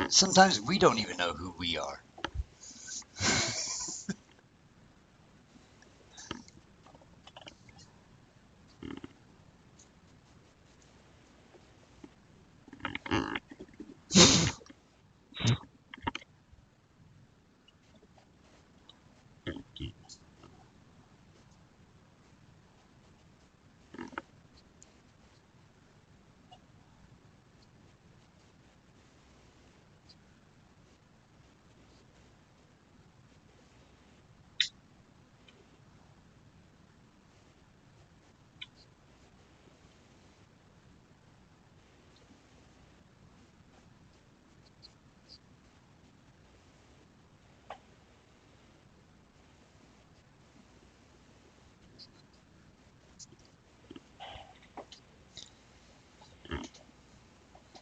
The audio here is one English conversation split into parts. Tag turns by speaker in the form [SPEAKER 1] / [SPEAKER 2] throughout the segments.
[SPEAKER 1] Sometimes we don't even know who we are.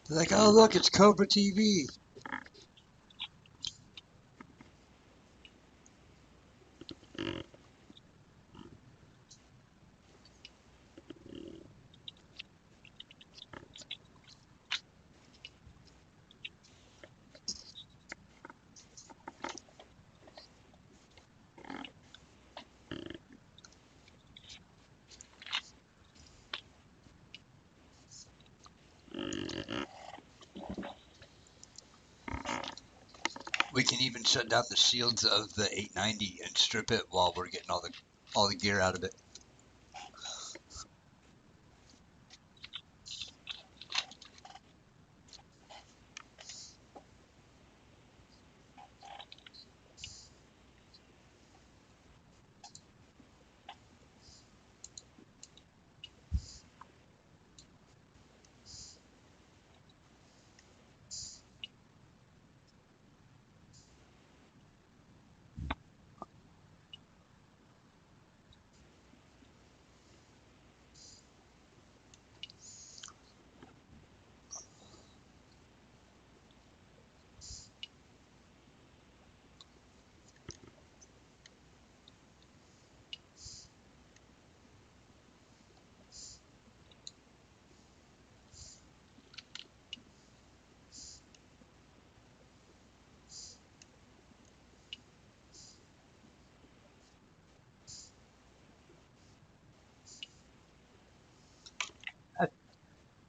[SPEAKER 1] They're like, oh, look, it's Cobra TV. We can even shut down the shields of the 890 and strip it while we're getting all the gear out of it.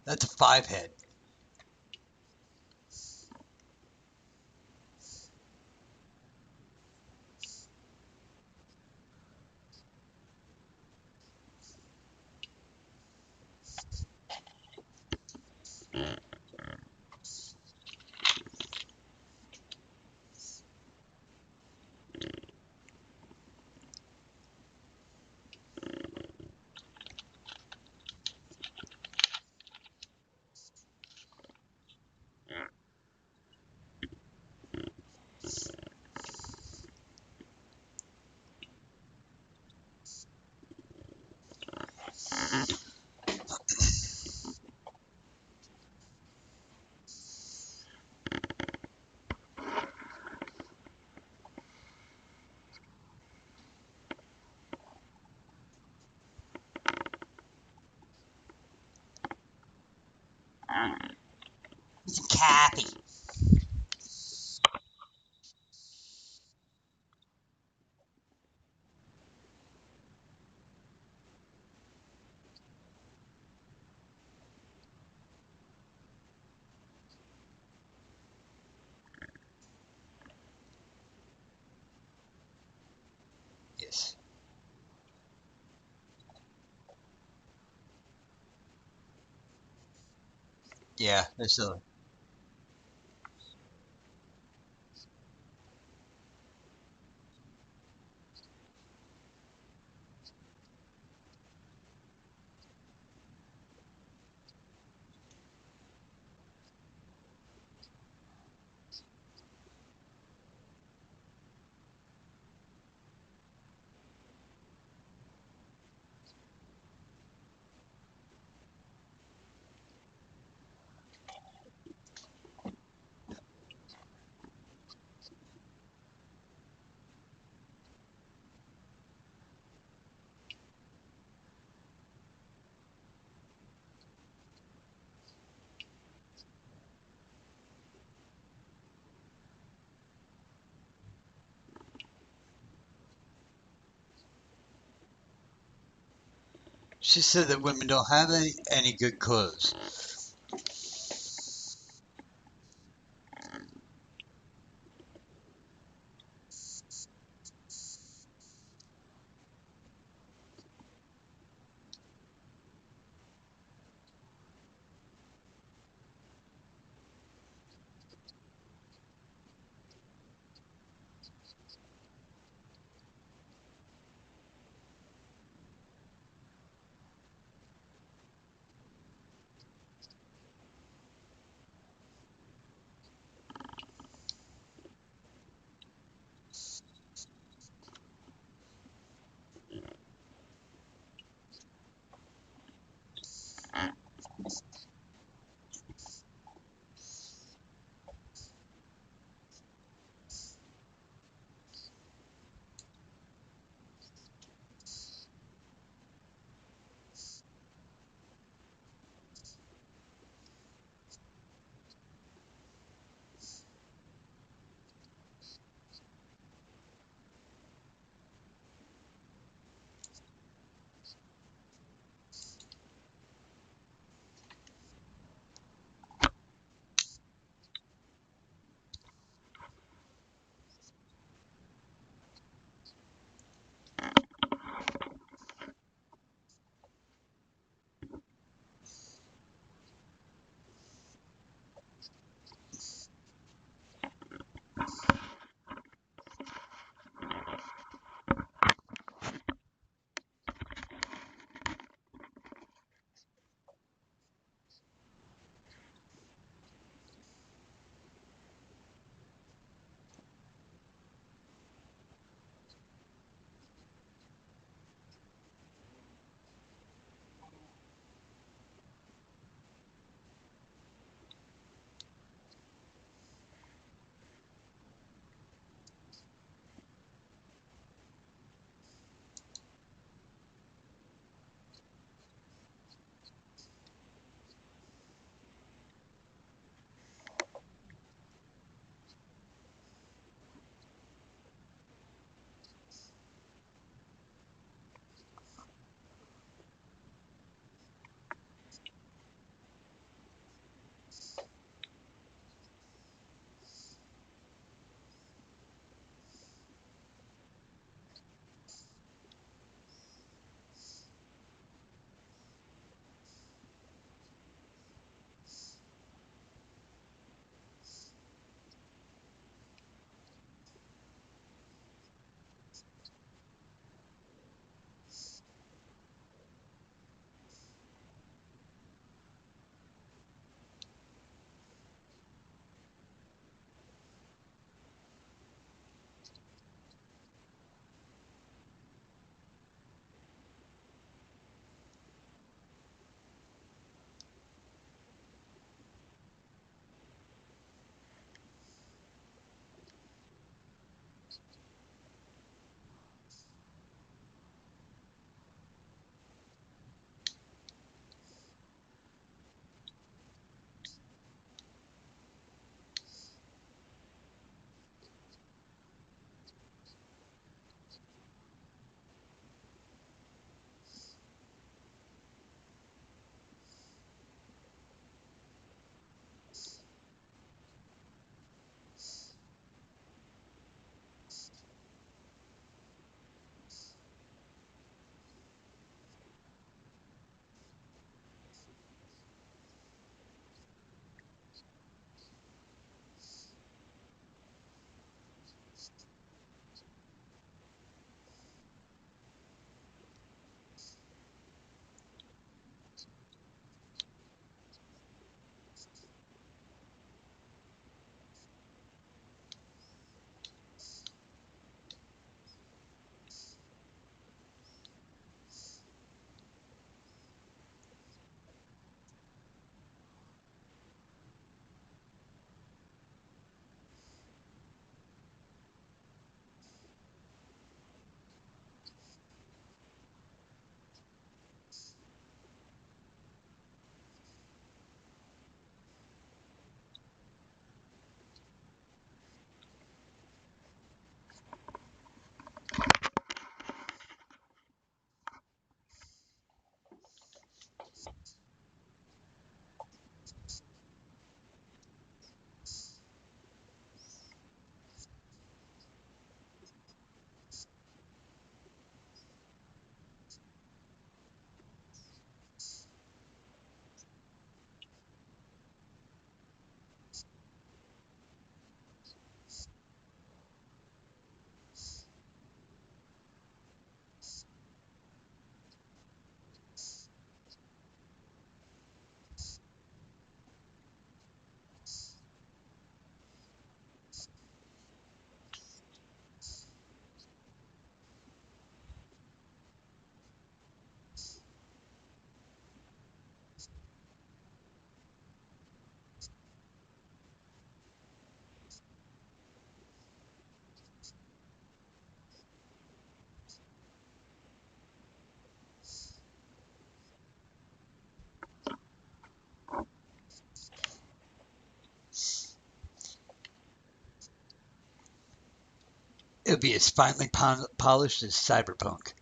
[SPEAKER 1] That's a 5-head. It's Kathy. Yes. Yeah, they're silly. She said that women don't have any good clothes. It'll be as finely polished as Cyberpunk.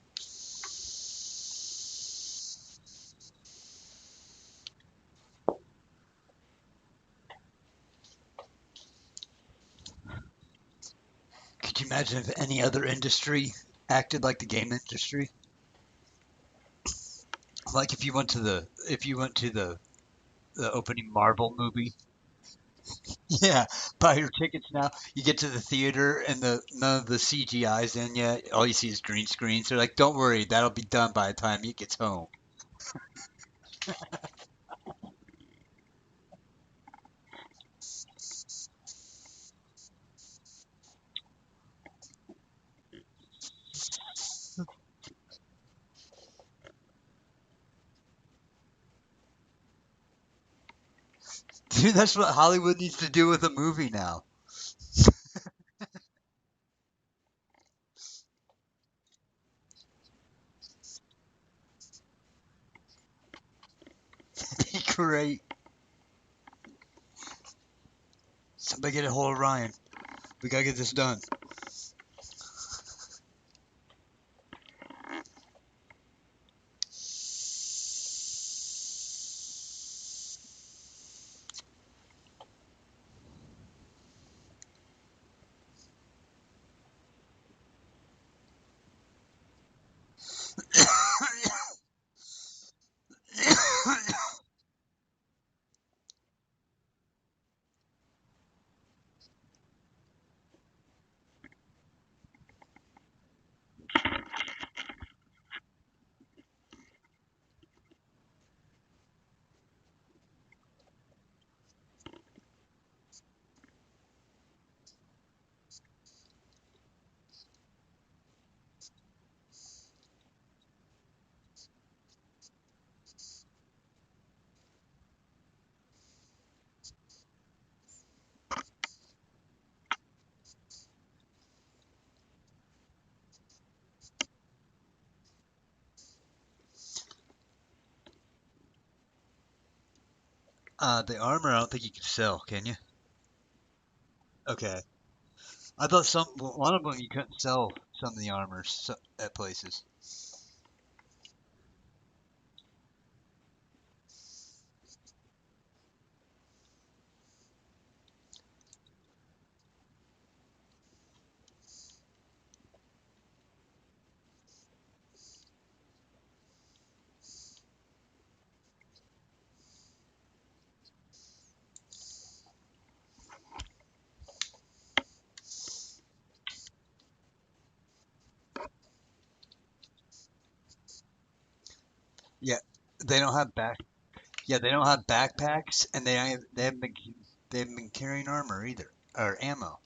[SPEAKER 1] Could you imagine if any other industry acted like the game industry? Like if you went to the opening Marvel movie. Yeah, buy your tickets now. You get to the theater and the none of the CGI's in yet. All you see is green screens. They're like, "Don't worry, that'll be done by the time he gets home." Dude, that's what Hollywood needs to do with a movie now. Be great. Somebody get a hold of Ryan. We gotta get this done. The armor, I don't think you can sell, can you? Okay. I thought one of them you couldn't sell some of the armors at places. Yeah, they don't have back. Yeah, they don't have backpacks, and they haven't been carrying armor either or ammo.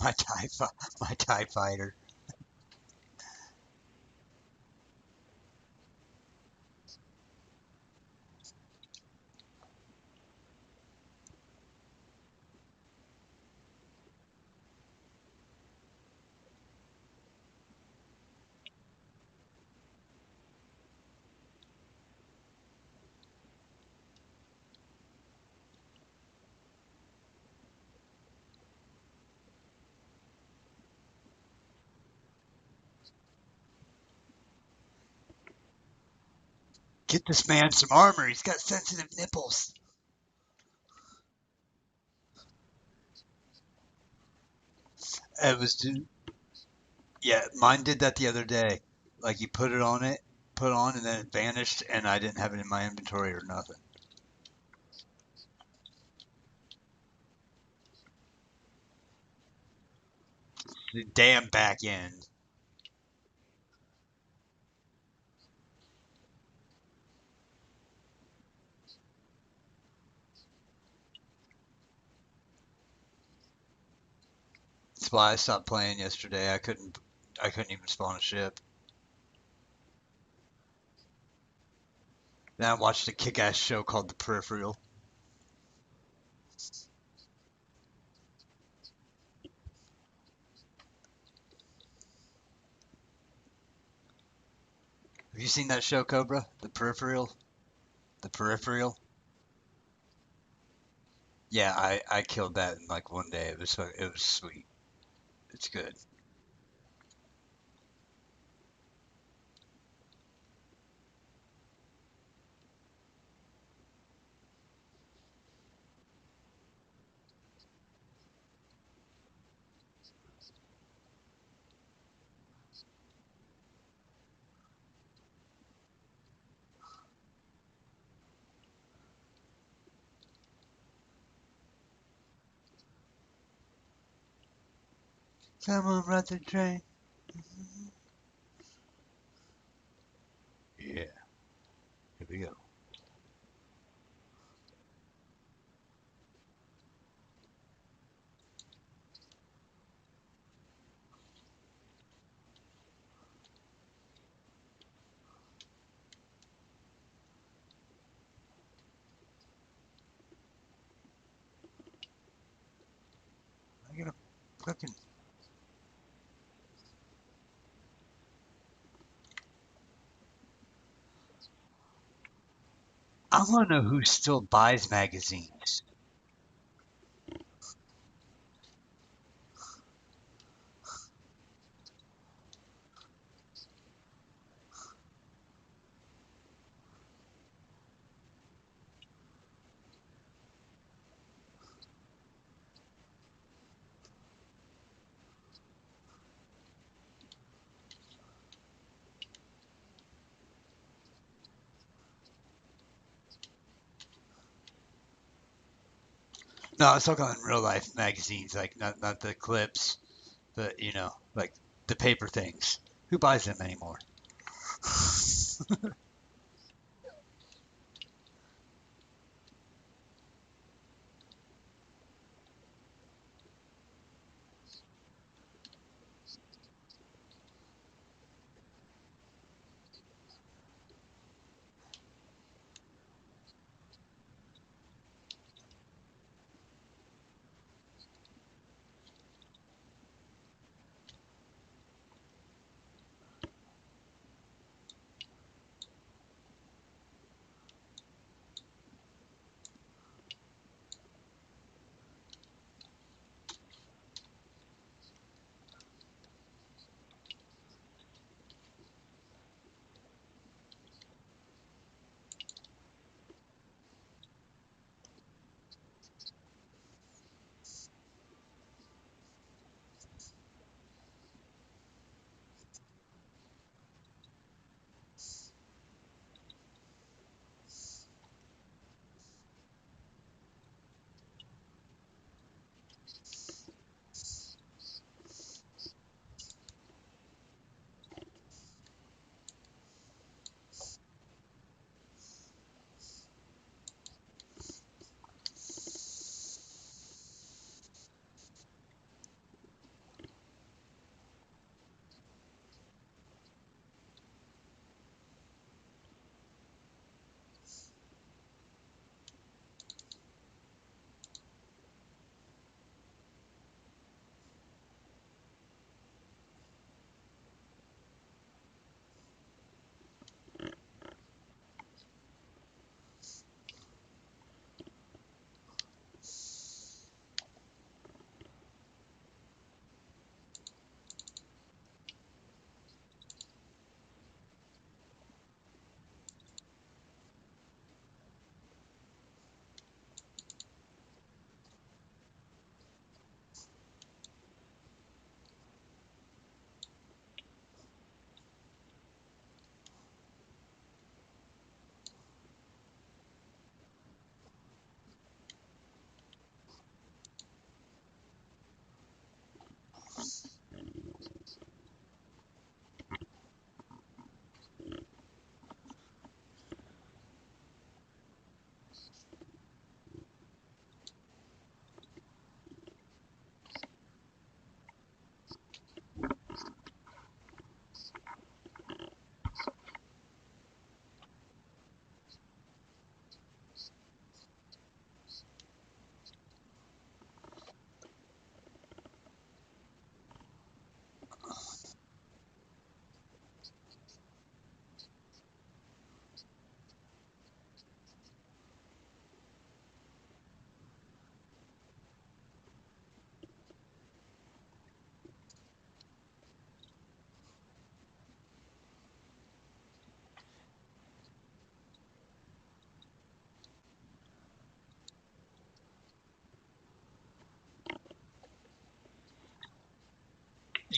[SPEAKER 1] My my Tie Fighter. Get this man some armor. He's got sensitive nipples. It was, yeah, mine did that the other day. Like you put it on it, put on and then it vanished and I didn't have it in my inventory or nothing. The damn back end. That's why I stopped playing yesterday. I couldn't even spawn a ship. Then I watched a kick-ass show called The Peripheral. Have you seen that show, Cobra? The Peripheral? The Peripheral? Yeah, I killed that in like one day. It was sweet. It's good. Someone run the train. Yeah, here we go. I gotta fucking. I want to know who still buys magazines. No, I was talking in real life magazines, like not the clips, but like the paper things. Who buys them anymore?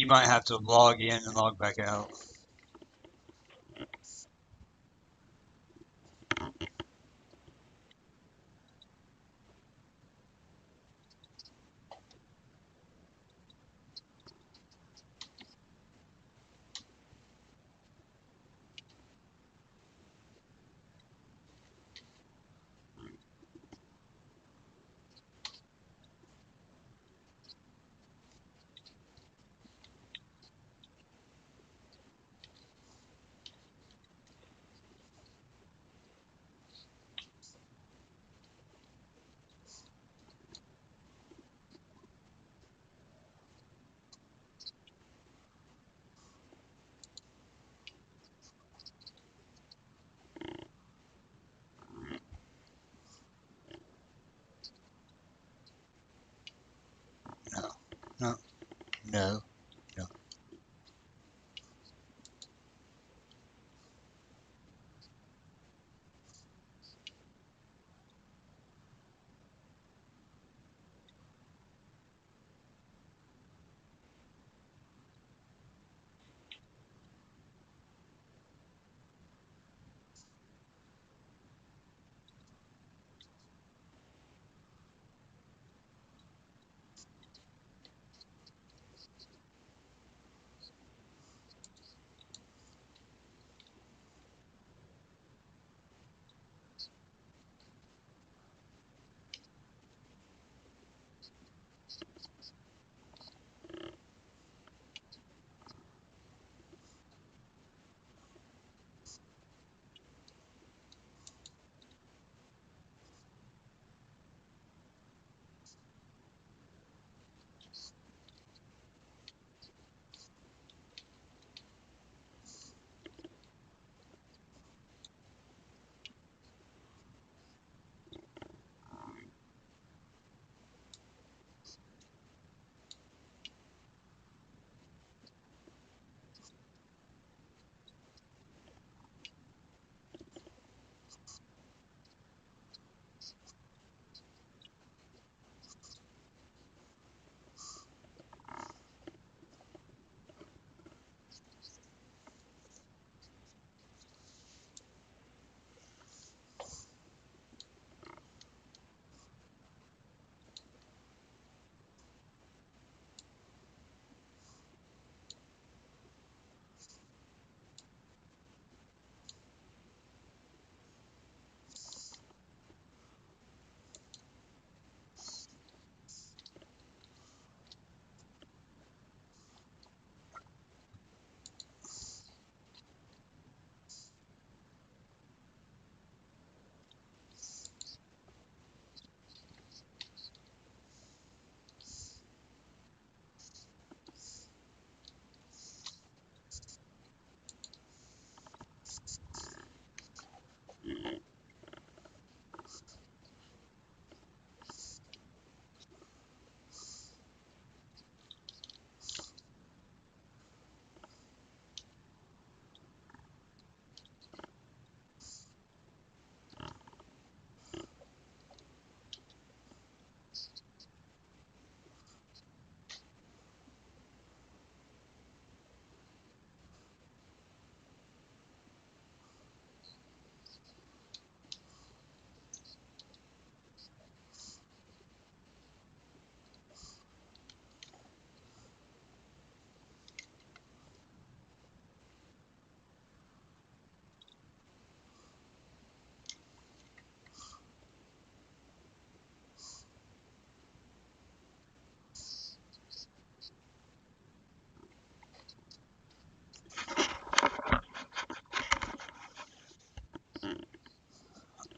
[SPEAKER 1] You might have to log in and log back out. No, no, no, no.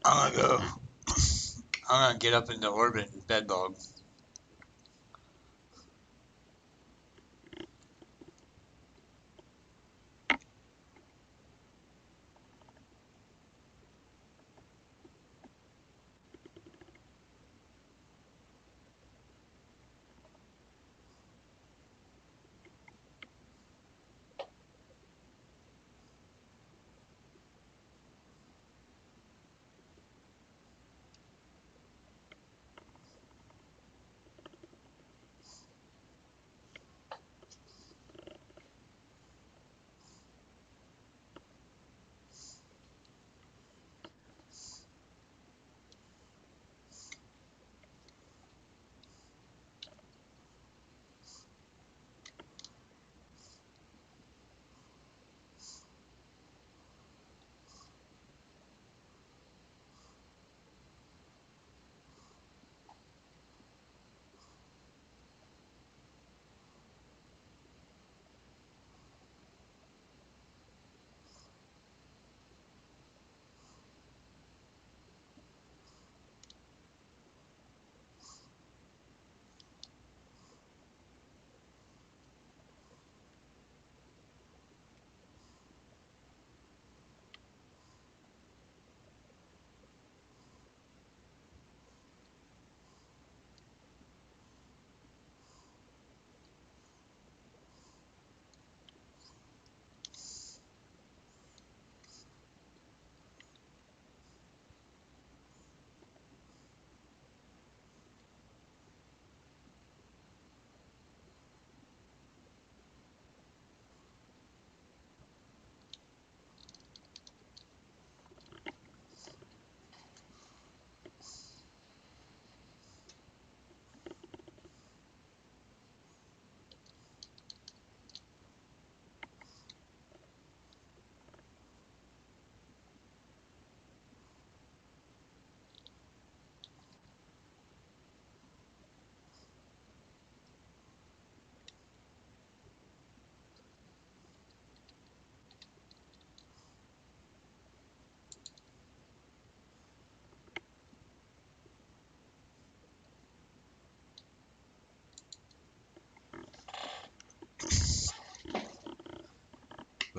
[SPEAKER 1] I'm gonna go. I'm gonna get up into orbit and bed log.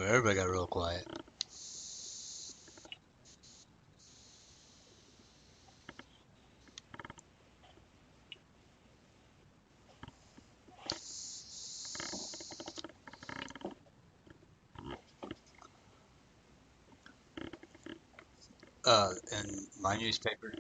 [SPEAKER 1] Everybody got real quiet. In my newspaper,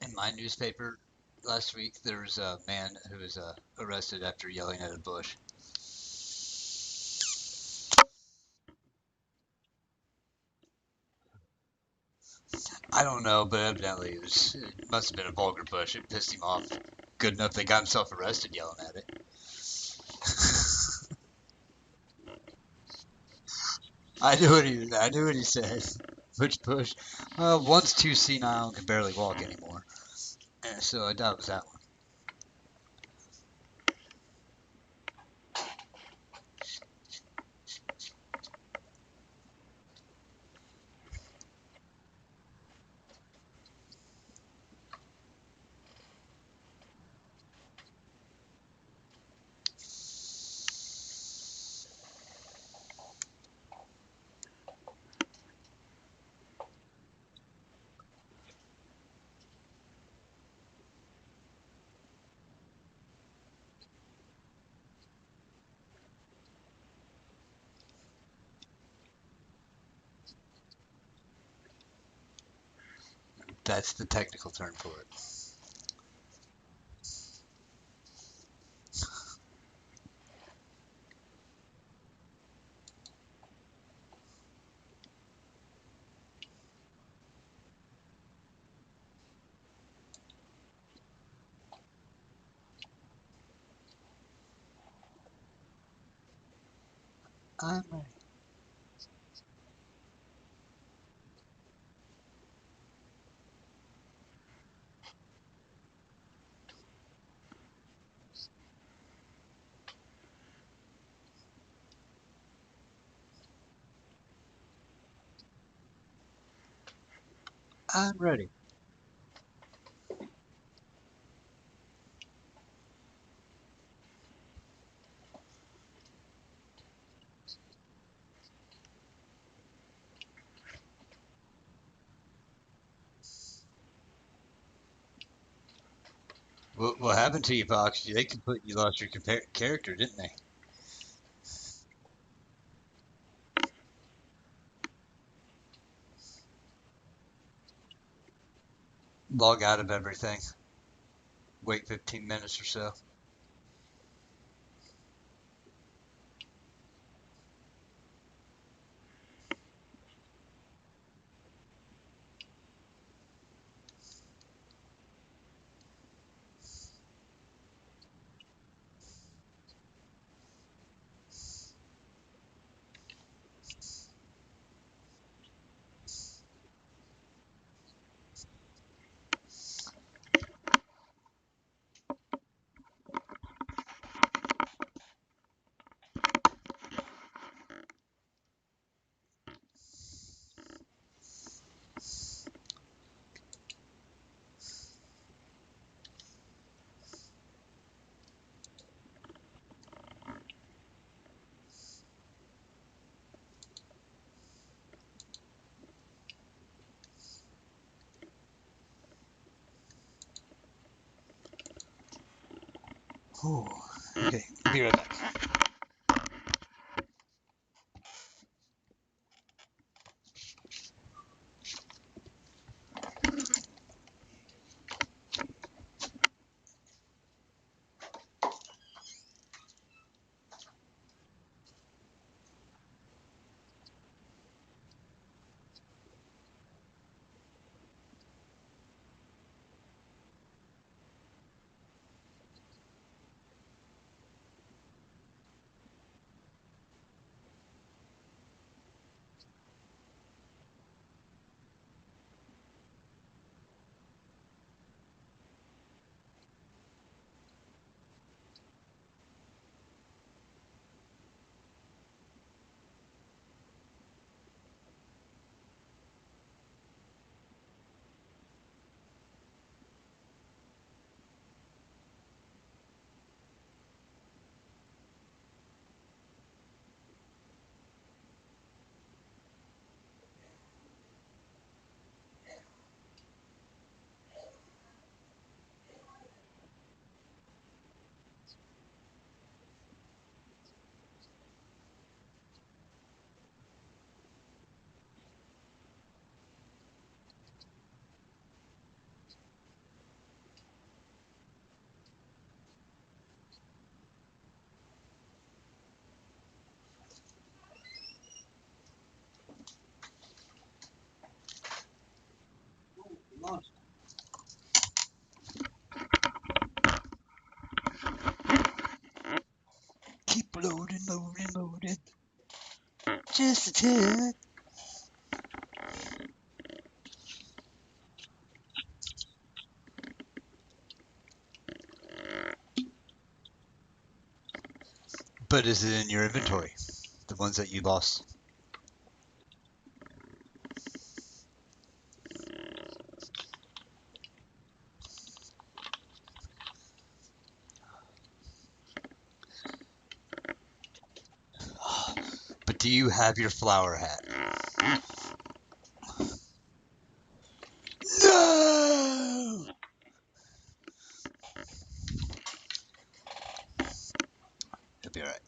[SPEAKER 1] in my newspaper last week, there was a man who was arrested after yelling at a bush. I don't know, but evidently it must have been a vulgar bush. It pissed him off good enough they got himself arrested yelling at it. I knew what he said. Which bush? One's too senile and can barely walk anymore. So I doubt it was that one. That's the technical term for it. I'm ready. I'm ready. What happened to you, Fox? They completely lost your character, didn't they? Log out of everything. Wait 15 minutes or so. Whew. Okay, be right back. Loaded. Just a tick. But is it in your inventory? The ones that you lost? But do you have your flower hat? No! It'll be alright.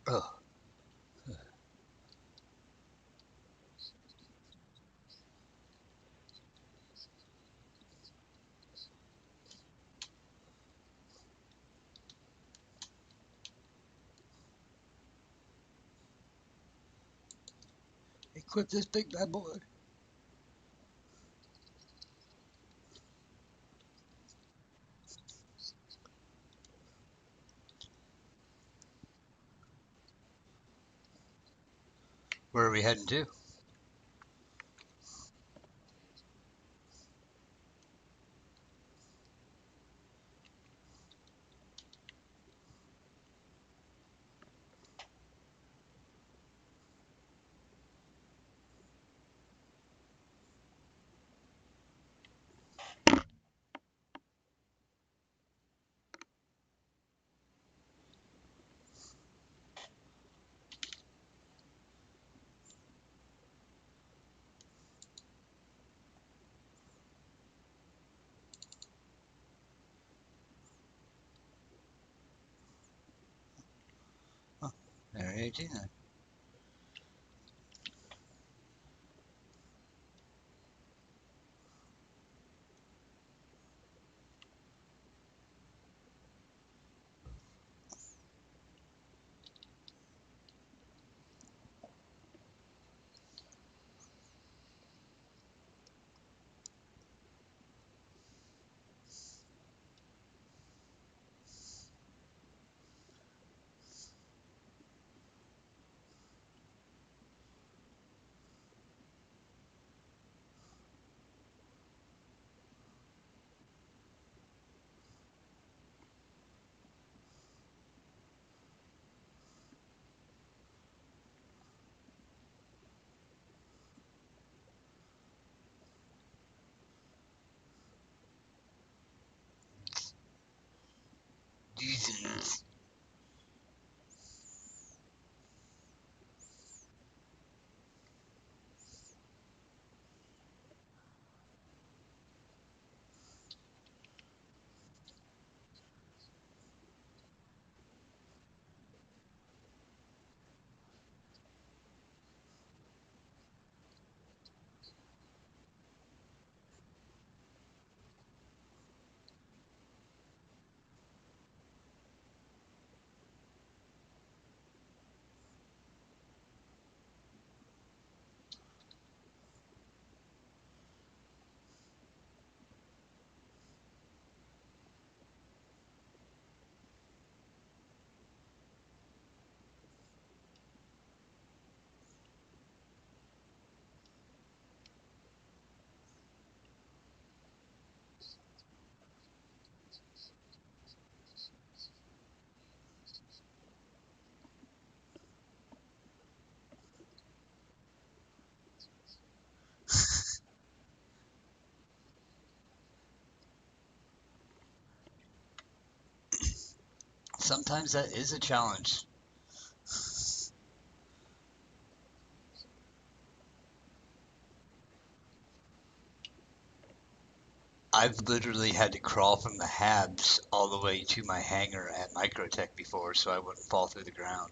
[SPEAKER 1] Oh, equip this big bad boy. Where are we heading to? Oh, Area 18 then. Jesus. Sometimes that is a challenge. I've literally had to crawl from the Habs all the way to my hangar at Microtech before so I wouldn't fall through the ground.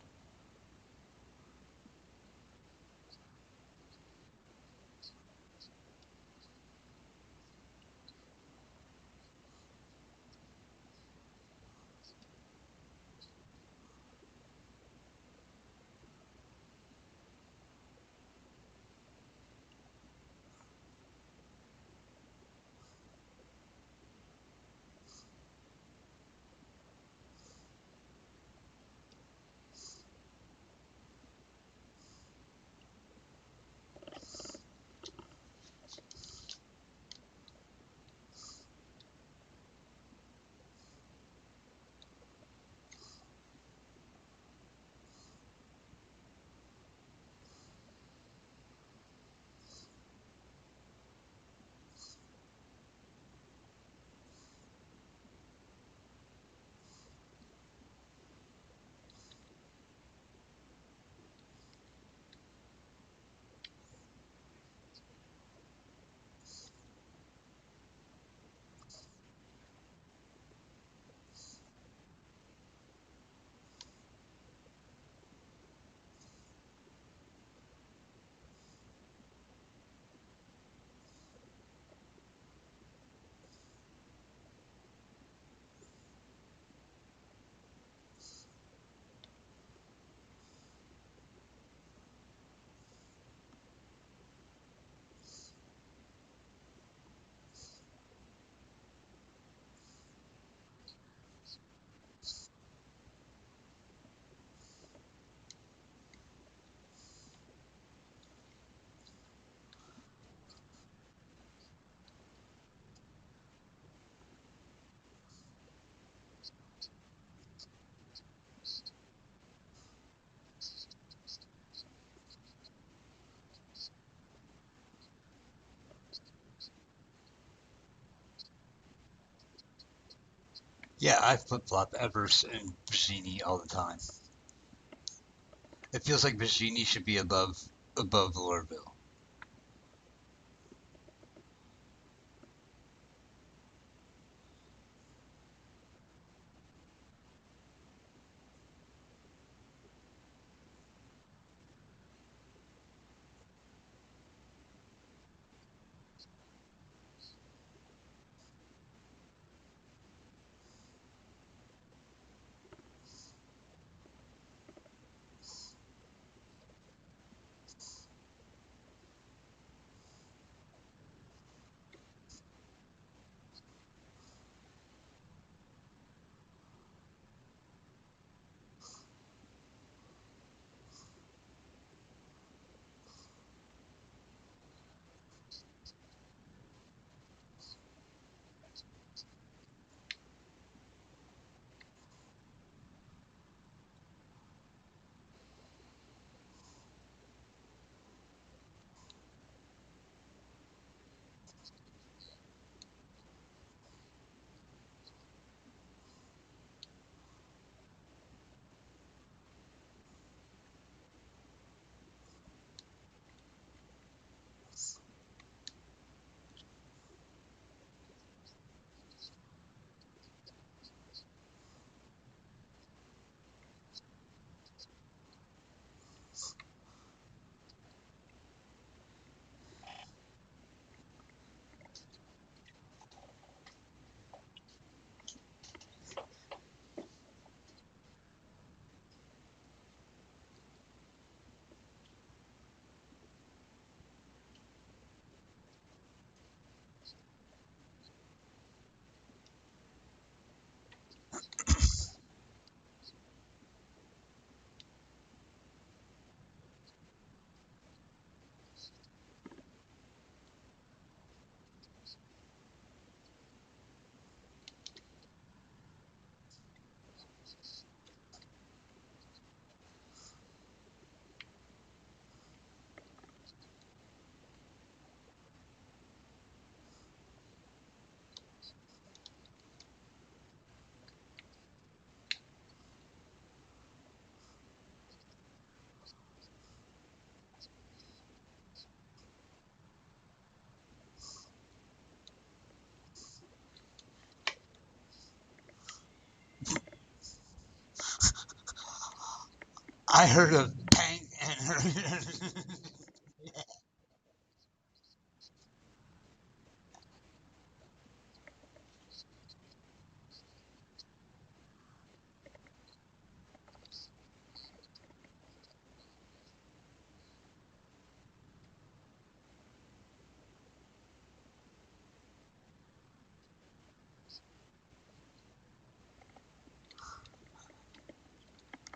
[SPEAKER 1] Yeah, I flip flop Everest and Virginie all the time. It feels like Virginie should be above Lorville. I heard of tank and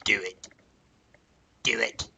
[SPEAKER 1] do it, do it.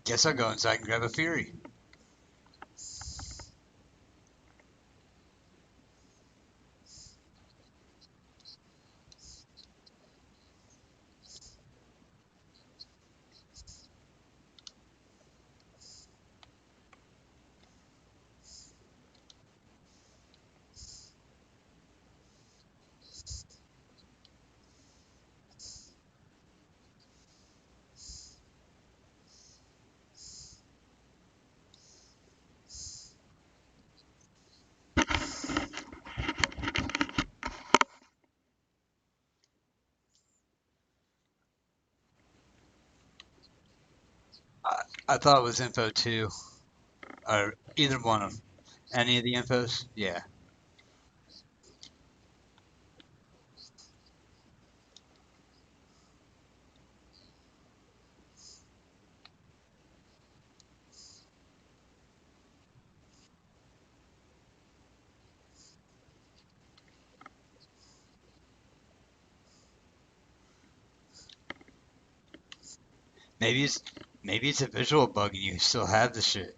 [SPEAKER 1] Guess I'll go inside and grab a Fury. I thought it was info two, or either one of any of the infos. Yeah, maybe it's maybe it's a visual bug and you still have the shit.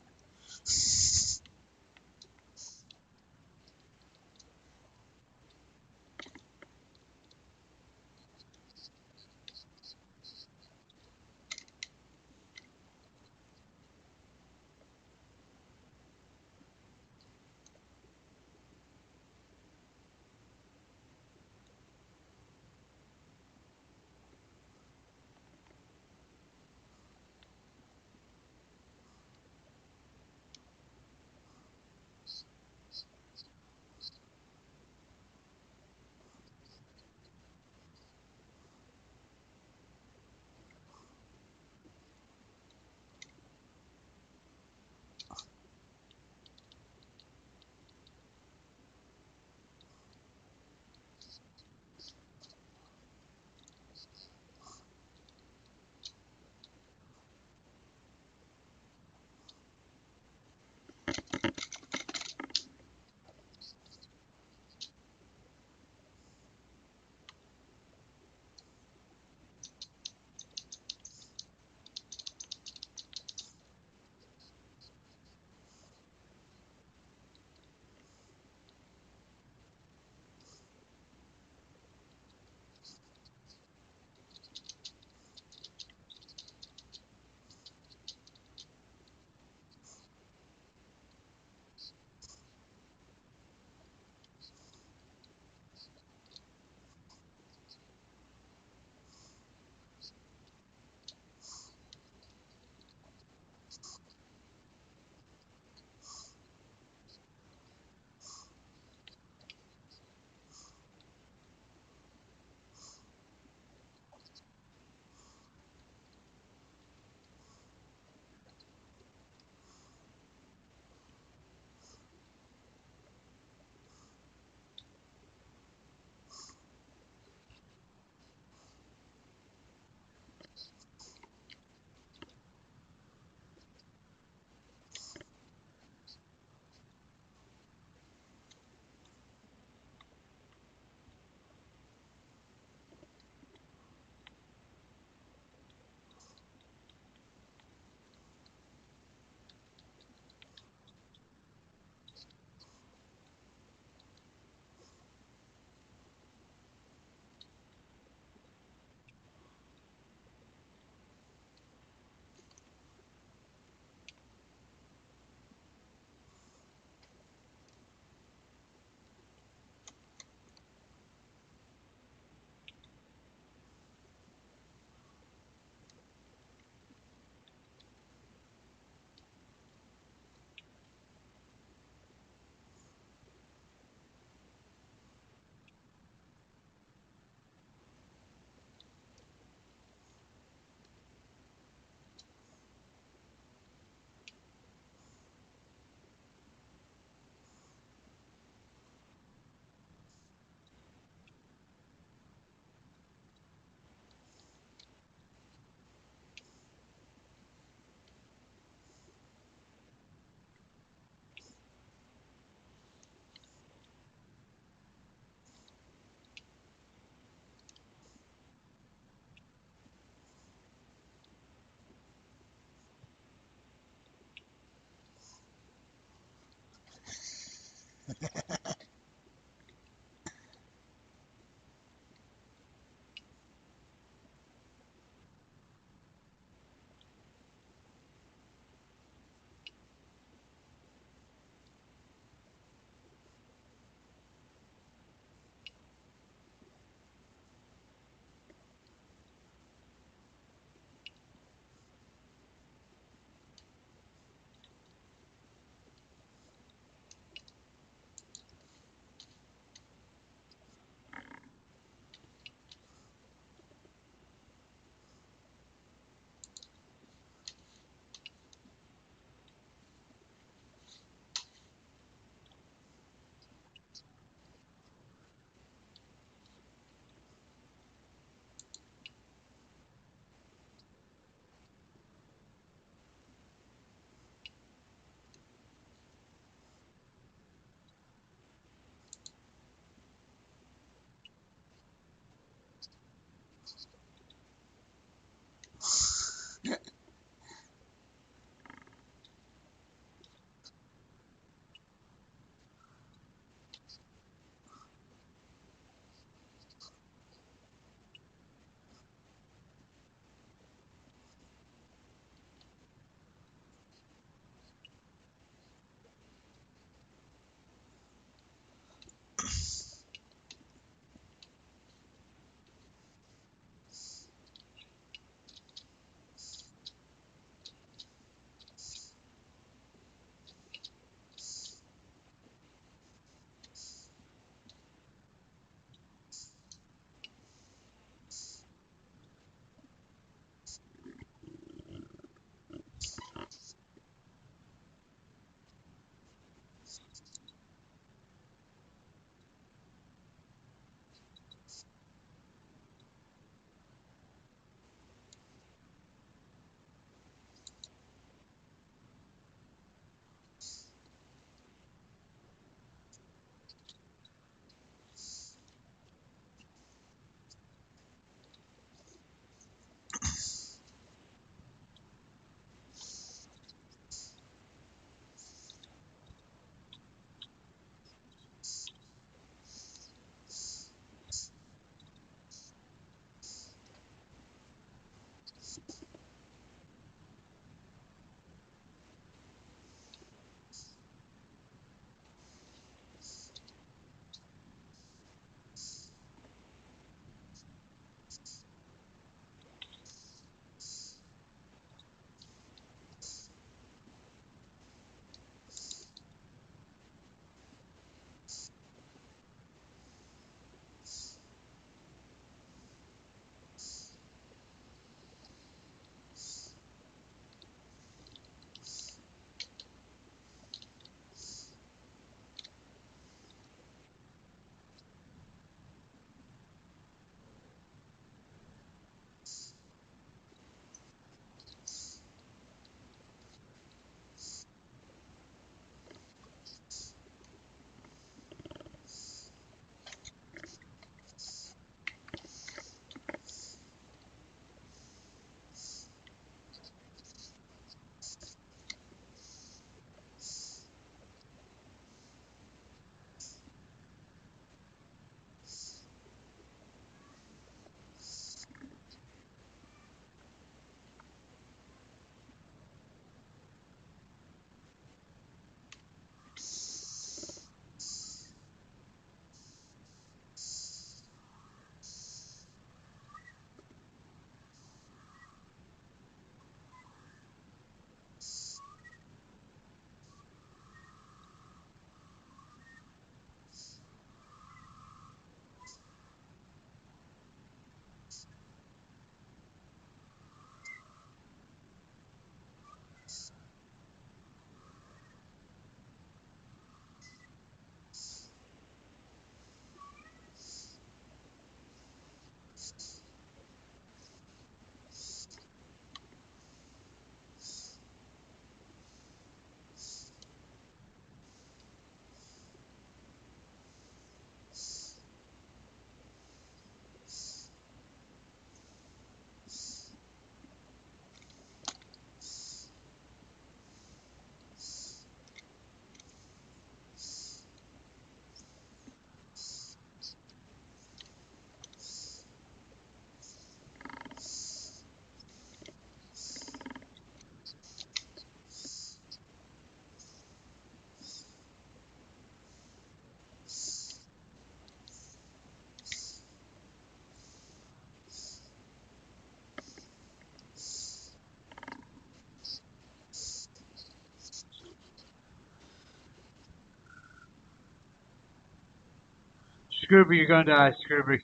[SPEAKER 1] Scooby, you're gonna die, Scooby.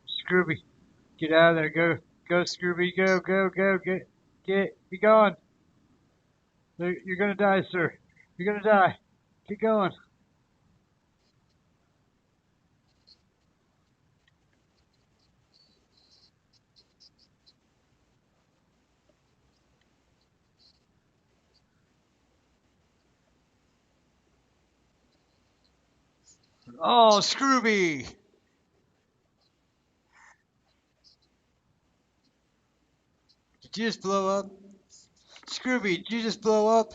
[SPEAKER 1] Scooby, get out of there. Go, Scooby. Be gone. You're gonna die, sir. You're gonna die. Get going. Oh, Scooby! Did you just blow up? Scooby, did you just blow up?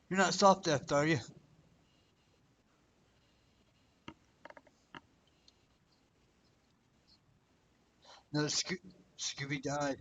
[SPEAKER 1] You're not soft death, are you? No, Scooby died.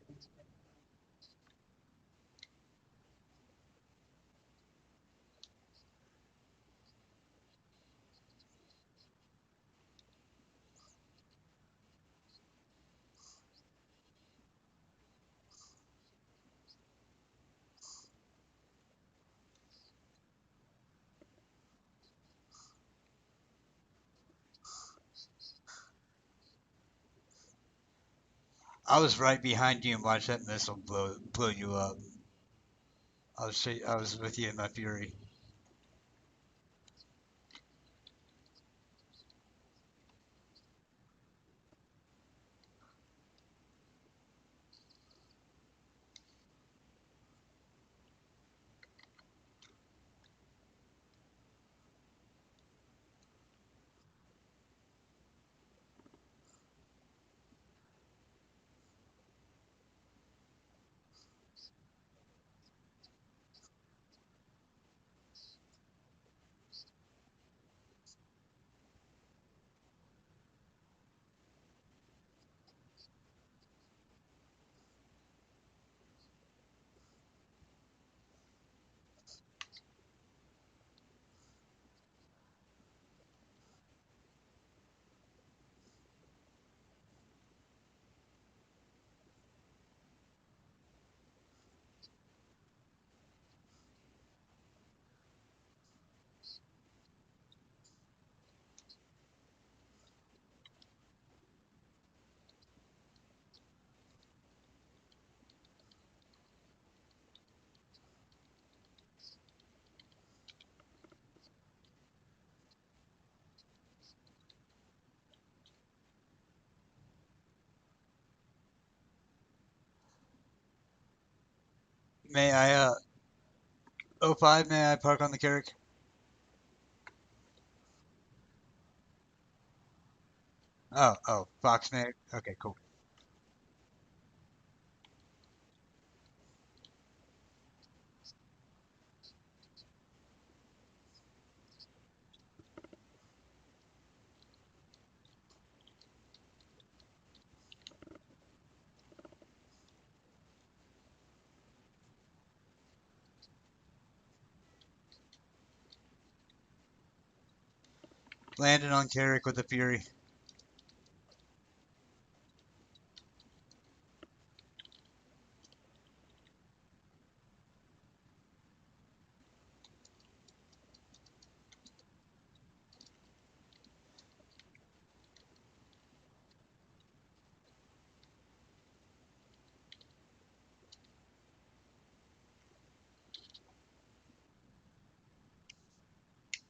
[SPEAKER 1] I was right behind you and watched that missile blow you up. I was with you in my fury. May I, O5, may I park on the Carrick? Fox may. Okay, cool. Landed on Carrick with a fury.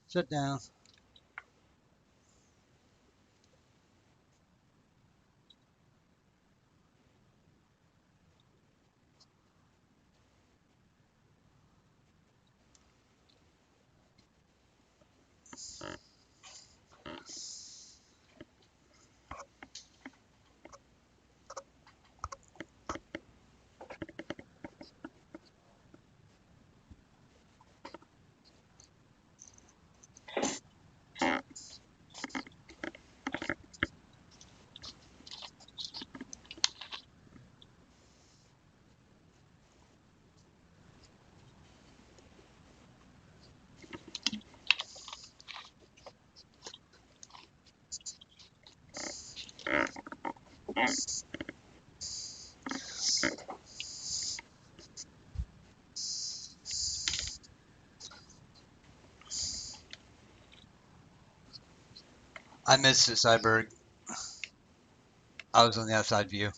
[SPEAKER 1] Shut down. I missed the Cyberg. I was on the outside view.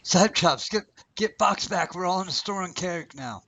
[SPEAKER 1] Side chops, get box back. We're all in the store on Carrick now.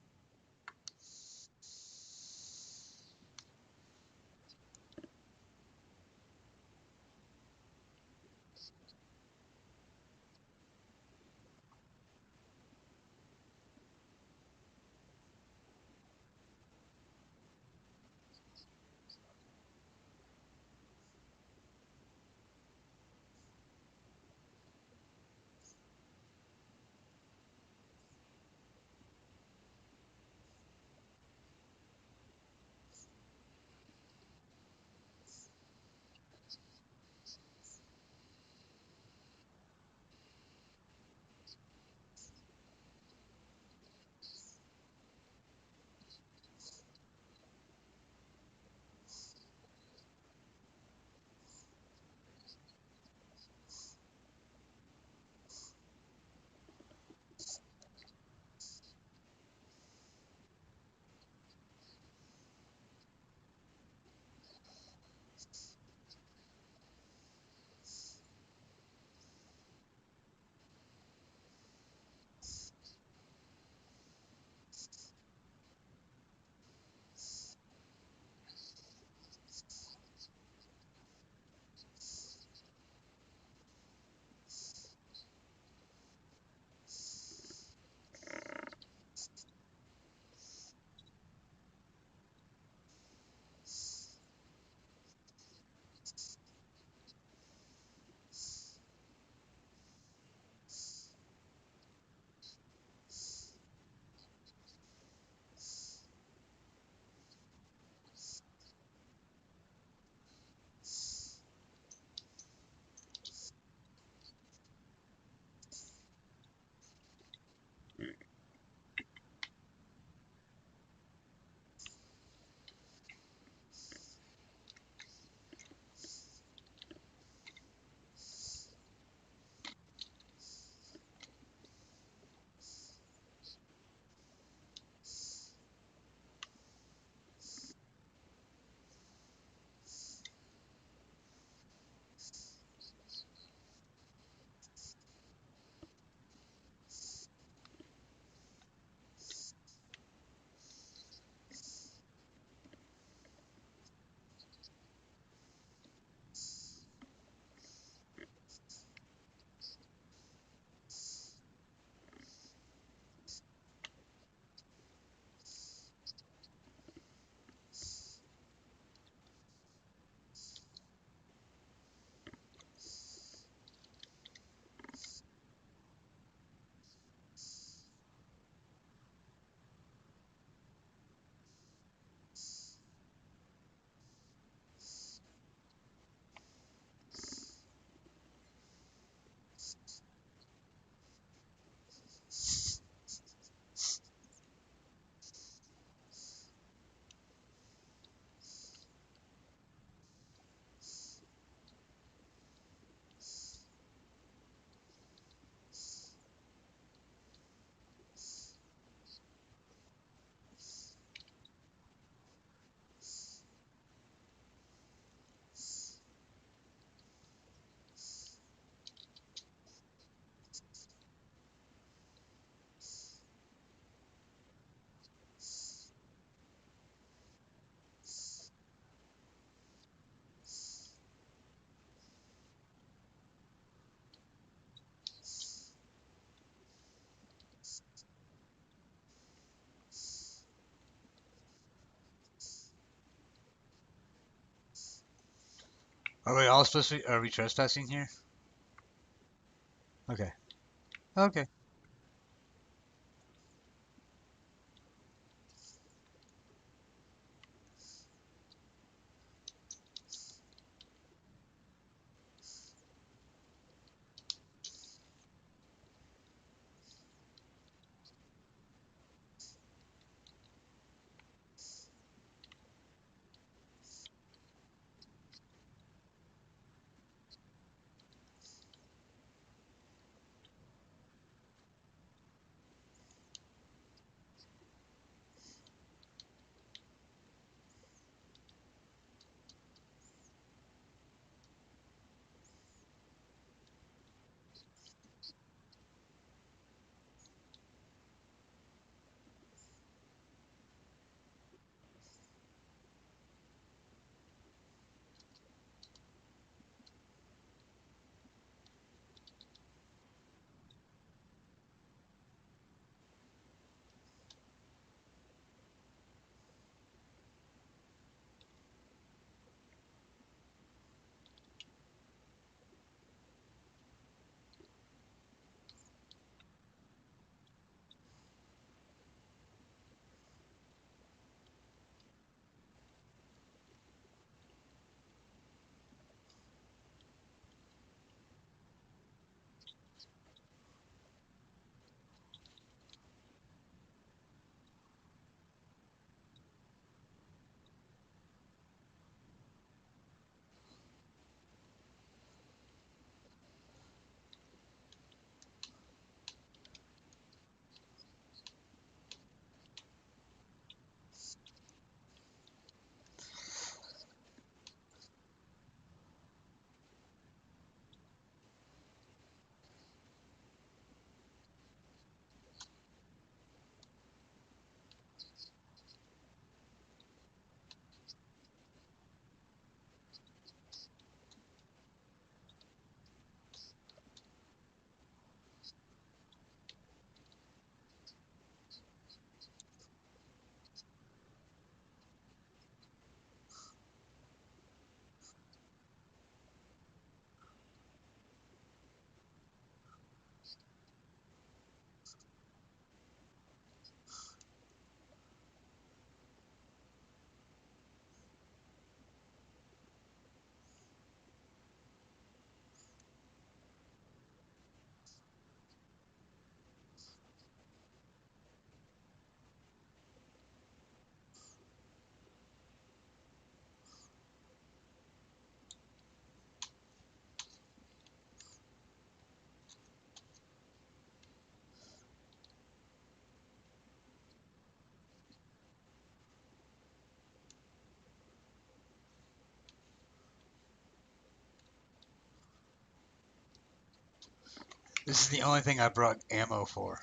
[SPEAKER 1] Are we all supposed to? Are we trespassing here? Okay. Okay. This is the only thing I brought ammo for.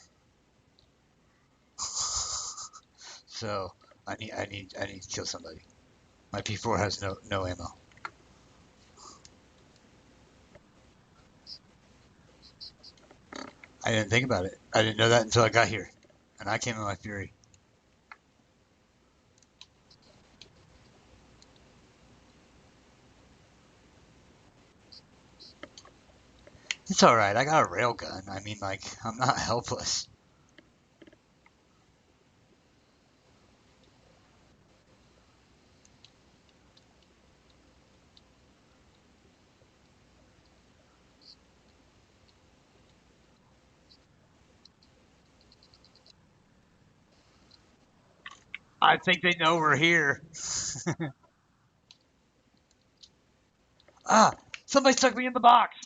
[SPEAKER 1] So I need to kill somebody. My P4 has no ammo. I didn't think about it. I didn't know that until I got here, and I came in my fury. It's all right. I got a railgun. I mean, like, I'm not helpless. I think they know we're here. Ah, somebody stuck me in the box.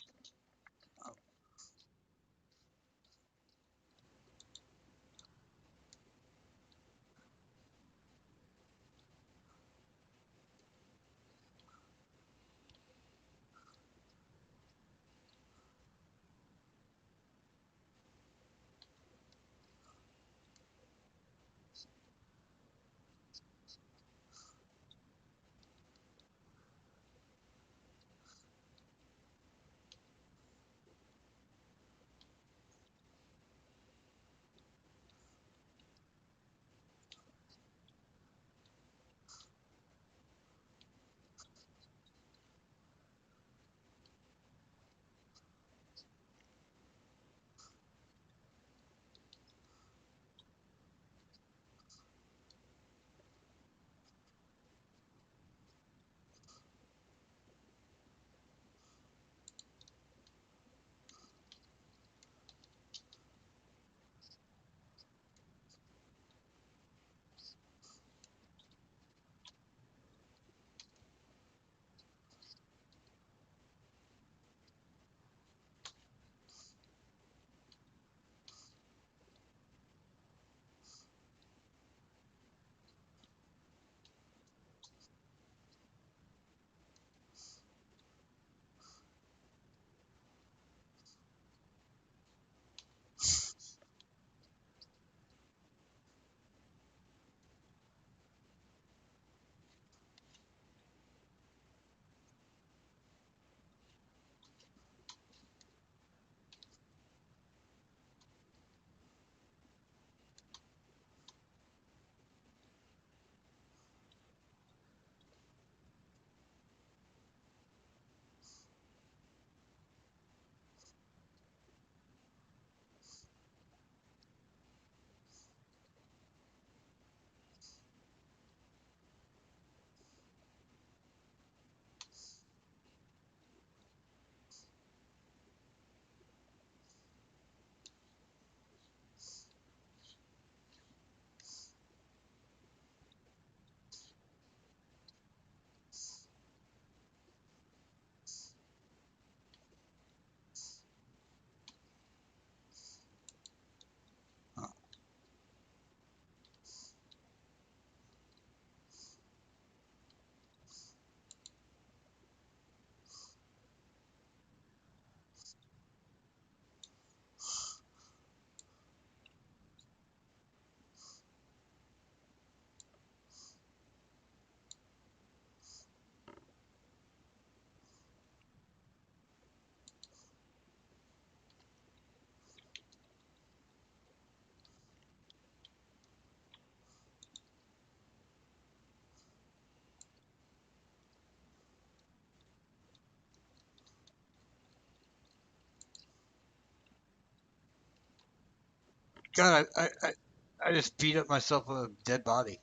[SPEAKER 1] God, I just beat up myself with a dead body.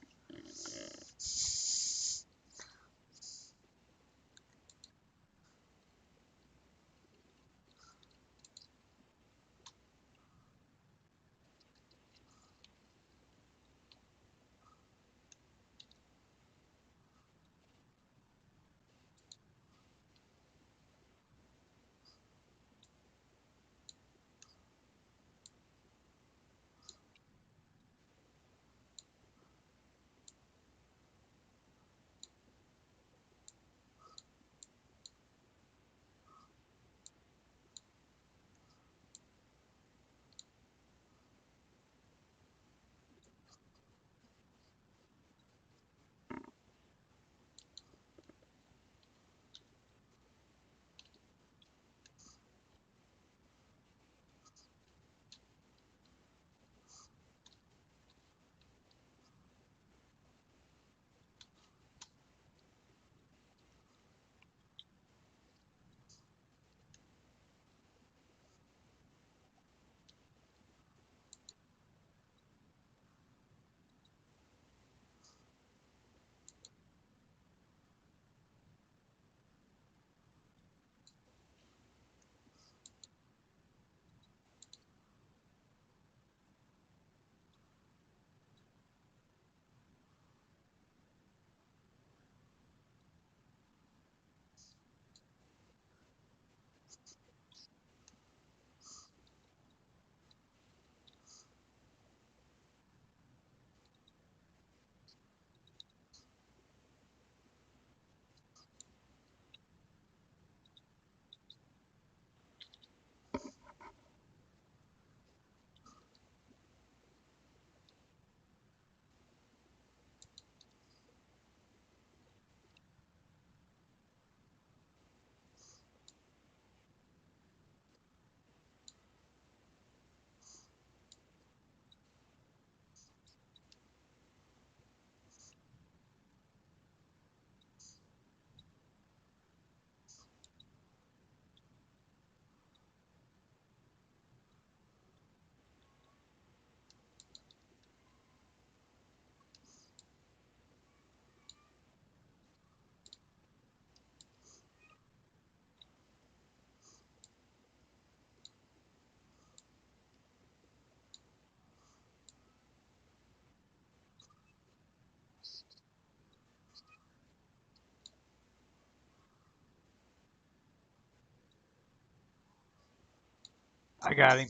[SPEAKER 1] I got him.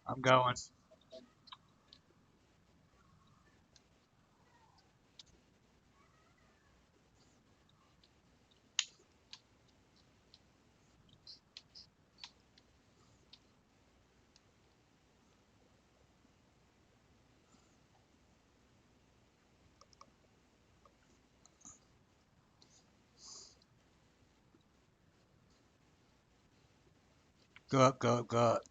[SPEAKER 1] I'm going. Go up, go up, go up.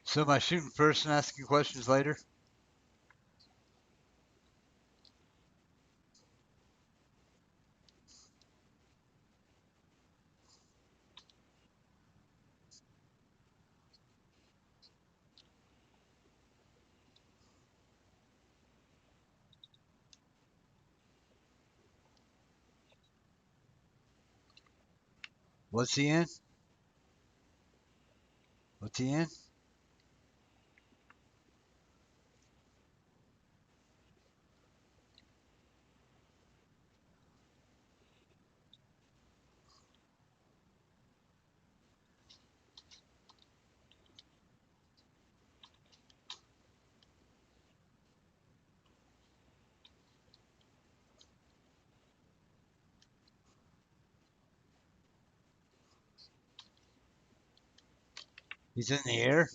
[SPEAKER 1] So am I shooting first and asking questions later? What's he in? What's he in? He's in the air.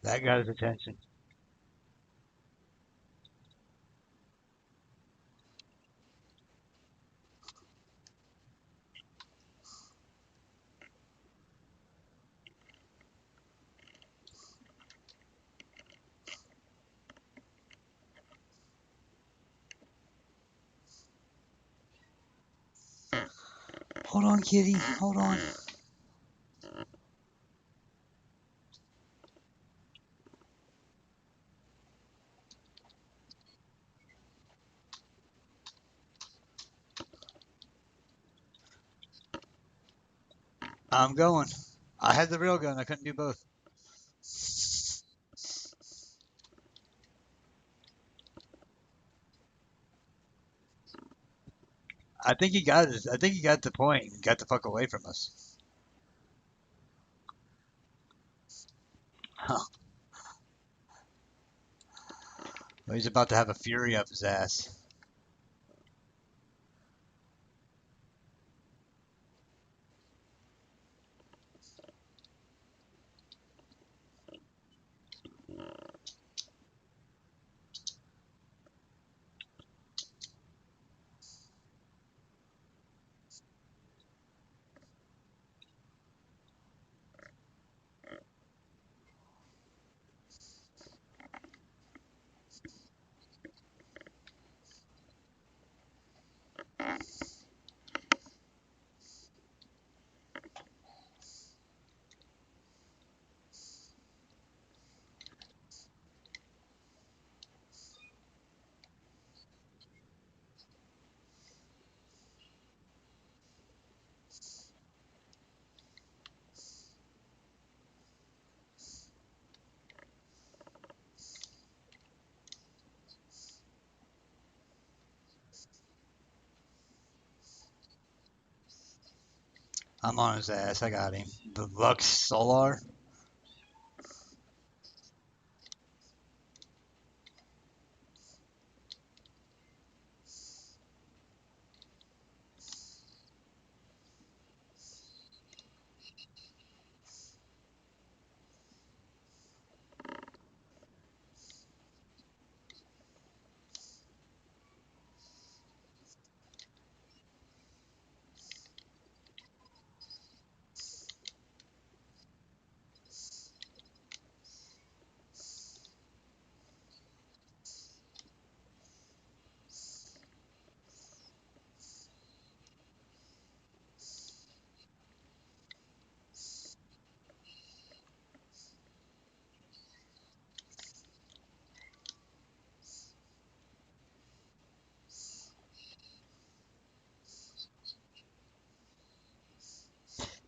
[SPEAKER 1] That got his attention. Hold on, kitty. Hold on. I'm going. I had the real gun. I couldn't do both. I think he got it. I think he got the point and got the fuck away from us. Huh. Well, he's about to have a fury up his ass. I'm on his ass. I got him. The Lux Solar.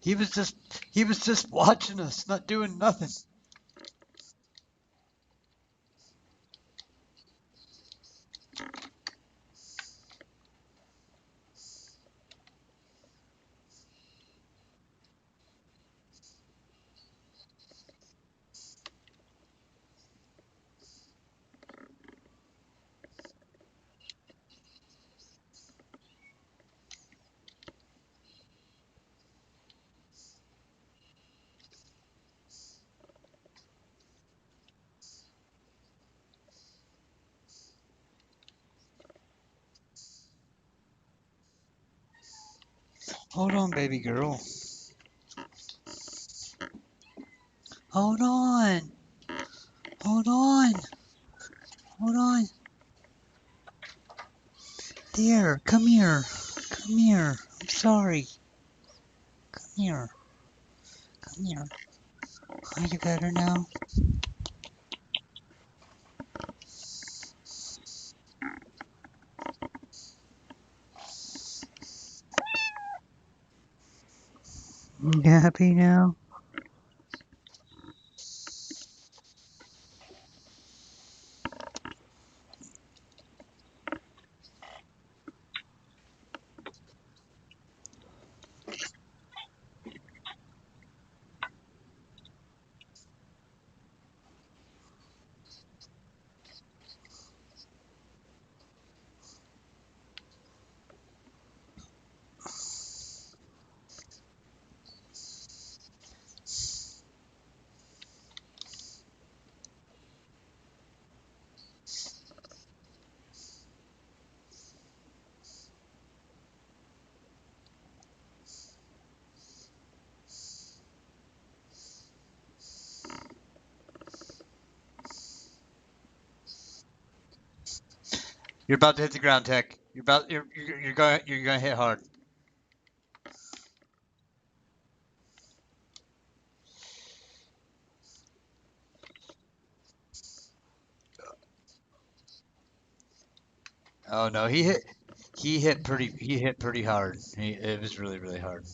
[SPEAKER 1] He was just he was just watching us, not doing nothing. Hold on, baby girl. Hold on. Hold on. Hold on. There. Come here. Come here. I'm sorry. Come here. Come here. Are you better now? You happy now? You're about to hit the ground, Tech. You're going to hit hard. Oh no, he hit pretty hard. It was really really hard.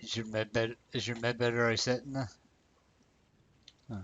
[SPEAKER 1] Is your med bed already sitting there? Huh.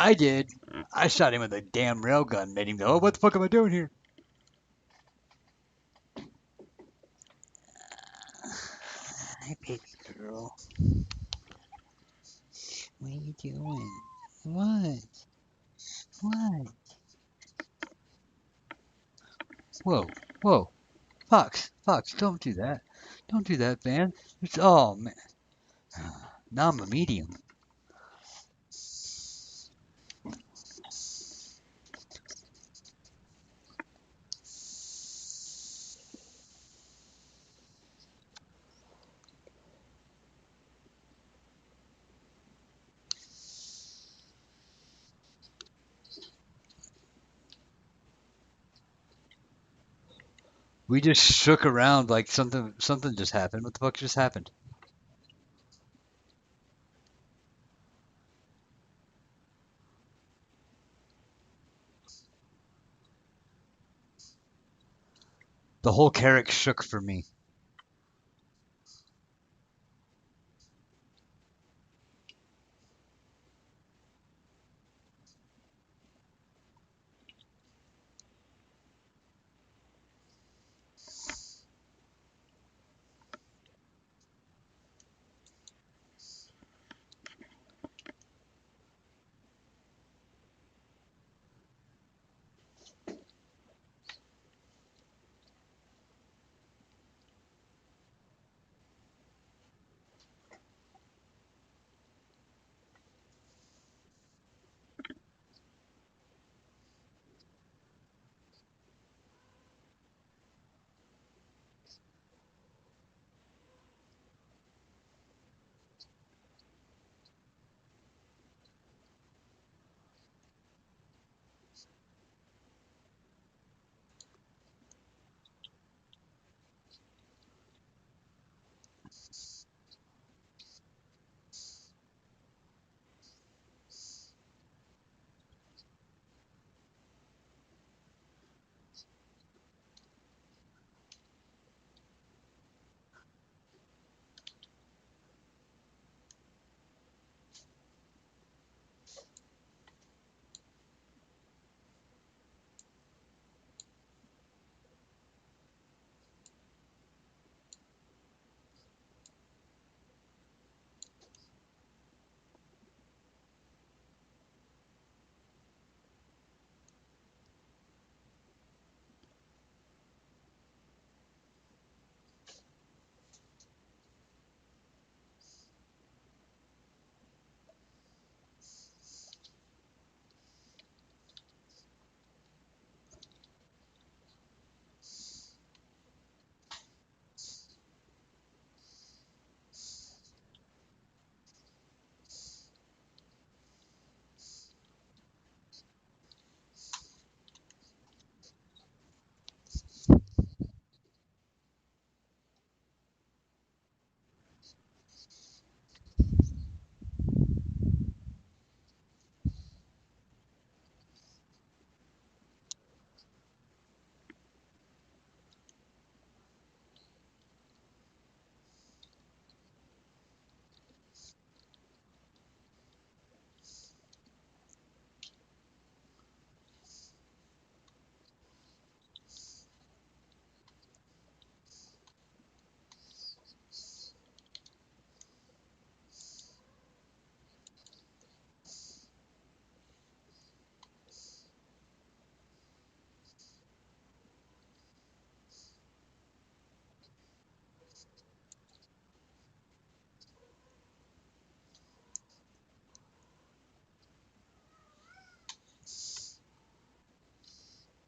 [SPEAKER 1] I did. I shot him with a damn railgun, made him go, oh, what the fuck am I doing here? Hi, baby girl. What are you doing? What? What? Whoa, whoa. Fox, Fox, don't do that. Don't do that, man. It's, oh, man. Now I'm a medium. We just shook around like something just happened. What the fuck just happened? The whole carrick shook for me.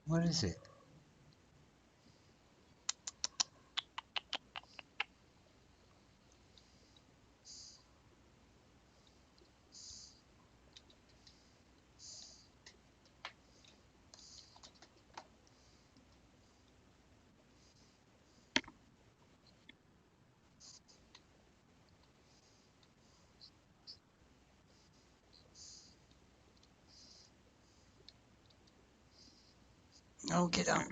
[SPEAKER 1] What is it? Oh, get out.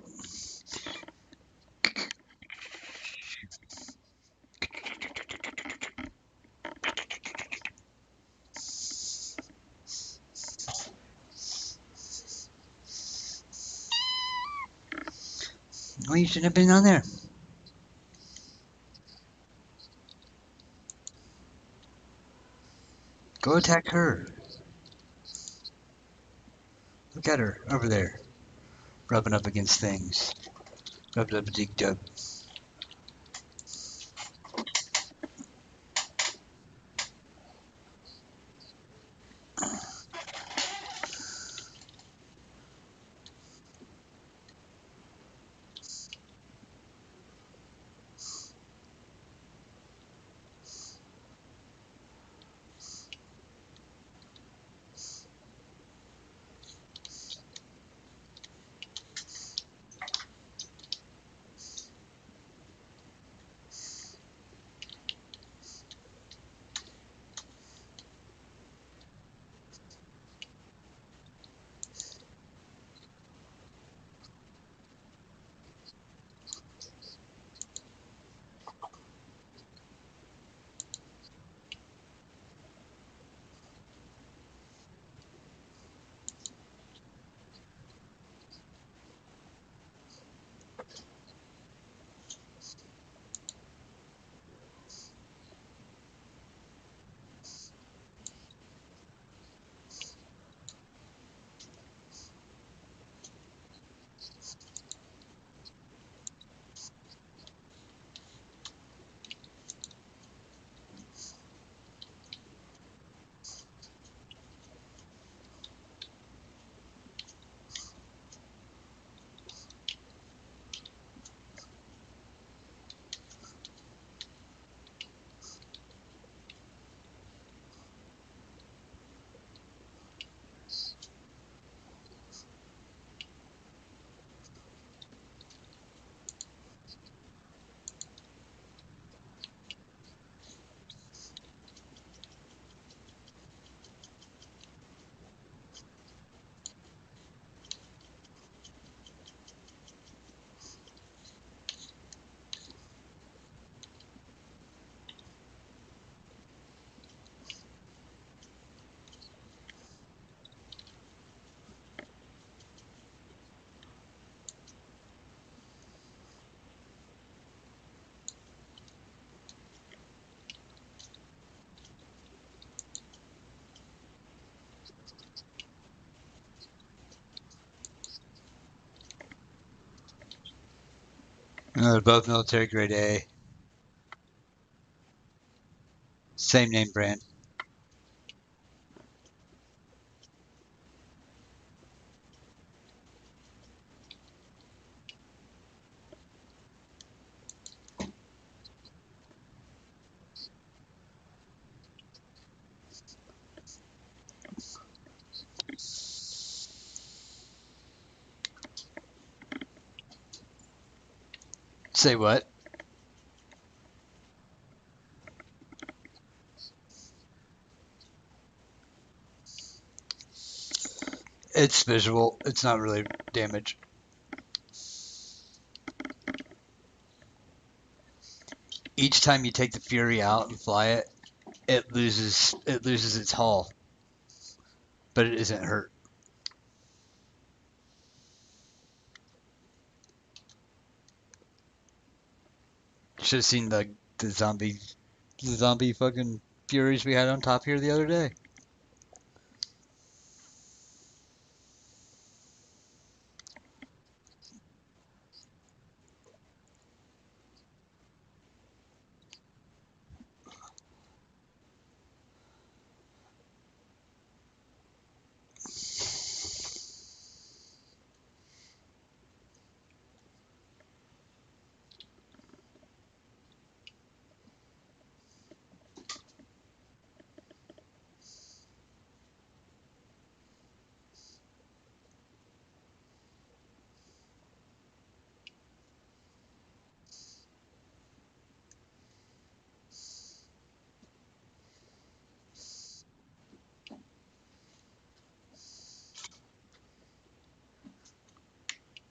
[SPEAKER 1] Well, you shouldn't have been on there. Go attack her. Look at her over there, rubbing up against things. Rub dub dig dub. They're both military grade A. Same name brand. Say what? It's visual. It's not really damage. Each time you take the Fury out and fly it, it loses its hull, but it isn't hurt. Should have seen the zombie fucking Furies we had on top here the other day.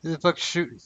[SPEAKER 1] Who the fuck's shooting?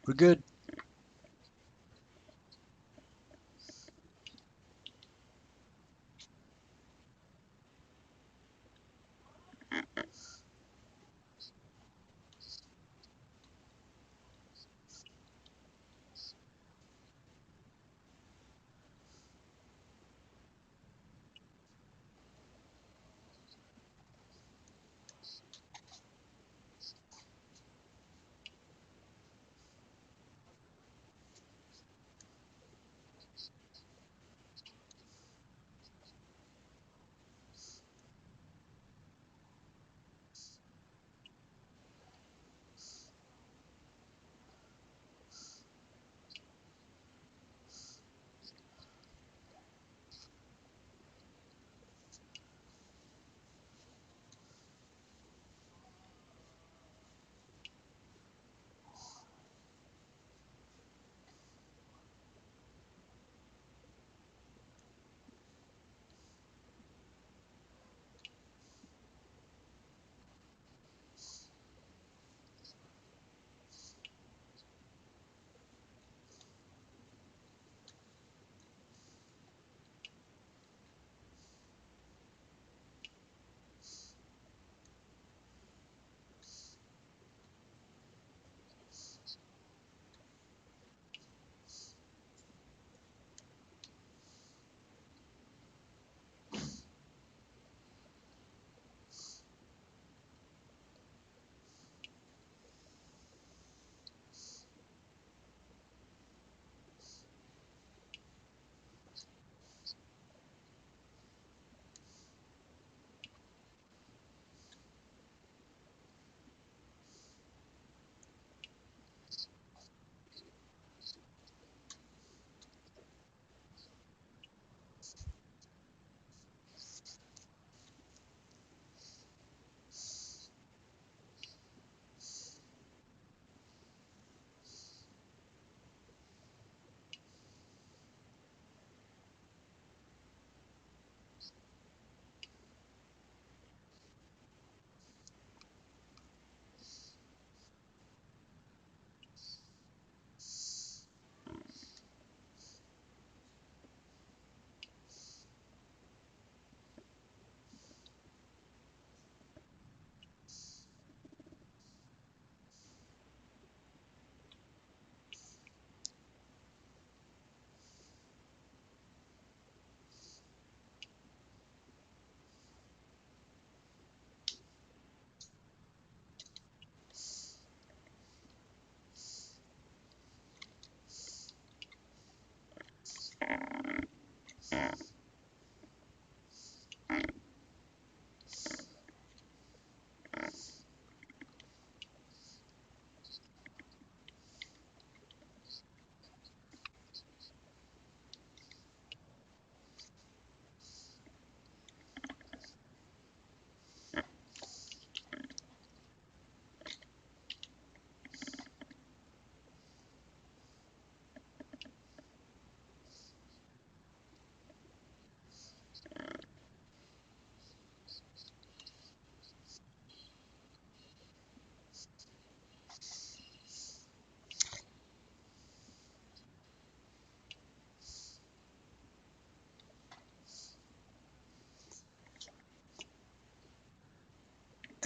[SPEAKER 1] We're good.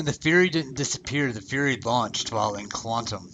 [SPEAKER 1] And the Fury didn't disappear. The Fury launched while in quantum.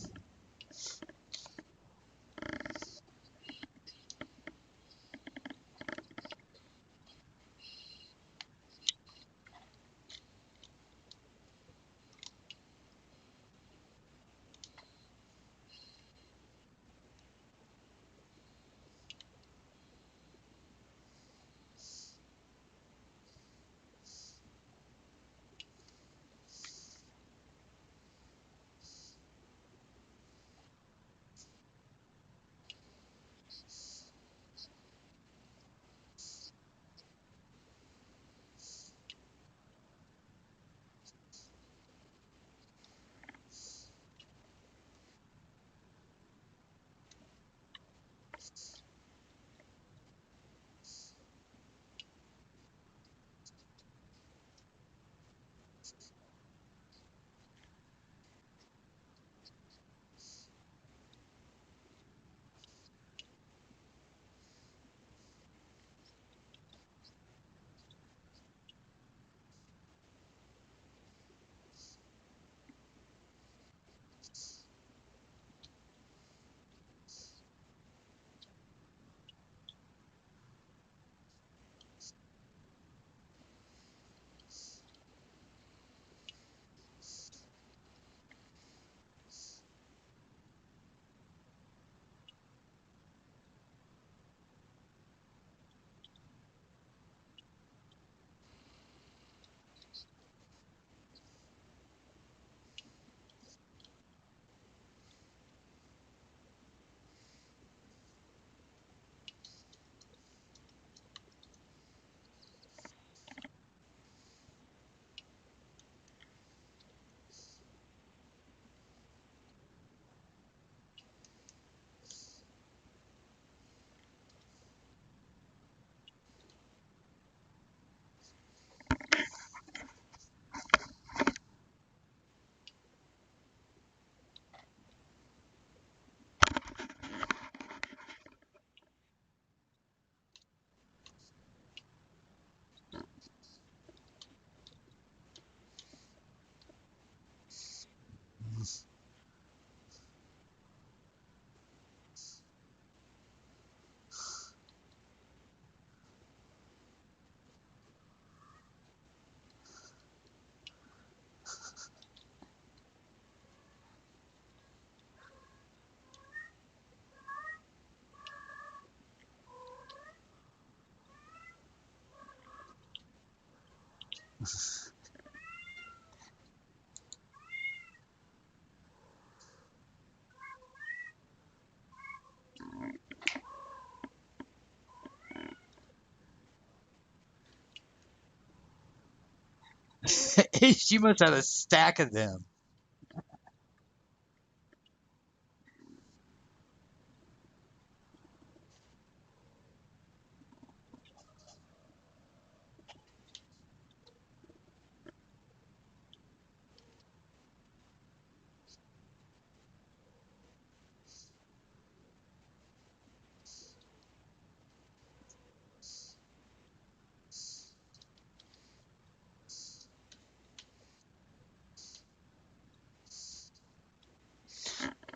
[SPEAKER 1] She must have a stack of them.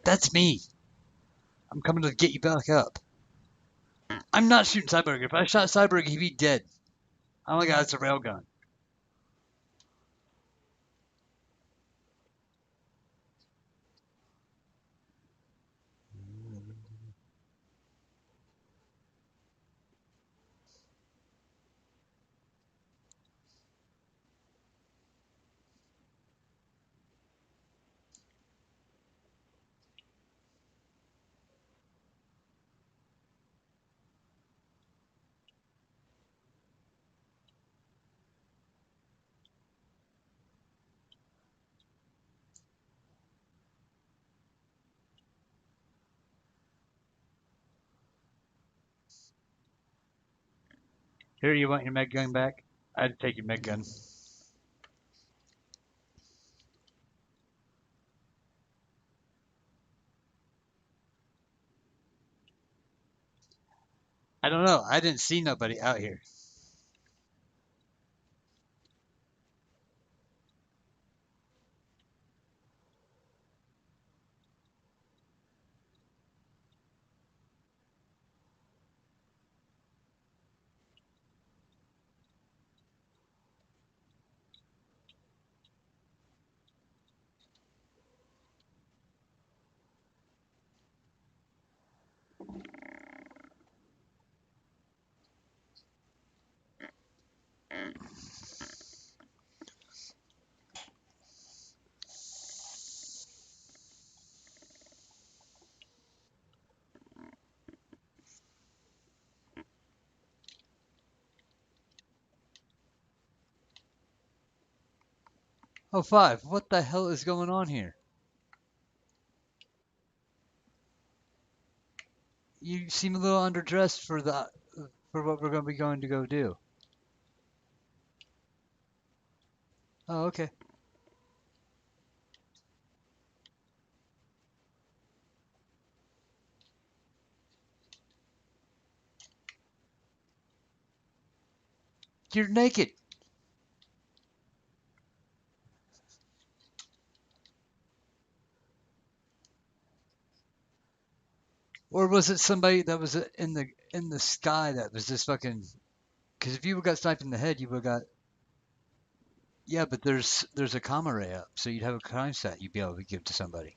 [SPEAKER 1] That's me. I'm coming to get you back up. I'm not shooting Cyborg. If I shot Cyborg, he'd be dead. Oh my god, it's a railgun. Here, you want your med gun back? I'd take your med gun. I don't know. I didn't see nobody out here. Oh, five. What the hell is going on here? You seem a little underdressed for what we're going to be going to go do. Oh, okay. You're naked. Or was it somebody that was in the sky that was just fucking? Because if you would got sniped in the head, you would got. Yeah, but there's a comma ray up, so you'd have a crime stat you'd be able to give to somebody.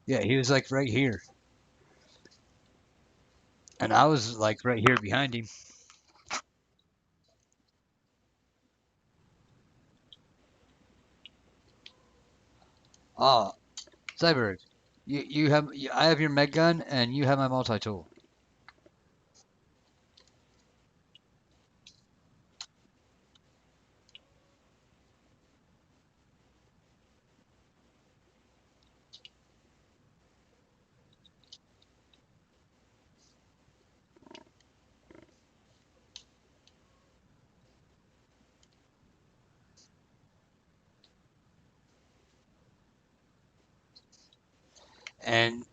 [SPEAKER 1] Yeah, he was like right here, and I was like right here behind him. Oh, Cyberg, I have your med gun, and you have my multi tool. And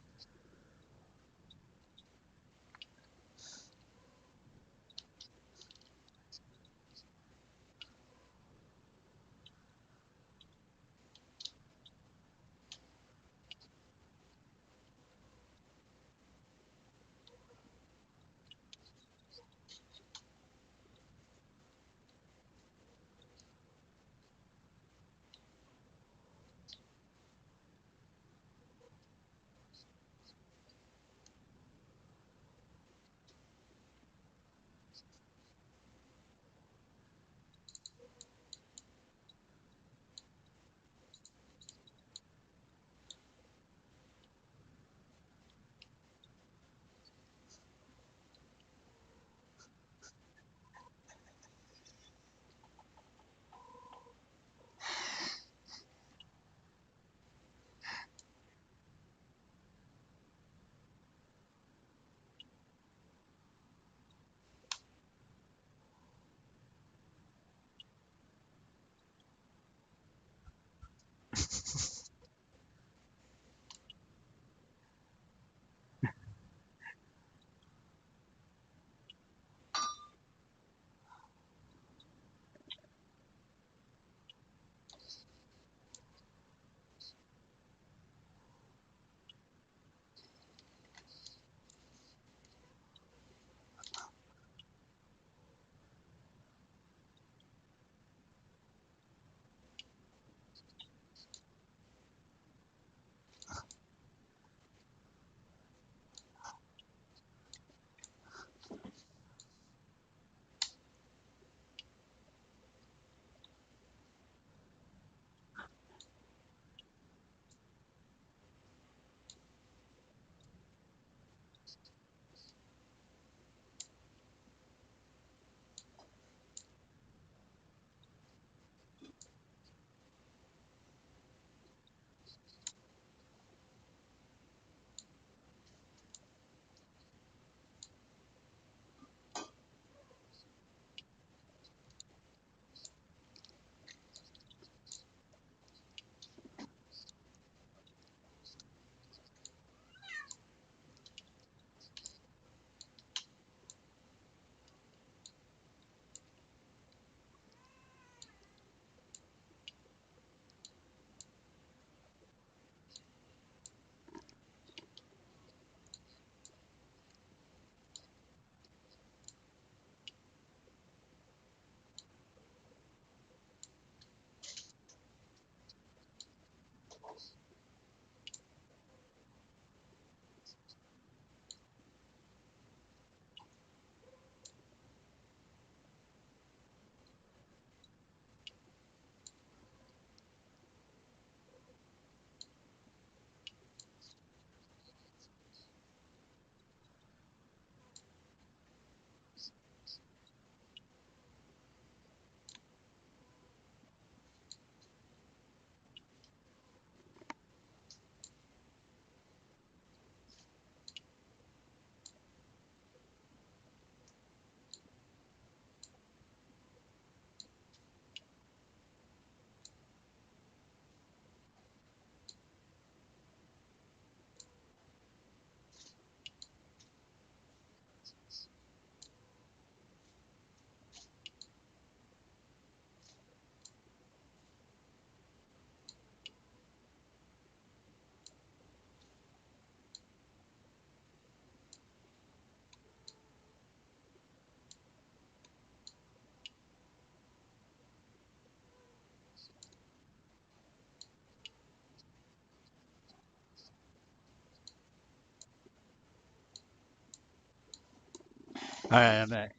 [SPEAKER 1] All right, I'm back.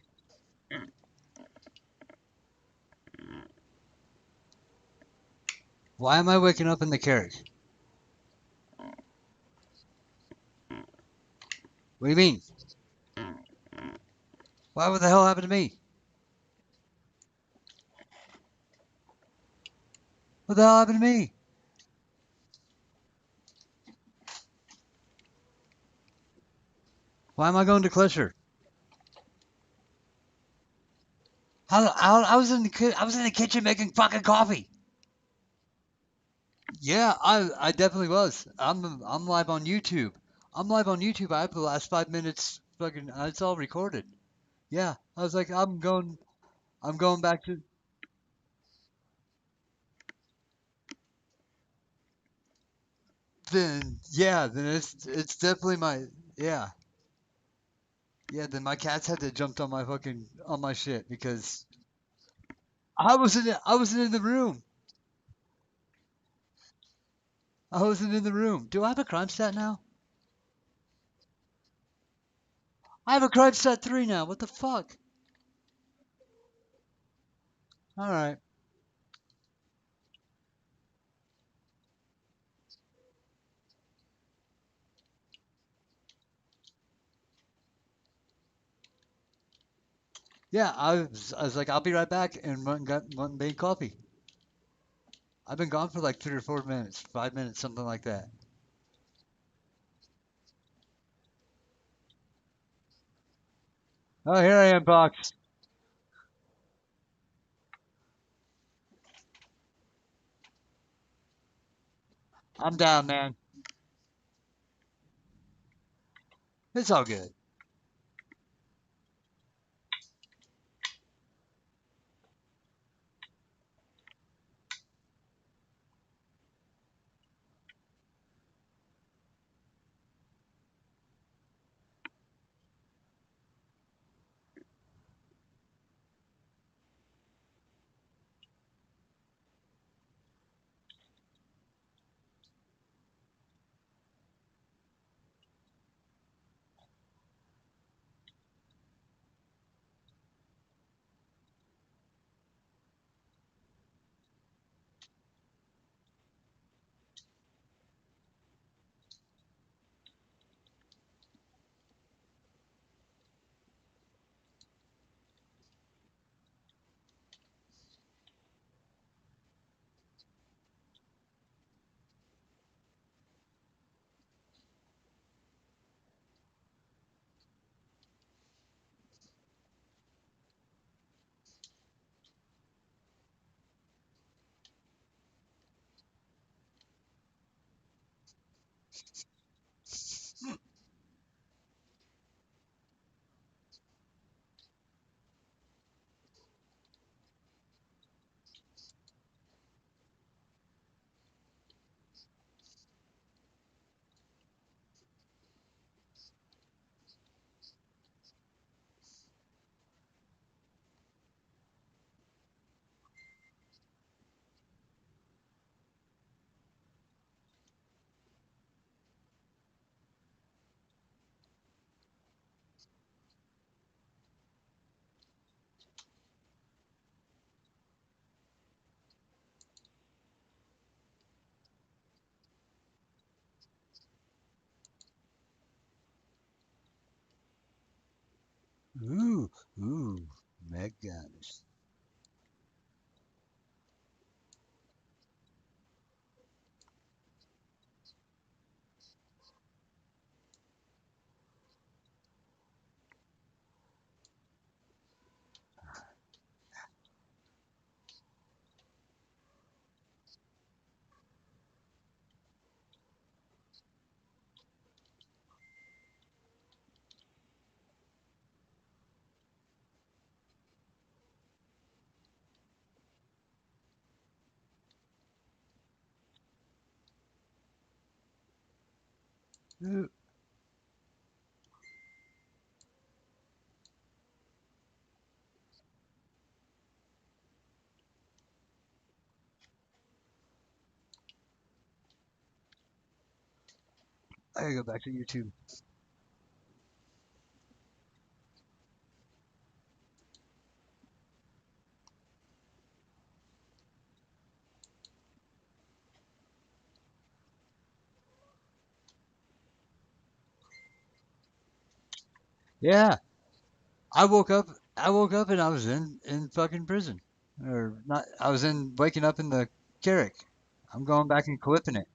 [SPEAKER 1] Why am I waking up in the carriage? What do you mean? Why? What the hell happened to me? What the hell happened to me? Why am I going to Klesher? I was in I was in the kitchen making fucking coffee. Yeah, I definitely was. I'm live on YouTube. I'm live on YouTube. I have the last 5 minutes. Fucking, it's all recorded. Yeah, I was like, I'm going. I'm going back to. Then yeah, then it's definitely my yeah yeah. Then my cats had to jump on my fucking on my shit because I wasn't in the room. I wasn't in the room. Do I have a crime stat now? I have a crime stat 3 now. What the fuck? All right. Yeah, I was like, I'll be right back, and went and made coffee. I've been gone for like 3 or 4 minutes, 5 minutes, something like that. Oh, here I am, Box. I'm down, man. It's all good. Ooh, ooh, Megan. Ooh, I gotta go back to YouTube. Yeah, I woke up. I woke up and I was in fucking prison, or not. I was in waking up in the Carrick. I'm going back and clipping it.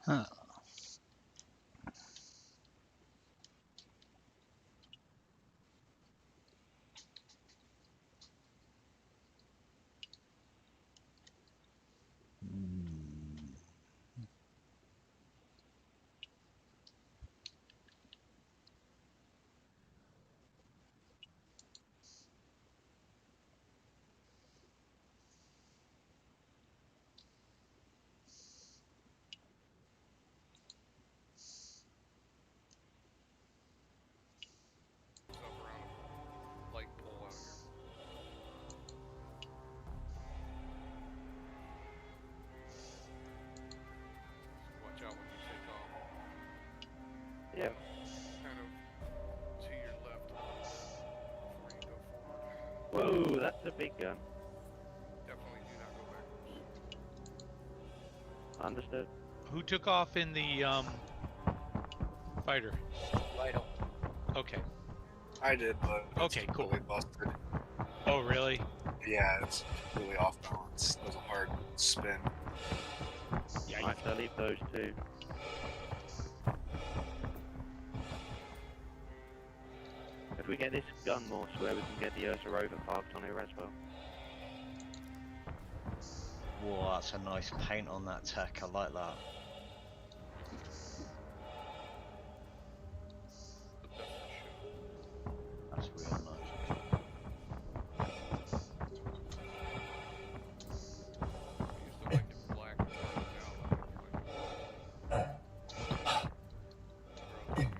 [SPEAKER 1] Huh. Mm.
[SPEAKER 2] Over on a light pole out here. So watch out when you take off.
[SPEAKER 3] Yeah.
[SPEAKER 2] Kind of to your left a little bit before you go forward.
[SPEAKER 3] Whoa, that's a big gun.
[SPEAKER 2] Definitely do not go backwards.
[SPEAKER 3] Understood.
[SPEAKER 4] Who took off in the fighter?
[SPEAKER 5] Vital.
[SPEAKER 4] Okay.
[SPEAKER 6] I did, but it's
[SPEAKER 4] Okay, cool.
[SPEAKER 6] completely busted.
[SPEAKER 4] Oh, really?
[SPEAKER 6] Yeah, it's completely off balance. It was a hard spin.
[SPEAKER 4] Yeah.
[SPEAKER 3] Nice, I'll leave those two. If we get this gun morse where we can get the Ursa rover parked on here as well.
[SPEAKER 5] Whoa, that's a nice paint on that tech. I like that.
[SPEAKER 2] The best show.
[SPEAKER 5] That's real nice.
[SPEAKER 2] I used to like it black and white. Now I like it throws me off.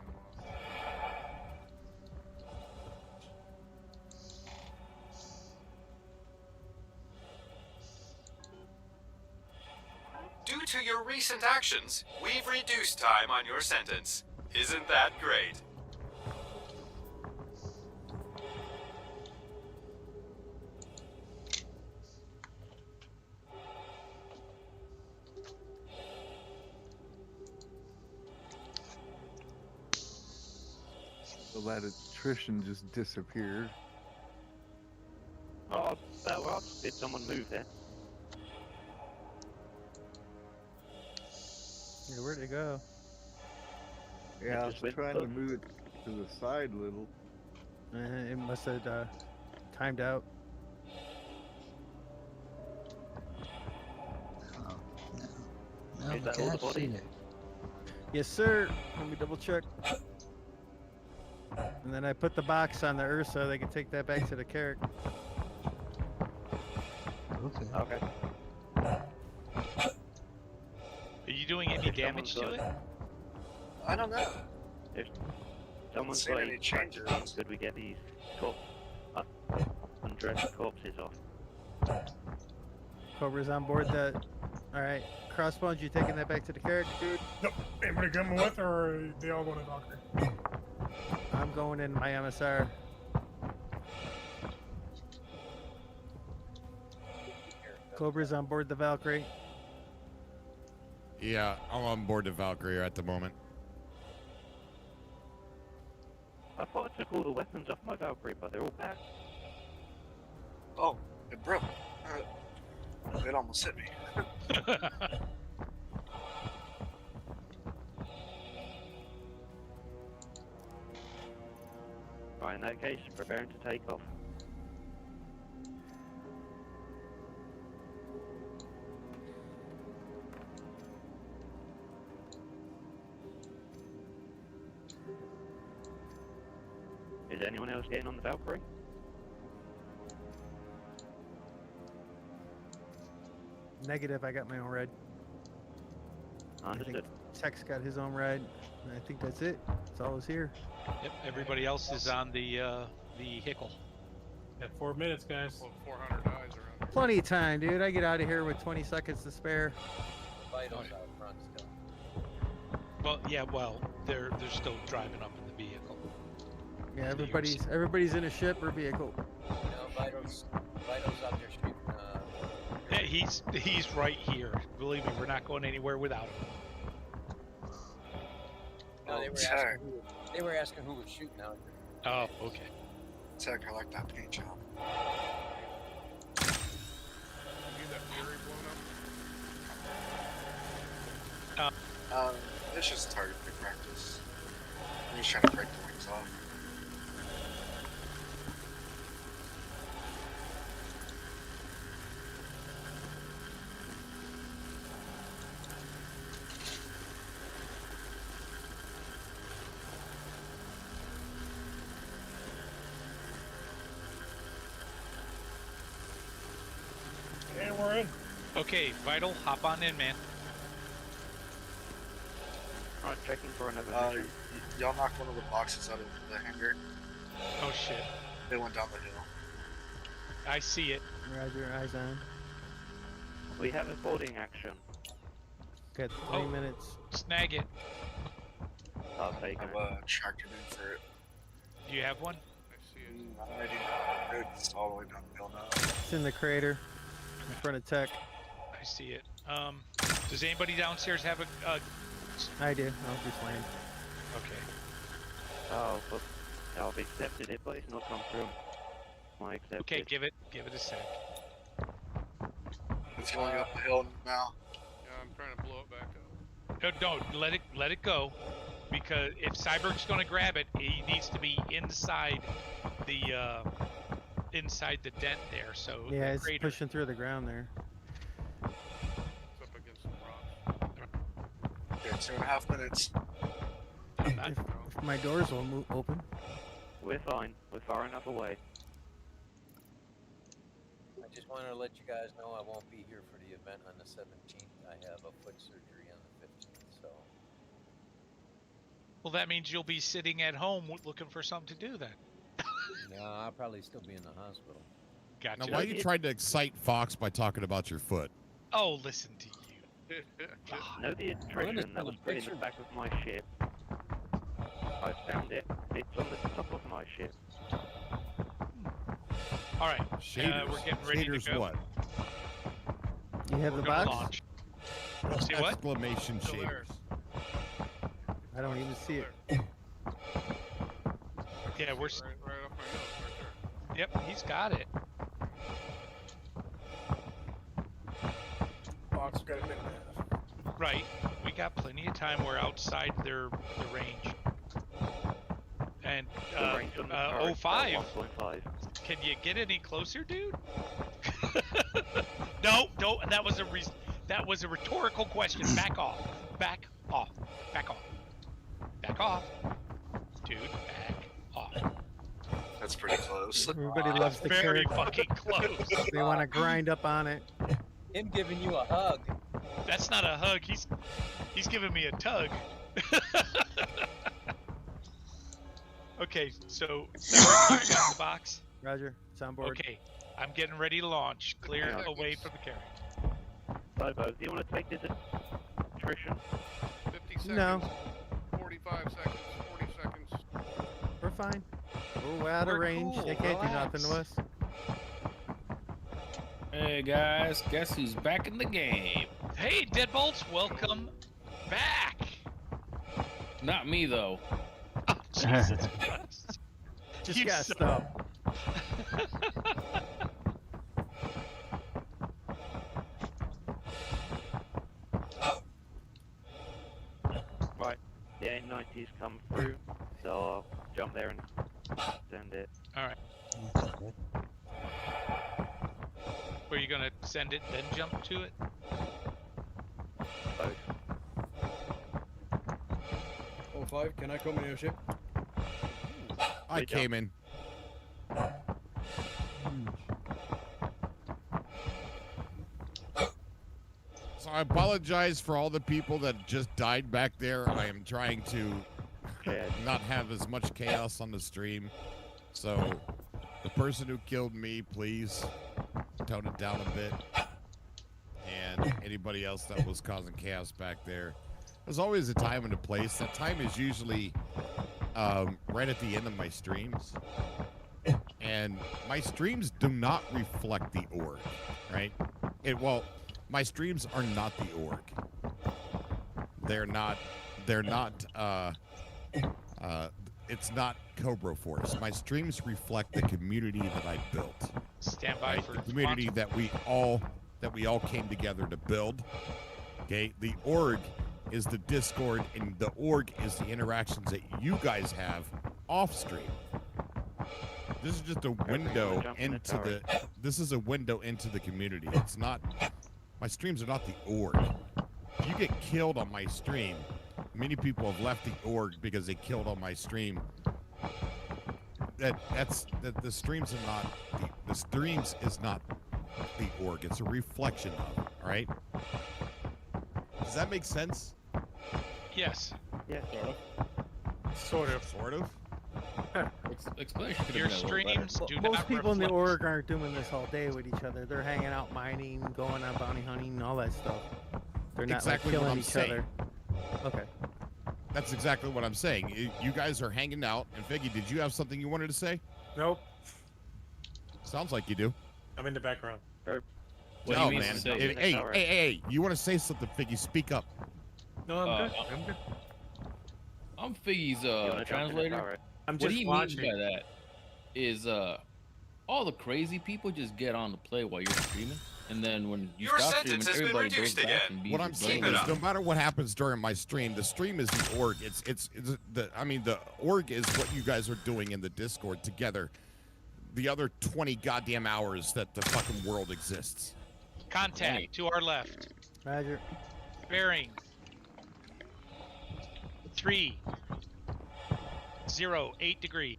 [SPEAKER 7] Due to your recent actions, we've reduced time on your sentence. Isn't that great?
[SPEAKER 8] So that attrition just disappeared.
[SPEAKER 3] Oh, that was. Did someone move there?
[SPEAKER 9] Yeah, where'd it go?
[SPEAKER 8] Yeah, I was
[SPEAKER 3] just went
[SPEAKER 8] trying to
[SPEAKER 3] up.
[SPEAKER 8] move it to the side a little.
[SPEAKER 9] It must have timed out.
[SPEAKER 1] Oh, no. No,
[SPEAKER 3] Is that all the
[SPEAKER 1] can't see
[SPEAKER 3] bodies?
[SPEAKER 1] it.
[SPEAKER 9] Yes, sir. Let me double check. And then I put the box on the Ursa. They can take that back to the Carrick.
[SPEAKER 1] Okay.
[SPEAKER 3] Okay.
[SPEAKER 4] Are you doing any
[SPEAKER 3] If
[SPEAKER 4] damage to
[SPEAKER 3] someone's
[SPEAKER 4] it?
[SPEAKER 6] I don't know.
[SPEAKER 3] If someone's
[SPEAKER 6] seen
[SPEAKER 3] like,
[SPEAKER 6] any changes.
[SPEAKER 3] could we get these undressed corpses off?
[SPEAKER 9] Cobra's on board that. All right. Crossbones, you taking that back to the Carrick, dude?
[SPEAKER 10] Nope. Anybody coming with, or are they all going to Valkyrie?
[SPEAKER 9] I'm going in my MSR. Cobra's on board the Valkyrie.
[SPEAKER 11] Yeah, I'm on board the Valkyrie at the moment.
[SPEAKER 3] I thought I took all the weapons off my Valkyrie, but they're all back.
[SPEAKER 6] Oh, it broke. It almost hit me.
[SPEAKER 3] Right, in that case, preparing to take off. Is anyone else getting on the Valkyrie?
[SPEAKER 9] Negative, I got my own ride. I
[SPEAKER 3] Understood.
[SPEAKER 9] think Tech's got his own ride. And I think that's it. That's all is here.
[SPEAKER 4] Yep, everybody else is on the vehicle.
[SPEAKER 10] Got 4 minutes, guys.
[SPEAKER 2] Well, 400 eyes around here.
[SPEAKER 9] Plenty of time, dude. I get out of here with 20 seconds to spare.
[SPEAKER 5] Vitals out front still.
[SPEAKER 4] Well, yeah, well, they're still driving up in the vehicle.
[SPEAKER 9] Yeah, everybody's in a ship or vehicle.
[SPEAKER 5] No, Vitals out there shooting.
[SPEAKER 4] Yeah, he's right here. Believe me, we're not going anywhere without him.
[SPEAKER 5] No,
[SPEAKER 6] Tech.
[SPEAKER 5] they were asking who was shooting out there.
[SPEAKER 4] Oh, okay.
[SPEAKER 6] Tech, I like that paint job.
[SPEAKER 2] You need that Fury blown up?
[SPEAKER 6] It's just target pick practice. I'm just trying to break the wings off.
[SPEAKER 10] And we're in.
[SPEAKER 4] Okay, Vital, hop on in, man.
[SPEAKER 3] Right, checking for another mission.
[SPEAKER 6] Y'all knocked one of the boxes out of the hangar.
[SPEAKER 4] Oh shit.
[SPEAKER 6] They went down the hill.
[SPEAKER 4] I see it.
[SPEAKER 9] Roger, eyes on.
[SPEAKER 3] We have a boarding action.
[SPEAKER 9] Got 20 minutes.
[SPEAKER 4] Snag it.
[SPEAKER 3] I'll take
[SPEAKER 6] I've
[SPEAKER 3] it.
[SPEAKER 6] tracked it in for it.
[SPEAKER 4] Do you have one?
[SPEAKER 2] I see it.
[SPEAKER 6] I do not. It's all the way down the hill now.
[SPEAKER 9] It's in the crater in front of Tech.
[SPEAKER 4] I see it. Does anybody downstairs have a?
[SPEAKER 9] I do. I'll just land.
[SPEAKER 4] Okay.
[SPEAKER 3] Oh, but I've accepted it, but it's not come through. I accept
[SPEAKER 4] Okay,
[SPEAKER 3] it.
[SPEAKER 4] give it a sec.
[SPEAKER 6] It's going up the hill now.
[SPEAKER 2] Yeah, I'm trying to blow it back up.
[SPEAKER 4] No, let it go, because if Cyberg's gonna grab it, he needs to be inside the dent there. So
[SPEAKER 9] Yeah,
[SPEAKER 4] the
[SPEAKER 9] it's
[SPEAKER 4] crater.
[SPEAKER 9] pushing through the ground there.
[SPEAKER 6] in 2.5 minutes.
[SPEAKER 9] If my doors will move open.
[SPEAKER 3] We're fine. We're far enough away.
[SPEAKER 5] I just wanted to let you guys know I won't be here for the event on the 17th. I have a foot surgery on the 15th, so.
[SPEAKER 4] Well, that means you'll be sitting at home looking for something to do then.
[SPEAKER 5] No, I'll probably still be in the hospital.
[SPEAKER 4] Gotcha.
[SPEAKER 11] Now, why you tried to excite Fox by talking about your foot?
[SPEAKER 4] Oh, listen to you.
[SPEAKER 3] No, the attrition that was put in the back of my ship. I found it. It's on the top of my ship.
[SPEAKER 4] All right.
[SPEAKER 11] Shaders.
[SPEAKER 4] We're getting ready
[SPEAKER 11] Shaders
[SPEAKER 4] to go.
[SPEAKER 11] what?
[SPEAKER 9] You have
[SPEAKER 4] We're
[SPEAKER 9] the
[SPEAKER 4] gonna
[SPEAKER 9] box?
[SPEAKER 4] launch. See what?
[SPEAKER 11] Exclamation
[SPEAKER 2] Still there.
[SPEAKER 11] shaders.
[SPEAKER 9] I don't even see it.
[SPEAKER 4] Yeah, we're.
[SPEAKER 2] Right off my nose, right
[SPEAKER 4] Yep, he's got it.
[SPEAKER 10] Box got a minute.
[SPEAKER 4] Right. We got plenty of time. We're outside the range. And
[SPEAKER 3] The range on the turret is about
[SPEAKER 4] 05.
[SPEAKER 3] 1.5.
[SPEAKER 4] Can you get any closer, dude? No, that was a rhetorical question. Back off. Back off. Back off. Back off. Dude, back off.
[SPEAKER 6] That's pretty close.
[SPEAKER 9] Everybody loves the
[SPEAKER 4] Very
[SPEAKER 9] carrot.
[SPEAKER 4] fucking close.
[SPEAKER 9] They want to grind up on it.
[SPEAKER 5] Him giving you a hug.
[SPEAKER 4] That's not a hug. He's giving me a tug. Okay, so you got the box.
[SPEAKER 9] Roger, it's on board.
[SPEAKER 4] Okay, I'm getting ready to launch. Clear
[SPEAKER 3] Yeah.
[SPEAKER 4] away from the carrier.
[SPEAKER 3] Bobo, do you want to take this attrition?
[SPEAKER 2] 50 seconds.
[SPEAKER 9] No.
[SPEAKER 2] 45 seconds. 40 seconds.
[SPEAKER 9] We're fine. We're way out of
[SPEAKER 5] We're
[SPEAKER 9] range.
[SPEAKER 5] cool,
[SPEAKER 9] They can't do
[SPEAKER 5] relax.
[SPEAKER 9] nothing to us.
[SPEAKER 12] Hey guys, guess who's back in the game?
[SPEAKER 4] Hey, Deadbolts, welcome back.
[SPEAKER 12] Not me though.
[SPEAKER 4] Oh, Jesus Christ.
[SPEAKER 9] Just
[SPEAKER 4] You
[SPEAKER 9] guess
[SPEAKER 4] suck.
[SPEAKER 9] though.
[SPEAKER 3] Right. The A90's come through, so I'll jump there and send it.
[SPEAKER 4] All right. Were you gonna send it then jump to it?
[SPEAKER 3] Both.
[SPEAKER 5] 05, can I come in your ship?
[SPEAKER 11] I
[SPEAKER 3] Good
[SPEAKER 11] came in. So I apologize for all the people that just died back there. I am trying to
[SPEAKER 3] Yeah.
[SPEAKER 11] not have as much chaos on the stream. So the person who killed me, please tone it down a bit. And anybody else that was causing chaos back there. There's always a time and a place. That time is usually right at the end of my streams. And my streams do not reflect the org, right? My streams are not the org. They're not it's not Cobra Force. My streams reflect the community that I built.
[SPEAKER 4] Stand by
[SPEAKER 11] Right?
[SPEAKER 4] for
[SPEAKER 11] The community that we all came together to build. Okay? The org is the Discord, and the org is the interactions that you guys have off stream. This is just a window into the this is a window into the community. It's not my streams are not the org. If you get killed on my stream, many people have left the org because they killed on my stream. The streams are not the streams is not the org. It's a reflection of it, all right? Does that make sense?
[SPEAKER 4] Yes.
[SPEAKER 3] Yeah.
[SPEAKER 4] Sort of.
[SPEAKER 11] Sort of.
[SPEAKER 12] Explanation could
[SPEAKER 4] Your
[SPEAKER 12] have been a little better.
[SPEAKER 4] streams do
[SPEAKER 9] Most
[SPEAKER 4] not
[SPEAKER 9] people in the
[SPEAKER 4] reflect-
[SPEAKER 9] org aren't doing this all day with each other. They're hanging out mining, going on bounty hunting, all that stuff. They're not
[SPEAKER 11] Exactly
[SPEAKER 9] like
[SPEAKER 11] what
[SPEAKER 9] killing
[SPEAKER 11] I'm
[SPEAKER 9] each
[SPEAKER 11] saying.
[SPEAKER 9] other. Okay.
[SPEAKER 11] That's exactly what I'm saying. You guys are hanging out. And Figgy, did you have something you wanted to say?
[SPEAKER 10] Nope.
[SPEAKER 11] Sounds like you do.
[SPEAKER 10] I'm in the background.
[SPEAKER 12] What
[SPEAKER 11] no,
[SPEAKER 12] do you mean
[SPEAKER 11] man.
[SPEAKER 12] to say?
[SPEAKER 11] Hey, you want to say something, Figgy? Speak up.
[SPEAKER 10] No, I'm good. I'm good.
[SPEAKER 12] I'm Figgy's
[SPEAKER 3] You wanna jump in the
[SPEAKER 12] translator.
[SPEAKER 3] turret?
[SPEAKER 10] I'm
[SPEAKER 12] What
[SPEAKER 10] just
[SPEAKER 12] he
[SPEAKER 10] watching.
[SPEAKER 12] means by that is all the crazy people just get on to play while you're streaming, and then when you
[SPEAKER 7] Your
[SPEAKER 12] stop streaming,
[SPEAKER 7] sentence has been
[SPEAKER 12] everybody goes
[SPEAKER 7] reduced
[SPEAKER 12] back
[SPEAKER 7] again.
[SPEAKER 12] and be
[SPEAKER 11] What I'm saying
[SPEAKER 7] it
[SPEAKER 11] is,
[SPEAKER 7] up.
[SPEAKER 11] no matter what happens during my stream, the stream is the org. The org is what you guys are doing in the Discord together. The other 20 goddamn hours that the fucking world exists.
[SPEAKER 4] Contact to our left.
[SPEAKER 9] Roger.
[SPEAKER 4] Bearing 308 degrees.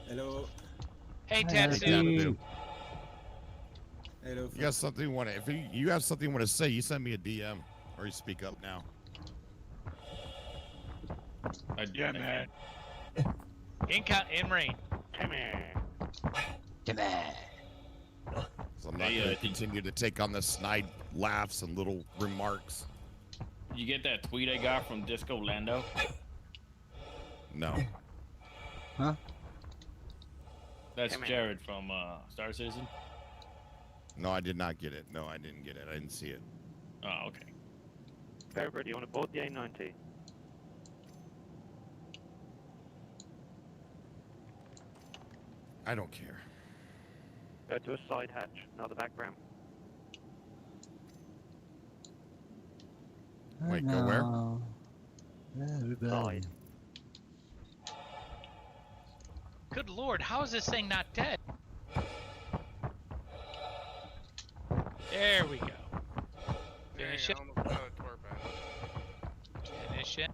[SPEAKER 13] Hello.
[SPEAKER 4] Hey,
[SPEAKER 11] Hey,
[SPEAKER 4] Tatsu.
[SPEAKER 11] Tatsu.
[SPEAKER 13] Hello.
[SPEAKER 11] You got something you want to? If you have something you want to say, you send me a DM or you speak up now.
[SPEAKER 4] Yeah, man. In rain. Come here.
[SPEAKER 1] Come on.
[SPEAKER 11] So I'm not going to continue to take on the snide laughs and little remarks.
[SPEAKER 12] Did you get that tweet I got from Disco Lando?
[SPEAKER 11] No.
[SPEAKER 1] Huh?
[SPEAKER 12] That's Jared from Star Citizen.
[SPEAKER 11] No, I did not get it. No, I didn't get it. I didn't see it.
[SPEAKER 12] Oh, okay.
[SPEAKER 3] Ferber, do you want to board the A90?
[SPEAKER 11] I don't care.
[SPEAKER 3] Go to a side hatch, not the back ramp.
[SPEAKER 11] Wait, go where?
[SPEAKER 3] Side.
[SPEAKER 4] Good lord, how is this thing not dead? There we go. Finish it. Finish it.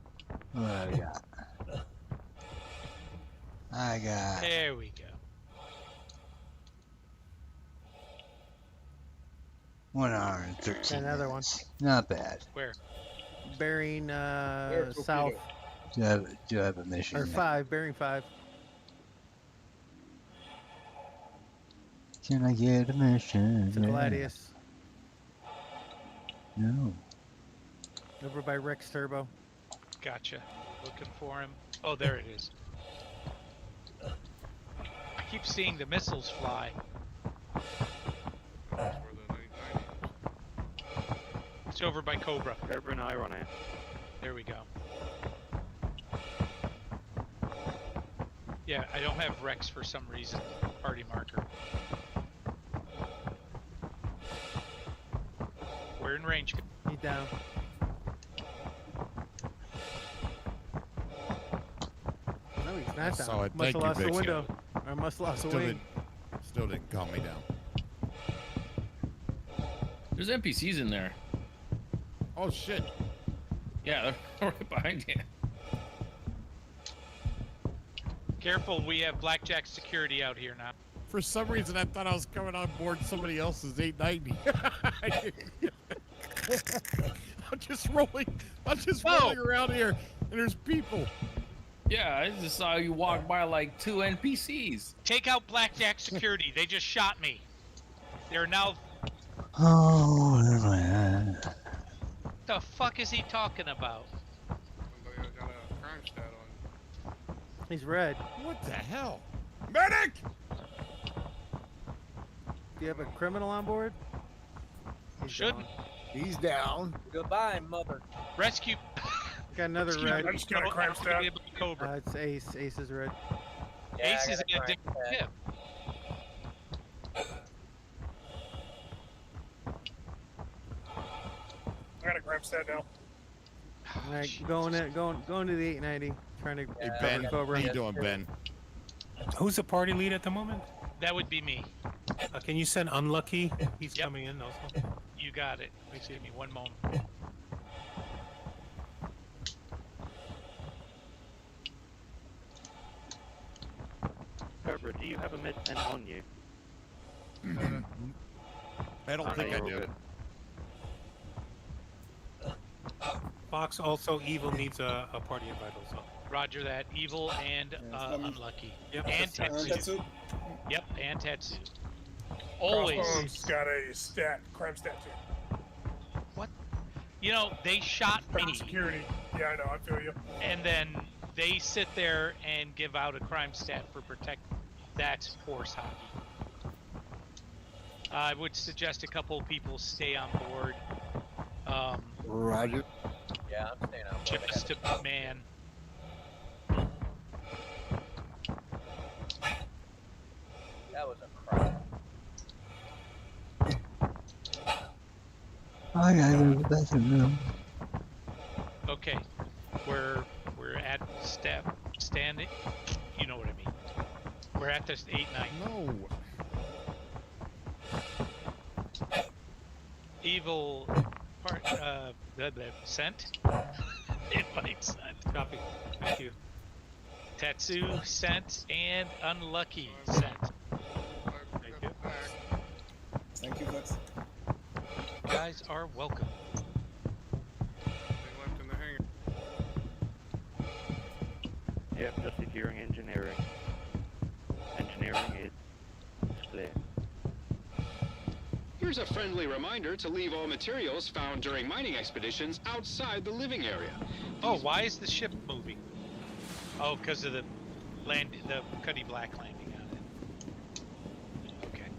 [SPEAKER 1] What do I got? I got.
[SPEAKER 4] There we go.
[SPEAKER 1] 1 hour and 13
[SPEAKER 9] Another
[SPEAKER 1] minutes. Not bad.
[SPEAKER 4] Where?
[SPEAKER 9] Bearing south.
[SPEAKER 1] Do you have a mission?
[SPEAKER 9] Or
[SPEAKER 1] yet?
[SPEAKER 9] 5, bearing 5.
[SPEAKER 1] Can I get a mission?
[SPEAKER 9] It's a Gladius.
[SPEAKER 1] No.
[SPEAKER 9] Over by Rex Turbo.
[SPEAKER 4] Gotcha. Looking for him. Oh, there it is. I keep seeing the missiles fly. It's over by Cobra.
[SPEAKER 3] Ferber and I are on it.
[SPEAKER 4] There we go. Yeah, I don't have Rex for some reason. Party marker. We're in range.
[SPEAKER 9] He's down. No, he's not
[SPEAKER 11] saw
[SPEAKER 9] down.
[SPEAKER 11] it.
[SPEAKER 9] Must
[SPEAKER 11] Thank
[SPEAKER 9] have
[SPEAKER 11] you,
[SPEAKER 9] lost the
[SPEAKER 11] Big
[SPEAKER 9] window. I must have lost the wing.
[SPEAKER 11] Still didn't calm me down.
[SPEAKER 12] There's NPCs in there.
[SPEAKER 11] Oh shit.
[SPEAKER 12] Yeah, they're right behind you.
[SPEAKER 4] Careful, we have blackjack security out here now.
[SPEAKER 11] For some reason, I thought I was coming on board somebody else's 890. I'm just rolling around here, and there's people.
[SPEAKER 12] Yeah, I just saw you walk by like 2 NPCs.
[SPEAKER 4] Take out blackjack security. They just shot me. They're now.
[SPEAKER 1] Oh, what am I at?
[SPEAKER 4] What the fuck is he talking about?
[SPEAKER 9] He's red.
[SPEAKER 11] What the hell? Medic!
[SPEAKER 9] Do you have a criminal on board? He's
[SPEAKER 4] Shouldn't.
[SPEAKER 9] down.
[SPEAKER 8] He's down.
[SPEAKER 5] Goodbye, mother.
[SPEAKER 4] Rescue.
[SPEAKER 9] Got another
[SPEAKER 4] Rescue.
[SPEAKER 9] red.
[SPEAKER 10] I just got a crime stat.
[SPEAKER 4] Cobra.
[SPEAKER 9] It's Ace. Ace is red.
[SPEAKER 5] Yeah,
[SPEAKER 4] Ace
[SPEAKER 5] I
[SPEAKER 4] is
[SPEAKER 5] got
[SPEAKER 4] in a
[SPEAKER 5] crime
[SPEAKER 4] different
[SPEAKER 5] stat.
[SPEAKER 4] ship.
[SPEAKER 10] I got a crime stat now.
[SPEAKER 9] All right, going to the 890. Trying to
[SPEAKER 11] Hey,
[SPEAKER 9] cover
[SPEAKER 11] Ben. How
[SPEAKER 9] Cobra.
[SPEAKER 11] you doing, Ben?
[SPEAKER 14] Who's the party lead at the moment?
[SPEAKER 4] That would be me.
[SPEAKER 14] Can you send Unlucky? He's coming in also.
[SPEAKER 4] You got it. Please give me one moment.
[SPEAKER 3] Ferber, do you have a med pen on you?
[SPEAKER 11] I don't think I do.
[SPEAKER 14] Fox also Evil needs a party invite also.
[SPEAKER 4] Roger that. Evil and unlucky.
[SPEAKER 14] Yep.
[SPEAKER 4] And Tetsu. Yep, and Tetsu. Always.
[SPEAKER 10] Crossbones got a stat, crime stat too.
[SPEAKER 4] You know, they shot me.
[SPEAKER 10] Security. Yeah, I know. I feel you.
[SPEAKER 4] And then they sit there and give out a crime stat for protect. That's horse hockey. I would suggest a couple of people stay on board.
[SPEAKER 8] Roger.
[SPEAKER 5] Yeah, I'm staying on board.
[SPEAKER 4] Just to man.
[SPEAKER 5] That was a crap.
[SPEAKER 1] I gotta go to the bathroom now.
[SPEAKER 4] Okay, we're at standing. You know what I mean. We're at this 8-9.
[SPEAKER 11] No.
[SPEAKER 4] Evil part the scent. Invite sent.
[SPEAKER 14] Copy. Thank you.
[SPEAKER 4] Tetsu sent and Unlucky sent.
[SPEAKER 14] Thank you.
[SPEAKER 6] Thank you, Flex.
[SPEAKER 4] You guys are welcome.
[SPEAKER 2] They left in the hangar.
[SPEAKER 3] Yep, just securing engineering. Engineering is clear.
[SPEAKER 7] Here's a friendly reminder to leave all materials found during mining expeditions outside the living area.
[SPEAKER 4] Oh, why is the ship moving? Oh, because of the Cuddy Black landing on it. Okay.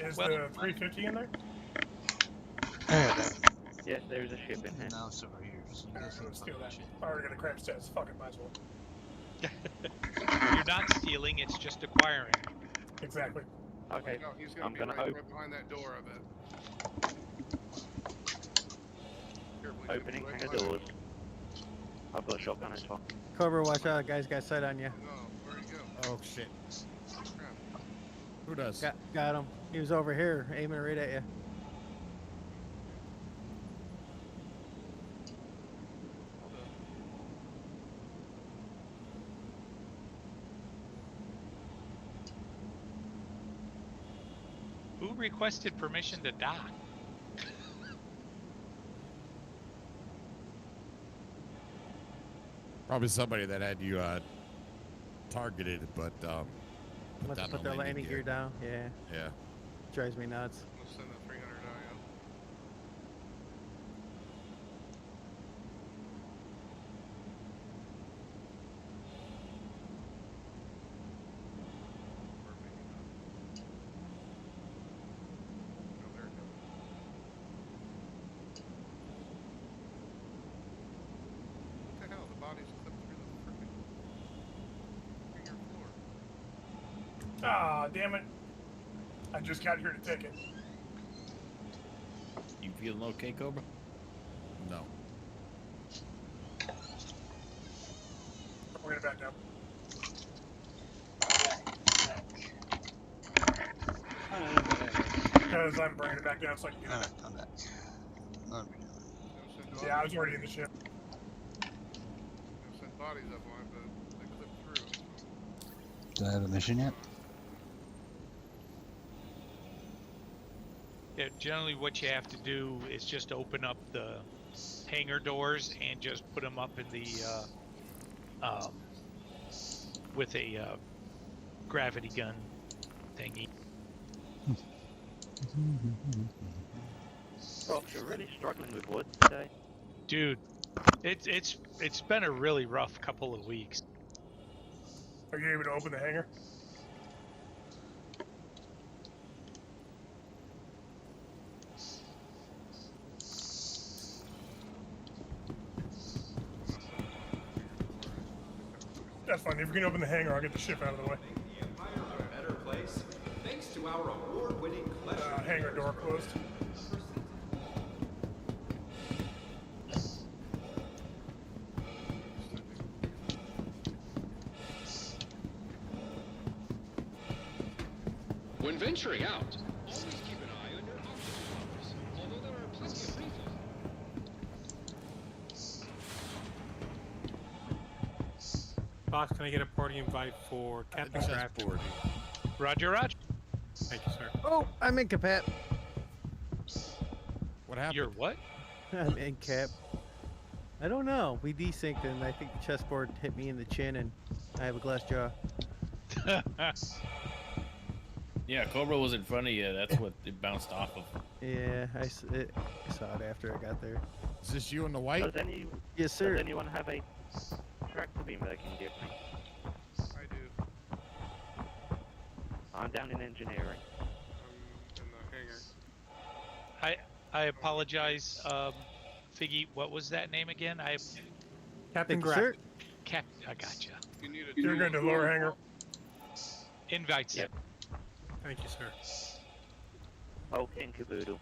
[SPEAKER 10] Is
[SPEAKER 4] Well,
[SPEAKER 10] the 350 in there?
[SPEAKER 3] Yes, there's a ship in here.
[SPEAKER 1] Now it's over here. So you guys can
[SPEAKER 10] Let's steal
[SPEAKER 1] fucking
[SPEAKER 10] that.
[SPEAKER 1] shit.
[SPEAKER 10] I already got a cramp stats. Fucking might as well.
[SPEAKER 4] You're not stealing, it's just acquiring.
[SPEAKER 10] Exactly.
[SPEAKER 3] Okay,
[SPEAKER 2] No, he's gonna
[SPEAKER 3] I'm
[SPEAKER 2] be
[SPEAKER 3] gonna
[SPEAKER 2] right
[SPEAKER 3] open.
[SPEAKER 2] behind that door, I bet. Careful, he's gonna be
[SPEAKER 3] Opening
[SPEAKER 2] right
[SPEAKER 3] hangar
[SPEAKER 2] behind that
[SPEAKER 3] doors. I've got a shotgun as well.
[SPEAKER 9] Cobra, watch out. Guy's got sight on you.
[SPEAKER 2] No, where'd he go?
[SPEAKER 11] Oh shit.
[SPEAKER 2] Crap.
[SPEAKER 11] Who does?
[SPEAKER 9] Got him. He was over here, aiming right at you.
[SPEAKER 4] Who requested permission to dock?
[SPEAKER 11] Probably somebody that had you targeted, but
[SPEAKER 9] Must
[SPEAKER 11] down
[SPEAKER 9] put
[SPEAKER 11] the
[SPEAKER 9] their
[SPEAKER 11] landing
[SPEAKER 9] landing gear down. Yeah,
[SPEAKER 11] Yeah.
[SPEAKER 9] drives me nuts.
[SPEAKER 2] Let's send that 300 die out. Oh, there it goes. What the hell? The body's clipped through the freaking hangar floor.
[SPEAKER 10] Ah, damn it. I just got here to take it.
[SPEAKER 12] You feeling okay, Cobra?
[SPEAKER 11] No.
[SPEAKER 10] We're gonna back down. Because I'm bringing it back down so I can get it.
[SPEAKER 1] I'm back. Let me do it.
[SPEAKER 10] Yeah, I was already in the ship.
[SPEAKER 2] They'll send bodies up on it, but they clipped through.
[SPEAKER 1] Do I have a mission yet?
[SPEAKER 4] Yeah, generally what you have to do is just open up the hangar doors and just put them up in the with a gravity gun thingy.
[SPEAKER 3] Oh, you're really struggling with wood today.
[SPEAKER 4] Dude, it's been a really rough couple of weeks.
[SPEAKER 10] Are you able to open the hangar? That's fine. If you can open the hangar, I'll get the ship out of the way.
[SPEAKER 7] A better place, thanks to our award-winning
[SPEAKER 10] Hangar door closed.
[SPEAKER 7] When venturing out, always keep an eye on your oxygen levels, although there are plenty of refills.
[SPEAKER 14] Fox, can I get a party invite for Captain Craft?
[SPEAKER 11] Chessboard.
[SPEAKER 4] Roger, Roger.
[SPEAKER 14] Thank you, sir.
[SPEAKER 9] Oh, I'm in Cap.
[SPEAKER 11] What happened?
[SPEAKER 4] You're what?
[SPEAKER 9] I'm in Cap. I don't know. We desynced and I think the chessboard hit me in the chin and I have a glass jaw.
[SPEAKER 12] Yeah, Cobra was in front of you. That's what it bounced off of.
[SPEAKER 9] Yeah, I saw it after I got there.
[SPEAKER 11] Is this you in the white?
[SPEAKER 9] Yes, sir.
[SPEAKER 3] Does anyone have a tractor beam that can give me?
[SPEAKER 2] I do.
[SPEAKER 3] I'm down in engineering.
[SPEAKER 2] I'm in the hangar.
[SPEAKER 4] I apologize, Figgy. What was that name again?
[SPEAKER 14] Captain
[SPEAKER 9] Thank you,
[SPEAKER 14] Graff.
[SPEAKER 9] sir.
[SPEAKER 4] I gotcha.
[SPEAKER 2] You need a
[SPEAKER 10] You're going to lower hangar.
[SPEAKER 4] Invites.
[SPEAKER 3] Yep.
[SPEAKER 14] Thank you, sir.
[SPEAKER 3] Okay, in caboodle.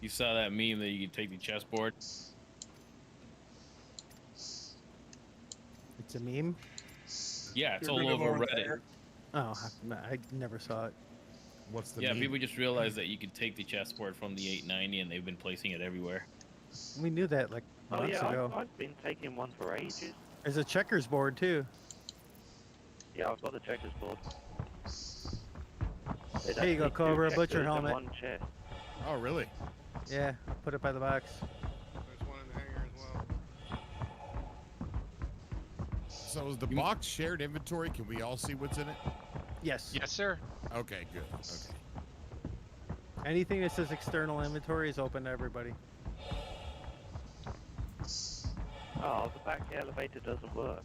[SPEAKER 12] You saw that meme that you can take the chessboard?
[SPEAKER 9] It's a meme.
[SPEAKER 12] Yeah, it's
[SPEAKER 10] You're
[SPEAKER 12] all
[SPEAKER 10] gonna
[SPEAKER 12] over
[SPEAKER 10] lower the
[SPEAKER 12] Reddit.
[SPEAKER 10] hangar.
[SPEAKER 9] Oh, I never saw it.
[SPEAKER 11] What's the
[SPEAKER 12] Yeah,
[SPEAKER 11] need?
[SPEAKER 12] people just realized that you could take the chessboard from the 890 and they've been placing it everywhere.
[SPEAKER 9] We knew that like
[SPEAKER 3] Oh
[SPEAKER 9] months
[SPEAKER 3] yeah,
[SPEAKER 9] ago.
[SPEAKER 3] I've been taking one for ages.
[SPEAKER 9] There's a checkers board too.
[SPEAKER 3] Yeah, I've got the checkers board. There's
[SPEAKER 9] Here you go,
[SPEAKER 3] actually two
[SPEAKER 9] Cobra, butcher
[SPEAKER 3] checkers and
[SPEAKER 9] helmet.
[SPEAKER 3] one chest.
[SPEAKER 11] Oh, really?
[SPEAKER 9] Yeah, I'll put it by the box.
[SPEAKER 2] There's one in the hangar as well.
[SPEAKER 11] So is the box shared inventory? Can we all see what's in it?
[SPEAKER 9] Yes.
[SPEAKER 4] Yes, sir.
[SPEAKER 11] Okay, good. Okay.
[SPEAKER 9] Anything that says external inventory is open to everybody.
[SPEAKER 3] Oh, the back elevator doesn't work.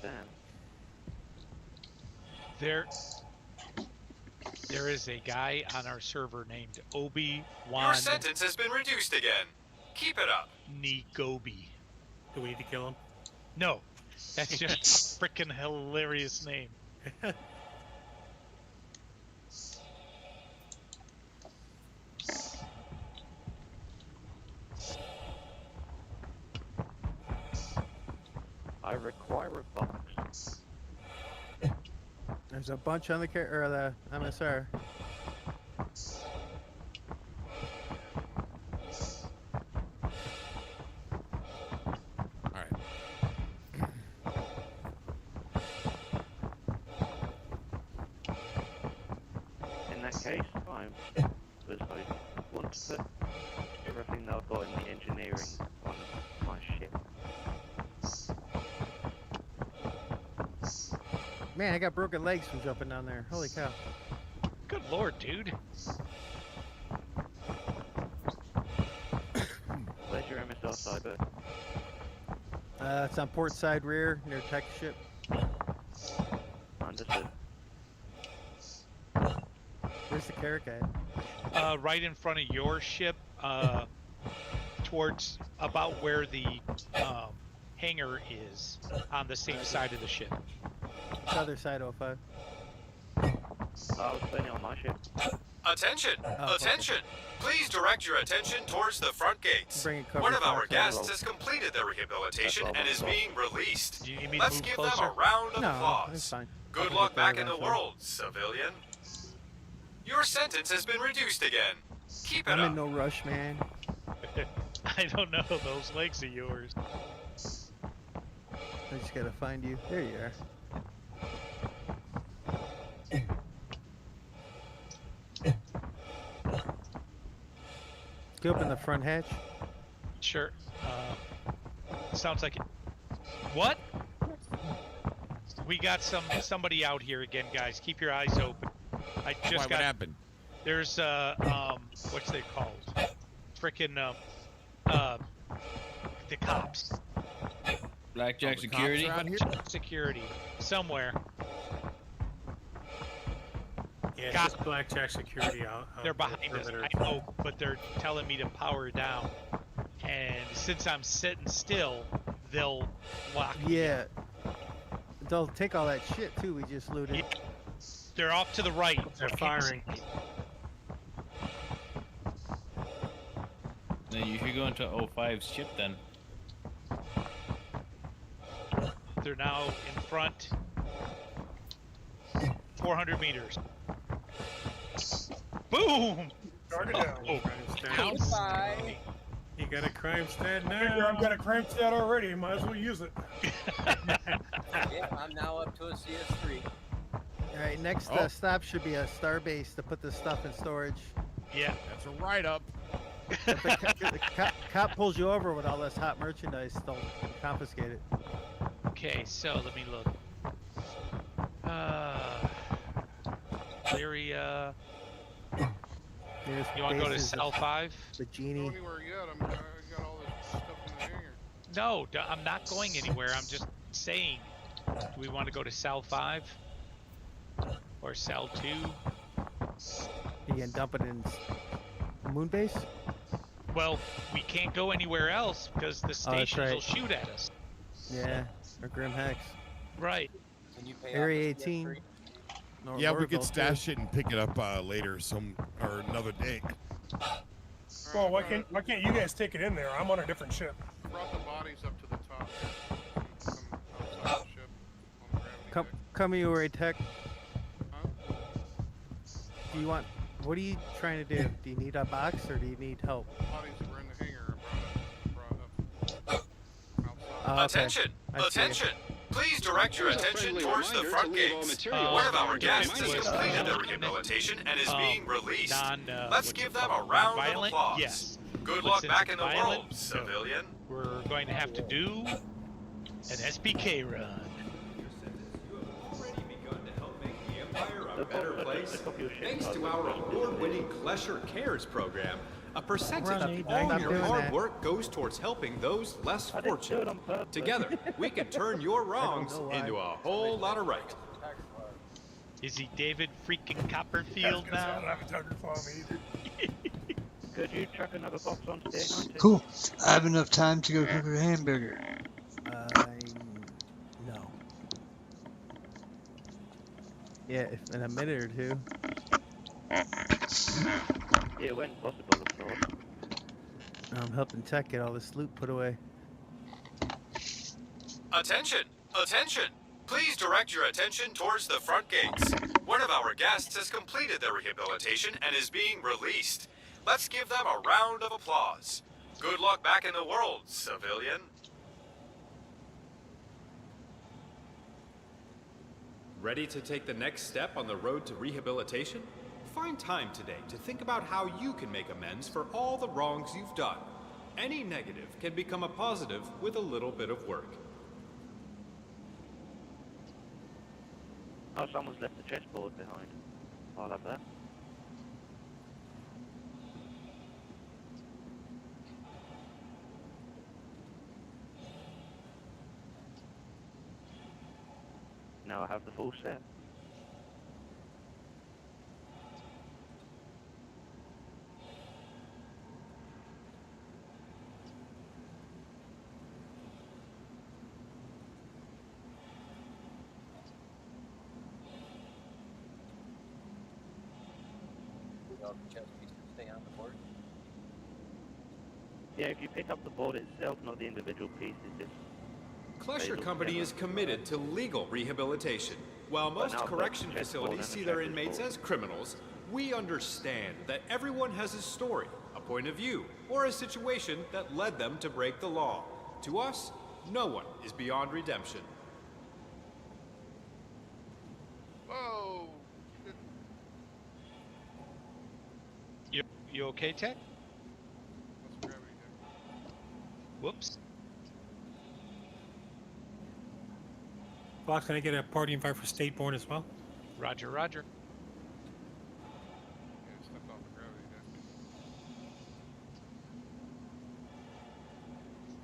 [SPEAKER 3] Damn.
[SPEAKER 4] There is a guy on our server named Obi-Wan
[SPEAKER 7] Your sentence has been reduced again. Keep it up.
[SPEAKER 4] Nigobi.
[SPEAKER 14] Do we need to kill him?
[SPEAKER 4] No, that's just a freaking hilarious name.
[SPEAKER 3] I require a box.
[SPEAKER 9] There's a bunch on the or the MSR.
[SPEAKER 11] All right.
[SPEAKER 3] In that case, I want to put everything that I've got in the engineering on my ship.
[SPEAKER 9] Man, I got broken legs from jumping down there. Holy cow.
[SPEAKER 4] Good lord, dude.
[SPEAKER 3] Where's your MSR cyber?
[SPEAKER 9] It's on port side rear near tech ship.
[SPEAKER 3] Understood.
[SPEAKER 9] Where's the carrot guy?
[SPEAKER 4] Right in front of your ship, towards about where the hangar is, on the same side of the ship.
[SPEAKER 9] The other side 05.
[SPEAKER 3] I was playing on my ship.
[SPEAKER 7] Attention!
[SPEAKER 9] Oh,
[SPEAKER 7] Attention! Please direct your attention towards the front gates.
[SPEAKER 9] Bring it cover
[SPEAKER 7] One of our
[SPEAKER 9] fire.
[SPEAKER 7] guests has completed their rehabilitation and is being released.
[SPEAKER 4] Do you need me to
[SPEAKER 7] Let's
[SPEAKER 4] move
[SPEAKER 7] give
[SPEAKER 4] closer?
[SPEAKER 7] them a round of
[SPEAKER 9] No, it's
[SPEAKER 7] applause.
[SPEAKER 9] fine.
[SPEAKER 7] Good
[SPEAKER 9] I'll
[SPEAKER 7] luck
[SPEAKER 9] get there
[SPEAKER 7] back in the
[SPEAKER 9] eventually.
[SPEAKER 7] world, civilian. Your sentence has been reduced again. Keep it
[SPEAKER 9] I'm
[SPEAKER 7] up.
[SPEAKER 9] in no rush, man.
[SPEAKER 4] I don't know those legs of yours.
[SPEAKER 9] I just gotta find you. There you are. Go open the front hatch.
[SPEAKER 4] Sure. Sounds like it. What? We got somebody out here again, guys. Keep your eyes open. I just
[SPEAKER 11] What
[SPEAKER 4] got.
[SPEAKER 11] happened?
[SPEAKER 4] There's what's they called? Frickin' the cops.
[SPEAKER 12] Blackjack
[SPEAKER 11] Oh, the cops
[SPEAKER 12] security.
[SPEAKER 11] are out here?
[SPEAKER 4] Security somewhere.
[SPEAKER 14] Yeah,
[SPEAKER 4] Got-
[SPEAKER 14] just blackjack security out.
[SPEAKER 4] They're behind us. I know, but they're telling me to power down. And since I'm sitting still, they'll lock me.
[SPEAKER 9] Yeah. They'll take all that shit too. We just looted.
[SPEAKER 4] Yeah. They're off to the right.
[SPEAKER 14] They're
[SPEAKER 4] I can't
[SPEAKER 14] firing.
[SPEAKER 4] see.
[SPEAKER 12] Then you should go into 05's ship then.
[SPEAKER 4] They're now in front. 400 meters. Boom!
[SPEAKER 10] Guard it down.
[SPEAKER 4] Oh,
[SPEAKER 14] Crime stat. You got a crime stat
[SPEAKER 10] Figure
[SPEAKER 14] now.
[SPEAKER 10] I've got a crime stat already. Might as well use it.
[SPEAKER 5] Yeah, I'm now up to a CS3.
[SPEAKER 9] Alright, next
[SPEAKER 11] Oh.
[SPEAKER 9] stop should be a star base to put the stuff in storage.
[SPEAKER 4] Yeah.
[SPEAKER 11] That's a write-up.
[SPEAKER 9] If the cop pulls you over with all this hot merchandise, they'll confiscate it.
[SPEAKER 4] Okay, so let me look. Lyria.
[SPEAKER 9] There's
[SPEAKER 4] You want to go to
[SPEAKER 9] bases of
[SPEAKER 4] cell 5?
[SPEAKER 9] The
[SPEAKER 2] Go
[SPEAKER 9] genie.
[SPEAKER 2] anywhere yet? I got all this stuff in the hangar.
[SPEAKER 4] No, I'm not going anywhere. I'm just saying. Do we want to go to cell 5? Or cell 2?
[SPEAKER 9] You can dump it in moon base.
[SPEAKER 4] Well, we can't go anywhere else because the stations will
[SPEAKER 9] right.
[SPEAKER 4] shoot at us.
[SPEAKER 9] Yeah, or Grim Hex.
[SPEAKER 4] Right.
[SPEAKER 5] Can you pay
[SPEAKER 9] Area
[SPEAKER 5] off the
[SPEAKER 9] 18.
[SPEAKER 5] CS3?
[SPEAKER 9] No,
[SPEAKER 11] Yeah, we
[SPEAKER 9] Lordville,
[SPEAKER 11] could
[SPEAKER 9] too.
[SPEAKER 11] stash it and pick it up later, or another day.
[SPEAKER 10] Well, why can't you guys take it in there? I'm on a different ship.
[SPEAKER 2] Brought the bodies up to the top. Some outside the ship on the gravity deck.
[SPEAKER 9] Come you, Ray Tech.
[SPEAKER 2] Huh?
[SPEAKER 9] Do you want What are you trying to do? Do you need a box or do you need help?
[SPEAKER 2] Bodies that were in the hangar are brought up outside.
[SPEAKER 9] Okay.
[SPEAKER 7] Attention!
[SPEAKER 9] I see.
[SPEAKER 7] Attention! Please direct your attention towards the front gates. One of our guests has completed their rehabilitation and is being released. Let's give them a round of
[SPEAKER 4] violent?
[SPEAKER 7] applause.
[SPEAKER 4] Yes.
[SPEAKER 7] Good
[SPEAKER 4] But
[SPEAKER 7] luck
[SPEAKER 4] since
[SPEAKER 7] back
[SPEAKER 4] it's
[SPEAKER 7] in the
[SPEAKER 4] violent,
[SPEAKER 7] world,
[SPEAKER 4] no.
[SPEAKER 7] civilian.
[SPEAKER 4] We're going to have to do an SPK run.
[SPEAKER 13] A better place thanks to our award-winning Klesher Cares program. A percentage of all your hard work goes towards helping those less fortunate. Together, we can turn your wrongs into a whole lot of right.
[SPEAKER 4] Is he David freaking Copperfield
[SPEAKER 10] I
[SPEAKER 4] now?
[SPEAKER 10] don't have a Tucker Farm either.
[SPEAKER 3] Could you chuck another box on stage 19?
[SPEAKER 1] Cool. I have enough time to go cook a hamburger.
[SPEAKER 9] No. Yeah, if in a minute or two.
[SPEAKER 3] Yeah, when possible, of course.
[SPEAKER 9] I'm helping Tech get all this loot put away.
[SPEAKER 7] Attention! Attention! Please direct your attention towards the front gates. One of our guests has completed their rehabilitation and is being released. Let's give them a round of applause. Good luck back in the world, civilian.
[SPEAKER 13] Ready to take the next step on the road to rehabilitation? Find time today to think about how you can make amends for all the wrongs you've done. Any negative can become a positive with a little bit of work.
[SPEAKER 3] Oh, someone's left the chessboard behind. I'll have that. Now I have the full set.
[SPEAKER 5] All the chess pieces stay on the board.
[SPEAKER 3] Yeah, if you pick up the board itself, not the individual pieces, just...
[SPEAKER 13] Klesher Company is committed to legal rehabilitation. While most correction facilities see their inmates as criminals, we understand that everyone has a story, a point of view, or a situation that led them to break the law. To us, no one is beyond redemption.
[SPEAKER 2] Whoa!
[SPEAKER 4] You okay, Tech?
[SPEAKER 2] What's gravity do?
[SPEAKER 4] Whoops.
[SPEAKER 14] Fox, can I get a party invite for Stateborn as well?
[SPEAKER 4] Roger, roger.
[SPEAKER 2] Yeah, it stepped off the gravity deck.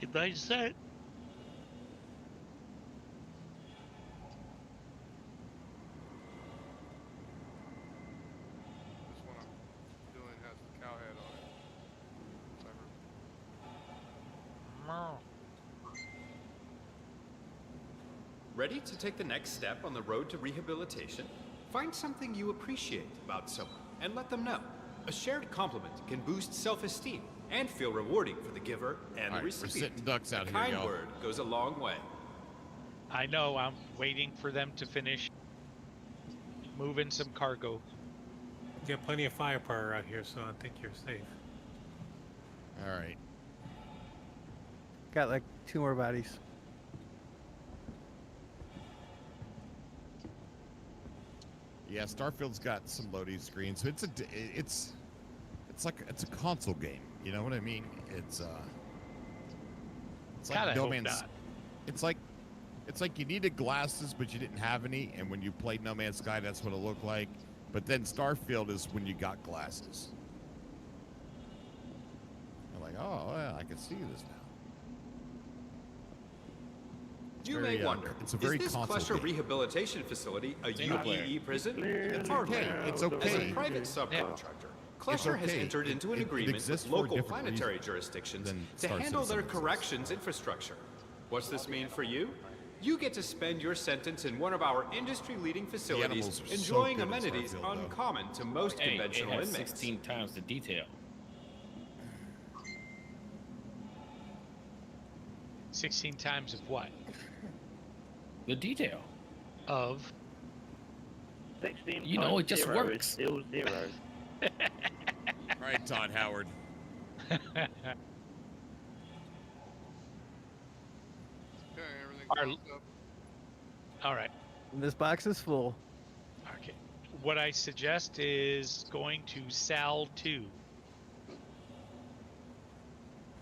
[SPEAKER 4] Goodbye, set.
[SPEAKER 2] This one I'm doing has the cow head on it. Cyber.
[SPEAKER 13] Ready to take the next step on the road to rehabilitation? Find something you appreciate about someone and let them know. A shared compliment can boost self-esteem and feel rewarding for the giver and the
[SPEAKER 11] We're
[SPEAKER 13] recipient.
[SPEAKER 11] sitting ducks out
[SPEAKER 13] A
[SPEAKER 11] here,
[SPEAKER 13] kind
[SPEAKER 11] y'all.
[SPEAKER 13] word goes a long way.
[SPEAKER 4] I know, I'm waiting for them to finish moving some cargo.
[SPEAKER 14] We got plenty of firepower out here, so I think you're safe.
[SPEAKER 11] All right.
[SPEAKER 9] Got like 2 more bodies.
[SPEAKER 11] Yeah, Starfield's got some loading screens. So it's a console game. You know what I mean? It's
[SPEAKER 4] God, I
[SPEAKER 11] like No
[SPEAKER 4] hope
[SPEAKER 11] Man's.
[SPEAKER 4] not.
[SPEAKER 11] It's like you needed glasses, but you didn't have any. And when you played No Man's Sky, that's what it looked like. But then Starfield is when you got glasses. I'm like, oh, yeah, I can see this now.
[SPEAKER 13] You
[SPEAKER 11] very,
[SPEAKER 13] may wonder,
[SPEAKER 11] it's a very
[SPEAKER 13] is this
[SPEAKER 11] console
[SPEAKER 13] Klesher
[SPEAKER 11] game.
[SPEAKER 13] Rehabilitation Facility a
[SPEAKER 11] Single player.
[SPEAKER 13] UEE prison?
[SPEAKER 11] It's
[SPEAKER 13] Hardly.
[SPEAKER 11] okay. It's
[SPEAKER 13] As
[SPEAKER 11] okay.
[SPEAKER 13] a private subcontractor, Klesher has
[SPEAKER 11] okay.
[SPEAKER 13] entered into an
[SPEAKER 11] It
[SPEAKER 13] agreement
[SPEAKER 11] exists
[SPEAKER 13] with
[SPEAKER 11] for a
[SPEAKER 13] local
[SPEAKER 11] different
[SPEAKER 13] planetary
[SPEAKER 11] reason
[SPEAKER 13] jurisdictions
[SPEAKER 11] than
[SPEAKER 13] to
[SPEAKER 11] Star
[SPEAKER 13] handle their
[SPEAKER 11] Citizen exists.
[SPEAKER 13] corrections infrastructure. What's this mean for you? You get to spend your sentence in one of our industry-leading facilities,
[SPEAKER 12] animals are so
[SPEAKER 13] enjoying
[SPEAKER 12] good in
[SPEAKER 13] amenities
[SPEAKER 12] Starfield, though.
[SPEAKER 13] uncommon to most
[SPEAKER 12] Hey,
[SPEAKER 13] conventional
[SPEAKER 12] it has
[SPEAKER 13] inmates.
[SPEAKER 12] 16 times the detail.
[SPEAKER 4] 16 times of what?
[SPEAKER 12] The detail.
[SPEAKER 4] Of?
[SPEAKER 3] 16
[SPEAKER 12] You know,
[SPEAKER 3] times
[SPEAKER 12] it just
[SPEAKER 3] 0
[SPEAKER 12] works.
[SPEAKER 3] is still 0.
[SPEAKER 11] right, Todd Howard.
[SPEAKER 2] Okay, everything
[SPEAKER 4] Our-
[SPEAKER 2] closed up.
[SPEAKER 4] All right.
[SPEAKER 9] This box is full.
[SPEAKER 4] Okay. What I suggest is going to Sal 2.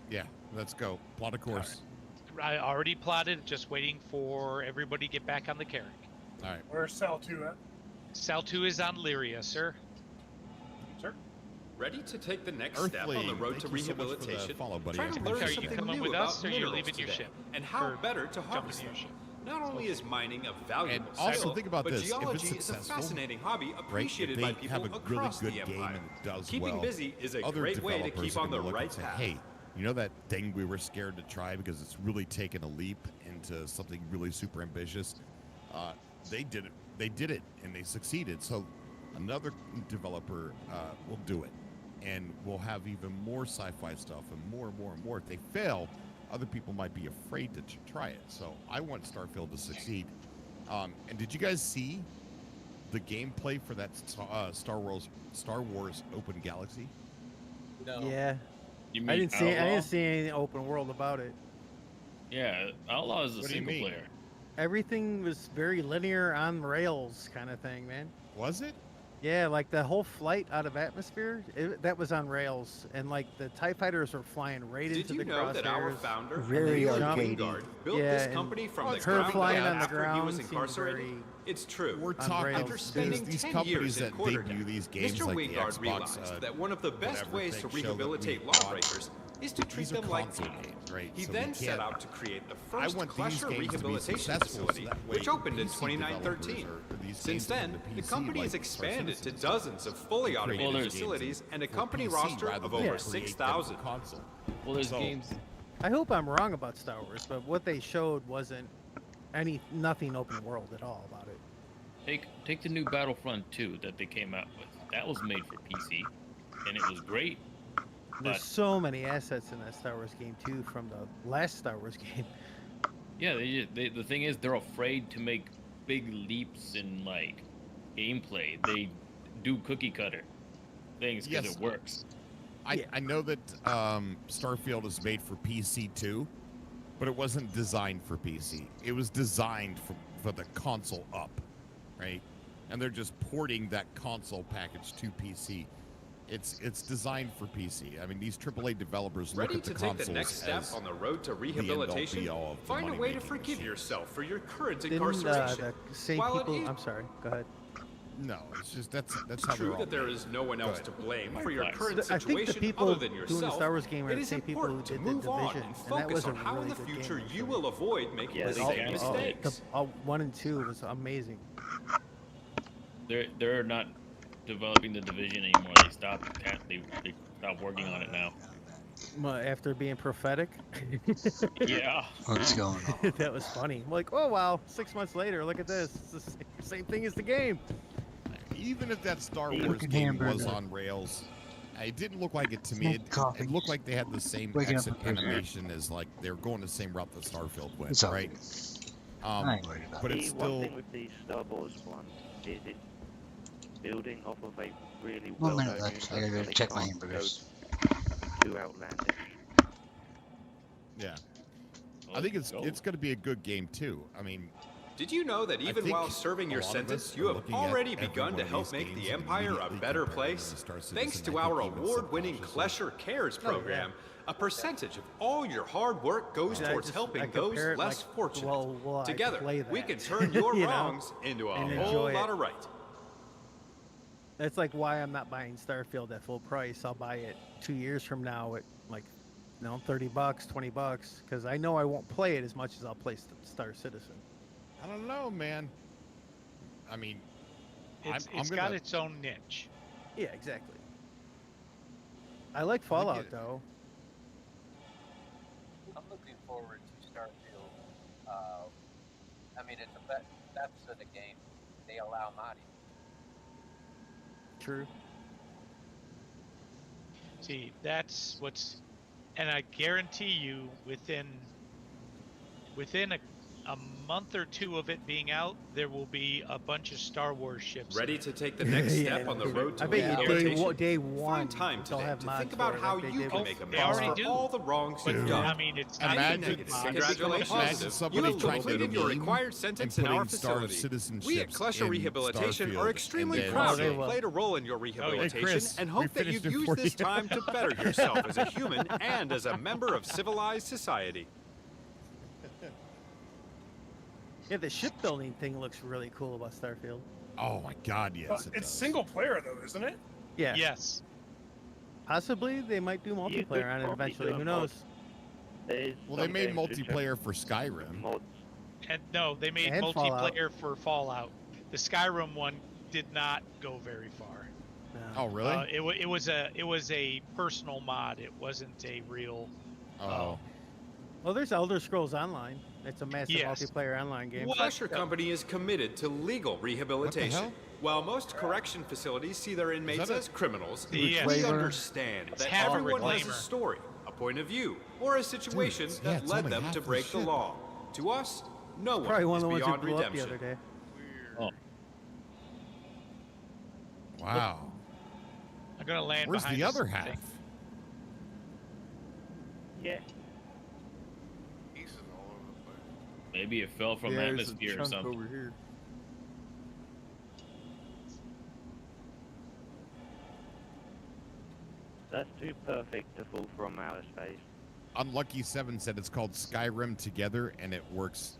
[SPEAKER 11] Yeah, let's go. Plot a course.
[SPEAKER 4] I already plotted, just waiting for everybody to get back on the Carrack.
[SPEAKER 11] All right.
[SPEAKER 10] Where's Cell 2 at?
[SPEAKER 4] Sal 2 is on Lyria, sir.
[SPEAKER 10] Sir?
[SPEAKER 13] Ready to take the next step
[SPEAKER 11] Earthly,
[SPEAKER 13] on the road to
[SPEAKER 11] thank you so much for the
[SPEAKER 13] rehabilitation?
[SPEAKER 11] follow, buddy.
[SPEAKER 13] Try
[SPEAKER 11] I
[SPEAKER 13] to
[SPEAKER 11] appreciate
[SPEAKER 13] learn
[SPEAKER 4] Are you
[SPEAKER 13] something
[SPEAKER 4] coming
[SPEAKER 13] new
[SPEAKER 4] with
[SPEAKER 13] about
[SPEAKER 4] us, or you're
[SPEAKER 13] minerals
[SPEAKER 4] leaving your
[SPEAKER 13] today,
[SPEAKER 4] ship?
[SPEAKER 13] and how
[SPEAKER 4] Or
[SPEAKER 13] better to
[SPEAKER 4] jumping
[SPEAKER 13] harvest
[SPEAKER 4] in your
[SPEAKER 13] them.
[SPEAKER 4] ship?
[SPEAKER 13] Not only is mining a valuable
[SPEAKER 11] And also
[SPEAKER 13] skill,
[SPEAKER 11] think about
[SPEAKER 13] but
[SPEAKER 11] this, if it's
[SPEAKER 13] geology is a
[SPEAKER 11] successful,
[SPEAKER 13] fascinating hobby
[SPEAKER 11] Right? If
[SPEAKER 13] appreciated
[SPEAKER 11] they
[SPEAKER 13] by people
[SPEAKER 11] have a
[SPEAKER 13] across
[SPEAKER 11] really
[SPEAKER 13] the
[SPEAKER 11] good game
[SPEAKER 13] empire.
[SPEAKER 11] and it does
[SPEAKER 13] Keeping
[SPEAKER 11] well,
[SPEAKER 13] busy is a
[SPEAKER 11] other
[SPEAKER 13] great way to
[SPEAKER 11] developers
[SPEAKER 13] keep
[SPEAKER 11] are
[SPEAKER 13] on the
[SPEAKER 11] gonna look
[SPEAKER 13] right
[SPEAKER 11] and say,
[SPEAKER 13] path.
[SPEAKER 11] hey, you know that thing we were scared to try because it's really taken a leap into something really super ambitious? They did it. They did it, and they succeeded. So another developer will do it, and we'll have even more sci-fi stuff and more and more and more. If they fail, other people might be afraid to try it. So I want Starfield to succeed. And did you guys see the gameplay for that Star Wars Open Galaxy?
[SPEAKER 5] No.
[SPEAKER 9] Yeah.
[SPEAKER 12] You mean
[SPEAKER 9] I didn't
[SPEAKER 12] Outlaw?
[SPEAKER 9] see anything open world about it.
[SPEAKER 12] Yeah, Outlaw is a
[SPEAKER 11] What do you
[SPEAKER 12] single
[SPEAKER 11] mean?
[SPEAKER 12] player.
[SPEAKER 9] Everything was very linear on rails kind of thing, man.
[SPEAKER 11] Was it?
[SPEAKER 9] Yeah, like the whole flight out of atmosphere, that was on rails, and like the TIE fighters were flying right
[SPEAKER 13] Did
[SPEAKER 9] into
[SPEAKER 13] you
[SPEAKER 9] the
[SPEAKER 13] know that our
[SPEAKER 9] crosshairs.
[SPEAKER 13] founder,
[SPEAKER 8] Very
[SPEAKER 13] Leland
[SPEAKER 8] arcadey.
[SPEAKER 13] Wingard, built
[SPEAKER 9] Yeah,
[SPEAKER 13] this
[SPEAKER 9] and
[SPEAKER 13] company from the
[SPEAKER 9] her
[SPEAKER 13] ground
[SPEAKER 9] flying
[SPEAKER 13] up
[SPEAKER 9] on the
[SPEAKER 13] after he
[SPEAKER 9] ground
[SPEAKER 13] was
[SPEAKER 9] seemed
[SPEAKER 13] incarcerated?
[SPEAKER 9] very
[SPEAKER 13] It's true.
[SPEAKER 11] We're
[SPEAKER 9] on
[SPEAKER 11] talking
[SPEAKER 9] rails.
[SPEAKER 13] After spending
[SPEAKER 11] these
[SPEAKER 13] 10
[SPEAKER 11] companies
[SPEAKER 13] years in
[SPEAKER 11] that
[SPEAKER 13] Quarterdeck,
[SPEAKER 11] debut these games
[SPEAKER 13] Mr.
[SPEAKER 11] like the
[SPEAKER 13] Wingard
[SPEAKER 11] Xbox,
[SPEAKER 13] realized that one of the best
[SPEAKER 11] whatever
[SPEAKER 13] ways to
[SPEAKER 11] thing show that we
[SPEAKER 13] rehabilitate
[SPEAKER 11] bought,
[SPEAKER 13] lawbreakers is to treat
[SPEAKER 11] these are
[SPEAKER 13] them like
[SPEAKER 11] console
[SPEAKER 13] people.
[SPEAKER 11] games, right?
[SPEAKER 13] He
[SPEAKER 11] So
[SPEAKER 13] then
[SPEAKER 11] we
[SPEAKER 13] set
[SPEAKER 11] can't-
[SPEAKER 13] out to create the
[SPEAKER 11] I
[SPEAKER 13] first
[SPEAKER 11] want these
[SPEAKER 13] Klesher
[SPEAKER 11] games to be
[SPEAKER 13] rehabilitation
[SPEAKER 11] successful,
[SPEAKER 13] facility,
[SPEAKER 11] so that way
[SPEAKER 13] which opened in
[SPEAKER 11] PC
[SPEAKER 13] 2013.
[SPEAKER 11] developers or these
[SPEAKER 13] Since
[SPEAKER 11] games
[SPEAKER 13] then,
[SPEAKER 11] come to
[SPEAKER 13] the
[SPEAKER 11] PC
[SPEAKER 13] company has
[SPEAKER 11] like
[SPEAKER 13] expanded to
[SPEAKER 11] Star Citizen
[SPEAKER 13] dozens of fully
[SPEAKER 11] and create
[SPEAKER 13] automated
[SPEAKER 11] games
[SPEAKER 13] facilities and a
[SPEAKER 11] for
[SPEAKER 13] company
[SPEAKER 11] PC
[SPEAKER 13] roster
[SPEAKER 11] rather
[SPEAKER 13] of
[SPEAKER 11] than
[SPEAKER 13] over
[SPEAKER 11] create them for
[SPEAKER 13] 6,000.
[SPEAKER 11] console.
[SPEAKER 12] Well, there's
[SPEAKER 11] So-
[SPEAKER 12] games.
[SPEAKER 9] I hope I'm wrong about Star Wars, but what they showed wasn't nothing open world at all about it.
[SPEAKER 12] Take the new Battlefront 2 that they came out with. That was made for PC, and it was great.
[SPEAKER 9] There's
[SPEAKER 12] But
[SPEAKER 9] so many assets in that Star Wars game too from the last Star Wars game.
[SPEAKER 12] yeah, the thing is, they're afraid to make big leaps in like gameplay. They do cookie cutter things because
[SPEAKER 11] Yes.
[SPEAKER 12] it works.
[SPEAKER 11] I know that Starfield is made for PC too, but it wasn't designed for PC. It was designed for the console up, right? And they're just porting that console package to PC. It's designed for PC. I mean, these AAA developers look
[SPEAKER 13] Ready
[SPEAKER 11] at the
[SPEAKER 13] to take
[SPEAKER 11] consoles
[SPEAKER 13] the next step
[SPEAKER 11] as
[SPEAKER 13] on the road to
[SPEAKER 11] the end-all,
[SPEAKER 13] rehabilitation?
[SPEAKER 11] be-all of the
[SPEAKER 13] Find a way to
[SPEAKER 11] money-making
[SPEAKER 13] forgive
[SPEAKER 11] machine.
[SPEAKER 13] yourself for your current
[SPEAKER 9] Didn't
[SPEAKER 13] incarceration.
[SPEAKER 9] the same
[SPEAKER 13] While it
[SPEAKER 9] people?
[SPEAKER 13] is
[SPEAKER 9] I'm sorry. Go ahead.
[SPEAKER 11] No, it's just that's how
[SPEAKER 13] It's
[SPEAKER 11] they're
[SPEAKER 13] true
[SPEAKER 11] all
[SPEAKER 13] that there
[SPEAKER 11] made.
[SPEAKER 13] is no one
[SPEAKER 11] Go
[SPEAKER 13] else
[SPEAKER 11] ahead.
[SPEAKER 13] to blame for your
[SPEAKER 12] Flex.
[SPEAKER 13] current
[SPEAKER 9] I think the
[SPEAKER 13] situation
[SPEAKER 9] people
[SPEAKER 13] other than
[SPEAKER 9] doing the
[SPEAKER 13] yourself.
[SPEAKER 9] Star Wars game are
[SPEAKER 13] It
[SPEAKER 9] the
[SPEAKER 13] is
[SPEAKER 9] same people who
[SPEAKER 13] important to
[SPEAKER 9] did The
[SPEAKER 13] move on
[SPEAKER 9] Division,
[SPEAKER 13] and
[SPEAKER 9] and that
[SPEAKER 13] focus
[SPEAKER 9] was a
[SPEAKER 13] on how in
[SPEAKER 9] really
[SPEAKER 13] the
[SPEAKER 9] good
[SPEAKER 13] future
[SPEAKER 9] game,
[SPEAKER 13] you
[SPEAKER 9] so-
[SPEAKER 13] will avoid making
[SPEAKER 12] Yeah,
[SPEAKER 13] the
[SPEAKER 12] they
[SPEAKER 13] same
[SPEAKER 12] got it.
[SPEAKER 13] mistakes.
[SPEAKER 9] 1 and 2 was amazing.
[SPEAKER 12] They're not developing the Division anymore. They stopped working on it now.
[SPEAKER 9] After being prophetic.
[SPEAKER 12] Yeah.
[SPEAKER 1] What's going on?
[SPEAKER 9] That was funny. I'm like, oh wow, 6 months later, look at this. It's the same thing as the game.
[SPEAKER 11] Even if that Star
[SPEAKER 1] Hey,
[SPEAKER 11] Wars
[SPEAKER 1] look at
[SPEAKER 11] game was
[SPEAKER 1] hamburger.
[SPEAKER 11] on rails, it didn't look like it to me.
[SPEAKER 1] Smoke coffee.
[SPEAKER 11] It looked like they had the same
[SPEAKER 1] Waking up
[SPEAKER 11] exit
[SPEAKER 1] a burger.
[SPEAKER 11] animation as like they were going the same route that Starfield went,
[SPEAKER 1] It's all
[SPEAKER 11] right?
[SPEAKER 1] I ain't worried about
[SPEAKER 11] But
[SPEAKER 1] it.
[SPEAKER 11] it's
[SPEAKER 3] The one
[SPEAKER 11] still
[SPEAKER 3] thing with the Star Wars one is it's building off of a really
[SPEAKER 1] 1
[SPEAKER 3] well-known
[SPEAKER 1] minute left. I gotta
[SPEAKER 3] universe,
[SPEAKER 1] go
[SPEAKER 3] so they
[SPEAKER 1] check my
[SPEAKER 3] can't go
[SPEAKER 1] hamburgers.
[SPEAKER 3] too outlandish.
[SPEAKER 11] yeah.
[SPEAKER 12] Oh,
[SPEAKER 11] I think it's
[SPEAKER 12] go.
[SPEAKER 11] going to be a good game too. I mean,
[SPEAKER 13] Did you know that even
[SPEAKER 11] think
[SPEAKER 13] while serving your
[SPEAKER 11] a lot of
[SPEAKER 13] sentence,
[SPEAKER 11] us
[SPEAKER 13] you
[SPEAKER 11] are
[SPEAKER 13] have
[SPEAKER 11] looking at
[SPEAKER 13] already
[SPEAKER 11] every
[SPEAKER 13] begun
[SPEAKER 11] one
[SPEAKER 13] to
[SPEAKER 11] of
[SPEAKER 13] help
[SPEAKER 11] these
[SPEAKER 13] make
[SPEAKER 11] games
[SPEAKER 13] the
[SPEAKER 11] and
[SPEAKER 13] Empire a
[SPEAKER 11] immediately
[SPEAKER 13] better
[SPEAKER 11] comparing them
[SPEAKER 13] place?
[SPEAKER 11] to Star Citizen.
[SPEAKER 13] Thanks
[SPEAKER 11] I
[SPEAKER 13] to
[SPEAKER 11] think
[SPEAKER 13] our
[SPEAKER 11] even
[SPEAKER 13] award-winning
[SPEAKER 11] subconsciously-
[SPEAKER 13] Klesher Cares
[SPEAKER 9] Oh, yeah.
[SPEAKER 13] program, a percentage of all your hard work goes
[SPEAKER 9] See, I
[SPEAKER 13] towards
[SPEAKER 9] just-
[SPEAKER 13] helping
[SPEAKER 9] I
[SPEAKER 13] those
[SPEAKER 9] compare it
[SPEAKER 13] less
[SPEAKER 9] like,
[SPEAKER 13] fortunate.
[SPEAKER 9] will I
[SPEAKER 13] Together,
[SPEAKER 9] play
[SPEAKER 13] we
[SPEAKER 9] that?
[SPEAKER 13] can turn your
[SPEAKER 9] You know,
[SPEAKER 13] wrongs into a
[SPEAKER 9] and
[SPEAKER 13] whole
[SPEAKER 9] enjoy
[SPEAKER 13] lot
[SPEAKER 9] it.
[SPEAKER 13] of right.
[SPEAKER 9] That's like why I'm not buying Starfield at full price. I'll buy it 2 years from now at like, $30, $20, because I know I won't play it as much as I'll play Star Citizen.
[SPEAKER 11] I don't know, man. I mean,
[SPEAKER 4] It's
[SPEAKER 11] I'm
[SPEAKER 4] got
[SPEAKER 11] gonna-
[SPEAKER 4] its own niche.
[SPEAKER 9] Yeah, exactly. I like
[SPEAKER 11] I
[SPEAKER 9] Fallout
[SPEAKER 11] think it-
[SPEAKER 9] though.
[SPEAKER 5] I'm looking forward to Starfield. I mean, it's the depths of the game. They allow modding.
[SPEAKER 9] True.
[SPEAKER 4] See, that's what's, and I guarantee you, within a a month or two of it being out, there will be a bunch of Star Wars ships.
[SPEAKER 13] Ready to take the next step on the road to
[SPEAKER 9] I bet you
[SPEAKER 13] rehabilitation?
[SPEAKER 9] day one.
[SPEAKER 13] Find time
[SPEAKER 9] they'll
[SPEAKER 13] today
[SPEAKER 9] have
[SPEAKER 13] to
[SPEAKER 9] mods
[SPEAKER 13] think about
[SPEAKER 9] for it
[SPEAKER 13] how
[SPEAKER 9] like they
[SPEAKER 13] you
[SPEAKER 9] did
[SPEAKER 13] can
[SPEAKER 9] with
[SPEAKER 13] make
[SPEAKER 4] They
[SPEAKER 13] amends
[SPEAKER 4] already
[SPEAKER 13] for
[SPEAKER 4] do.
[SPEAKER 13] all the wrongs
[SPEAKER 4] But
[SPEAKER 13] you've done.
[SPEAKER 4] I mean, it's
[SPEAKER 13] And
[SPEAKER 4] not
[SPEAKER 11] Imagine-
[SPEAKER 13] congratulations.
[SPEAKER 11] imagine somebody
[SPEAKER 13] You have
[SPEAKER 11] trying to
[SPEAKER 13] completed your
[SPEAKER 11] redeem
[SPEAKER 13] required sentence
[SPEAKER 11] and
[SPEAKER 13] in our
[SPEAKER 11] putting Star
[SPEAKER 13] facility. We at
[SPEAKER 11] citizenships
[SPEAKER 13] Klesher
[SPEAKER 11] in
[SPEAKER 13] Rehabilitation
[SPEAKER 11] Starfield,
[SPEAKER 13] are extremely
[SPEAKER 11] and then
[SPEAKER 13] proud to
[SPEAKER 11] say,
[SPEAKER 13] have played a role in your rehabilitation
[SPEAKER 11] Chris,
[SPEAKER 13] and
[SPEAKER 11] we
[SPEAKER 13] hope that
[SPEAKER 11] finished
[SPEAKER 13] you've
[SPEAKER 11] it
[SPEAKER 13] used
[SPEAKER 11] for
[SPEAKER 13] this
[SPEAKER 11] you.
[SPEAKER 13] time to better yourself as a human and as a member of civilized society.
[SPEAKER 9] Yeah, the shipbuilding thing looks really cool about Starfield.
[SPEAKER 11] Oh my God, yes. it
[SPEAKER 10] It's
[SPEAKER 11] does.
[SPEAKER 10] single player though, isn't it?
[SPEAKER 9] Yeah.
[SPEAKER 4] Yes.
[SPEAKER 9] Possibly they might do
[SPEAKER 3] You could
[SPEAKER 9] multiplayer on it
[SPEAKER 3] probably
[SPEAKER 9] eventually.
[SPEAKER 3] do a
[SPEAKER 9] Who
[SPEAKER 3] mod.
[SPEAKER 9] knows?
[SPEAKER 3] There's
[SPEAKER 11] Well, they
[SPEAKER 3] some
[SPEAKER 11] made
[SPEAKER 3] games which have
[SPEAKER 11] multiplayer for Skyrim.
[SPEAKER 3] mods.
[SPEAKER 4] And no, they made
[SPEAKER 9] And Fallout.
[SPEAKER 4] multiplayer for Fallout. The Skyrim one did not go very far.
[SPEAKER 11] Oh, really?
[SPEAKER 4] It was a personal mod. It wasn't a real.
[SPEAKER 11] Oh.
[SPEAKER 9] Well, there's Elder Scrolls Online. It's a massive
[SPEAKER 4] Yes.
[SPEAKER 9] multiplayer online game.
[SPEAKER 13] Klesher Company is committed to legal rehabilitation.
[SPEAKER 11] hell?
[SPEAKER 13] While most correction facilities see their inmates
[SPEAKER 11] that a-
[SPEAKER 13] as criminals,
[SPEAKER 4] Yes.
[SPEAKER 13] we
[SPEAKER 9] Reclaimer?
[SPEAKER 13] understand
[SPEAKER 4] It's
[SPEAKER 13] that
[SPEAKER 4] half a
[SPEAKER 13] everyone has a
[SPEAKER 4] reclaimer.
[SPEAKER 13] story, a point of view, or a situation
[SPEAKER 11] it's
[SPEAKER 13] that led
[SPEAKER 11] only
[SPEAKER 13] them
[SPEAKER 11] half
[SPEAKER 13] to
[SPEAKER 11] the
[SPEAKER 13] break the
[SPEAKER 11] ship.
[SPEAKER 13] law. To us, no
[SPEAKER 9] Probably one
[SPEAKER 13] one
[SPEAKER 9] of the
[SPEAKER 13] is
[SPEAKER 9] ones who
[SPEAKER 13] beyond
[SPEAKER 9] blew up the
[SPEAKER 13] redemption.
[SPEAKER 9] other day.
[SPEAKER 12] Oh,
[SPEAKER 11] Wow.
[SPEAKER 4] I'm gonna land
[SPEAKER 11] Where's
[SPEAKER 4] behind
[SPEAKER 11] the
[SPEAKER 4] this
[SPEAKER 11] other
[SPEAKER 4] thing.
[SPEAKER 11] half?
[SPEAKER 3] Yeah.
[SPEAKER 2] Pieces all over the place.
[SPEAKER 12] maybe it fell from
[SPEAKER 8] yeah, there's a
[SPEAKER 12] atmosphere or
[SPEAKER 8] chunk
[SPEAKER 12] something.
[SPEAKER 8] over here.
[SPEAKER 3] That's too perfect to fall from outer space.
[SPEAKER 11] Unlucky 7 said it's called Skyrim Together, and it works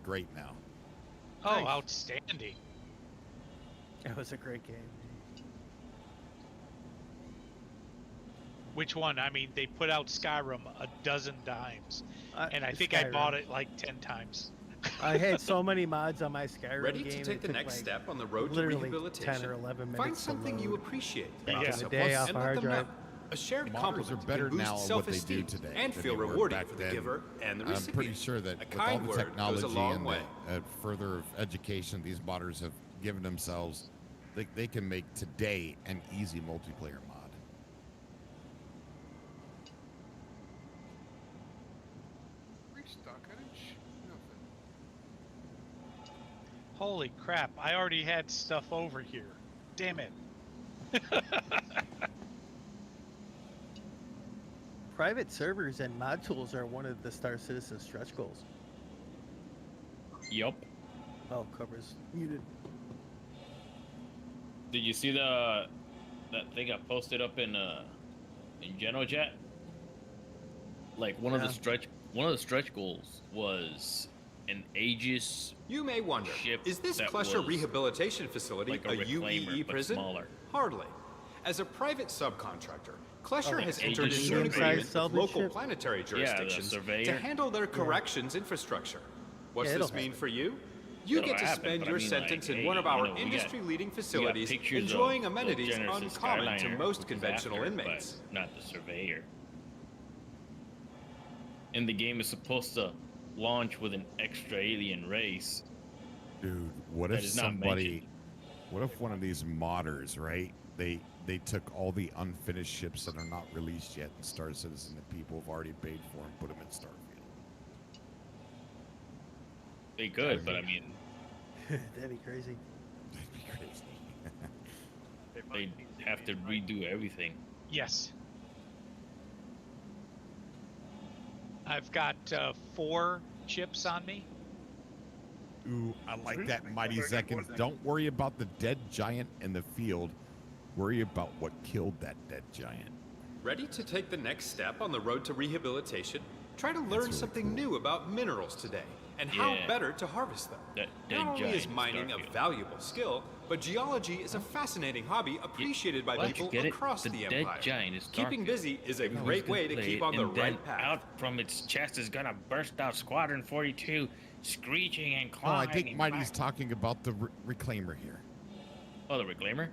[SPEAKER 11] great now.
[SPEAKER 4] Oh,
[SPEAKER 9] Nice.
[SPEAKER 4] outstanding!
[SPEAKER 9] It was a great game.
[SPEAKER 4] Which one? I mean, they put out Skyrim a dozen times, and I think I
[SPEAKER 9] Skyrim.
[SPEAKER 4] bought it like 10 times.
[SPEAKER 9] I had so many mods on my Skyrim
[SPEAKER 13] Ready
[SPEAKER 9] game.
[SPEAKER 13] to
[SPEAKER 9] it
[SPEAKER 13] take the
[SPEAKER 9] took,
[SPEAKER 13] next
[SPEAKER 9] like,
[SPEAKER 13] step on the road to
[SPEAKER 9] literally
[SPEAKER 13] rehabilitation?
[SPEAKER 9] 10 or 11 minutes
[SPEAKER 13] Find
[SPEAKER 9] to
[SPEAKER 13] something you
[SPEAKER 9] load.
[SPEAKER 13] appreciate
[SPEAKER 4] Back
[SPEAKER 13] about
[SPEAKER 4] in
[SPEAKER 9] the
[SPEAKER 13] someone
[SPEAKER 9] day off
[SPEAKER 13] and
[SPEAKER 9] a
[SPEAKER 13] let
[SPEAKER 9] hard
[SPEAKER 13] them
[SPEAKER 9] drive.
[SPEAKER 13] know. A shared
[SPEAKER 11] Modders
[SPEAKER 13] compliment
[SPEAKER 11] are
[SPEAKER 13] can
[SPEAKER 11] better
[SPEAKER 13] boost
[SPEAKER 11] now at what they
[SPEAKER 13] self-esteem
[SPEAKER 11] do today
[SPEAKER 13] and
[SPEAKER 11] than
[SPEAKER 13] feel
[SPEAKER 11] they were
[SPEAKER 13] rewarding
[SPEAKER 11] back
[SPEAKER 13] for the
[SPEAKER 11] then.
[SPEAKER 13] giver and the
[SPEAKER 11] I'm
[SPEAKER 13] recipient.
[SPEAKER 11] pretty sure that
[SPEAKER 13] A
[SPEAKER 11] with all
[SPEAKER 13] kind
[SPEAKER 11] the
[SPEAKER 13] word goes
[SPEAKER 11] technology
[SPEAKER 13] a long
[SPEAKER 11] and
[SPEAKER 13] way.
[SPEAKER 11] the further education these modders have given themselves, they can make today an easy multiplayer mod.
[SPEAKER 2] Restock, I didn't shoot nothing.
[SPEAKER 4] Holy crap! I already had stuff over here. Damn it!
[SPEAKER 9] Private servers and mod tools are one of the Star Citizen stretch goals.
[SPEAKER 12] Yup.
[SPEAKER 9] Oh, covers muted.
[SPEAKER 12] Did you see that thing I posted up in GenoChat? Like one of the stretch goals was an Aegis.
[SPEAKER 13] You may wonder,
[SPEAKER 12] ship
[SPEAKER 13] is this
[SPEAKER 12] that
[SPEAKER 13] Klesher
[SPEAKER 12] was
[SPEAKER 13] Rehabilitation Facility
[SPEAKER 12] like a
[SPEAKER 13] a
[SPEAKER 12] reclaimer,
[SPEAKER 13] UEE
[SPEAKER 12] but
[SPEAKER 13] prison?
[SPEAKER 12] smaller.
[SPEAKER 13] Hardly. As a private subcontractor, Klesher
[SPEAKER 12] like
[SPEAKER 13] has
[SPEAKER 12] an
[SPEAKER 13] entered
[SPEAKER 12] Aegis
[SPEAKER 13] into an
[SPEAKER 12] ship.
[SPEAKER 13] agreement with
[SPEAKER 9] Medium-sized
[SPEAKER 13] local
[SPEAKER 9] salvage ship?
[SPEAKER 13] planetary
[SPEAKER 12] Yeah, the
[SPEAKER 13] jurisdictions to
[SPEAKER 12] surveyor.
[SPEAKER 13] handle their corrections infrastructure. What's
[SPEAKER 9] Yeah,
[SPEAKER 13] this
[SPEAKER 9] it'll
[SPEAKER 13] mean
[SPEAKER 9] happen.
[SPEAKER 13] for you? You
[SPEAKER 12] It'll
[SPEAKER 13] get to
[SPEAKER 12] happen,
[SPEAKER 13] spend
[SPEAKER 12] but I
[SPEAKER 13] your
[SPEAKER 12] mean,
[SPEAKER 13] sentence
[SPEAKER 12] like,
[SPEAKER 13] in one
[SPEAKER 12] hey,
[SPEAKER 13] of our
[SPEAKER 12] you know, we got-
[SPEAKER 13] industry-leading facilities,
[SPEAKER 12] pictures
[SPEAKER 13] enjoying
[SPEAKER 12] of
[SPEAKER 13] amenities
[SPEAKER 12] Generous
[SPEAKER 13] uncommon to
[SPEAKER 12] Skyliner,
[SPEAKER 13] most
[SPEAKER 12] which is
[SPEAKER 13] conventional
[SPEAKER 12] after,
[SPEAKER 13] inmates.
[SPEAKER 12] but not the surveyor. And the game is supposed to launch with an extra alien race.
[SPEAKER 11] Dude, what
[SPEAKER 12] That
[SPEAKER 11] if
[SPEAKER 12] is not
[SPEAKER 11] somebody,
[SPEAKER 12] mentioned.
[SPEAKER 11] what if one of these modders, right? They took all the unfinished ships that are not released yet in Star Citizen that people have already paid for and put them in Starfield.
[SPEAKER 12] They could, but I mean,
[SPEAKER 9] That'd be crazy.
[SPEAKER 11] That'd be crazy.
[SPEAKER 12] they have to redo everything.
[SPEAKER 4] Yes. I've got 4 chips on me.
[SPEAKER 11] Ooh, I like that, Mighty Seconds. Don't worry about the dead giant in the field. Worry about what killed that dead giant.
[SPEAKER 13] Ready to take the next step on the road to rehabilitation? Try to learn
[SPEAKER 11] really
[SPEAKER 13] something new about minerals today and how
[SPEAKER 12] Yeah.
[SPEAKER 13] better to harvest them.
[SPEAKER 12] That
[SPEAKER 13] Not only
[SPEAKER 12] giant
[SPEAKER 13] is
[SPEAKER 12] in
[SPEAKER 13] mining a
[SPEAKER 12] Starfield.
[SPEAKER 13] valuable skill, but geology is a fascinating hobby appreciated by
[SPEAKER 12] What?
[SPEAKER 13] people
[SPEAKER 12] Get it?
[SPEAKER 13] across
[SPEAKER 12] The
[SPEAKER 13] the
[SPEAKER 12] dead
[SPEAKER 13] empire.
[SPEAKER 12] giant is
[SPEAKER 13] Keeping
[SPEAKER 12] Starfield.
[SPEAKER 13] busy is a
[SPEAKER 12] Everyone's
[SPEAKER 13] great
[SPEAKER 12] gonna
[SPEAKER 13] way to
[SPEAKER 12] play
[SPEAKER 13] keep
[SPEAKER 12] it,
[SPEAKER 13] on the
[SPEAKER 12] and then
[SPEAKER 13] right path.
[SPEAKER 12] out from its chest is gonna burst out Squadron 42, screeching and
[SPEAKER 11] Oh,
[SPEAKER 12] clawing.
[SPEAKER 11] I think
[SPEAKER 12] and
[SPEAKER 11] Mighty's
[SPEAKER 12] back.
[SPEAKER 11] talking about the Reclaimer here.
[SPEAKER 12] Oh, the Reclaimer?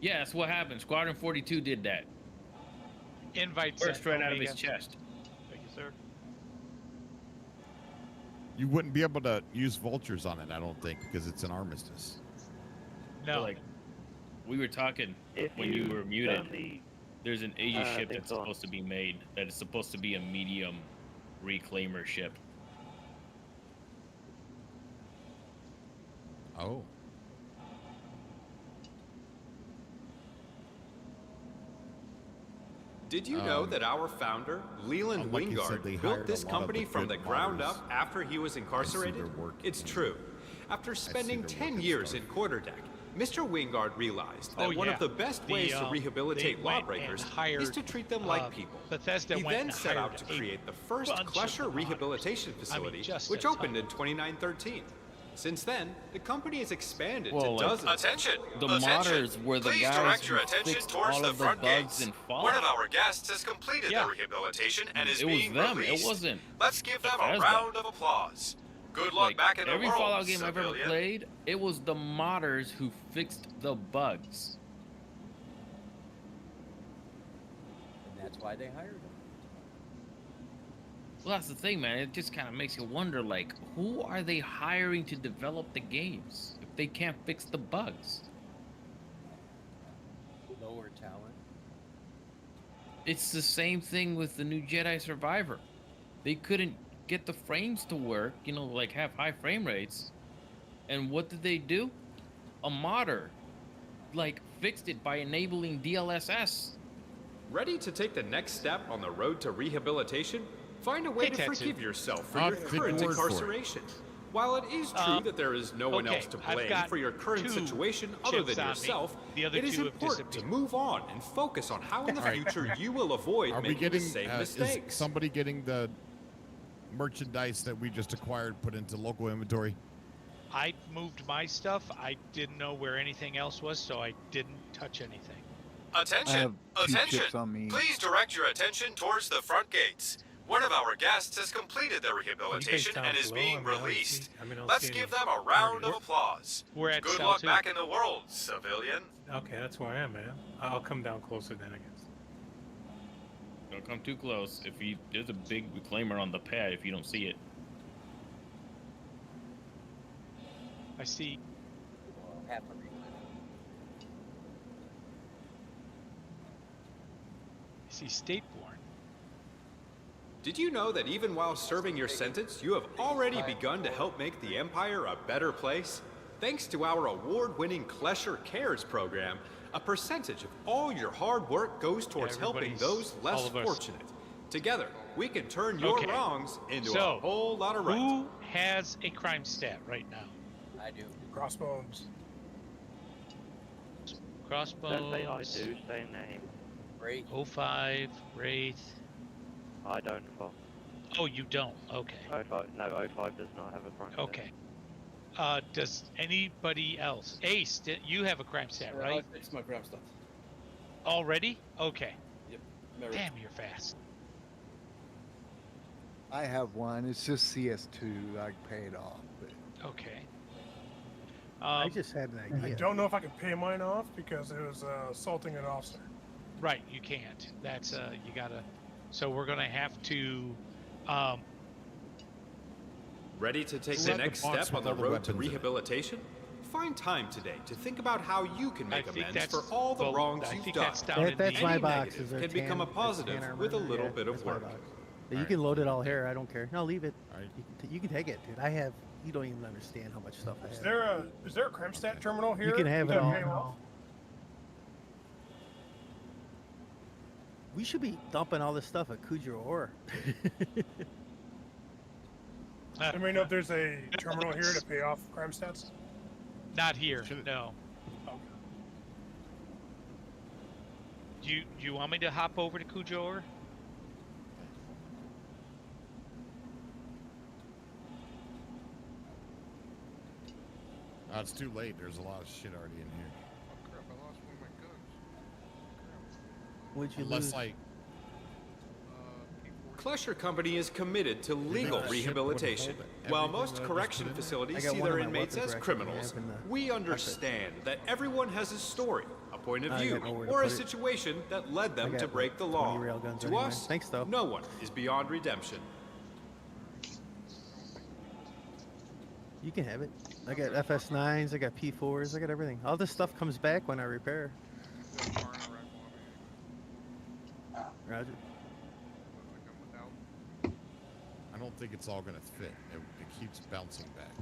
[SPEAKER 12] Yeah, that's what happened. Squadron 42 did that.
[SPEAKER 4] Invite
[SPEAKER 12] Burst
[SPEAKER 4] sent,
[SPEAKER 12] right out of his
[SPEAKER 4] Omega.
[SPEAKER 12] chest.
[SPEAKER 4] Thank you, sir.
[SPEAKER 11] You wouldn't be able to use vultures on it, I don't think, because it's an armistice.
[SPEAKER 4] No.
[SPEAKER 12] Like, we were talking
[SPEAKER 3] If
[SPEAKER 12] when you were muted.
[SPEAKER 3] turn the
[SPEAKER 12] There's an Aegis ship
[SPEAKER 3] thing
[SPEAKER 12] that's
[SPEAKER 3] on.
[SPEAKER 12] supposed to be made that is supposed to be a medium reclaimer ship.
[SPEAKER 11] Oh.
[SPEAKER 13] Did you know that our founder, Leland
[SPEAKER 11] like you said,
[SPEAKER 13] Wingard,
[SPEAKER 11] they hired
[SPEAKER 13] built this
[SPEAKER 11] a lot of
[SPEAKER 13] company
[SPEAKER 11] the
[SPEAKER 13] from the
[SPEAKER 11] good
[SPEAKER 13] ground
[SPEAKER 11] modders.
[SPEAKER 13] up after he was incarcerated?
[SPEAKER 11] their work
[SPEAKER 13] It's
[SPEAKER 11] in-
[SPEAKER 13] true. After spending
[SPEAKER 11] their work
[SPEAKER 13] 10
[SPEAKER 11] and
[SPEAKER 13] years
[SPEAKER 11] stuff.
[SPEAKER 13] in Quarterdeck, Mr. Wingard realized that
[SPEAKER 4] Oh,
[SPEAKER 13] one
[SPEAKER 4] yeah.
[SPEAKER 13] of the best
[SPEAKER 4] The,
[SPEAKER 13] ways to
[SPEAKER 4] they
[SPEAKER 13] rehabilitate
[SPEAKER 4] went and
[SPEAKER 13] lawbreakers
[SPEAKER 4] hired,
[SPEAKER 13] is to treat them like people.
[SPEAKER 4] Bethesda
[SPEAKER 13] He
[SPEAKER 4] went
[SPEAKER 13] then
[SPEAKER 4] and
[SPEAKER 13] set out
[SPEAKER 4] hired
[SPEAKER 13] to
[SPEAKER 4] a
[SPEAKER 13] create the first
[SPEAKER 4] bunch of
[SPEAKER 13] Klesher
[SPEAKER 4] modders.
[SPEAKER 13] Rehabilitation
[SPEAKER 4] I mean,
[SPEAKER 13] Facility,
[SPEAKER 4] just
[SPEAKER 13] which
[SPEAKER 4] a
[SPEAKER 13] opened
[SPEAKER 4] ton.
[SPEAKER 13] in 2913. Since then, the company has expanded
[SPEAKER 12] Well,
[SPEAKER 13] to
[SPEAKER 12] like-
[SPEAKER 13] dozens.
[SPEAKER 7] Attention!
[SPEAKER 12] The
[SPEAKER 7] Attention!
[SPEAKER 12] modders were the
[SPEAKER 7] Please
[SPEAKER 12] guys
[SPEAKER 7] direct
[SPEAKER 12] who
[SPEAKER 7] your attention
[SPEAKER 12] fixed
[SPEAKER 7] towards
[SPEAKER 12] all
[SPEAKER 7] the
[SPEAKER 12] of the
[SPEAKER 7] front
[SPEAKER 12] bugs
[SPEAKER 7] gates.
[SPEAKER 12] in Fallout.
[SPEAKER 7] One of our guests has completed
[SPEAKER 4] Yeah.
[SPEAKER 7] their rehabilitation and is
[SPEAKER 12] It was
[SPEAKER 7] being
[SPEAKER 12] them.
[SPEAKER 7] released.
[SPEAKER 12] It wasn't
[SPEAKER 7] Let's give them a
[SPEAKER 12] Bethesda.
[SPEAKER 7] round of applause. Good luck
[SPEAKER 12] like
[SPEAKER 7] back in the
[SPEAKER 12] every
[SPEAKER 7] world,
[SPEAKER 12] Fallout game I've ever
[SPEAKER 7] civilian.
[SPEAKER 12] played. It was the modders who fixed the bugs.
[SPEAKER 5] And that's why they hired him.
[SPEAKER 12] Well, that's the thing, man. It just kind of makes you wonder, like, who are they hiring to develop the games if they can't fix the bugs?
[SPEAKER 5] Lower talent.
[SPEAKER 12] It's the same thing with the new Jedi Survivor. They couldn't get the frames to work, you know, like have high frame rates. And what did they do? A modder, like, fixed it by enabling DLSS.
[SPEAKER 13] Ready to take the next step on the road to rehabilitation? Find a way
[SPEAKER 4] Hey,
[SPEAKER 13] to
[SPEAKER 4] Tetsu.
[SPEAKER 13] forgive yourself for
[SPEAKER 11] I'll
[SPEAKER 13] your
[SPEAKER 11] take your
[SPEAKER 13] current
[SPEAKER 11] word for it.
[SPEAKER 13] incarceration. While it is true that there is no one
[SPEAKER 4] okay,
[SPEAKER 13] else to
[SPEAKER 4] I've
[SPEAKER 13] blame
[SPEAKER 4] got
[SPEAKER 13] for your current
[SPEAKER 4] 2
[SPEAKER 13] situation other
[SPEAKER 4] chips
[SPEAKER 13] than
[SPEAKER 4] on me.
[SPEAKER 13] yourself,
[SPEAKER 4] The other
[SPEAKER 13] it is
[SPEAKER 4] 2 have
[SPEAKER 13] important to
[SPEAKER 4] disappeared.
[SPEAKER 13] move on and focus on how in the
[SPEAKER 11] All right.
[SPEAKER 13] future you will avoid
[SPEAKER 11] Are we
[SPEAKER 13] making
[SPEAKER 11] getting
[SPEAKER 13] the same
[SPEAKER 11] is
[SPEAKER 13] mistakes.
[SPEAKER 11] somebody getting the merchandise that we just acquired put into local inventory?
[SPEAKER 4] I moved my stuff. I didn't know where anything else was, so I didn't touch anything.
[SPEAKER 8] I
[SPEAKER 7] Attention!
[SPEAKER 8] have 2
[SPEAKER 7] Attention!
[SPEAKER 8] chips on me.
[SPEAKER 7] Please direct your attention towards the front gates. One of our guests has completed their rehabilitation
[SPEAKER 14] down
[SPEAKER 7] and is
[SPEAKER 14] below?
[SPEAKER 7] being
[SPEAKER 14] I mean, I don't
[SPEAKER 7] released.
[SPEAKER 14] see- I mean, I don't
[SPEAKER 7] Let's
[SPEAKER 14] see
[SPEAKER 7] give
[SPEAKER 14] any
[SPEAKER 7] them a round of
[SPEAKER 14] target.
[SPEAKER 7] applause.
[SPEAKER 4] We're at
[SPEAKER 7] Good
[SPEAKER 4] cell
[SPEAKER 7] luck
[SPEAKER 4] 2.
[SPEAKER 7] back in the world, civilian.
[SPEAKER 14] Okay, that's where I am, man. I'll come down closer then, I guess.
[SPEAKER 12] Don't come too close. There's a big reclaimer on the pad if you don't see it.
[SPEAKER 4] I see.
[SPEAKER 5] Well, half a reclaimer.
[SPEAKER 4] I see Stateborn.
[SPEAKER 13] Did you know that even while serving your sentence, you have already begun to help make the Empire a better place? Thanks to our award-winning Klesher Cares program, a percentage of all your hard work goes towards helping
[SPEAKER 4] Everybody's-
[SPEAKER 13] those less
[SPEAKER 4] all of us.
[SPEAKER 13] fortunate. Together, we can turn your
[SPEAKER 4] Okay.
[SPEAKER 13] wrongs into
[SPEAKER 4] So,
[SPEAKER 13] a whole lot of right.
[SPEAKER 4] Who has a crime stat right now?
[SPEAKER 5] I do.
[SPEAKER 10] Crossbones.
[SPEAKER 4] Crossbones.
[SPEAKER 3] Don't say I do, say name.
[SPEAKER 5] Great.
[SPEAKER 4] 05, Wraith.
[SPEAKER 3] I don't involve.
[SPEAKER 4] Oh, you don't. Okay.
[SPEAKER 3] 05, no, 05 does not have a crime stat.
[SPEAKER 4] Okay. Does anybody else? Ace, you have a crime stat, right?
[SPEAKER 15] It's my crime stat.
[SPEAKER 4] Already? Okay.
[SPEAKER 15] Yep.
[SPEAKER 4] Damn, you're fast.
[SPEAKER 8] I have one. It's just CS2. I paid off. But
[SPEAKER 4] Okay.
[SPEAKER 9] I just had an
[SPEAKER 10] I
[SPEAKER 9] idea.
[SPEAKER 10] don't know if I can pay mine off because it was assaulting an officer.
[SPEAKER 4] Right, you can't. That's you gotta. So we're gonna have to.
[SPEAKER 13] Ready to take
[SPEAKER 11] Let
[SPEAKER 13] the
[SPEAKER 11] the
[SPEAKER 13] next
[SPEAKER 11] box
[SPEAKER 13] step on
[SPEAKER 11] with
[SPEAKER 13] the
[SPEAKER 11] all the
[SPEAKER 13] road to
[SPEAKER 11] weapons in it.
[SPEAKER 13] rehabilitation? Find time today to think about how you can make
[SPEAKER 4] I think
[SPEAKER 13] amends
[SPEAKER 4] that's-
[SPEAKER 13] for all the
[SPEAKER 4] well,
[SPEAKER 13] wrongs
[SPEAKER 4] I
[SPEAKER 13] you've
[SPEAKER 4] think
[SPEAKER 13] done.
[SPEAKER 4] that's down in
[SPEAKER 9] That's
[SPEAKER 4] the-
[SPEAKER 9] my
[SPEAKER 13] Any
[SPEAKER 9] box.
[SPEAKER 13] negative
[SPEAKER 9] Is there
[SPEAKER 13] can become a
[SPEAKER 9] tan
[SPEAKER 13] positive
[SPEAKER 9] armor?
[SPEAKER 13] with a little
[SPEAKER 9] Yeah,
[SPEAKER 13] bit of
[SPEAKER 9] that's my
[SPEAKER 13] work.
[SPEAKER 9] box.
[SPEAKER 11] All
[SPEAKER 9] You
[SPEAKER 11] right.
[SPEAKER 9] can load it all here. I don't care. No, leave it.
[SPEAKER 11] All right.
[SPEAKER 9] You can take it, dude. I have. You don't even understand how much stuff I
[SPEAKER 10] Is
[SPEAKER 9] have.
[SPEAKER 10] there a crime stat terminal here?
[SPEAKER 9] You can have it
[SPEAKER 10] that
[SPEAKER 9] all.
[SPEAKER 10] pay off?
[SPEAKER 9] We should be dumping all this stuff at Kujiro Ore.
[SPEAKER 10] Anybody know if there's a terminal here to pay off crime stats?
[SPEAKER 4] Not here.
[SPEAKER 11] Should've-
[SPEAKER 4] No.
[SPEAKER 10] Okay.
[SPEAKER 4] Do you want me to hop over to Kujor?
[SPEAKER 11] It's too late. There's a lot of shit already in here.
[SPEAKER 2] Oh crap, I lost one of my guns.
[SPEAKER 9] Would you
[SPEAKER 11] Unless
[SPEAKER 9] lose?
[SPEAKER 11] like
[SPEAKER 13] Klesher Company is committed to legal
[SPEAKER 11] that ship
[SPEAKER 13] rehabilitation.
[SPEAKER 11] would've held
[SPEAKER 13] While
[SPEAKER 11] everything
[SPEAKER 13] most
[SPEAKER 11] that I just
[SPEAKER 13] correction
[SPEAKER 11] put in there?
[SPEAKER 13] facilities
[SPEAKER 9] I got
[SPEAKER 13] see
[SPEAKER 9] one
[SPEAKER 13] their
[SPEAKER 9] of my
[SPEAKER 13] inmates
[SPEAKER 9] weapons
[SPEAKER 13] as
[SPEAKER 9] where I can
[SPEAKER 13] criminals,
[SPEAKER 9] have in the
[SPEAKER 13] we
[SPEAKER 9] pocket.
[SPEAKER 13] understand that everyone has a story, a point of
[SPEAKER 9] I
[SPEAKER 13] view,
[SPEAKER 9] got nowhere to
[SPEAKER 13] or a
[SPEAKER 9] put it.
[SPEAKER 13] situation that led them
[SPEAKER 9] I got
[SPEAKER 13] to break the
[SPEAKER 9] 20
[SPEAKER 13] law.
[SPEAKER 9] railguns
[SPEAKER 13] To
[SPEAKER 9] anyway.
[SPEAKER 13] us,
[SPEAKER 9] Thanks, though.
[SPEAKER 13] no one is beyond redemption.
[SPEAKER 9] You can have it. I got FS9s. I got P4s. I got everything. All this stuff comes back when I repair.
[SPEAKER 2] There's a car in a rifle on me.
[SPEAKER 9] Roger.
[SPEAKER 2] Looks like I'm without.
[SPEAKER 11] think it's all gonna fit. It keeps bouncing back.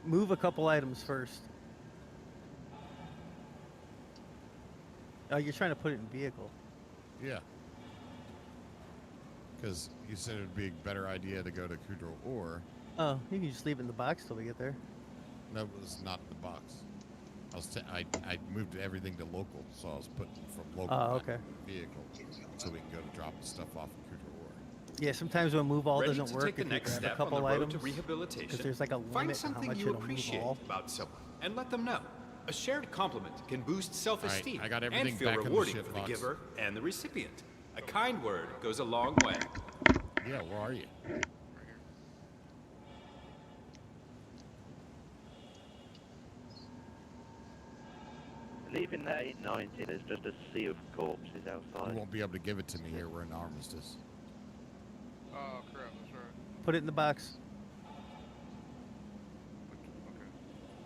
[SPEAKER 9] Move a couple items first. Oh, you're trying to put it in vehicle.
[SPEAKER 11] Yeah. Because you said it would be a better idea to go to Kudrow Ore.
[SPEAKER 9] Oh, you can just leave it in the box till we get there.
[SPEAKER 11] No, it was not in the box. I moved everything to local, so I was putting from local
[SPEAKER 9] Oh,
[SPEAKER 11] back
[SPEAKER 9] okay.
[SPEAKER 11] to the vehicle, so we can go to drop the stuff off at Kudrow Ore.
[SPEAKER 9] Yeah, sometimes when move all
[SPEAKER 13] Ready
[SPEAKER 9] doesn't
[SPEAKER 13] to
[SPEAKER 9] work
[SPEAKER 13] take the
[SPEAKER 9] if you
[SPEAKER 13] next
[SPEAKER 9] grab a
[SPEAKER 13] step on
[SPEAKER 9] couple
[SPEAKER 13] the road
[SPEAKER 9] items.
[SPEAKER 13] to rehabilitation?
[SPEAKER 9] Because there's like a limit
[SPEAKER 13] Find
[SPEAKER 9] to how
[SPEAKER 13] something
[SPEAKER 9] much
[SPEAKER 13] you
[SPEAKER 9] it'll move
[SPEAKER 13] appreciate
[SPEAKER 9] all.
[SPEAKER 13] about someone and let them know. A shared compliment can boost self-esteem
[SPEAKER 11] I got
[SPEAKER 13] and
[SPEAKER 11] everything
[SPEAKER 13] feel
[SPEAKER 11] back in the
[SPEAKER 13] rewarding
[SPEAKER 11] shit
[SPEAKER 13] for the
[SPEAKER 11] box.
[SPEAKER 13] giver and the recipient. A kind word goes a long way.
[SPEAKER 11] Yeah, where are you?
[SPEAKER 3] Leaving that 890, there's just a sea of corpses
[SPEAKER 11] You
[SPEAKER 3] outside.
[SPEAKER 11] won't be able to give it to me here. We're in armistice.
[SPEAKER 2] Oh crap, that's right.
[SPEAKER 9] Put it in the box.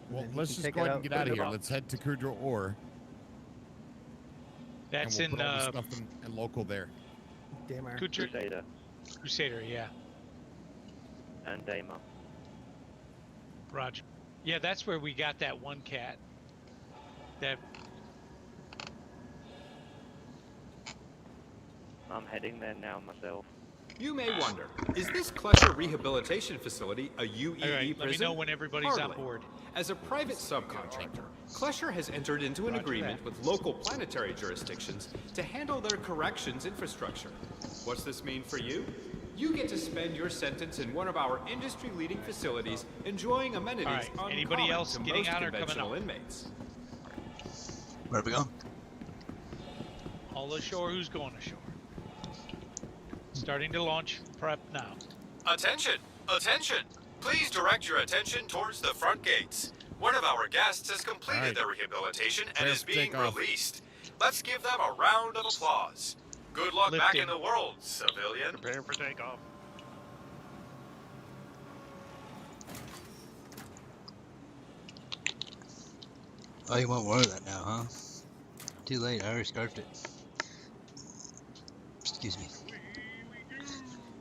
[SPEAKER 11] Well,
[SPEAKER 9] then he
[SPEAKER 11] let's
[SPEAKER 9] can
[SPEAKER 11] just
[SPEAKER 9] take
[SPEAKER 11] go
[SPEAKER 9] it
[SPEAKER 11] ahead
[SPEAKER 9] out,
[SPEAKER 11] and get
[SPEAKER 9] put
[SPEAKER 11] out
[SPEAKER 9] it
[SPEAKER 11] of here.
[SPEAKER 9] up.
[SPEAKER 11] Let's head to Kudrow Ore.
[SPEAKER 4] That's
[SPEAKER 11] and we'll
[SPEAKER 4] in
[SPEAKER 11] put all the stuff in local there.
[SPEAKER 9] Damn
[SPEAKER 4] Crusader. Crusader, yeah.
[SPEAKER 3] And Damer.
[SPEAKER 4] Roger. Yeah, that's where we got that one cat. That
[SPEAKER 3] I'm heading there now myself.
[SPEAKER 13] You may wonder, is this Klesher Rehabilitation Facility a UEE
[SPEAKER 4] All right,
[SPEAKER 13] prison?
[SPEAKER 4] let me know when everybody's on
[SPEAKER 13] Hardly.
[SPEAKER 4] board.
[SPEAKER 13] As a private subcontractor, Klesher has entered into an
[SPEAKER 4] Roger
[SPEAKER 13] agreement
[SPEAKER 4] that.
[SPEAKER 13] with local planetary jurisdictions to handle their corrections infrastructure. What's this mean for you? You get to spend your sentence in one of our industry-leading facilities, enjoying amenities
[SPEAKER 4] All right, anybody
[SPEAKER 13] uncommon
[SPEAKER 4] else
[SPEAKER 13] to
[SPEAKER 4] getting
[SPEAKER 13] most
[SPEAKER 4] out or coming
[SPEAKER 13] conventional
[SPEAKER 4] up?
[SPEAKER 13] inmates.
[SPEAKER 1] Where are we going?
[SPEAKER 4] all ashore, who's going ashore? Starting to launch prep now.
[SPEAKER 7] Attention! Attention! Please direct your attention towards the front gates. One of our guests has completed their rehabilitation and is being released. Let's give them a round of applause. Good luck back in the world, civilian.
[SPEAKER 2] Prepare for takeoff.
[SPEAKER 1] Oh, you want more of that now, huh? Too late. I already scarfed it. Excuse me.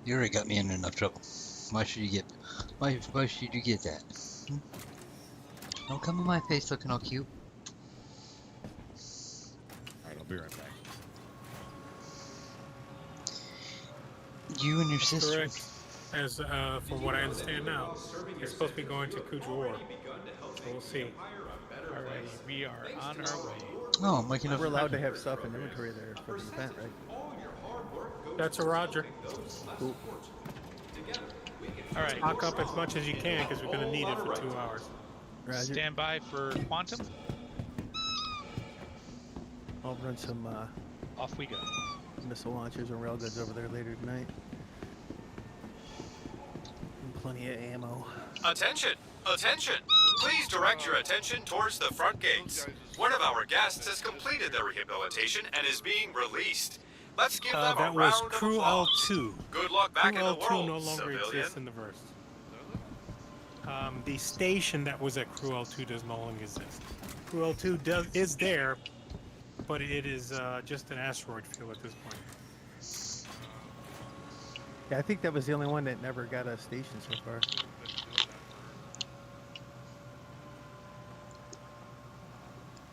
[SPEAKER 1] You already got me in enough trouble. Why should you get? Why should you get that? Hmm? Don't come in my face looking all cute.
[SPEAKER 11] Alright, I'll be right back.
[SPEAKER 1] You and your sister.
[SPEAKER 14] Correct. As from what I understand now, it's supposed to be going to Kudrow. So we'll see.
[SPEAKER 4] All right, we are on our way.
[SPEAKER 1] Oh, I'm waking up.
[SPEAKER 9] We're allowed to have stuff in inventory there for the event, right?
[SPEAKER 14] That's a Roger.
[SPEAKER 9] Cool.
[SPEAKER 4] All right.
[SPEAKER 14] Stock up as much as you can because we're going to need it for 2 hours.
[SPEAKER 9] Roger.
[SPEAKER 4] Stand by for quantum.
[SPEAKER 9] I'll run some
[SPEAKER 4] Off we go.
[SPEAKER 9] missile launchers and railguns over there later tonight. And plenty of ammo.
[SPEAKER 7] Attention! Attention! Please direct your attention towards the front gates. One of our guests has completed their rehabilitation and is being released. Let's give them a
[SPEAKER 14] That was
[SPEAKER 7] round
[SPEAKER 14] Crew
[SPEAKER 7] of applause.
[SPEAKER 14] L2.
[SPEAKER 7] Good luck back
[SPEAKER 14] Crew
[SPEAKER 7] in the
[SPEAKER 14] L2
[SPEAKER 7] world,
[SPEAKER 14] no longer
[SPEAKER 7] civilian.
[SPEAKER 14] exists in the verse. The station that was at Crew L2 does no longer exist. Crew L2 is there, but it is just an asteroid field at this point.
[SPEAKER 9] Yeah, I think that was the only one that never got a station so far.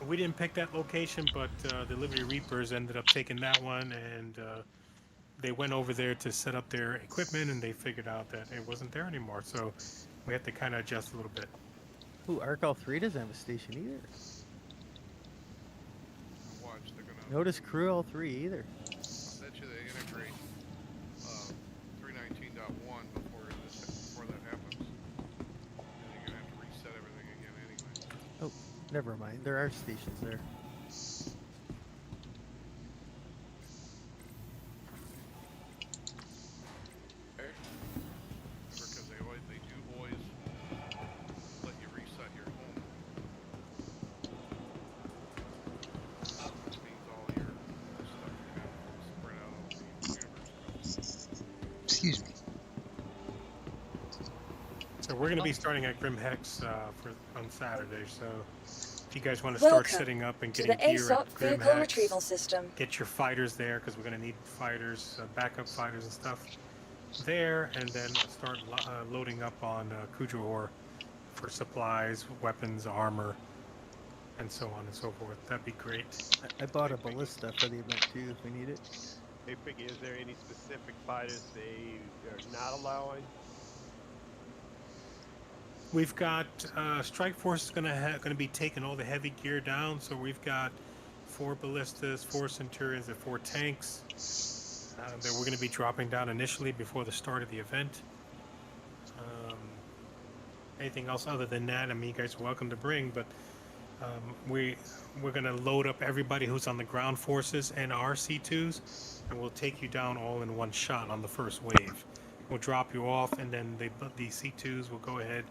[SPEAKER 14] We didn't pick that location, but the Liberty Reapers ended up taking that one, and they went over there to set up their equipment, and they figured out that it wasn't there anymore. So we had to kind of adjust a little bit.
[SPEAKER 9] Ooh, Arc 3 doesn't have a station either.
[SPEAKER 2] Watch, they're gonna.
[SPEAKER 9] Notice Crew 3 either.
[SPEAKER 2] I bet you they integrate 319.1 before that happens. And you're gonna have to reset everything again anyway.
[SPEAKER 9] Oh, never mind. There are stations there.
[SPEAKER 2] Because they do always let you reset your home. Which means all your stuff can spread out over the universe.
[SPEAKER 1] Excuse me.
[SPEAKER 14] So we're going to be starting at Grim Hex on Saturday. So if you guys want to start
[SPEAKER 15] Welcome
[SPEAKER 14] setting up and
[SPEAKER 15] to
[SPEAKER 14] getting
[SPEAKER 15] the
[SPEAKER 14] gear
[SPEAKER 15] ASOP
[SPEAKER 14] at Grim
[SPEAKER 15] vehicle
[SPEAKER 14] Hex,
[SPEAKER 15] retrieval system.
[SPEAKER 14] get your fighters there because we're going to need fighters, backup fighters and stuff. there, and then start loading up on Kudrahor for supplies, weapons, armor, and so on and so forth. That'd be great.
[SPEAKER 9] I bought a ballista for the event too, if we need it.
[SPEAKER 15] Hey, Piggy, is there any specific fighters they are not allowing?
[SPEAKER 14] We've got Strike Force is gonna be taking all the heavy gear down, so we've got 4 ballistas, 4 Centurions, and 4 tanks that we're gonna be dropping down initially before the start of the event. Anything else other than that, I mean, you guys are welcome to bring, but we're gonna load up everybody who's on the ground forces and our C2s, and we'll take you down all in one shot on the first wave. We'll drop you off, and then the C2s will go ahead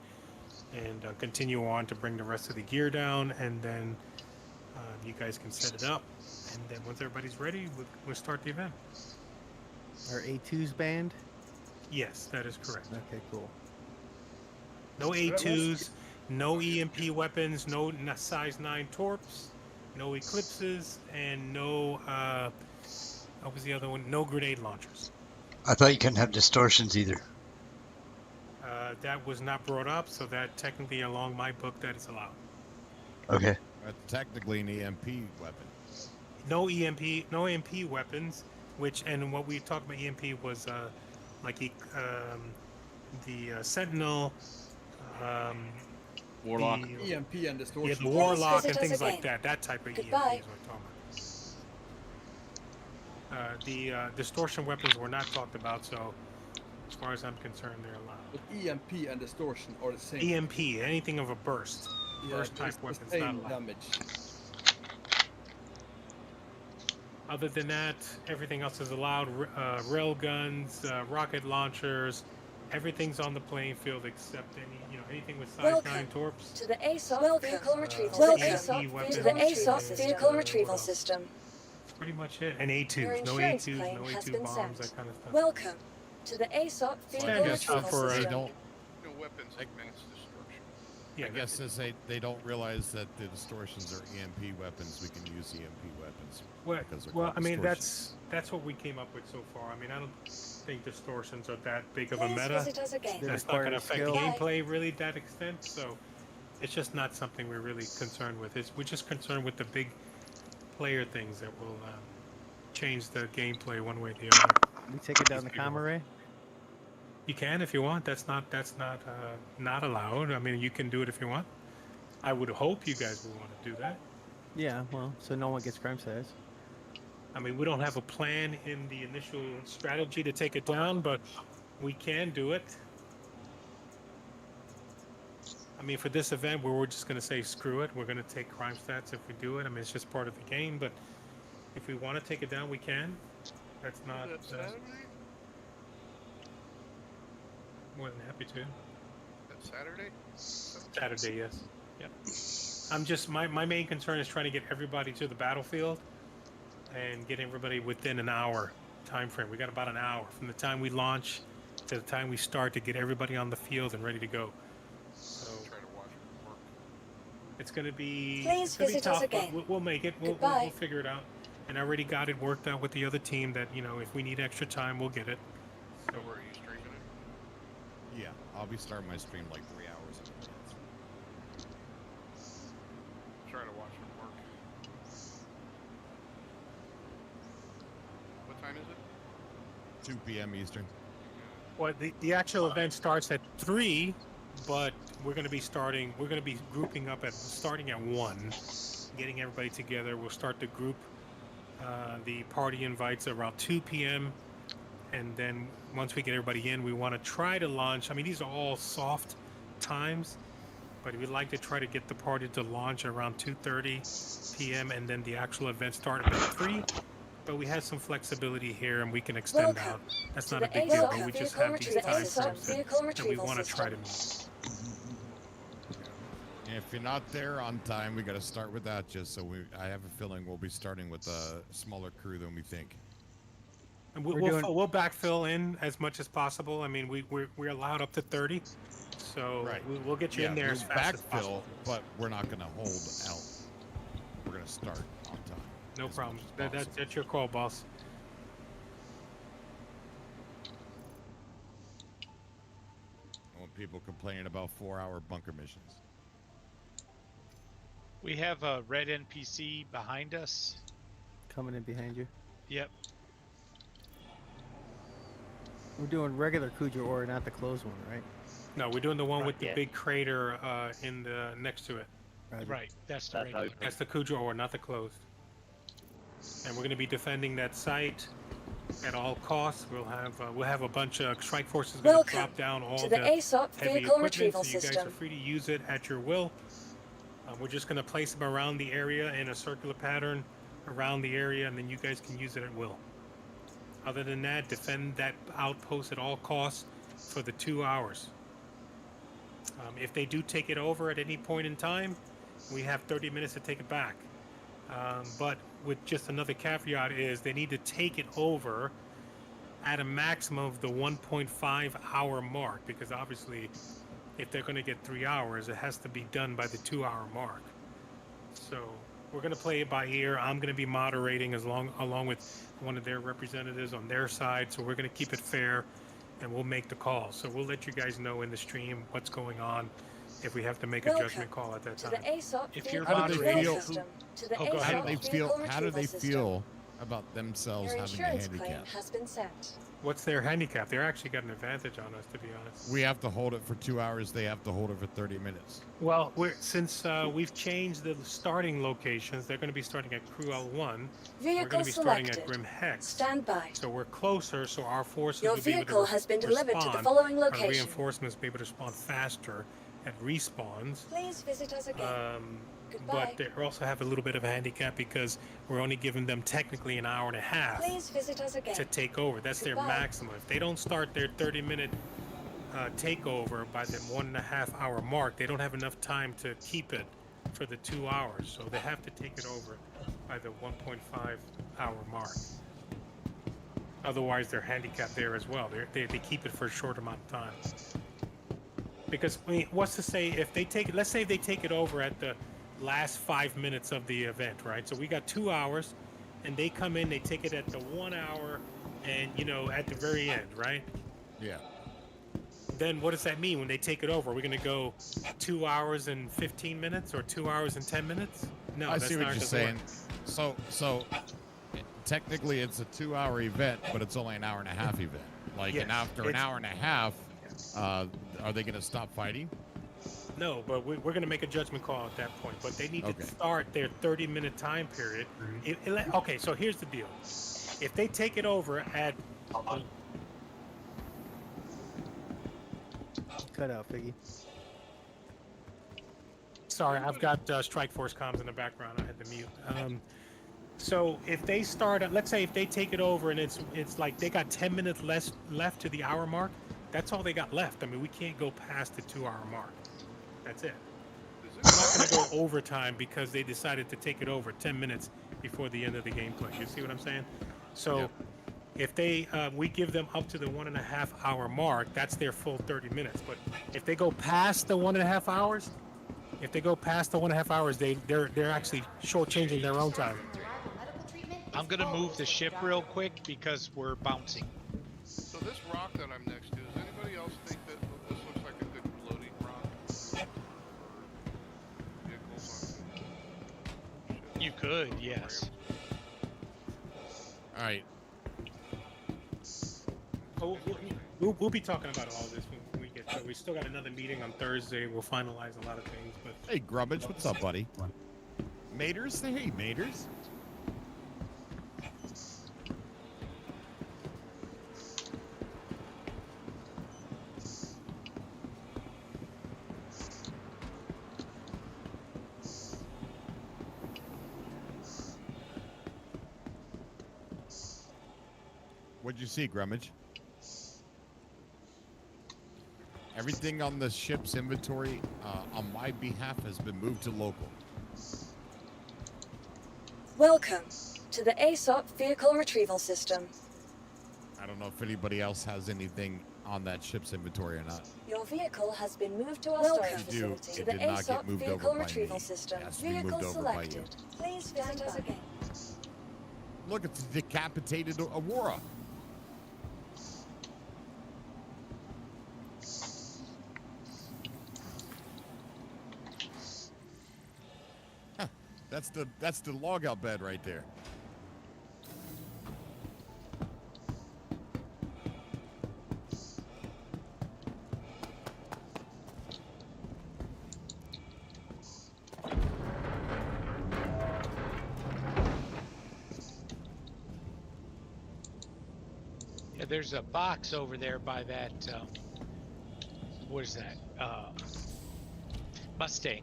[SPEAKER 14] and continue on to bring the rest of the gear down, and then you guys can set it up, and then once everybody's ready, we'll start the event.
[SPEAKER 9] Are A2s banned?
[SPEAKER 14] Yes, that is correct.
[SPEAKER 9] Okay, cool.
[SPEAKER 14] No A2s, no EMP weapons, no size 9 torps, no eclipses, and no, what was the other one? No grenade launchers.
[SPEAKER 1] I thought you couldn't have distortions either.
[SPEAKER 14] That was not brought up, so that technically along my book that is allowed.
[SPEAKER 1] Okay.
[SPEAKER 11] Technically an EMP weapon.
[SPEAKER 14] No EMP weapons, and what we talked about EMP was like the Sentinel,
[SPEAKER 12] Warlock.
[SPEAKER 16] EMP and distortion.
[SPEAKER 14] Yeah, the Warlock and things like that. That type of EMP is what I'm talking about. The distortion weapons were not talked about, so as far as I'm concerned, they're allowed.
[SPEAKER 16] But EMP and distortion are the same.
[SPEAKER 14] EMP, anything of a burst. Burst type weapons, not allowed.
[SPEAKER 16] Damage.
[SPEAKER 14] Other than that, everything else is allowed. Rail guns, rocket launchers, everything's on the playing field except anything with size 9 torps.
[SPEAKER 17] To the ASOS vehicle retrieval to the ASOS vehicle retrieval system.
[SPEAKER 14] That's pretty much it. And A2s, no
[SPEAKER 17] insurance
[SPEAKER 14] A2s,
[SPEAKER 17] claim
[SPEAKER 14] no
[SPEAKER 17] has
[SPEAKER 14] A2
[SPEAKER 17] been
[SPEAKER 14] bombs,
[SPEAKER 17] sent.
[SPEAKER 14] that kind of stuff.
[SPEAKER 17] Welcome to the ASOS vehicle
[SPEAKER 14] Standard
[SPEAKER 17] retrieval
[SPEAKER 14] stuff for,
[SPEAKER 17] system.
[SPEAKER 2] No weapons like mass destruction.
[SPEAKER 14] Yeah,
[SPEAKER 11] I guess since they don't realize that the distortions are EMP weapons, we can use EMP weapons.
[SPEAKER 14] Well, I mean, that's what we came up with so far. I mean, I don't think distortions are that big of a
[SPEAKER 17] Please
[SPEAKER 14] meta.
[SPEAKER 17] visit us again.
[SPEAKER 14] That's not going to affect
[SPEAKER 9] skill.
[SPEAKER 14] gameplay really that extent, so it's just not something we're really concerned with. We're just concerned with the big player things that will change the gameplay one way or the other.
[SPEAKER 9] We take it down the comm array?
[SPEAKER 14] You can if you want. That's not allowed. I mean, you can do it if you want. I would hope you guys would want to do that.
[SPEAKER 9] Yeah, well, so no one gets crime stats.
[SPEAKER 14] I mean, we don't have a plan in the initial strategy to take it down, but we can do it. I mean, for this event, we're just going to say screw it. We're going to take crime stats if we do it. I mean, it's just part of the game, but if we want to take it down, we can. That's not... more than happy to.
[SPEAKER 2] That's Saturday?
[SPEAKER 14] Saturday, yes. Yep. I'm just my main concern is trying to get everybody to the battlefield and get everybody within an hour time frame. We got about an hour from the time we launch to the time we start to get everybody on the field and ready to go. So
[SPEAKER 2] Try to watch it work.
[SPEAKER 14] it's going to be
[SPEAKER 17] Please
[SPEAKER 14] it's gonna be
[SPEAKER 17] visit us
[SPEAKER 14] tough, but
[SPEAKER 17] again.
[SPEAKER 14] we'll make it. We'll figure it out. And I already got it worked out with the other team that if we need extra time, we'll get it.
[SPEAKER 2] So where are you streaming it?
[SPEAKER 11] Yeah, I'll be starting my stream like 3 hours in advance.
[SPEAKER 2] Try to watch it work. What time is it?
[SPEAKER 11] 2 p.m. Eastern.
[SPEAKER 14] Well, the actual event starts at 3, but we're going to be grouping up starting at 1, getting everybody together. We'll start the group, the party invites around 2 p.m. And then once we get everybody in, we want to try to launch. I mean, these are all soft times, but we'd like to try to get the party to launch around 2:30 p.m. and then the actual event start at 3. But we have some flexibility here, and we can extend out. That's not a big deal, but we just have these time frames that we want to try to meet.
[SPEAKER 11] If you're not there on time, we got to start with that. Just so I have a feeling we'll be starting with a smaller crew than we think.
[SPEAKER 14] And we'll backfill in as much as possible. I mean, we're allowed up to 30, so we'll get you in there as fast as possible.
[SPEAKER 11] But we're not going to hold out. We're going to start on time.
[SPEAKER 14] No problem. That's your call, boss.
[SPEAKER 11] people complaining about 4-hour bunker missions.
[SPEAKER 4] We have a red NPC behind us.
[SPEAKER 9] Coming in behind you.
[SPEAKER 4] Yep.
[SPEAKER 9] We're doing regular Cujo ore, not the closed one, right?
[SPEAKER 14] No, we're doing the one with the
[SPEAKER 3] yeah.
[SPEAKER 14] big crater in the next to it.
[SPEAKER 4] Right. That's the
[SPEAKER 3] That's
[SPEAKER 4] regular.
[SPEAKER 3] open.
[SPEAKER 14] That's the Cujo ore, not the closed. And we're going to be defending that site at all costs. We'll have a bunch of strike forces going to
[SPEAKER 17] Welcome
[SPEAKER 14] drop down all
[SPEAKER 17] to
[SPEAKER 14] the
[SPEAKER 17] the ASOP
[SPEAKER 14] heavy
[SPEAKER 17] vehicle
[SPEAKER 14] equipment,
[SPEAKER 17] retrieval
[SPEAKER 14] so you guys
[SPEAKER 17] system.
[SPEAKER 14] are free to use it at your will. We're just going to place them around the area in a circular pattern around the area, and then you guys can use it at will. Other than that, defend that outpost at all costs for the 2 hours. If they do take it over at any point in time, we have 30 minutes to take it back. But with just another caveat is they need to take it over at a maximum of the 1.5 hour mark, because obviously if they're going to get 3 hours, it has to be done by the 2 hour mark. So we're going to play it by ear. I'm going to be moderating along with one of their representatives on their side. So we're going to keep it fair, and we'll make the call. So we'll let you guys know in the stream what's going on if we have to make a judgment call at that
[SPEAKER 17] To
[SPEAKER 14] time.
[SPEAKER 17] the ASOP
[SPEAKER 4] If you're
[SPEAKER 17] vehicle retrieval
[SPEAKER 4] moderating,
[SPEAKER 17] system. To the
[SPEAKER 4] Oh, go ahead.
[SPEAKER 11] How do they
[SPEAKER 17] ASOP
[SPEAKER 11] feel?
[SPEAKER 17] vehicle
[SPEAKER 11] How do they
[SPEAKER 17] retrieval system.
[SPEAKER 11] feel about themselves
[SPEAKER 17] Your
[SPEAKER 11] having a
[SPEAKER 17] insurance claim
[SPEAKER 11] handicap?
[SPEAKER 17] has been sent.
[SPEAKER 14] What's their handicap? They're actually got an advantage on us, to be honest.
[SPEAKER 11] We have to hold it for 2 hours. They have to hold it for 30 minutes.
[SPEAKER 14] Well, since we've changed the starting locations, they're going to be starting at Crew L1. We're going
[SPEAKER 17] Vehicle
[SPEAKER 14] to be starting
[SPEAKER 17] selected.
[SPEAKER 14] at Grim Hex.
[SPEAKER 17] Stand by.
[SPEAKER 14] So we're closer, so our forces
[SPEAKER 17] Your
[SPEAKER 14] will be able
[SPEAKER 17] vehicle
[SPEAKER 14] to
[SPEAKER 17] has been delivered to the
[SPEAKER 14] respond.
[SPEAKER 17] following
[SPEAKER 14] Our
[SPEAKER 17] location.
[SPEAKER 14] reinforcements will be able to respond faster at respawns.
[SPEAKER 17] Please visit us again. Goodbye.
[SPEAKER 14] But they also have a little bit of a handicap because we're only giving them technically an hour and a half
[SPEAKER 17] Please visit us again.
[SPEAKER 14] to take over. That's their
[SPEAKER 17] Goodbye.
[SPEAKER 14] maximum. If they don't start their 30-minute takeover by the 1.5 hour mark, they don't have enough time to keep it for the 2 hours. So they have to take it over by the 1.5 hour mark. Otherwise, they're handicapped there as well. They keep it for a short amount of time. Because, I mean, what's to say if they take it, let's say they take it over at the last 5 minutes of the event, right? So we got 2 hours, and they come in, they take it at the 1 hour, and, you know, at the very end, right?
[SPEAKER 11] Yeah.
[SPEAKER 14] Then what does that mean when they take it over? Are we going to go 2 hours and 15 minutes or 2 hours and 10 minutes? No,
[SPEAKER 11] I
[SPEAKER 14] that's
[SPEAKER 11] see
[SPEAKER 14] not
[SPEAKER 11] what you're
[SPEAKER 14] gonna
[SPEAKER 11] saying.
[SPEAKER 14] work.
[SPEAKER 11] So technically it's a 2 hour event, but it's only an hour and a half event. Like,
[SPEAKER 14] Yes,
[SPEAKER 11] and after an
[SPEAKER 14] it's-
[SPEAKER 11] hour and a half, are they going to stop fighting?
[SPEAKER 14] No, but we're going to make a judgment call at that point. But they need
[SPEAKER 11] Okay.
[SPEAKER 14] to start their 30-minute time period. Okay, so here's the deal. If they take it over at...
[SPEAKER 9] Cut out, Figgy.
[SPEAKER 14] Sorry, I've got Strike Force comms in the background. I had to mute. So if they start at, let's say if they take it over and it's like they got 10 minutes left to the hour mark, that's all they got left. I mean, we can't go past the 2 hour mark. That's it. We're not going to go overtime because they decided to take it over 10 minutes before the end of the gameplay. You see what I'm saying? So if they, we give them up to the 1.5 hour mark, that's their full 30 minutes. But if they go past the 1.5 hours, they're actually shortchanging their own time.
[SPEAKER 4] I'm gonna move the ship real quick because we're bouncing.
[SPEAKER 2] So this rock that I'm next to, does anybody else think that this looks like a good floating rock? Vehicles on
[SPEAKER 4] You could, yes.
[SPEAKER 11] All right.
[SPEAKER 14] Oh, we'll be talking about all this when we get to it. We still got another meeting on Thursday. We'll finalize a lot of things. But
[SPEAKER 11] Hey, Grubbage, what's up, buddy? Maters, say hey, Maters. What'd you see, Grummage? Everything on the ship's inventory on my behalf has been moved to local.
[SPEAKER 17] Welcome to the ASOP vehicle retrieval system.
[SPEAKER 11] I don't know if anybody else has anything on that ship's inventory or not.
[SPEAKER 17] Your vehicle has been moved to our
[SPEAKER 11] Welcome.
[SPEAKER 17] storage
[SPEAKER 11] If you do,
[SPEAKER 17] facility.
[SPEAKER 11] it
[SPEAKER 17] To the
[SPEAKER 11] did not get
[SPEAKER 17] ASOP
[SPEAKER 11] moved
[SPEAKER 17] vehicle
[SPEAKER 11] over by
[SPEAKER 17] retrieval
[SPEAKER 11] me.
[SPEAKER 17] system.
[SPEAKER 11] It has to be
[SPEAKER 17] Vehicle
[SPEAKER 11] moved over by you.
[SPEAKER 17] selected. Please visit us again.
[SPEAKER 11] Look, it's a decapitated Aurora. That's the logout bed right there.
[SPEAKER 4] Yeah, there's a box over there by that. What is that? Mustang.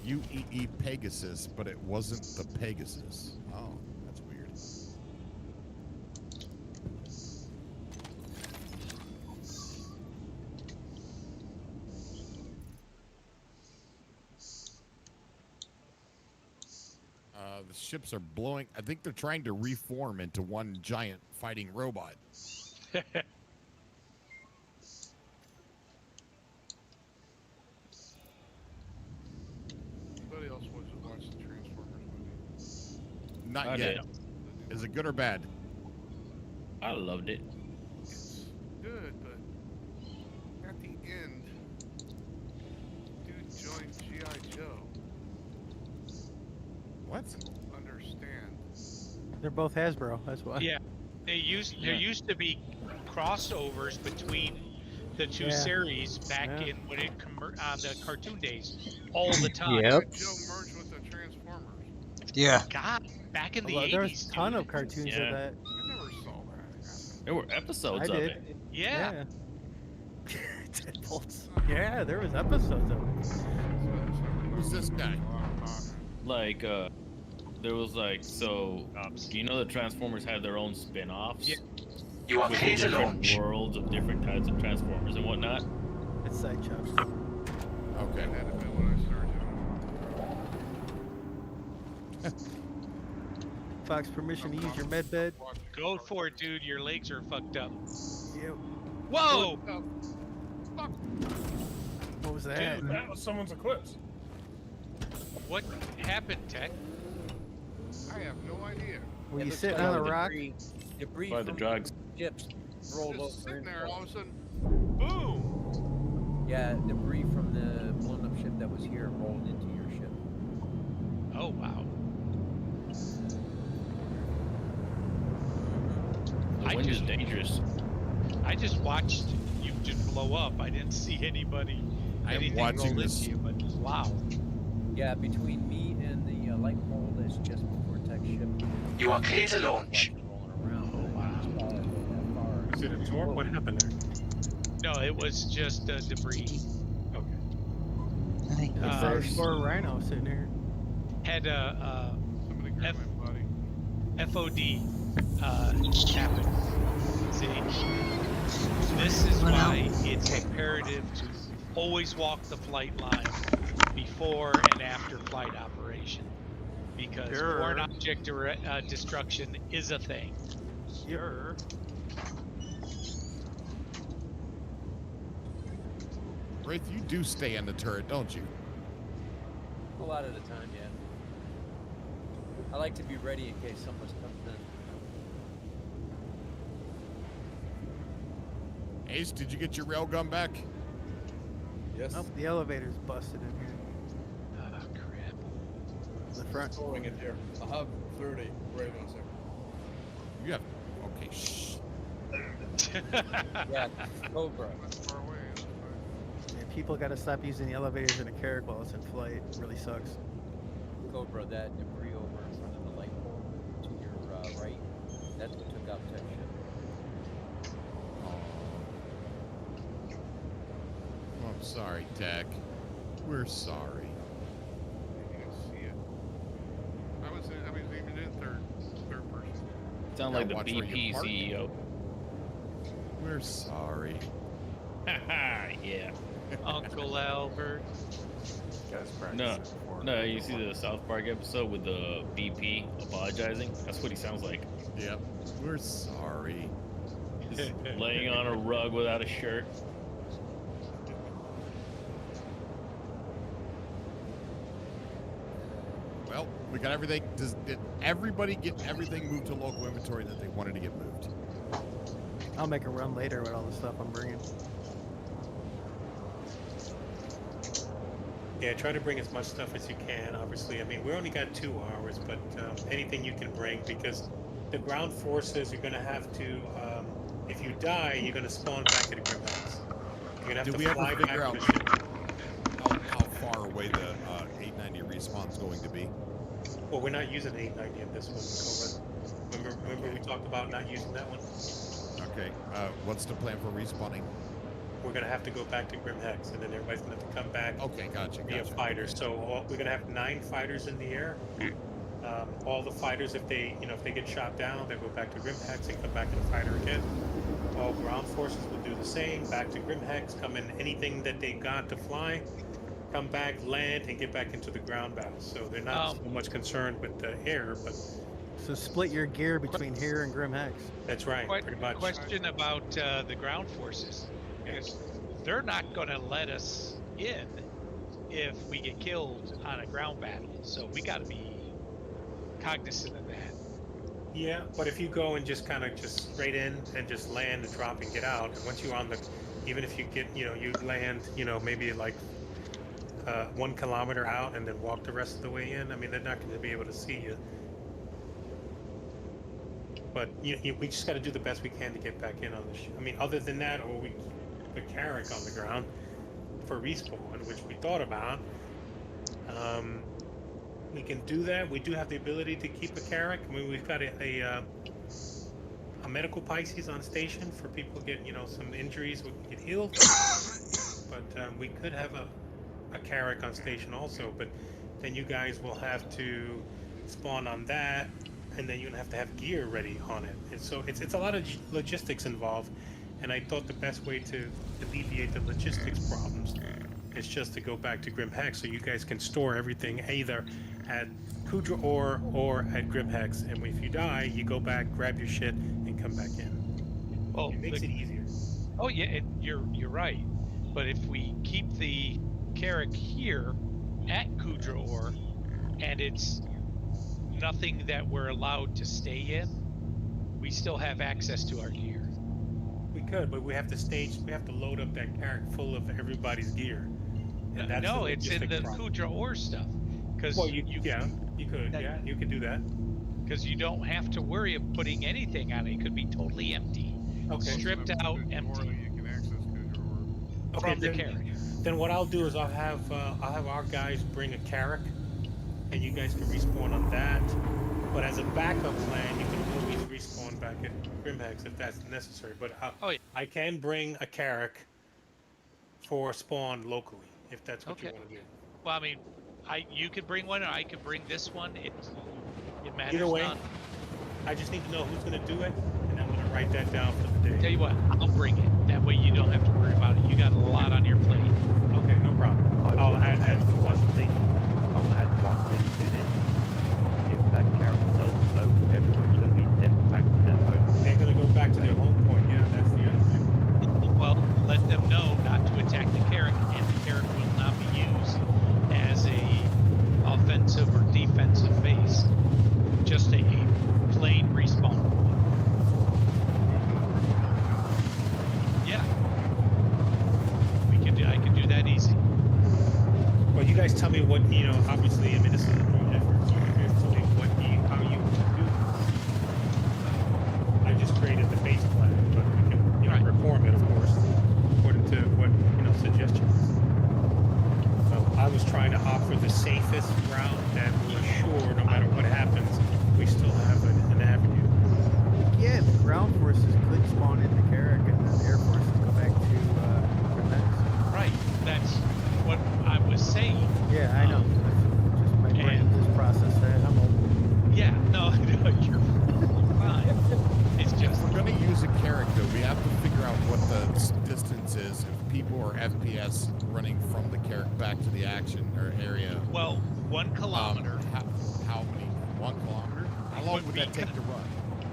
[SPEAKER 11] UEE Pegasus, but it wasn't the Pegasus. Oh, that's weird. The ships are blowing. I think they're trying to reform into one giant fighting robot.
[SPEAKER 2] Anybody else wants to watch the Transformers movie?
[SPEAKER 11] Not
[SPEAKER 12] I
[SPEAKER 11] yet.
[SPEAKER 12] did.
[SPEAKER 11] Is it good or bad?
[SPEAKER 12] I loved it.
[SPEAKER 2] It's good, but at the end, dude joined G.I. Joe.
[SPEAKER 11] What?
[SPEAKER 2] Understand.
[SPEAKER 9] They're both Hasbro. That's why.
[SPEAKER 4] Yeah, there used to be crossovers between the two
[SPEAKER 9] Yeah.
[SPEAKER 4] series back
[SPEAKER 9] Yeah.
[SPEAKER 4] in when it on the cartoon days all the time.
[SPEAKER 1] Yep.
[SPEAKER 2] Joe merged with the Transformers.
[SPEAKER 1] Yeah.
[SPEAKER 4] God, back in the
[SPEAKER 9] Well,
[SPEAKER 4] 80s.
[SPEAKER 9] there's a ton of cartoons
[SPEAKER 12] Yeah.
[SPEAKER 9] of that.
[SPEAKER 2] I never saw that.
[SPEAKER 12] There were episodes
[SPEAKER 9] I
[SPEAKER 12] of
[SPEAKER 9] did.
[SPEAKER 12] it.
[SPEAKER 4] Yeah.
[SPEAKER 9] Deadbolts. Yeah, there was episodes of it.
[SPEAKER 11] Who's this guy?
[SPEAKER 12] Like, there was like, so, you know the Transformers had their own spin-offs?
[SPEAKER 4] Yeah.
[SPEAKER 6] You are
[SPEAKER 12] With
[SPEAKER 6] clear to
[SPEAKER 12] different
[SPEAKER 6] launch.
[SPEAKER 12] worlds of different types of Transformers and whatnot.
[SPEAKER 9] It's side chops.
[SPEAKER 11] Okay.
[SPEAKER 2] That had been when I started.
[SPEAKER 9] Fox, permission to use your med bed.
[SPEAKER 4] Go for it, dude. Your legs are fucked up.
[SPEAKER 9] Yep.
[SPEAKER 4] Whoa!
[SPEAKER 9] What was that?
[SPEAKER 10] Dude, that was someone's eclipse.
[SPEAKER 4] What happened, Tech?
[SPEAKER 2] I have no idea.
[SPEAKER 9] Were
[SPEAKER 5] It
[SPEAKER 9] you
[SPEAKER 5] looks
[SPEAKER 9] sitting
[SPEAKER 5] like
[SPEAKER 9] on a rock?
[SPEAKER 5] Debris
[SPEAKER 12] By the
[SPEAKER 5] from
[SPEAKER 12] drugs.
[SPEAKER 5] ships rolled
[SPEAKER 2] Just
[SPEAKER 5] over.
[SPEAKER 2] sitting
[SPEAKER 5] into
[SPEAKER 2] there,
[SPEAKER 5] the-
[SPEAKER 2] all of a sudden, boom!
[SPEAKER 5] Yeah, debris from the blown up ship that was here rolled into your ship.
[SPEAKER 4] Oh, wow.
[SPEAKER 12] The wind is dangerous.
[SPEAKER 4] I just watched you just blow up. I didn't see anybody.
[SPEAKER 11] I'm
[SPEAKER 4] anything
[SPEAKER 11] watching
[SPEAKER 4] roll
[SPEAKER 11] this.
[SPEAKER 4] into you, but wow.
[SPEAKER 5] Yeah, between me and the light pole that's just before Tech's ship.
[SPEAKER 6] You are clear to launch.
[SPEAKER 5] Rolling around.
[SPEAKER 4] Oh, wow.
[SPEAKER 14] Is it a torp? What happened there?
[SPEAKER 4] No, it was just debris.
[SPEAKER 14] Okay.
[SPEAKER 9] It's a score rhino sitting here.
[SPEAKER 4] Had a
[SPEAKER 2] Somebody grab my body.
[SPEAKER 4] FOD happen. See, this is why it's imperative to always walk the flight line before and after flight operation, because
[SPEAKER 15] Sure.
[SPEAKER 4] foreign object destruction is a thing.
[SPEAKER 15] Sure.
[SPEAKER 11] Wraith, you do stay in the turret, don't you?
[SPEAKER 5] A lot of the time, yeah. I like to be ready in case someone comes in.
[SPEAKER 11] Ace, did you get your railgun back?
[SPEAKER 16] Yes.
[SPEAKER 9] Oh, the elevator's busted in here.
[SPEAKER 4] Oh crap!
[SPEAKER 9] The front.
[SPEAKER 16] Storing it here. I have 30 Ravens here.
[SPEAKER 11] You have. Okay, shh.
[SPEAKER 5] Yeah, Cobra.
[SPEAKER 2] That's far away. That's fine.
[SPEAKER 9] Yeah, people got to stop using the elevators in a Carrack while it's in flight. It really sucks.
[SPEAKER 5] Cobra, that debris over in front of the light pole to your right. That's what took out Tech's ship.
[SPEAKER 11] Oh, I'm sorry, Tech. We're sorry.
[SPEAKER 2] You can see it. I was even in third person.
[SPEAKER 12] Sound
[SPEAKER 11] Yeah,
[SPEAKER 12] like the
[SPEAKER 11] watch where you
[SPEAKER 12] BP
[SPEAKER 11] park.
[SPEAKER 12] CEO.
[SPEAKER 11] We're sorry.
[SPEAKER 12] Haha, yeah.
[SPEAKER 4] Uncle Albert.
[SPEAKER 12] No, you see the South Park episode with the BP apologizing? That's what he sounds like.
[SPEAKER 11] Yep. We're sorry.
[SPEAKER 12] Just laying on a rug without a shirt.
[SPEAKER 11] Well, we got everything. Did everybody get everything moved to local inventory that they wanted to get moved?
[SPEAKER 9] I'll make a run later with all the stuff I'm bringing.
[SPEAKER 14] Yeah, try to bring as much stuff as you can, obviously. I mean, we only got 2 hours, but anything you can bring, because the ground forces are going to have to, if you die, you're going to spawn back at the Grim Hex. You're going to have
[SPEAKER 11] Did
[SPEAKER 14] to
[SPEAKER 11] we ever
[SPEAKER 14] fly
[SPEAKER 11] figure
[SPEAKER 14] back
[SPEAKER 11] out
[SPEAKER 14] to the ship.
[SPEAKER 11] how far away the 890 respawn's going to be?
[SPEAKER 14] Well, we're not using 890 in this one, Colin. Remember we talked about not using that one?
[SPEAKER 11] Okay. What's the plan for respawning?
[SPEAKER 14] We're going to have to go back to Grim Hex, and then everybody's going to have to come back.
[SPEAKER 11] Okay, gotcha.
[SPEAKER 14] Via fighters. So we're going to have 9 fighters in the air. All the fighters, if they get shot down, they go back to Grim Hex and come back in a fighter again. All ground forces will do the same. Back to Grim Hex, come in anything that they got to fly, come back, land, and get back into the ground battle. So they're not so much concerned with the air, but.
[SPEAKER 9] So split your gear between here and Grim Hex.
[SPEAKER 14] That's right, pretty much.
[SPEAKER 4] Question about the ground forces. Because they're not going to let us in if we get killed on a ground battle. So we got to be cognizant of that.
[SPEAKER 14] Yeah, but if you go and just kind of just straight in and just land and drop and get out, and once you're on the, even if you get, you land, maybe like 1 kilometer out and then walk the rest of the way in, I mean, they're not going to be able to see you. But we just got to do the best we can to get back in on the ship. I mean, other than that, or we put Carrack on the ground for respawn, which we thought about. We can do that. We do have the ability to keep a Carrack. I mean, we've got a medical Pisces on station for people who get, some injuries, we can get healed. But we could have a Carrack on station also, but then you guys will have to spawn on that, and then you're gonna have to have gear ready on it. And so it's a lot of logistics involved, and I thought the best way to alleviate the logistics problems is just to go back to Grim Hex, so you guys can store everything either at Kudra or at Grim Hex, and if you die, you go back, grab your shit, and come back in.
[SPEAKER 4] Well,
[SPEAKER 14] it makes it easier.
[SPEAKER 4] Oh yeah, you're right. But if we keep the Carrack here at Kudra, and it's nothing that we're allowed to stay in, we still have access to our gear.
[SPEAKER 14] We could, but we have to load up that Carrack full of everybody's gear. And that's
[SPEAKER 4] No, it's in the
[SPEAKER 14] problem.
[SPEAKER 4] Kudra stuff.
[SPEAKER 14] Well, you could do that.
[SPEAKER 4] Because you don't have to worry of putting anything on it. It could be totally empty.
[SPEAKER 14] Okay.
[SPEAKER 4] Stripped out, empty.
[SPEAKER 2] You can access Kudra
[SPEAKER 4] From the Carrack.
[SPEAKER 14] Then what I'll do is I'll have our guys bring a Carrack, and you guys can respawn on that. But as a backup plan, you can always respawn back at Grim Hex if that's necessary. But I can bring a Carrack for spawn locally if that's what you want to do.
[SPEAKER 4] Well, I mean, you could bring one, or I could bring this one. It matters
[SPEAKER 14] Either way,
[SPEAKER 4] not.
[SPEAKER 14] I just need to know who's going to do it, and I'm going to write that down for the day.
[SPEAKER 4] Tell you what, I'll bring it. That way you don't have to worry about it. You got a lot on your plate.
[SPEAKER 14] Okay, no problem. I'll add one thing.
[SPEAKER 3] I'll add one thing to this. If that Carrack does float, everyone's going to be sent back to their home.
[SPEAKER 14] They're going to go back to their home point. Yeah, that's the other thing.
[SPEAKER 4] Well, let them know not to attack the Carrack, and the Carrack will not be used as a offensive or defensive base. Just a plain respawn. Yeah. I can do that easy.
[SPEAKER 14] Well, you guys tell me what, obviously, I mean, this is a joint effort, so you guys tell me how you do this. I just created the base plan, but we can, reform it, of course, according to what, suggestions. So I was trying to offer the safest route that will assure, no matter what happens, we still have an avenue.
[SPEAKER 9] Yeah, the ground forces could spawn into Carrack, and the air forces go back to Grim Hex.
[SPEAKER 4] Right, that's what I was saying.
[SPEAKER 9] Yeah, I know. Just my brain just processed that. I'm old.
[SPEAKER 4] Yeah, no, you're fine. It's just
[SPEAKER 11] If we're going to use a Carrack, though, we have to figure out what the distance is if people are FPS running from the Carrack back to the action or area.
[SPEAKER 4] Well, 1 kilometer.
[SPEAKER 11] How many? 1 kilometer? How long would that take to run?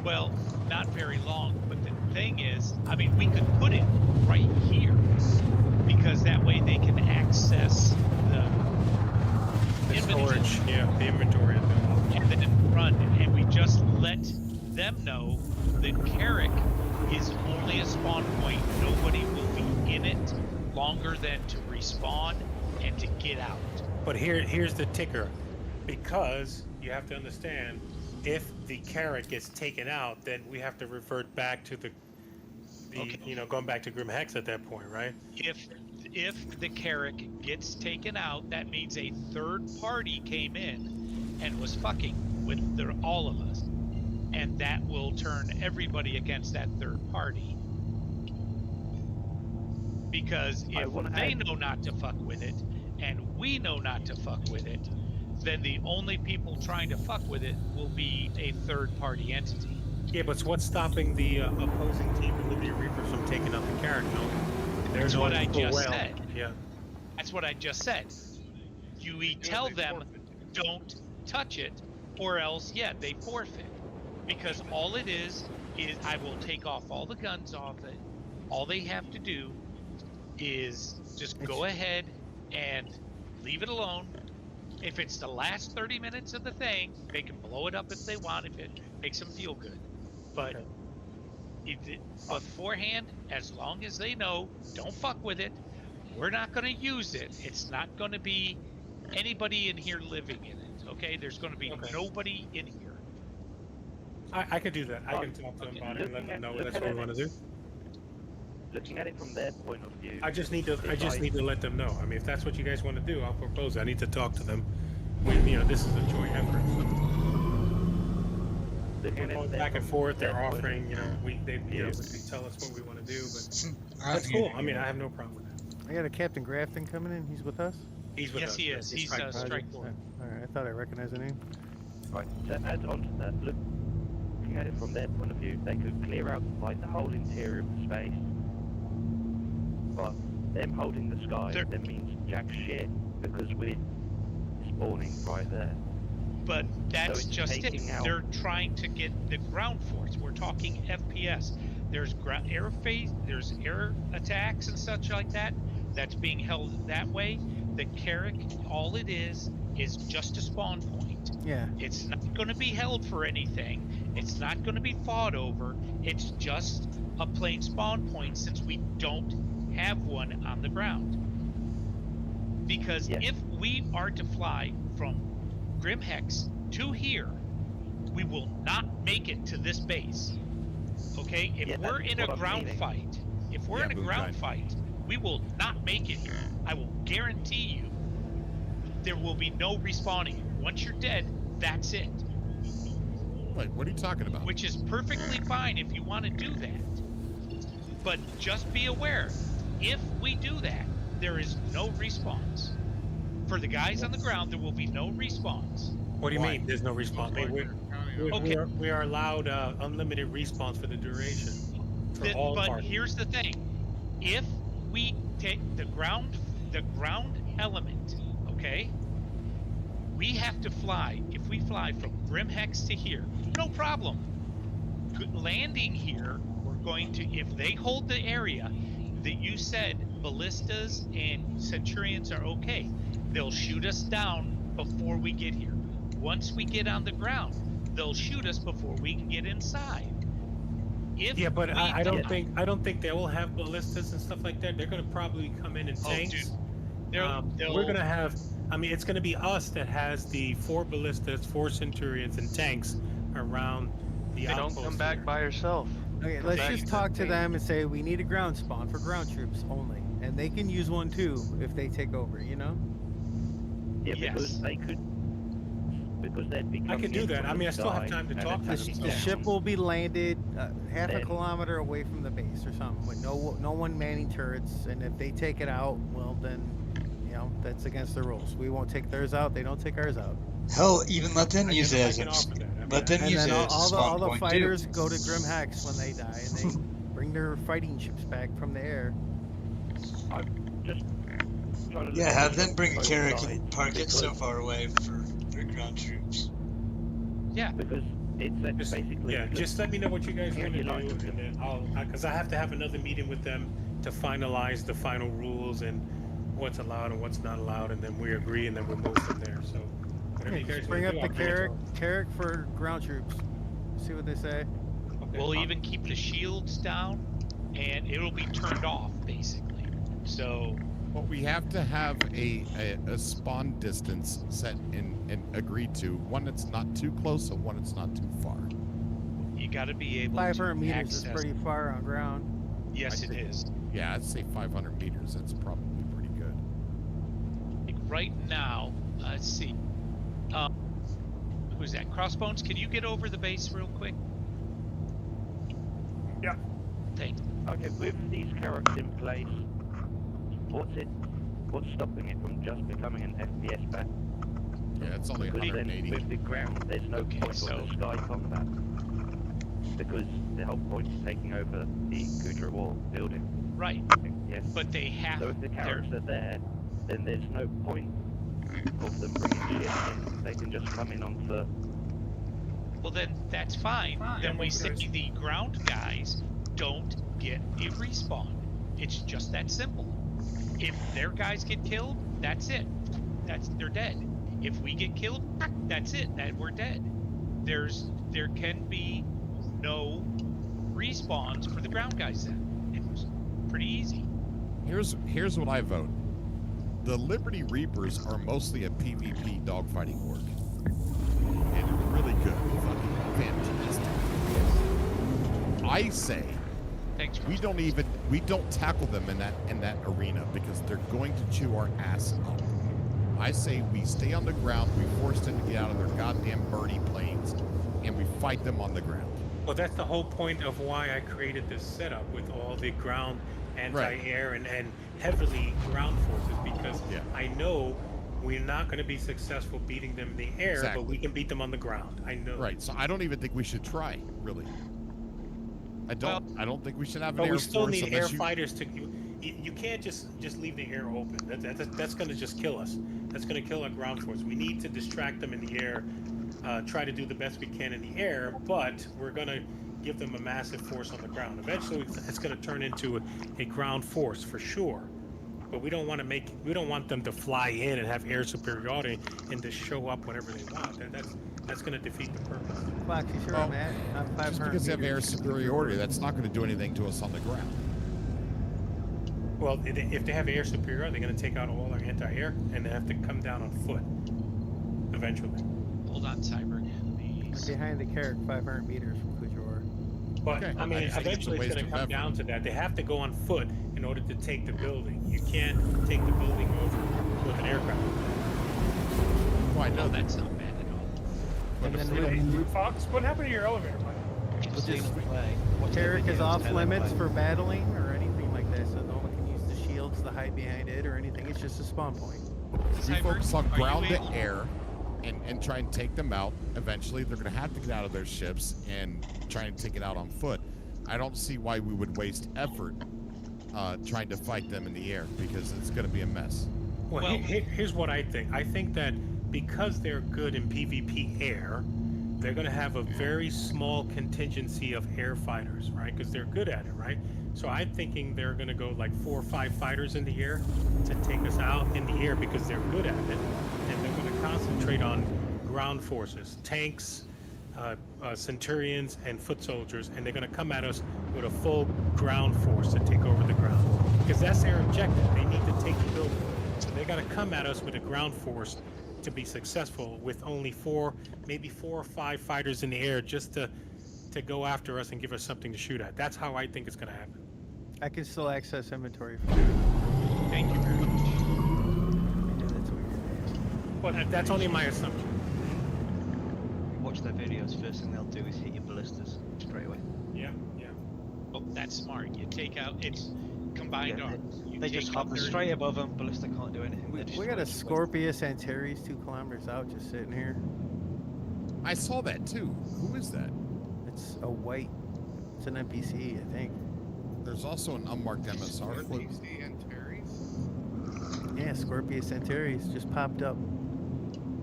[SPEAKER 4] Well, not very long, but the thing is, I mean, we could put it right here, because that way they can access the inventory.
[SPEAKER 14] Storage, yeah, the inventory.
[SPEAKER 4] And then run, and we just let them know that Carrack is only a spawn point. Nobody will be in it longer than to respawn and and to get out.
[SPEAKER 14] But here's the ticker, because you have to understand, if the carrot gets taken out, then we have to revert back to the going back to Grim Hex at that point, right?
[SPEAKER 4] If the Carrick gets taken out, that means a third party came in and was fucking with all of us, and that will turn everybody against that third party. Because if they know not to fuck with it, and we know not to fuck with it, then the only people trying to fuck with it will be a third party entity.
[SPEAKER 14] Yeah, but what's stopping the opposing team, the Liberty Reapers, from taking out the carrot? No,
[SPEAKER 4] that's what I just said.
[SPEAKER 14] Yeah,
[SPEAKER 4] that's what I just said. You tell them don't touch it, or else they forfeit. Because all it is I will take off all the guns off it. All they have to do is just go ahead and leave it alone. If it's the last 30 minutes of the thing, they can blow it up if they want, if it makes them feel good. But beforehand, as long as they know, don't fuck with it, we're not going to use it. It's not going to be anybody in here living in it, okay? There's going to be nobody in here.
[SPEAKER 14] I could do that. I can talk to them about it and let them know that's what we want to do.
[SPEAKER 3] Looking at it from their point of view,
[SPEAKER 14] I just need to let them know. I mean, if that's what you guys want to do, I'll propose it. I need to talk to them. This is a joint effort. We're going back and forth. They're offering, they tell us what we want to do, but that's cool. I mean, I have no problem with that.
[SPEAKER 9] I got a Captain Grafton coming in. He's with us?
[SPEAKER 14] He's with us.
[SPEAKER 4] Yes, he is. He's Strike Force.
[SPEAKER 9] Alright, I thought I recognized the name.
[SPEAKER 3] Right, to add on to that, looking at it from their point of view, they could clear out like the whole interior of the space. But them holding the sky, that means jack shit, because we're spawning right there.
[SPEAKER 4] But that's
[SPEAKER 3] so
[SPEAKER 4] just it. They're trying to get the ground force. We're talking FPS. There's there's air attacks and such like that. That's being held that way. The Carrick, all it is just a spawn point.
[SPEAKER 9] Yeah.
[SPEAKER 4] It's not going to be held for anything. It's not going to be fought over. It's just a plain spawn point, since we don't have one on the ground. Because if we are to fly from Grim Hex to here, we will not make it to this base. Okay? If we're in a ground fight, we will not make it here. I will guarantee you there will be no respawning. Once you're dead, that's it.
[SPEAKER 11] Wait, what are you talking about?
[SPEAKER 4] Which is perfectly fine if you want to do that. But just be aware, if we do that, there is no respawns. For the guys on the ground, there will be no respawns.
[SPEAKER 14] What do you mean there's no respawn? We are allowed unlimited respawns for the duration.
[SPEAKER 4] But here's the thing. If we take the ground element, okay, we have to fly. If we fly from Grim Hex to here, no problem. Landing here, we're going to, if they hold the area that you said ballistas and Centurions are okay, they'll shoot us down before we get here. Once we get on the ground, they'll shoot us before we can get inside.
[SPEAKER 14] But I don't think they will have ballistas and stuff like that. They're going to probably come in tanks. We're going to have, it's going to be us that has the 4 ballistas, 4 Centurions, and tanks around the outpost.
[SPEAKER 18] Don't come back by yourself.
[SPEAKER 9] Okay, let's just talk to them and say we need a ground spawn for ground troops only, and they can use one too if they take over.
[SPEAKER 3] Yeah, because they could. Because they'd be.
[SPEAKER 14] I could do that. I still have time to talk to them.
[SPEAKER 9] The ship will be landed half a kilometer away from the base or something, with no one manning turrets. And if they take it out, well then, that's against the rules. We won't take theirs out. They don't take ours out.
[SPEAKER 1] Hell, even let them use it as let them use it as a spawn
[SPEAKER 9] all the
[SPEAKER 1] point
[SPEAKER 9] fighters
[SPEAKER 1] too.
[SPEAKER 9] go to Grim Hex when they die, and they bring their fighting ships back from the air.
[SPEAKER 1] Yeah, have them bring a Carrick and park it so far away for their ground troops.
[SPEAKER 4] Yeah,
[SPEAKER 3] because it's basically.
[SPEAKER 14] Yeah, just let me know what you guys want to do, and then because I have to have another meeting with them to finalize the final rules and what's allowed and what's not allowed, and then we agree, and then we'll move from there. So, whatever you guys
[SPEAKER 9] bring up
[SPEAKER 14] want
[SPEAKER 9] the
[SPEAKER 14] to do,
[SPEAKER 9] Carrick for ground troops. See what they say.
[SPEAKER 14] Okay.
[SPEAKER 4] We'll even keep the shields down, and it'll be turned off basically. So
[SPEAKER 11] Well, we have to have a spawn distance set and agreed to. One that's not too close and one that's not too far.
[SPEAKER 4] You got to be able
[SPEAKER 9] 500
[SPEAKER 4] to
[SPEAKER 9] meters
[SPEAKER 4] access.
[SPEAKER 9] is pretty far on ground.
[SPEAKER 4] Yes, it is.
[SPEAKER 11] Yeah, I'd say 500 meters. That's probably pretty good.
[SPEAKER 4] Like right now, let's see. Who's that? Crossbones, can you get over the base real quick?
[SPEAKER 10] Yeah.
[SPEAKER 4] Thanks.
[SPEAKER 3] Okay, with these carrots in place, what's stopping it from just becoming an FPS back?
[SPEAKER 11] Yeah, it's only
[SPEAKER 3] Because then
[SPEAKER 11] 180.
[SPEAKER 3] with the ground, there's no point of the sky combat. Because the whole point is taking over the Kudra Wall building.
[SPEAKER 4] Right.
[SPEAKER 3] Yes.
[SPEAKER 4] But they have.
[SPEAKER 3] So if the carrots are there, then there's no point of them bringing shit in. They can just come in on foot.
[SPEAKER 4] Well, then that's fine. Then we say the ground guys don't get a respawn. It's just that simple. If their guys get killed, that's it. They're dead. If we get killed, that's it. That we're dead. There can be no respawns for the ground guys then. It's pretty easy.
[SPEAKER 11] Here's what I vote. The Liberty Reapers are mostly a PvP dogfighting org. And they're really good. Fucking fantastic. I say we don't tackle them in that arena because they're going to chew our ass up. I say we stay on the ground, we force them to get out of their goddamn birdie planes, and we fight them on the ground.
[SPEAKER 14] Well, that's the whole point of why I created this setup with all the ground anti-air and heavily ground forces, because I know we're not going to be successful beating them in the air, but we can beat them on the ground. I know.
[SPEAKER 11] Right. So I don't even think we should try, really. I don't think we should have an
[SPEAKER 14] but
[SPEAKER 11] air
[SPEAKER 14] we still
[SPEAKER 11] force
[SPEAKER 14] need air
[SPEAKER 11] unless you...
[SPEAKER 14] fighters to. You can't just leave the air open. That's going to just kill us. That's going to kill our ground force. We need to distract them in the air. Try to do the best we can in the air, but we're going to give them a massive force on the ground. Eventually, it's going to turn into a ground force for sure. But we don't want them to fly in and have air superiority and to show up whenever they want. That's going to defeat the purpose.
[SPEAKER 9] Fox, you sure I'm at? I'm 500
[SPEAKER 11] Just because they have air
[SPEAKER 9] meters.
[SPEAKER 11] superiority, that's not going to do anything to us on the ground.
[SPEAKER 14] Well, if they have air superiority, they're going to take out all our anti-air, and they have to come down on foot eventually.
[SPEAKER 4] Hold on, Cyber.
[SPEAKER 9] Behind the Carrick, 500 meters from Kujor.
[SPEAKER 14] But
[SPEAKER 9] Okay.
[SPEAKER 14] I mean,
[SPEAKER 9] I think it's a
[SPEAKER 14] eventually it's
[SPEAKER 9] waste
[SPEAKER 14] going
[SPEAKER 9] of
[SPEAKER 14] to come
[SPEAKER 9] effort.
[SPEAKER 14] down to that. They have to go on foot in order to take the building. You can't take the building over with an aircraft.
[SPEAKER 11] Well, I know
[SPEAKER 4] that's not bad at all.
[SPEAKER 9] And then
[SPEAKER 10] Hey, Fox, what happened to your elevator plan?
[SPEAKER 9] Carrick is off limits for battling or anything like that, so no one can use the shields to hide behind it or anything. It's just a spawn point.
[SPEAKER 11] We focus on ground to air and try and take them out. Eventually, they're going to have to get out of their ships and try and take it out on foot. I don't see why we would waste effort trying to fight them in the air because it's going to be a mess.
[SPEAKER 14] Well, here's what I think. I think that because they're good in PvP air, they're going to have a very small contingency of air fighters, right? Because they're good at it, right? So I'm thinking they're going to go like 4 or 5 fighters in the air to take us out in the air because they're good at it. And they're going to concentrate on ground forces, tanks, Centurions, and foot soldiers. And they're going to come at us with a full ground force to take over the ground. Because that's their objective. They need to take the building. So they got to come at us with a ground force to be successful with only 4, maybe 4 or 5 fighters in the air just to go after us and give us something to shoot at. That's how I think it's going to happen.
[SPEAKER 9] I can still access inventory.
[SPEAKER 4] Thank you very much.
[SPEAKER 14] But that's only my assumption.
[SPEAKER 18] Watch their videos. First thing they'll do is hit your ballistas straight away.
[SPEAKER 14] Yeah.
[SPEAKER 4] Oh, that's smart. You take out it's combined arms. You
[SPEAKER 18] They just
[SPEAKER 4] take out
[SPEAKER 18] hover
[SPEAKER 4] their-
[SPEAKER 18] straight above them. Ballista can't do anything.
[SPEAKER 9] We got a Scorpius Antares 2 kilometers out just sitting here.
[SPEAKER 11] I saw that too. Who is that?
[SPEAKER 9] It's a white. It's an NPC, I think.
[SPEAKER 11] There's also an unmarked MSR.
[SPEAKER 9] Yeah, Scorpius Antares just popped up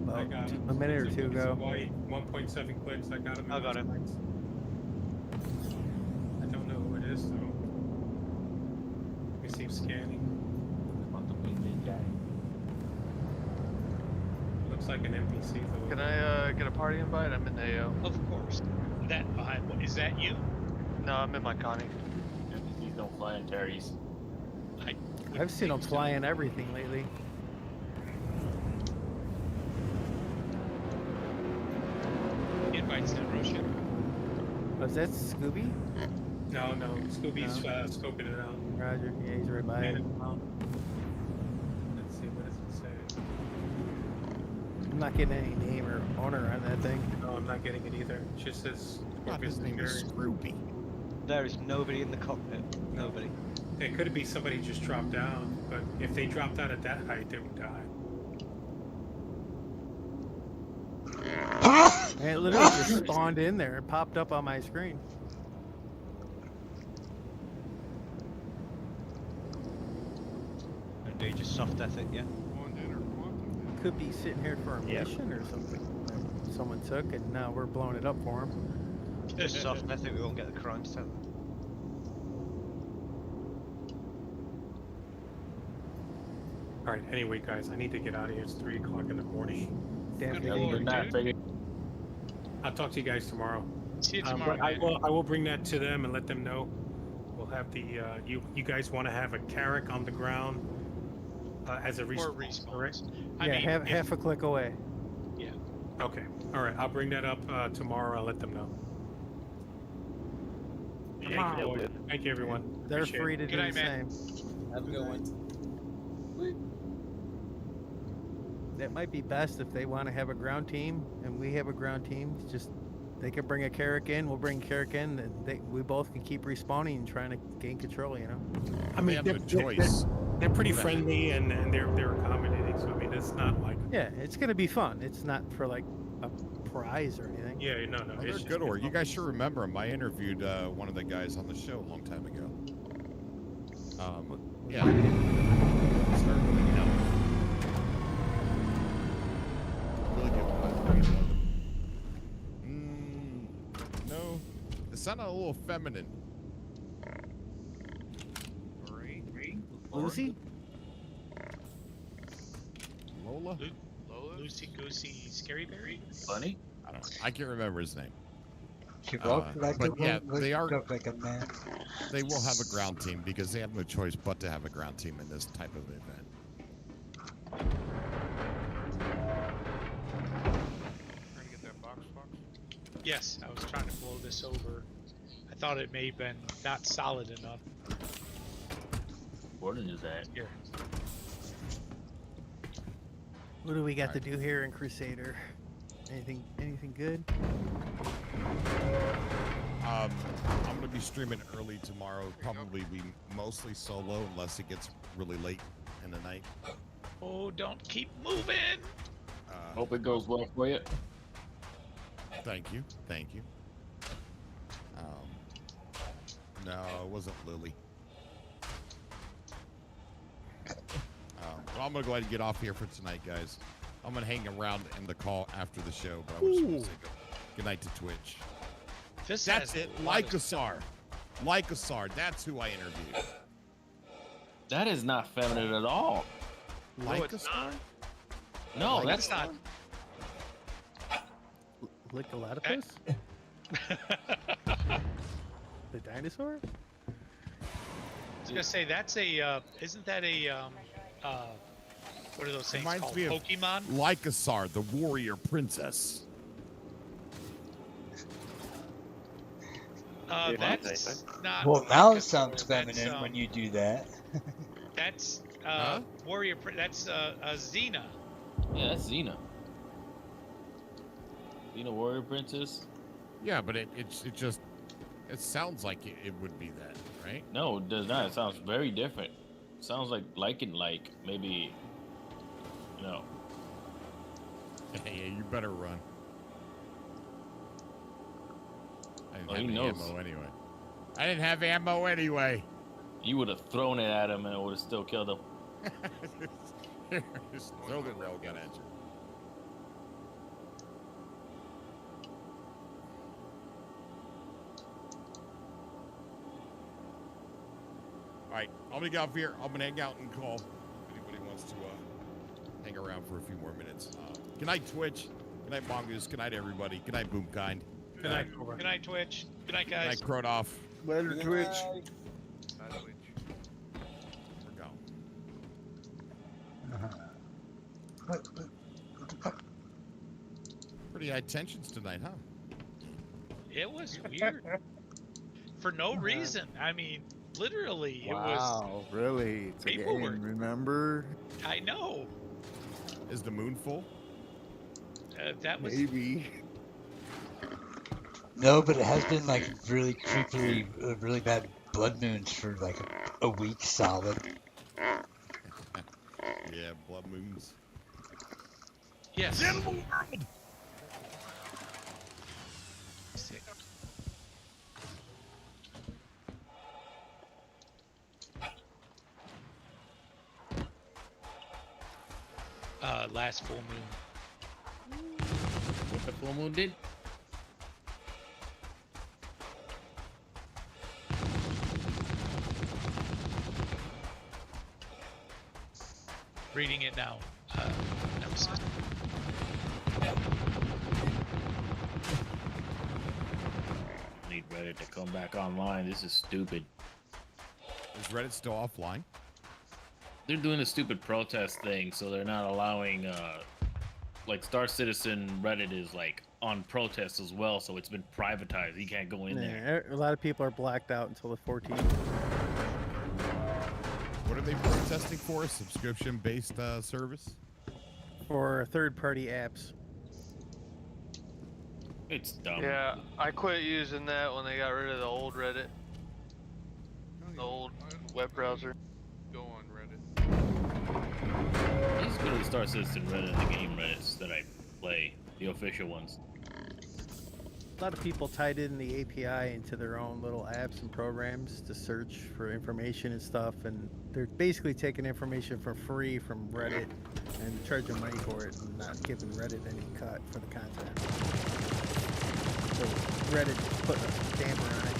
[SPEAKER 14] I
[SPEAKER 9] about
[SPEAKER 14] got him.
[SPEAKER 9] a minute or
[SPEAKER 14] He's
[SPEAKER 9] two ago.
[SPEAKER 14] White, 1.7 clicks. I got him.
[SPEAKER 18] I got him.
[SPEAKER 14] I don't know who it is though. We see him scanning. Looks like an NPC though.
[SPEAKER 19] Can I get a party invite? I'm in the AO.
[SPEAKER 4] Of course. That is that you?
[SPEAKER 19] No, I'm in my Connie.
[SPEAKER 12] NPCs don't fly in Terry's.
[SPEAKER 9] I've seen them flying everything lately.
[SPEAKER 4] Invites that Roshan.
[SPEAKER 9] Was that Scooby?
[SPEAKER 14] No, Scooby's scoping it out.
[SPEAKER 9] Roger. Yeah, he's right by it.
[SPEAKER 14] Let's see, what does it say?
[SPEAKER 9] I'm not getting any name or owner on that thing.
[SPEAKER 14] No, I'm not getting it either. It just says
[SPEAKER 11] His name is Scooby.
[SPEAKER 18] There is nobody in the cockpit. Nobody.
[SPEAKER 14] It could be somebody just dropped down, but if they dropped out at that height, they would die.
[SPEAKER 9] And it literally just spawned in there and popped up on my screen.
[SPEAKER 18] And they just soft death it, yeah.
[SPEAKER 9] Could be sitting here for a mission or something that someone took, and now we're blowing it up for them.
[SPEAKER 18] Just soft death it, we won't get the crime center.
[SPEAKER 14] All right. Anyway, guys, I need to get out of here. It's 3 o'clock in the morning.
[SPEAKER 9] Damn.
[SPEAKER 12] Good night, baby.
[SPEAKER 14] I'll talk to you guys tomorrow.
[SPEAKER 4] See you tomorrow.
[SPEAKER 14] But I will bring that to them and let them know. We'll have the you guys want to have a Carrack on the ground as a respawn, correct?
[SPEAKER 9] Yeah, half a click away.
[SPEAKER 4] Yeah.
[SPEAKER 14] Okay. All right. I'll bring that up tomorrow. I'll let them know. Thank you, everyone.
[SPEAKER 9] They're
[SPEAKER 14] Appreciate
[SPEAKER 9] free
[SPEAKER 14] it.
[SPEAKER 9] to do the same.
[SPEAKER 16] Have a good one.
[SPEAKER 9] That might be best if they want to have a ground team and we have a ground team. Just they can bring a Carrack in, we'll bring Carrack in, and we both can keep respawning and trying to gain control. You know.
[SPEAKER 14] I mean,
[SPEAKER 11] they have no choice.
[SPEAKER 14] They're pretty friendly and they're accommodating. So I mean, it's not like
[SPEAKER 9] Yeah, it's gonna be fun. It's not for like a prize or anything.
[SPEAKER 14] yeah, no.
[SPEAKER 11] Oh, they're good, or you guys should remember them. I interviewed one of the guys on the show a long time ago. Yeah. Started with an L. Really good one. No, it sounded a little feminine.
[SPEAKER 9] Lucy?
[SPEAKER 11] Lola?
[SPEAKER 4] Lucy Goosey Scary Berry?
[SPEAKER 12] Bunny?
[SPEAKER 11] I don't know. I can't remember his name.
[SPEAKER 1] She walked like
[SPEAKER 11] but
[SPEAKER 1] a
[SPEAKER 11] yeah,
[SPEAKER 1] woman,
[SPEAKER 11] they are.
[SPEAKER 1] looked like a man.
[SPEAKER 11] They will have a ground team because they have no choice but to have a ground team in this type of event.
[SPEAKER 2] Trying to get that box.
[SPEAKER 4] Yes, I was trying to blow this over. I thought it may have been not solid enough.
[SPEAKER 12] What is that?
[SPEAKER 4] Here.
[SPEAKER 9] What do we got to do here in Crusader? Anything good?
[SPEAKER 11] I'm gonna be streaming early tomorrow. Probably be mostly solo unless it gets really late in the night.
[SPEAKER 4] Oh, don't keep moving!
[SPEAKER 12] Hope it goes well for you.
[SPEAKER 11] Thank you. No, it wasn't Lily. But I'm gonna go ahead and get off here for tonight, guys. I'm gonna hang around in the call after the show, but I was gonna say good night to Twitch. That's it. Lycosar. That's who I interviewed.
[SPEAKER 12] That is not feminine at all.
[SPEAKER 11] Lycosar?
[SPEAKER 12] No, that's not.
[SPEAKER 9] Lycolatopus? The dinosaur?
[SPEAKER 4] I was gonna say that's a isn't that a what are those things
[SPEAKER 11] Reminds
[SPEAKER 4] called?
[SPEAKER 11] me of
[SPEAKER 4] Pokemon?
[SPEAKER 11] Lycosar, the warrior princess.
[SPEAKER 4] That's not.
[SPEAKER 1] Well, now it
[SPEAKER 4] Lycosaur,
[SPEAKER 1] sounds
[SPEAKER 4] that's,
[SPEAKER 1] feminine when you do that.
[SPEAKER 4] That's warrior. That's Xena.
[SPEAKER 12] Yeah, that's Xena. Xena warrior princess.
[SPEAKER 11] Yeah, but it sounds like it would be that, right?
[SPEAKER 12] No, it does not. It sounds very different. It sounds like maybe. No.
[SPEAKER 11] Hey, you better run. I didn't
[SPEAKER 12] Oh,
[SPEAKER 11] have
[SPEAKER 12] he
[SPEAKER 11] any
[SPEAKER 12] knows.
[SPEAKER 11] ammo anyway. I didn't have ammo anyway.
[SPEAKER 12] You would have thrown it at him and it would have still killed him.
[SPEAKER 11] Just throw the railgun at you. All right, I'm gonna get off here. I'm gonna hang out and call if anybody wants to hang around for a few more minutes. Good night, Twitch. Good night, Mongoose. Good night, everybody. Good night, Boomkind.
[SPEAKER 4] Good night. Good night, Twitch. Good night, guys.
[SPEAKER 11] Good night, Kronoff.
[SPEAKER 8] Later, Twitch.
[SPEAKER 11] We're gone. Pretty high tensions tonight, huh?
[SPEAKER 4] It was weird. For no reason. I mean, literally, it was.
[SPEAKER 8] Wow, really? It's a
[SPEAKER 4] paperwork.
[SPEAKER 8] game, remember?
[SPEAKER 4] I know.
[SPEAKER 11] Is the moon full?
[SPEAKER 4] That was.
[SPEAKER 8] Maybe.
[SPEAKER 1] No, but it has been like really creepy, really bad blood moons for like a week solid.
[SPEAKER 11] Yeah, blood moons.
[SPEAKER 4] Yes.
[SPEAKER 11] End of the world!
[SPEAKER 4] Sick. Last full moon.
[SPEAKER 12] What the full moon did?
[SPEAKER 4] Reading it now. Nemesis.
[SPEAKER 12] Need Reddit to come back online. This is stupid.
[SPEAKER 11] Is Reddit still offline?
[SPEAKER 12] They're doing a stupid protest thing, so they're not allowing, like Star Citizen Reddit is like on protest as well, so it's been privatized. You can't go in there.
[SPEAKER 9] A lot of people are blacked out until the 14th.
[SPEAKER 11] What are they protesting for? A subscription-based service?
[SPEAKER 9] For third-party apps.
[SPEAKER 12] It's dumb.
[SPEAKER 19] Yeah, I quit using that when they got rid of the old Reddit. The old web browser.
[SPEAKER 2] Go on Reddit.
[SPEAKER 12] Just go to the Star Citizen Reddit, the game Reddits that I play, the official ones.
[SPEAKER 9] A lot of people tied in the API into their own little apps and programs to search for information and stuff, and they're basically taking information for free from Reddit and charging money for it and not giving Reddit any cut for the content. So Reddit is putting a damper on it.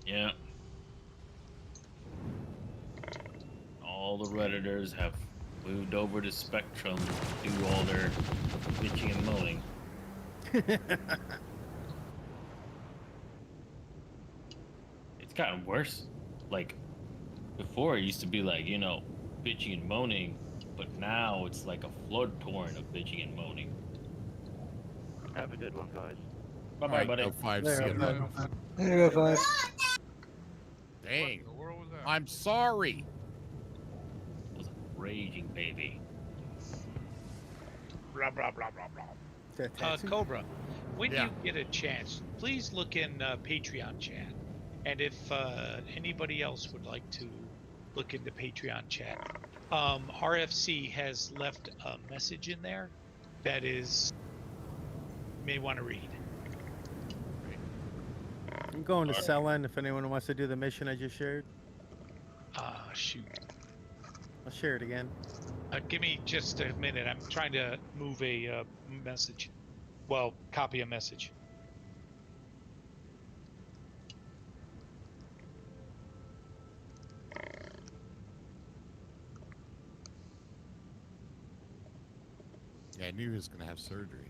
[SPEAKER 12] Yeah. All the Redditors have moved over to Spectrum to do all their bitching and moaning. It's gotten worse. Like, before it used to be like, you know, bitching and moaning, but now it's like a flood torrent of bitching and moaning.
[SPEAKER 3] Have a good one, guys.
[SPEAKER 12] Bye-bye, buddy.
[SPEAKER 11] L5, see you later.
[SPEAKER 1] There you go, 5.
[SPEAKER 11] Dang. I'm sorry.
[SPEAKER 12] Raging baby.
[SPEAKER 4] Blah blah blah blah blah. Cobra, when you get a chance, please look in Patreon chat, and if anybody else would like to look into Patreon chat, RFC has left a message in there that is you may want to read.
[SPEAKER 9] I'm going to Selen if anyone wants to do the mission I just shared.
[SPEAKER 4] Shoot.
[SPEAKER 9] I'll share it again.
[SPEAKER 4] Give me just a minute. I'm trying to move a message. Well, copy a message.
[SPEAKER 11] Yeah, I knew he was going to have surgery.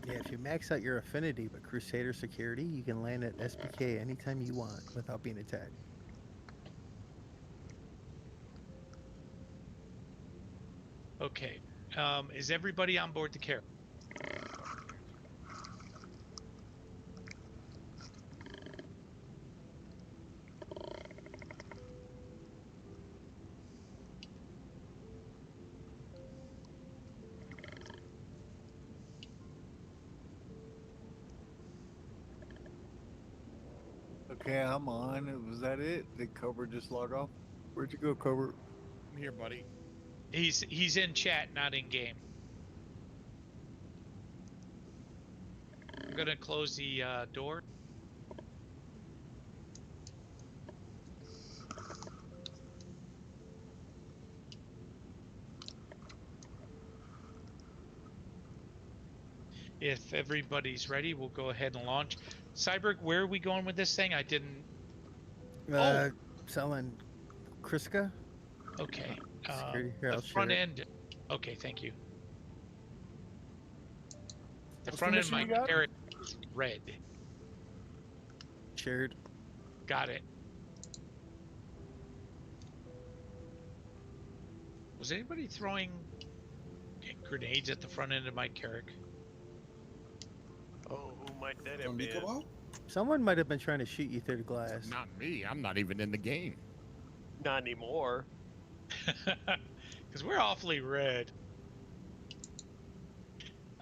[SPEAKER 9] Yeah, if you max out your affinity with Crusader security, you can land at SPK anytime you want without being attacked.
[SPEAKER 4] Okay. Is everybody on board the Carol?
[SPEAKER 8] Okay, I'm on. Was that it? Did Cobra just log off? Where'd you go, Cobra?
[SPEAKER 11] I'm here, buddy.
[SPEAKER 4] He's in chat, not in game. I'm gonna close the door. If everybody's ready, we'll go ahead and launch. Cyberg, where are we going with this thing? I didn't.
[SPEAKER 9] Selling Kriska.
[SPEAKER 4] Okay.
[SPEAKER 9] Security. Here,
[SPEAKER 4] The
[SPEAKER 9] I'll
[SPEAKER 4] front
[SPEAKER 9] share it.
[SPEAKER 4] end. Okay, thank you. The
[SPEAKER 10] What's
[SPEAKER 4] front
[SPEAKER 10] the
[SPEAKER 4] end of
[SPEAKER 10] mission
[SPEAKER 4] my
[SPEAKER 10] you got?
[SPEAKER 4] carrot is red.
[SPEAKER 9] Shared.
[SPEAKER 4] Got it. Was anybody throwing grenades at the front end of my Carrack?
[SPEAKER 15] Oh, who might that have
[SPEAKER 16] On
[SPEAKER 15] been?
[SPEAKER 16] Nicobar?
[SPEAKER 9] Someone might have been trying to shoot you through the glass.
[SPEAKER 11] Not me. I'm not even in the game.
[SPEAKER 15] Not anymore.
[SPEAKER 4] Because we're awfully red.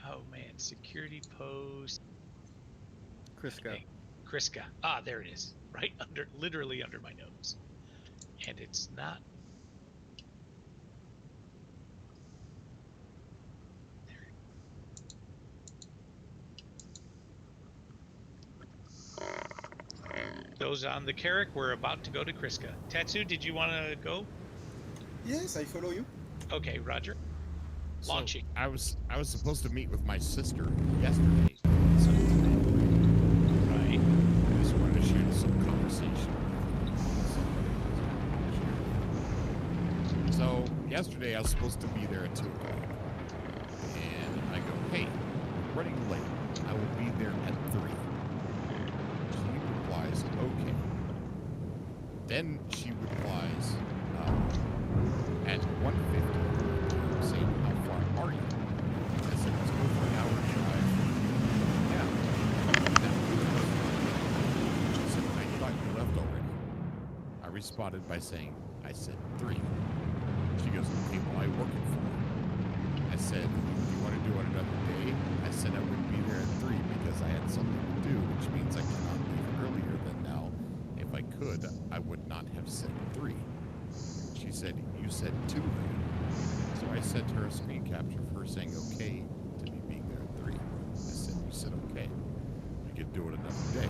[SPEAKER 4] Oh man, security post.
[SPEAKER 9] Crisco.
[SPEAKER 4] Kriska. Ah, there it is. Right under, literally under my nose. And it's not. Those on the Carrack, we're about to go to Kriska. Tatsu, did you want to go?
[SPEAKER 16] Yes, I follow you.
[SPEAKER 4] Okay, Roger.
[SPEAKER 11] So,
[SPEAKER 4] Launching.
[SPEAKER 11] I was supposed to meet with my sister yesterday. So
[SPEAKER 4] right.
[SPEAKER 11] I just wanted to share some conversation. So yesterday I was supposed to be there at 2 o'clock. And I go, hey, I'm running late. I will be there at 3. She replies, okay. Then she replies, at 1:50, saying, how far are you? I said, it's over an hour drive. Yeah. She said, I thought you left already. I responded by saying, I said 3. She goes, okay, well, I work it for you. I said, do you want to do it another day? I said I would be there at 3 because I had something to do, which means I cannot leave earlier than now. If I could, I would not have said 3. She said, you said 2 then. So I sent her a screen capture of her saying okay to me being there at 3. I said, you said okay. We could do it another day.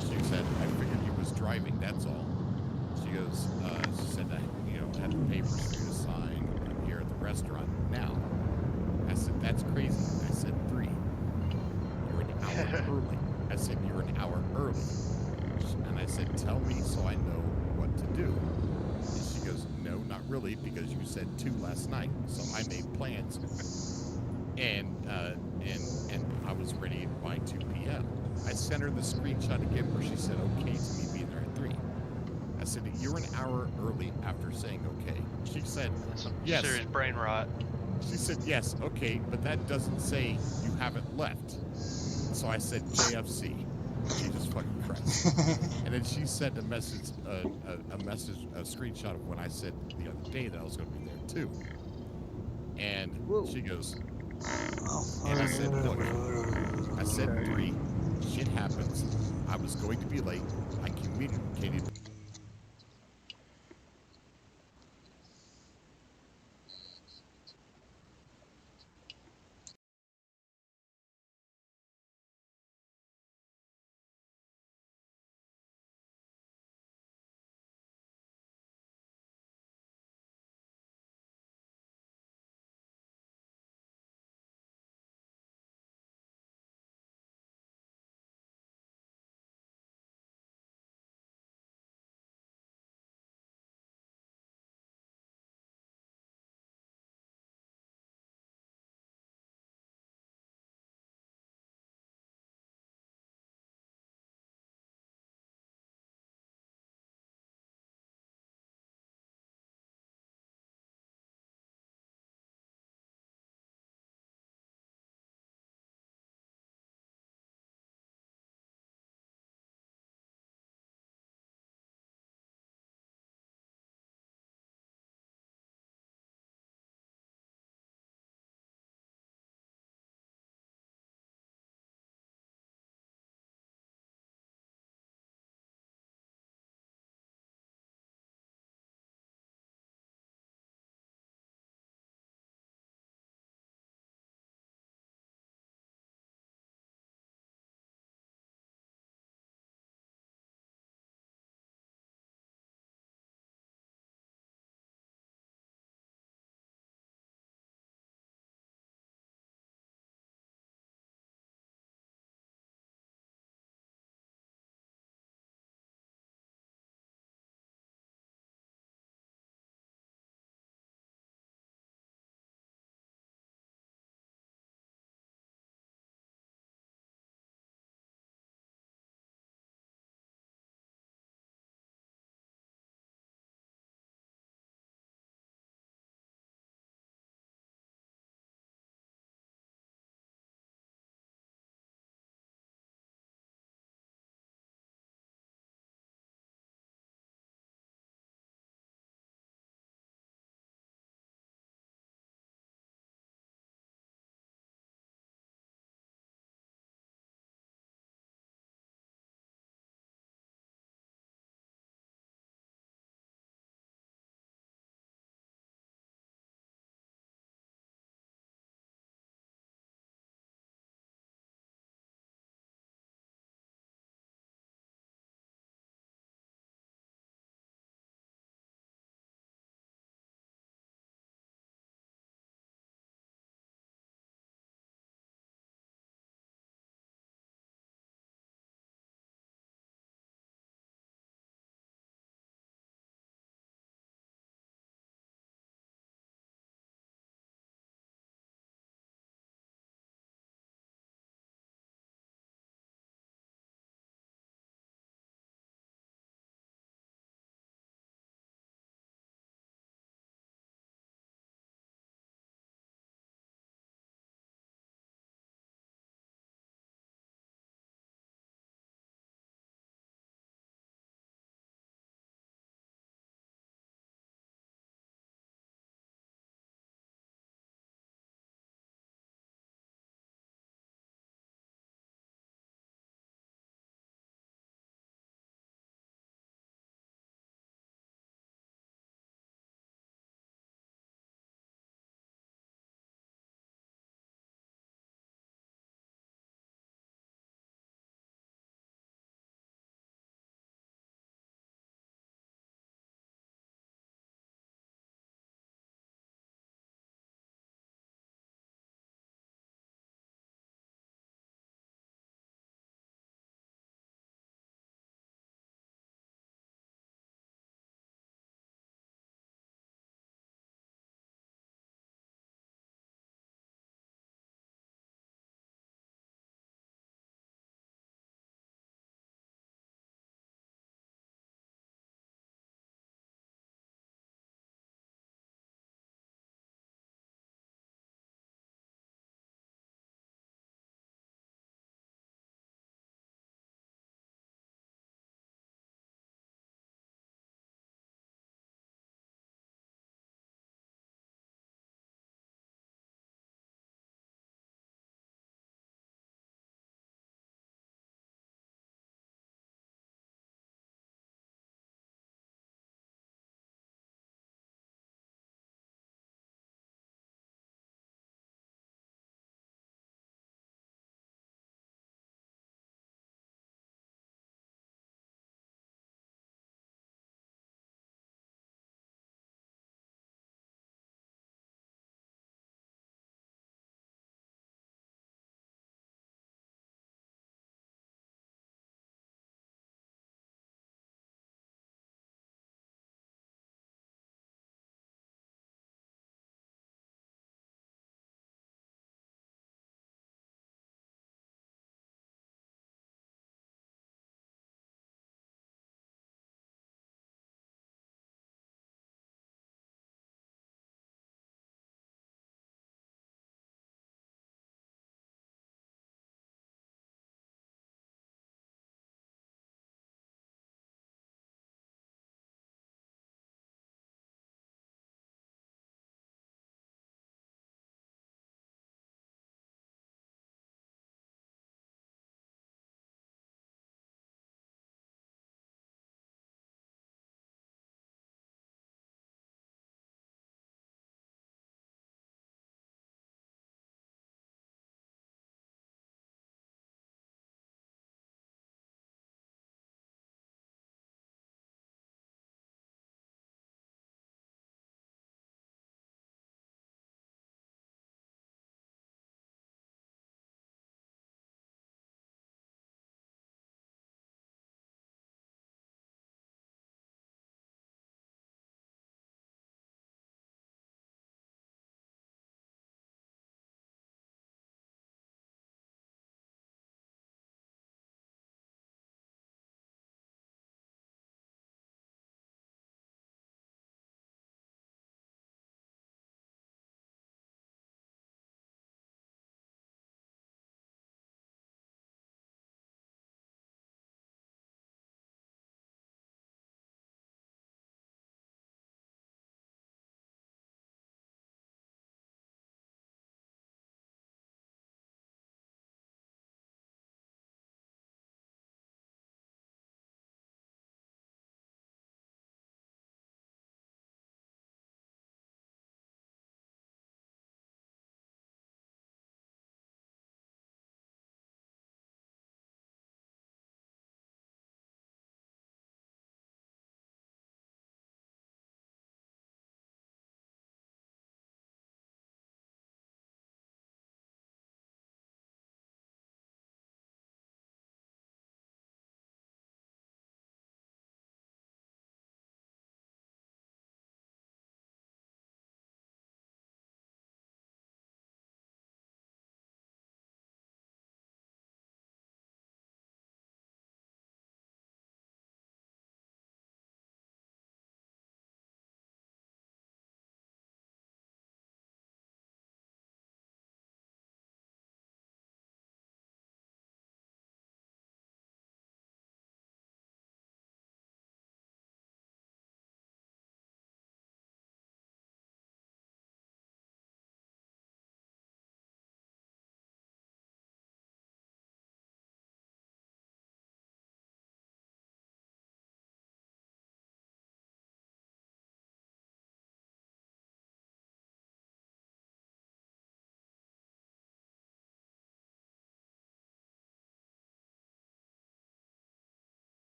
[SPEAKER 11] She said, I figured you was driving, that's all. She goes, she said, I had the papers for you to sign. I'm here at the restaurant now. I said, that's crazy. I said 3. You're an hour early. I said, you're an hour early. And I said, tell me so I know what to do. And she goes, no, not really, because you said 2 last night. So I made plans. And I was ready by 2 p.m. I sent her the screenshot again where she said okay to me being there at 3. I said, you're an hour early after saying okay. She said,
[SPEAKER 19] Some
[SPEAKER 11] yes.
[SPEAKER 19] serious brain rot.
[SPEAKER 11] She said, yes, okay, but that doesn't say you haven't left. So I said, JFC. She just fucking crashed. And then she sent a message, a screenshot of when I said the other day that I was going to be there too. And she goes, and I said, look, I said 3. Shit happens. I was going to be late. I communicated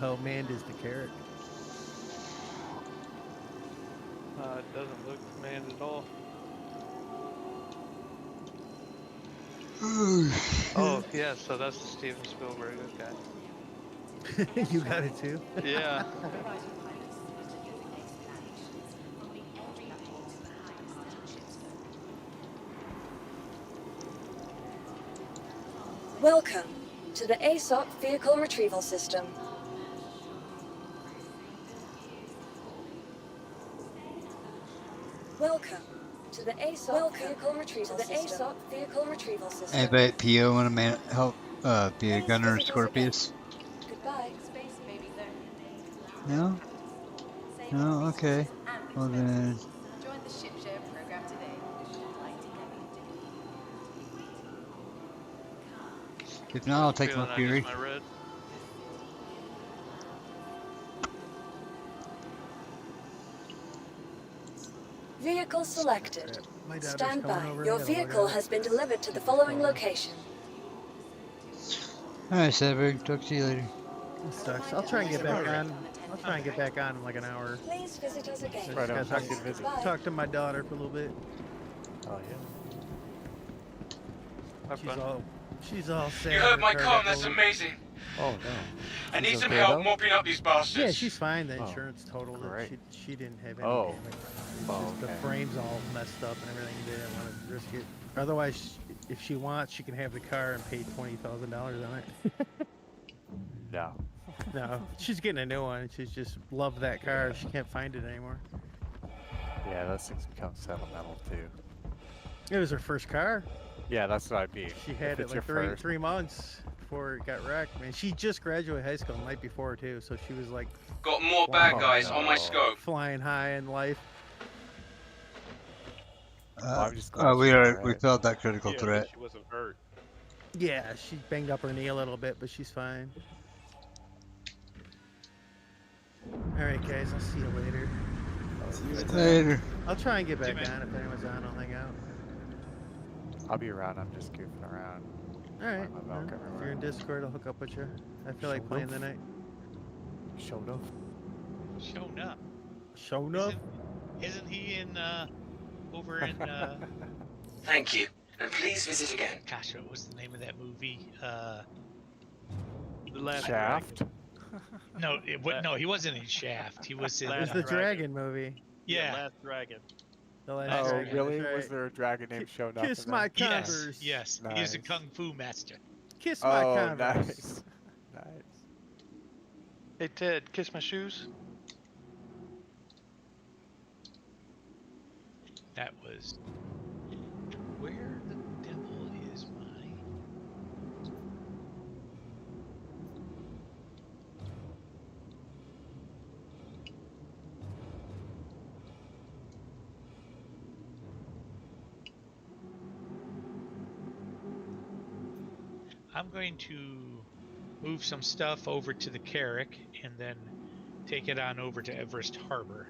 [SPEAKER 9] how manned is the Carrack?
[SPEAKER 19] It doesn't look manned at all. Oh, yeah, so that's the Steven Spielberg, okay.
[SPEAKER 9] You got it too?
[SPEAKER 19] Yeah.
[SPEAKER 17] Welcome to the ASOP Vehicle Retrieval System. Welcome to the ASOP Vehicle Retrieval System.
[SPEAKER 1] Anybody at PO want to help be a gunner or Scorpius?
[SPEAKER 17] Goodbye.
[SPEAKER 1] No? No? Okay. Well then...
[SPEAKER 20] Join the ship share program today.
[SPEAKER 1] If not, I'll take
[SPEAKER 19] Feeling
[SPEAKER 1] my
[SPEAKER 19] I
[SPEAKER 1] Fury.
[SPEAKER 19] use my red.
[SPEAKER 17] Vehicle selected.
[SPEAKER 9] My daughter's
[SPEAKER 17] Stand
[SPEAKER 9] coming
[SPEAKER 17] by.
[SPEAKER 9] over
[SPEAKER 17] Your
[SPEAKER 9] and gotta look
[SPEAKER 17] vehicle
[SPEAKER 9] at it.
[SPEAKER 17] has been delivered to the following location.
[SPEAKER 1] Alright, Sedberg. Talk to you later.
[SPEAKER 9] It sucks. I'll try and get back on. I'll try and get back on in like an hour.
[SPEAKER 17] Please visit us again.
[SPEAKER 9] Just gotta talk to my daughter for a little bit.
[SPEAKER 8] Oh yeah.
[SPEAKER 9] She's all sad.
[SPEAKER 6] You heard my
[SPEAKER 9] her
[SPEAKER 6] con,
[SPEAKER 9] car
[SPEAKER 6] that's
[SPEAKER 9] got
[SPEAKER 6] amazing.
[SPEAKER 8] Oh no.
[SPEAKER 6] I need
[SPEAKER 8] She's
[SPEAKER 6] some
[SPEAKER 8] okay,
[SPEAKER 6] help
[SPEAKER 8] though?
[SPEAKER 6] mopping up these bastards.
[SPEAKER 9] Yeah, she's fine. The
[SPEAKER 8] Oh,
[SPEAKER 9] insurance totaled it.
[SPEAKER 8] great.
[SPEAKER 9] She didn't have any
[SPEAKER 8] Oh.
[SPEAKER 9] damage. It's
[SPEAKER 8] Oh,
[SPEAKER 9] just the
[SPEAKER 8] okay.
[SPEAKER 9] frame's all messed up and everything. They didn't want to risk it. Otherwise, if she wants, she can have the car and pay $20,000 on it.
[SPEAKER 8] No.
[SPEAKER 9] No, she's getting a new one. She's just loved that car. She can't find it anymore.
[SPEAKER 8] Yeah, those things become sentimental too.
[SPEAKER 9] It was her first car.
[SPEAKER 8] Yeah, that's what I mean.
[SPEAKER 9] She had
[SPEAKER 8] If
[SPEAKER 9] it
[SPEAKER 8] it's
[SPEAKER 9] like
[SPEAKER 8] your
[SPEAKER 9] three months before it got wrecked. Man, she just graduated high school the night before too, so she was like
[SPEAKER 6] Got more bad guys on my scope.
[SPEAKER 9] flying high in life.
[SPEAKER 8] I'm just glad
[SPEAKER 1] we
[SPEAKER 8] she's
[SPEAKER 1] are.
[SPEAKER 8] alright.
[SPEAKER 1] We felt that critical
[SPEAKER 15] Yeah,
[SPEAKER 1] threat.
[SPEAKER 15] She wasn't hurt.
[SPEAKER 9] Yeah, she banged up her knee a little bit, but she's fine. All right, guys, I'll see you later.
[SPEAKER 1] Later.
[SPEAKER 9] I'll try and get back on if anyone's on. I'll hang out.
[SPEAKER 8] I'll be around. I'm just goofing around.
[SPEAKER 9] All right.
[SPEAKER 8] My
[SPEAKER 9] well,
[SPEAKER 8] milk
[SPEAKER 9] if
[SPEAKER 8] everywhere.
[SPEAKER 9] you're in Discord, I'll hook up with you. I feel like
[SPEAKER 8] Showed
[SPEAKER 9] playing
[SPEAKER 8] up.
[SPEAKER 9] tonight.
[SPEAKER 8] Showed up.
[SPEAKER 4] Shown up.
[SPEAKER 9] Showing up?
[SPEAKER 4] Isn't he in over in
[SPEAKER 6] Thank you, and please visit again.
[SPEAKER 4] gosh, what was the name of that movie?
[SPEAKER 19] The last
[SPEAKER 8] Shaft.
[SPEAKER 4] No, no, he wasn't in Shaft. He was in
[SPEAKER 9] It was the Dragon movie.
[SPEAKER 4] Yeah.
[SPEAKER 19] Last Dragon.
[SPEAKER 9] The last
[SPEAKER 8] Oh,
[SPEAKER 9] Dragon.
[SPEAKER 8] really?
[SPEAKER 9] that's
[SPEAKER 8] Was
[SPEAKER 9] right.
[SPEAKER 8] there a dragon named Showed Up?
[SPEAKER 9] Kiss
[SPEAKER 8] in
[SPEAKER 9] my
[SPEAKER 8] that?
[SPEAKER 9] Converse.
[SPEAKER 4] Yes, yes. He's a
[SPEAKER 8] Nice.
[SPEAKER 4] kung fu master.
[SPEAKER 9] Kiss my
[SPEAKER 8] Oh,
[SPEAKER 9] Converse.
[SPEAKER 8] nice. Nice.
[SPEAKER 19] Hey Ted, kiss my shoes.
[SPEAKER 4] That was where the devil is my I'm going to move some stuff over to the Carrack and then take it on over to Everest Harbor.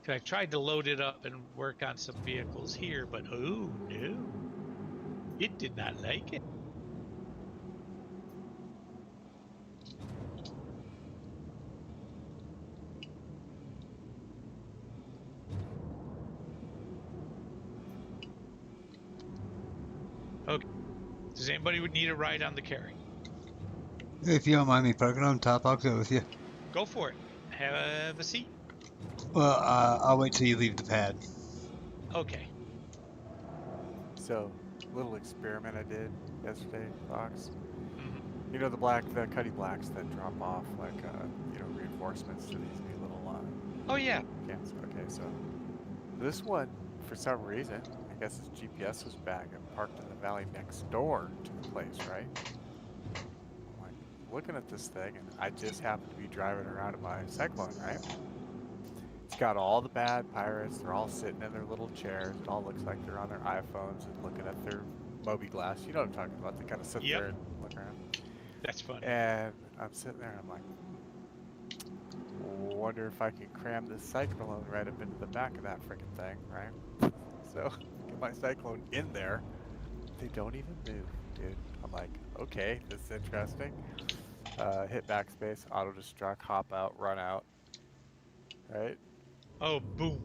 [SPEAKER 4] 'Cause I tried to load it up and work on some vehicles here, but oh no, it did not like it. Okay. Does anybody would need a ride on the Carrack?
[SPEAKER 1] If you don't mind me parking on top, I'll go with you.
[SPEAKER 4] Go for it. Have a seat.
[SPEAKER 1] Well, I'll wait till you leave the pad.
[SPEAKER 4] Okay.
[SPEAKER 8] So, little experiment I did yesterday, Fox. You know the Cuddy Blacks that drop off like reinforcements to these new little
[SPEAKER 4] Oh yeah.
[SPEAKER 8] camps. Okay, so this one, for some reason, I guess his GPS was back and parked in the valley next door to the place, right? I'm like looking at this thing, and I just happened to be driving around in my Cyclone, right? It's got all the bad pirates. They're all sitting in their little chairs. It all looks like they're on their iPhones and looking at their Moby Glass. You know what I'm talking about. They kind of sit there and look around.
[SPEAKER 4] That's funny.
[SPEAKER 8] And I'm sitting there and I'm like, wonder if I can cram this Cyclone right up into the back of that freaking thing, right? So, get my Cyclone in there. They don't even move, dude. I'm like, okay, this is interesting. Hit backspace, auto destruct, hop out, run out. Right?
[SPEAKER 4] Oh, boom.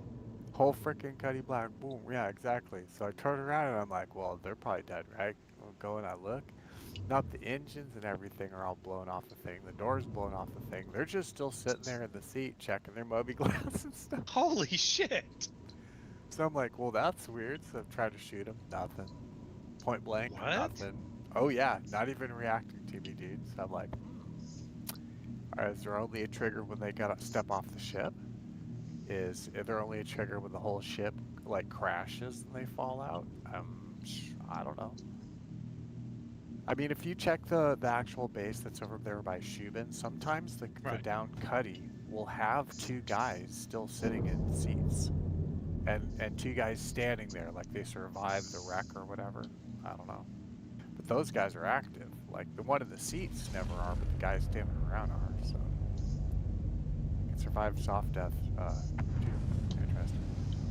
[SPEAKER 8] Whole freaking Cuddy Black, boom. Yeah, exactly. So I turn around and I'm like, well, they're probably dead, right? I go and I look. Not the engines and everything are all blown off the thing. The door's blown off the thing. They're just still sitting there in the seat checking their Moby glass and stuff.
[SPEAKER 4] Holy shit.
[SPEAKER 8] So I'm like, well, that's weird. So I've tried to shoot them. Nothing. Point blank.
[SPEAKER 4] What?
[SPEAKER 8] Nothing. Oh, yeah. Not even reacting to me, dude. So I'm like, all right, is there only a trigger when they got to step off the ship? Is there only a trigger when the whole ship, like, crashes and they fall out? I don't know. I mean, if you check the actual base that's over there by Shubin, sometimes the down Cuddy will have two guys still sitting in seats. And two guys standing there like they survived the wreck or whatever. I don't know. But those guys are active. Like, the one in the seats never are, but the guys standing around are, so. You can survive soft death, too. Interesting.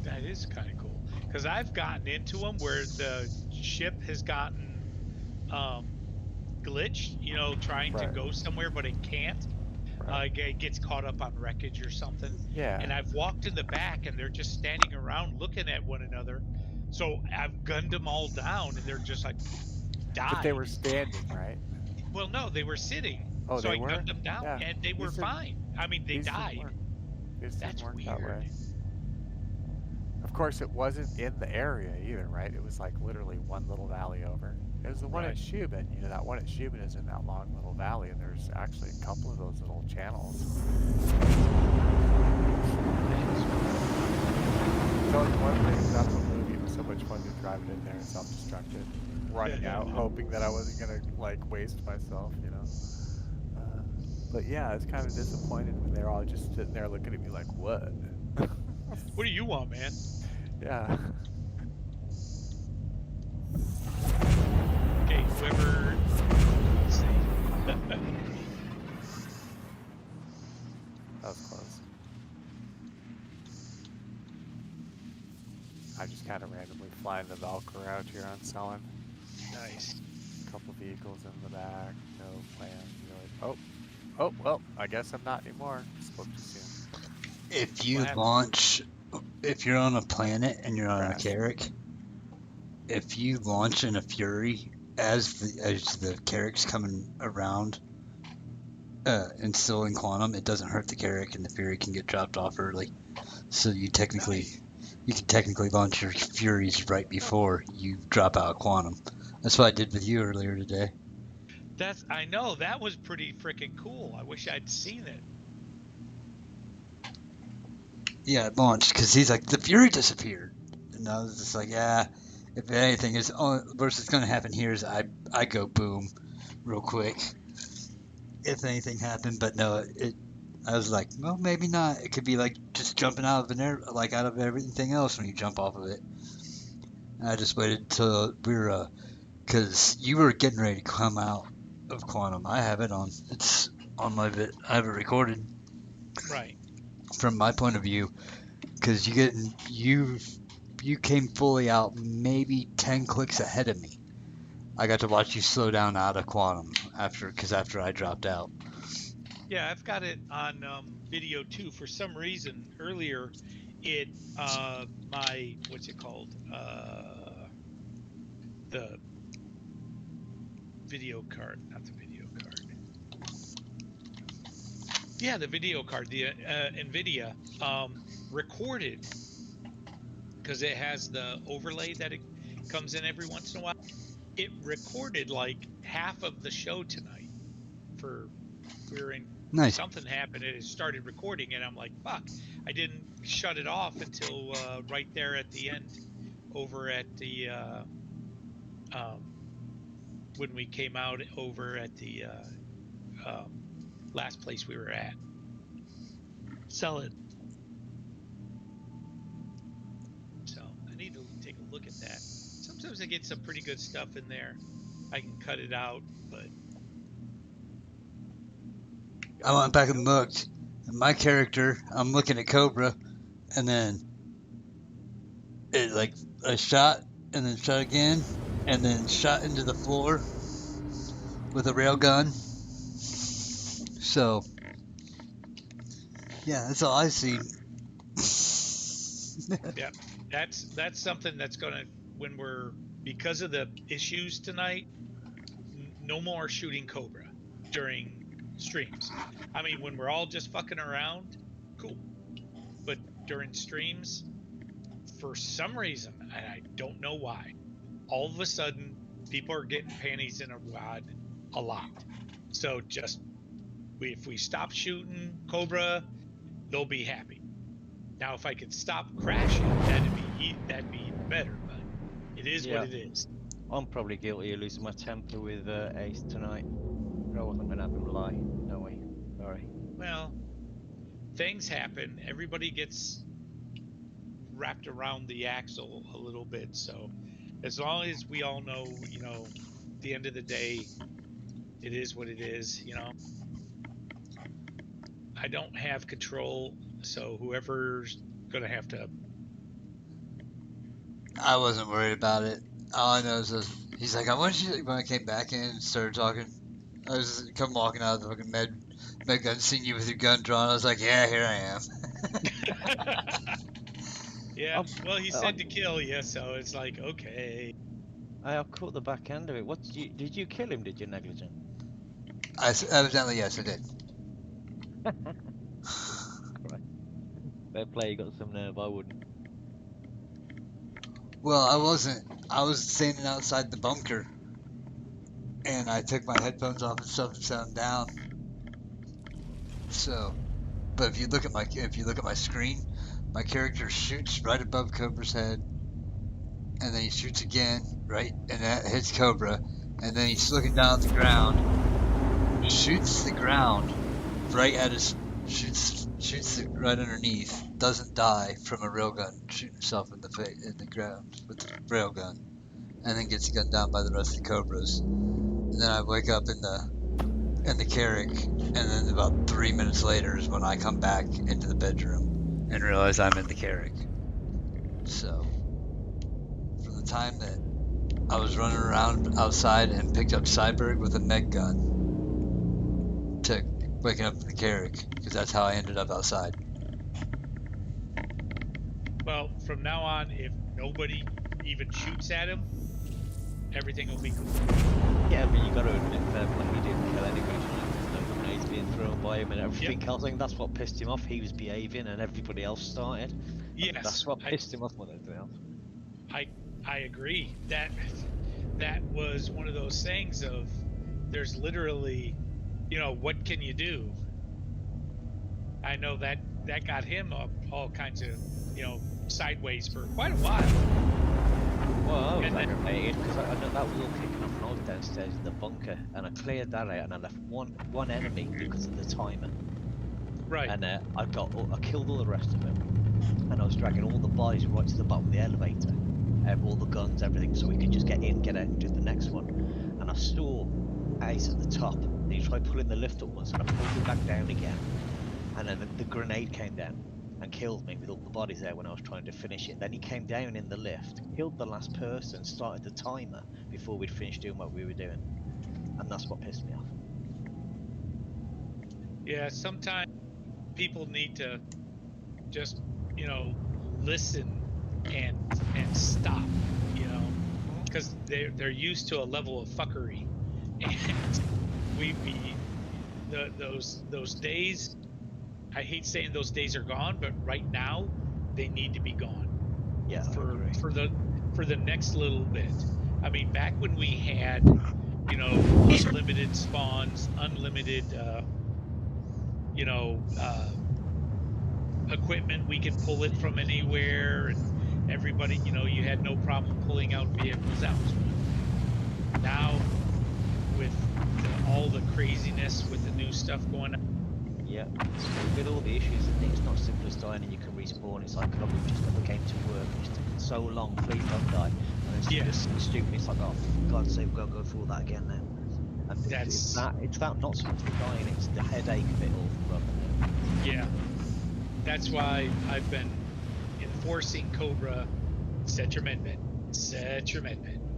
[SPEAKER 4] That is kind of cool. Because I've gotten into them where the ship has gotten glitched, you know, trying to go somewhere, but it can't. It gets caught up on wreckage or something.
[SPEAKER 8] Yeah.
[SPEAKER 4] And I've walked in the back and they're just standing around looking at one another. So I've gunned them all down and they're just like, died.
[SPEAKER 8] But they were standing, right?
[SPEAKER 4] Well, no, they were sitting.
[SPEAKER 8] Oh,
[SPEAKER 4] so
[SPEAKER 8] they
[SPEAKER 4] I
[SPEAKER 8] were?
[SPEAKER 4] gunned them down and they were fine. I mean, they died.
[SPEAKER 8] That's
[SPEAKER 4] weird.
[SPEAKER 8] That way. Of course, it wasn't in the area either, right? It was like literally one little valley over. It was the one at Shubin. You know, that one at Shubin is in that long little valley, and there's actually a couple of those little channels. So like one thing about the movie, it was so much fun to drive it in there and self-destructed, running out, hoping that I wasn't gonna like waste myself, you know. But yeah, I was kind of disappointed when they were all just sitting there looking at me like, what?
[SPEAKER 4] What do you want, man?
[SPEAKER 8] Yeah.
[SPEAKER 4] Okay, whoever. Let's see.
[SPEAKER 8] That was close. I just kind of randomly flying the Valkyrie out here on Selin.
[SPEAKER 4] Nice.
[SPEAKER 8] A couple vehicles in the back, no plan. Really. Oh, well, I guess I'm not anymore. Spoke too soon.
[SPEAKER 1] If you launch, if you're on a planet and you're on a Carrack, if you launch in a Fury as the Carrack's coming around, instilling quantum, it doesn't hurt the Carrack, and the Fury can get dropped off early. So you can technically launch your Furies right before you drop out quantum. That's what I did with you earlier today.
[SPEAKER 4] I know, that was pretty freaking cool. I wish I'd seen it.
[SPEAKER 1] Yeah, it launched because he's like, the Fury disappeared. And I was just like, yeah, if anything is worst that's going to happen here is I go boom real quick. If anything happened, but no, I was like, well, maybe not. It could be like just jumping out of an air, like out of everything else when you jump off of it. And I just waited till we were, because you were getting ready to come out of quantum. I have it on. It's on my I have it recorded.
[SPEAKER 4] Right.
[SPEAKER 1] From my point of view, because you came fully out maybe 10 clicks ahead of me. I got to watch you slow down out of quantum after I dropped out.
[SPEAKER 4] Yeah, I've got it on video too. For some reason, earlier, it my what's it called? The video card, not the video card. Yeah, the video card, the NVIDIA recorded, because it has the overlay that it comes in every once in a while. It recorded like half of the show tonight.
[SPEAKER 1] Nice.
[SPEAKER 4] Something happened and it started recording, and I'm like, fuck, I didn't shut it off until right there at the end, over at the when we came out over at the last place we were at. Sell it. So I need to take a look at that. Sometimes I get some pretty good stuff in there. I can cut it out, but
[SPEAKER 1] I went back and looked. And my character, I'm looking at Cobra, and then it like I shot, and then shot again, and then shot into the floor, with a railgun. So, yeah, that's all I've seen.
[SPEAKER 4] Yeah, that's something that's gonna because of the issues tonight. No more shooting Cobra during streams. I mean, when we're all just fucking around, cool. But during streams, for some reason, and I don't know why, all of a sudden people are getting panties in a wad a lot. So if we stop shooting Cobra, they'll be happy. Now, if I could stop crashing, that'd be even better. But it is what it is.
[SPEAKER 18] I'm probably guilty of losing my temper with Ace tonight. I wasn't gonna have him lie. No way. Sorry.
[SPEAKER 4] Well, things happen. Everybody gets wrapped around the axle a little bit. So as long as we all know, at the end of the day, it is what it is, I don't have control, so whoever's gonna have to.
[SPEAKER 1] I wasn't worried about it. All I know is he's like, when I came back in and started talking, I was come walking out of the fucking med gun, seeing you with your gun drawn. I was like, yeah, here I am.
[SPEAKER 4] Yeah, well, he said to kill you, so it's like, okay.
[SPEAKER 18] I caught the back end of it. Did you kill him? Did you, Negligent?
[SPEAKER 1] Evidently, yes, I did.
[SPEAKER 18] Fair play, you got some nerve. I wouldn't.
[SPEAKER 1] Well, I wasn't. I was standing outside the bunker, and I took my headphones off and stuff and set them down. So, but if you look at my screen, my character shoots right above Cobra's head, and then he shoots again, right, and that hits Cobra, and then he's looking down at the ground, shoots the ground, right at his, shoots it right underneath, doesn't die from a railgun, shooting himself in the ground with the railgun, and then gets gunned down by the rest of the Cobras. And then I wake up in the Carrack, and then about 3 minutes later is when I come back into the bedroom and realize I'm in the Carrack. So, from the time that I was running around outside and picked up Cyberg with a meg gun to waking up in the Carrack, because that's how I ended up outside.
[SPEAKER 4] Well, from now on, if nobody even shoots at him, everything will be cool.
[SPEAKER 18] Yeah, but you got to admit that he didn't kill anybody. No grenades being thrown by him and everything else. I think that's what pissed him off. He was behaving and everybody else started.
[SPEAKER 4] Yes,
[SPEAKER 18] that's what pissed him off more than anything else.
[SPEAKER 4] I agree. That was one of those things of there's literally, what can you do? I know that got him up all kinds of, sideways for quite a while.
[SPEAKER 18] Well, I was aggravated because I know that was all kicking off when I was downstairs in the bunker, and I cleared that out and I left one enemy because of the timer.
[SPEAKER 4] Right.
[SPEAKER 18] And I killed all the rest of them, and I was dragging all the bodies right to the bottom of the elevator, all the guns, everything, so we could just get in, get out, and do the next one. And I saw Ace at the top, and he tried pulling the lift up once, and I pulled him back down again, and then the grenade came down and killed me with all the bodies there when I was trying to finish it. Then he came down in the lift, killed the last person, started the timer before we'd finished doing what we were doing, and that's what pissed me off.
[SPEAKER 4] Yeah, sometimes people need to just, listen and stop, because they're used to a level of fuckery, and those days. I hate saying those days are gone, but right now they need to be gone.
[SPEAKER 18] Yeah.
[SPEAKER 4] For the next little bit. I mean, back when we had, unlimited spawns, unlimited, equipment, we could pull it from anywhere, and everybody, you had no problem pulling out vehicles. That was one. Now, with all the craziness with the new stuff going on.
[SPEAKER 18] Yeah, with all the issues, it's not simple as dying and you can respawn. It's like, oh, we've just never came to work. It's taken so long, please don't die. And it's just so stupid. It's like, oh, for God's sake, we've got to go through all that again now. And it's that not so much the dying, it's the headache of it all.
[SPEAKER 4] Yeah, that's why I've been enforcing Cobra, set your medbit.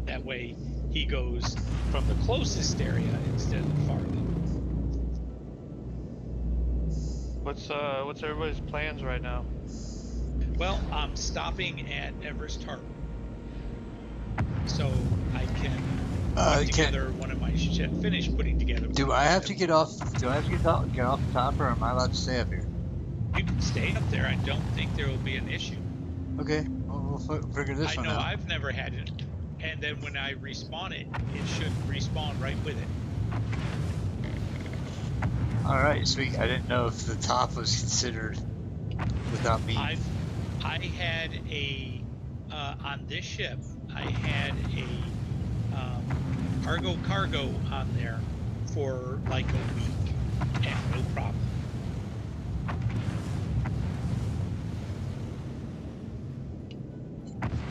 [SPEAKER 4] That way he goes from the closest area instead of the farthest.
[SPEAKER 19] What's everybody's plans right now?
[SPEAKER 4] Well, I'm stopping at Everest Harbor, so I can put together one of my finish putting together.
[SPEAKER 1] Do I have to get off? Do I have to get off the top, or am I allowed to stay up here?
[SPEAKER 4] You can stay up there. I don't think there will be an issue.
[SPEAKER 1] Okay, well, we'll figure this one out.
[SPEAKER 4] I know I've never had it, and then when I respawn it, it should respawn right with it.
[SPEAKER 1] All right, sweet. I didn't know if the top was considered without me.
[SPEAKER 4] I had a on this ship. I had a cargo on there for like a week, and no problem.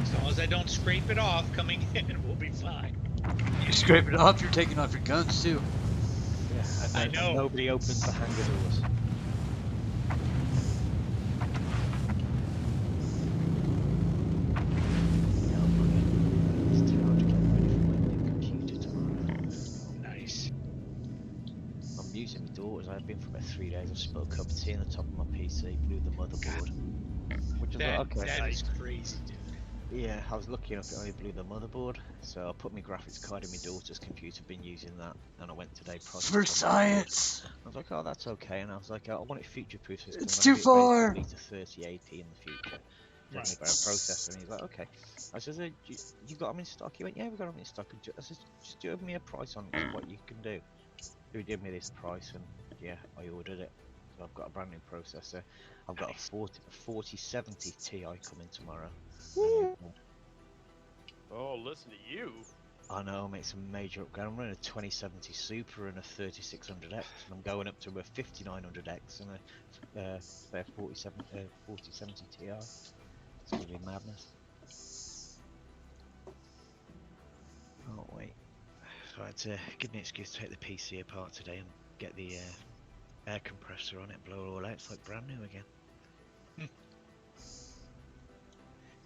[SPEAKER 4] As long as I don't scrape it off coming in, we'll be fine.
[SPEAKER 1] You scrape it off, you're taking off your guns too.
[SPEAKER 18] Yeah,
[SPEAKER 4] I know.
[SPEAKER 18] Nobody opens the hangar doors.
[SPEAKER 4] Nice.
[SPEAKER 18] I'm using my daughters. I've been for about 3 days. I've spilled a cup of tea on the top of my PC, blew the motherboard. Which is like, okay.
[SPEAKER 4] That is crazy, dude.
[SPEAKER 18] Yeah, I was lucky enough that I only blew the motherboard, so I put my graphics card in my daughter's computer, been using that, and I went today
[SPEAKER 1] for science.
[SPEAKER 18] I was like, oh, that's okay, and I was like, I want it future-proof. So
[SPEAKER 1] it's too far.
[SPEAKER 18] To 3080 in the future. Right. About a processor, and he's like, okay. I said, you got them in stock? He went, yeah, we got them in stock. I said, just give me a price on what you can do. He gave me this price, and yeah, I ordered it. So I've got a brand new processor. I've got a 4070 Ti coming tomorrow.
[SPEAKER 15] Woo. Oh, listen to you.
[SPEAKER 18] I know, make some major upgrade. I'm running a 2070 Super and a 3600X, and I'm going up to a 5900X and a 4070 Ti. It's gonna be madness. Oh wait, so I had to give me an excuse to take the PC apart today and get the air compressor on it, blow it all out. It's like brand new again.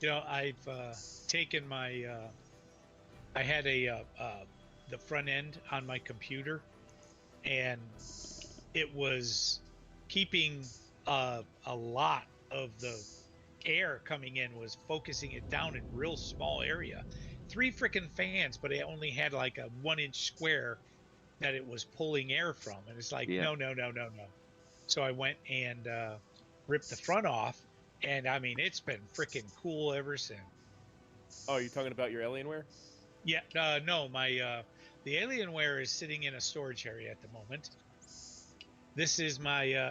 [SPEAKER 4] You know, I've taken my. I had the front end on my computer, and it was keeping a lot of the air coming in, was focusing it down in real small area. 3 freaking fans, but it only had like a 1-inch square that it was pulling air from, and it's like, no. So I went and ripped the front off, and I mean, it's been freaking cool ever since.
[SPEAKER 15] Oh, you're talking about your Alienware?
[SPEAKER 4] Yeah, no, my the Alienware is sitting in a storage area at the moment. This is my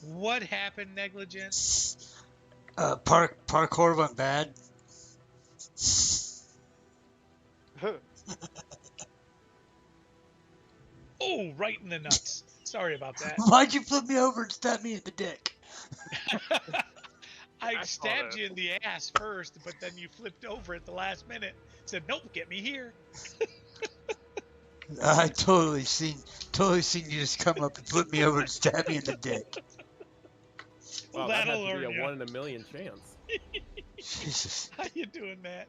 [SPEAKER 4] what happened, negligence?
[SPEAKER 1] Parkour went bad.
[SPEAKER 4] Oh, right in the nuts. Sorry about that.
[SPEAKER 1] Why'd you flip me over and stab me in the dick?
[SPEAKER 4] I stabbed you in the ass first, but then you flipped over at the last minute. Said, "Nope, get me here."
[SPEAKER 1] I totally seen you just come up and flip me over and stab me in the dick.
[SPEAKER 15] Well, that has to be a 1 in a million chance.
[SPEAKER 1] Jesus.
[SPEAKER 4] How you doing that?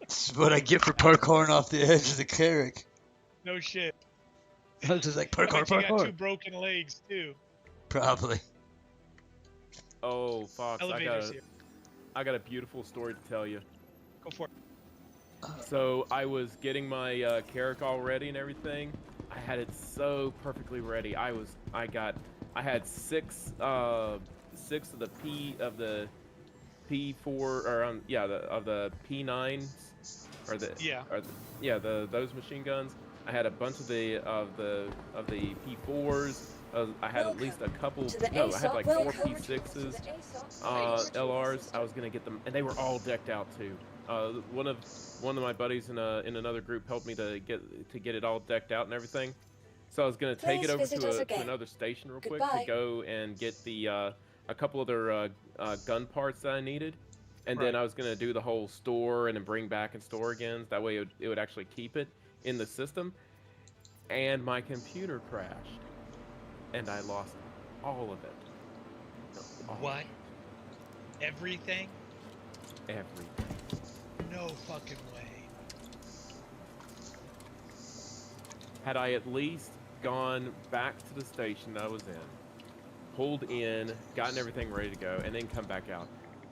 [SPEAKER 1] This is what I get for parkouring off the edge of the Carrack.
[SPEAKER 4] No shit.
[SPEAKER 1] I was just like, parkour.
[SPEAKER 4] You got 2 broken legs too.
[SPEAKER 1] Probably.
[SPEAKER 15] Oh, Fox,
[SPEAKER 4] Elevators
[SPEAKER 15] I got a beautiful story to tell you.
[SPEAKER 4] Go for it.
[SPEAKER 15] So I was getting my Carrack all ready and everything. I had it so perfectly ready. I had 6 of the P4 or of the P9s or those machine guns. I had a bunch of the P4s. I had at least a couple. No, I had like 4 P6s, LRs. I was gonna get them, and they were all decked out too. One of my buddies in another group helped me to get it all decked out and everything. So I was gonna take it over to another station real quick to go and get the a couple other gun parts that I needed, and then I was gonna do the whole store and then bring back and store again. That way it would actually keep it in the system. And my computer crashed, and I lost all of it.
[SPEAKER 4] What? Everything?
[SPEAKER 15] Everything.
[SPEAKER 4] No fucking way.
[SPEAKER 15] had I at least gone back to the station that I was in, pulled in, gotten everything ready to go, and then come back out,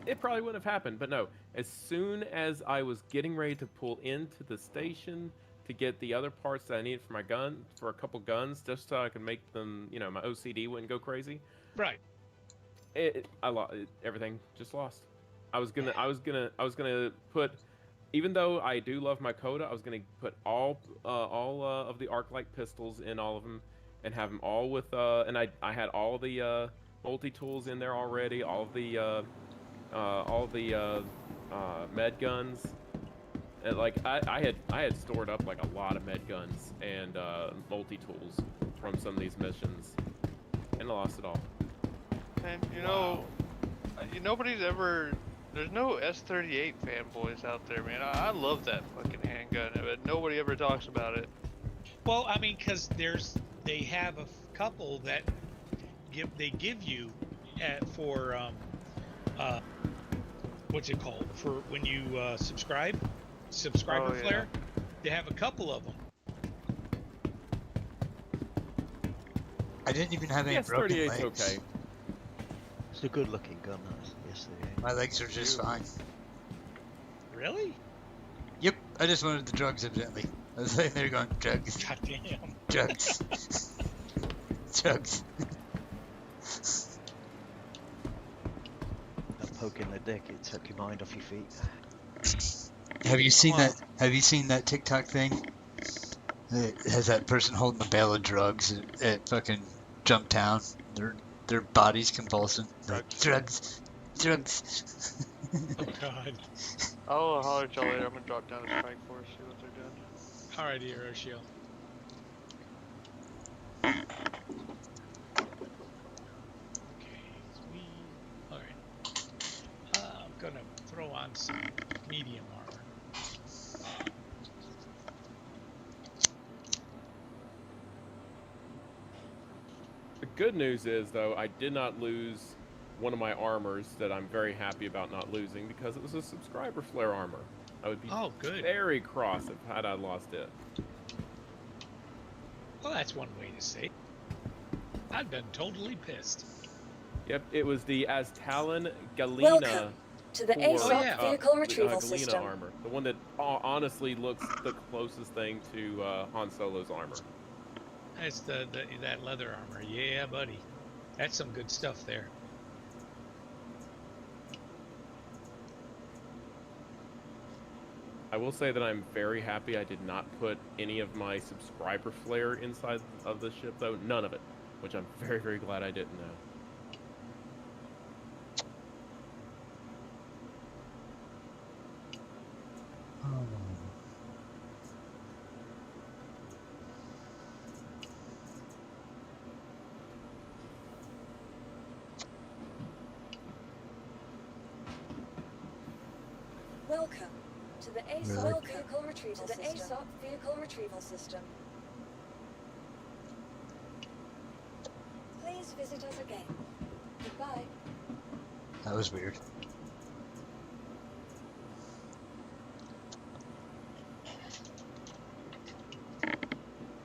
[SPEAKER 15] it probably wouldn't have happened. But no, as soon as I was getting ready to pull into the station to get the other parts that I needed for my gun, for a couple guns, just so I could make them, you know, my OCD wouldn't go crazy.
[SPEAKER 4] Right.
[SPEAKER 15] Everything just lost. I was gonna put, even though I do love my Coda, I was gonna put all of the arc light pistols in all of them, and have them all with and I had all the multi tools in there already, all the med guns. And like I had stored up like a lot of med guns and multi tools from some of these missions, and I lost it all.
[SPEAKER 19] And you know, nobody's ever. There's no S38 fanboys out there, man. I love that fucking handgun, but nobody ever talks about it.
[SPEAKER 4] Well, I mean, because they have a couple that give you for what's it called, for when you subscriber flare. They have a couple of them.
[SPEAKER 1] I didn't even have any broken legs.
[SPEAKER 15] Okay.
[SPEAKER 18] It's a good looking gun, yes.
[SPEAKER 1] My legs are just fine.
[SPEAKER 4] Really?
[SPEAKER 1] Yep, I just wanted the drugs, evidently. I was sitting there going, drugs.
[SPEAKER 4] Goddamn.
[SPEAKER 1] Drugs. Drugs.
[SPEAKER 18] That poke in the dick, it took your mind off your feet.
[SPEAKER 1] Have you seen that? Have you seen that TikTok thing? It has that person holding a bale of drugs at fucking Jump Town. Their bodies convulsing. Drugs. Drugs.
[SPEAKER 4] Oh god.
[SPEAKER 19] I'll holler at y'all later. I'm gonna drop down to Strike Force, see what they're doing.
[SPEAKER 4] Alright, Hiroshio. Alright. I'm gonna throw on some medium armor.
[SPEAKER 15] The good news is, though, I did not lose one of my armors that I'm very happy about not losing, because it was a subscriber flare armor. I would be very cross if had I lost it.
[SPEAKER 4] Well, that's one way to say it. I've been totally pissed.
[SPEAKER 15] Yep, it was the Aztalan Galena.
[SPEAKER 17] Welcome to the ASOP vehicle retrieval
[SPEAKER 15] Galena
[SPEAKER 17] system.
[SPEAKER 15] armor, the one that honestly looks the closest thing to Han Solo's armor.
[SPEAKER 4] That's that leather armor. Yeah, buddy. That's some good stuff there.
[SPEAKER 15] I will say that I'm very happy I did not put any of my subscriber flare inside of the ship, though. None of it, which I'm very, very glad I didn't know.
[SPEAKER 17] Welcome to the ASOP vehicle retrieval system. ASOP vehicle retrieval system. Please visit us again. Goodbye.
[SPEAKER 1] That was weird.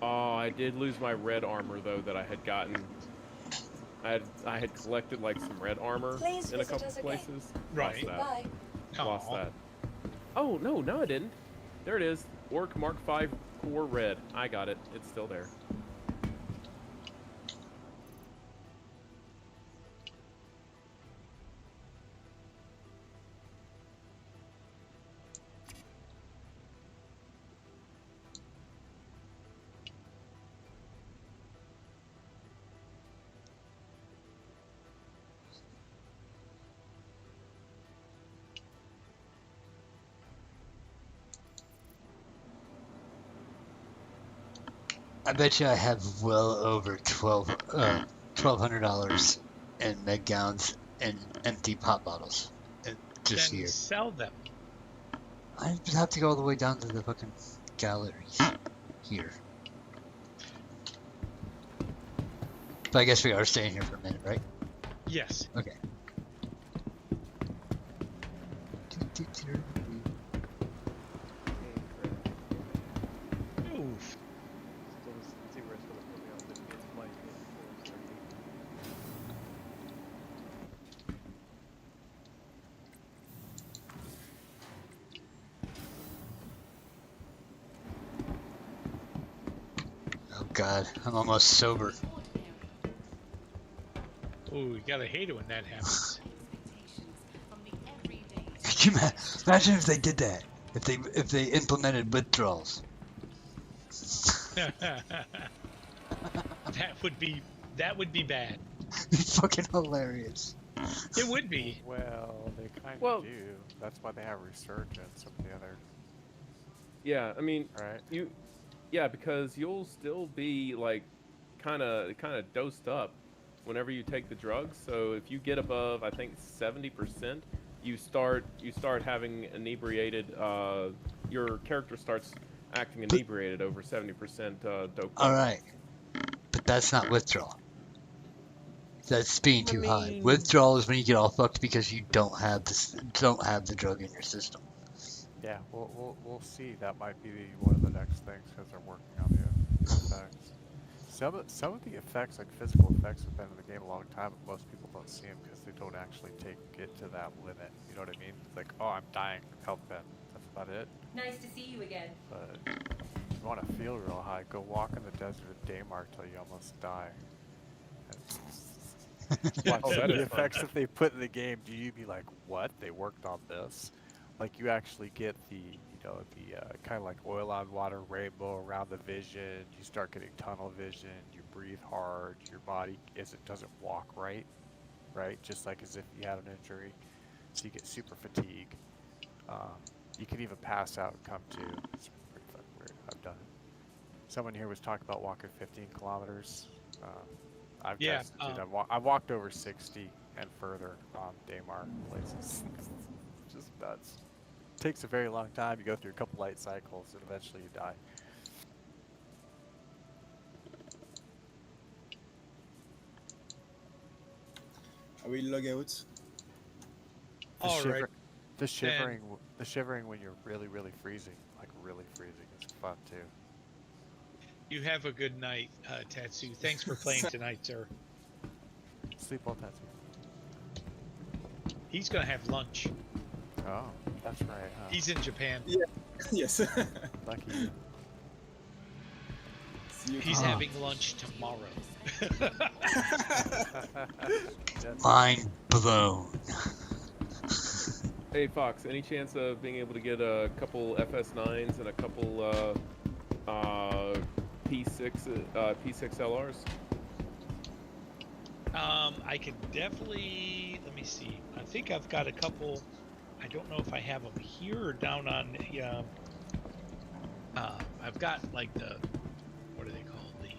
[SPEAKER 15] Oh, I did lose my red armor though that I had gotten. I had collected like some red armor in a couple places.
[SPEAKER 4] Right.
[SPEAKER 15] Lost that. Lost that. Oh no, I didn't. There it is. Orc Mark V Core Red. I got it. It's still there.
[SPEAKER 1] I bet you I have well over $1,200 in med gowns and empty pop bottles. Just
[SPEAKER 4] Then
[SPEAKER 1] here.
[SPEAKER 4] sell them.
[SPEAKER 1] I have to go all the way down to the fucking gallery here. But I guess we are staying here for a minute, right?
[SPEAKER 4] Yes.
[SPEAKER 1] Okay.
[SPEAKER 4] Oof.
[SPEAKER 1] God, I'm almost sober.
[SPEAKER 4] Oh, you gotta hate it when that happens.
[SPEAKER 1] Could you imagine if they did that? If they implemented withdrawals?
[SPEAKER 4] That would be bad.
[SPEAKER 1] It'd be fucking hilarious.
[SPEAKER 4] It would be.
[SPEAKER 8] Well, they kind of do. That's why they have resurgence of the other.
[SPEAKER 15] Yeah, I mean,
[SPEAKER 8] right?
[SPEAKER 15] Yeah, because you'll still be like, kind of dosed up whenever you take the drugs. So if you get above, I think 70%, you start having inebriated. Your character starts acting inebriated over 70% dope.
[SPEAKER 1] All right, but that's not withdrawal. That's being too high. Withdrawal is when you get all fucked because you don't have the drug in your system.
[SPEAKER 8] Yeah, we'll see. That might be one of the next things because they're working on the effects. Some of the effects, like physical effects, have been in the game a long time, but most people don't see them because they don't actually take it to that limit. You know what I mean? It's like, oh, I'm dying, health pen. That's about it.
[SPEAKER 20] Nice to see you again.
[SPEAKER 8] But if you want to feel real high, go walk in the desert of Daymar till you almost die. Watch the effects that they put in the game. Do you be like, what? They worked on this? Like you actually get the, kind of like oil on water rainbow around the vision. You start getting tunnel vision. You breathe hard. Your body doesn't walk right, just like as if you had an injury. So you get super fatigue. You can even pass out and come to. It's pretty fucking weird. I've done it. Someone here was talking about walking 15 kilometers. I've tested it. I've walked over 60 and further on Daymar places. Just nuts. Takes a very long time. You go through a couple light cycles and eventually you die.
[SPEAKER 16] I will log out.
[SPEAKER 8] The shivering when you're really, really freezing, like really freezing, is fun too.
[SPEAKER 4] You have a good night, Tatsu. Thanks for playing tonight, sir.
[SPEAKER 8] Sleep well, Tatsu.
[SPEAKER 4] He's gonna have lunch.
[SPEAKER 8] Oh, that's right. Huh?
[SPEAKER 4] He's in Japan.
[SPEAKER 16] Yeah. Yes.
[SPEAKER 8] Lucky you.
[SPEAKER 4] He's having lunch tomorrow.
[SPEAKER 1] Mind blown.
[SPEAKER 15] Hey Fox, any chance of being able to get a couple FS9s and a couple P6 LRs?
[SPEAKER 4] I could definitely. Let me see. I think I've got a couple. I don't know if I have them here or down on. I've got like the. What are they called? The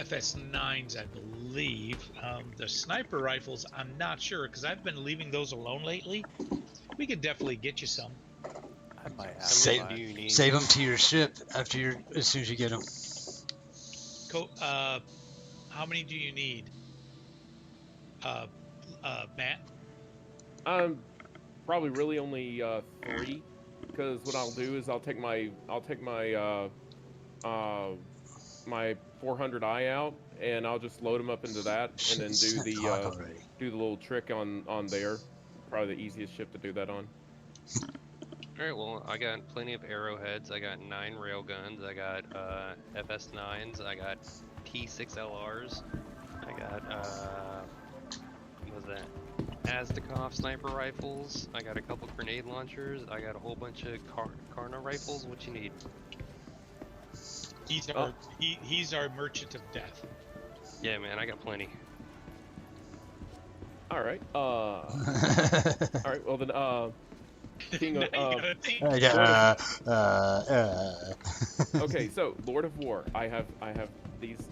[SPEAKER 4] FS9s, I believe. The sniper rifles, I'm not sure because I've been leaving those alone lately. We could definitely get you some.
[SPEAKER 8] I might have
[SPEAKER 1] Save them to your ship as soon as you get them.
[SPEAKER 4] How many do you need? Matt?
[SPEAKER 15] Probably really only 3, because what I'll do is I'll take my my 400i out and I'll just load them up into that and then do the little trick on there. Probably the easiest ship to do that on.
[SPEAKER 21] Alright, well, I got plenty of arrowheads, I got 9 railguns, I got FS9s, I got T6LRs, I got, what was that? Aztekov sniper rifles, I got a couple grenade launchers, I got a whole bunch of Karna rifles. What you need?
[SPEAKER 4] He's our merchant of death.
[SPEAKER 21] Yeah, man, I got plenty.
[SPEAKER 15] All right. All right. Well then, King of. Okay, so Lord of War. I have these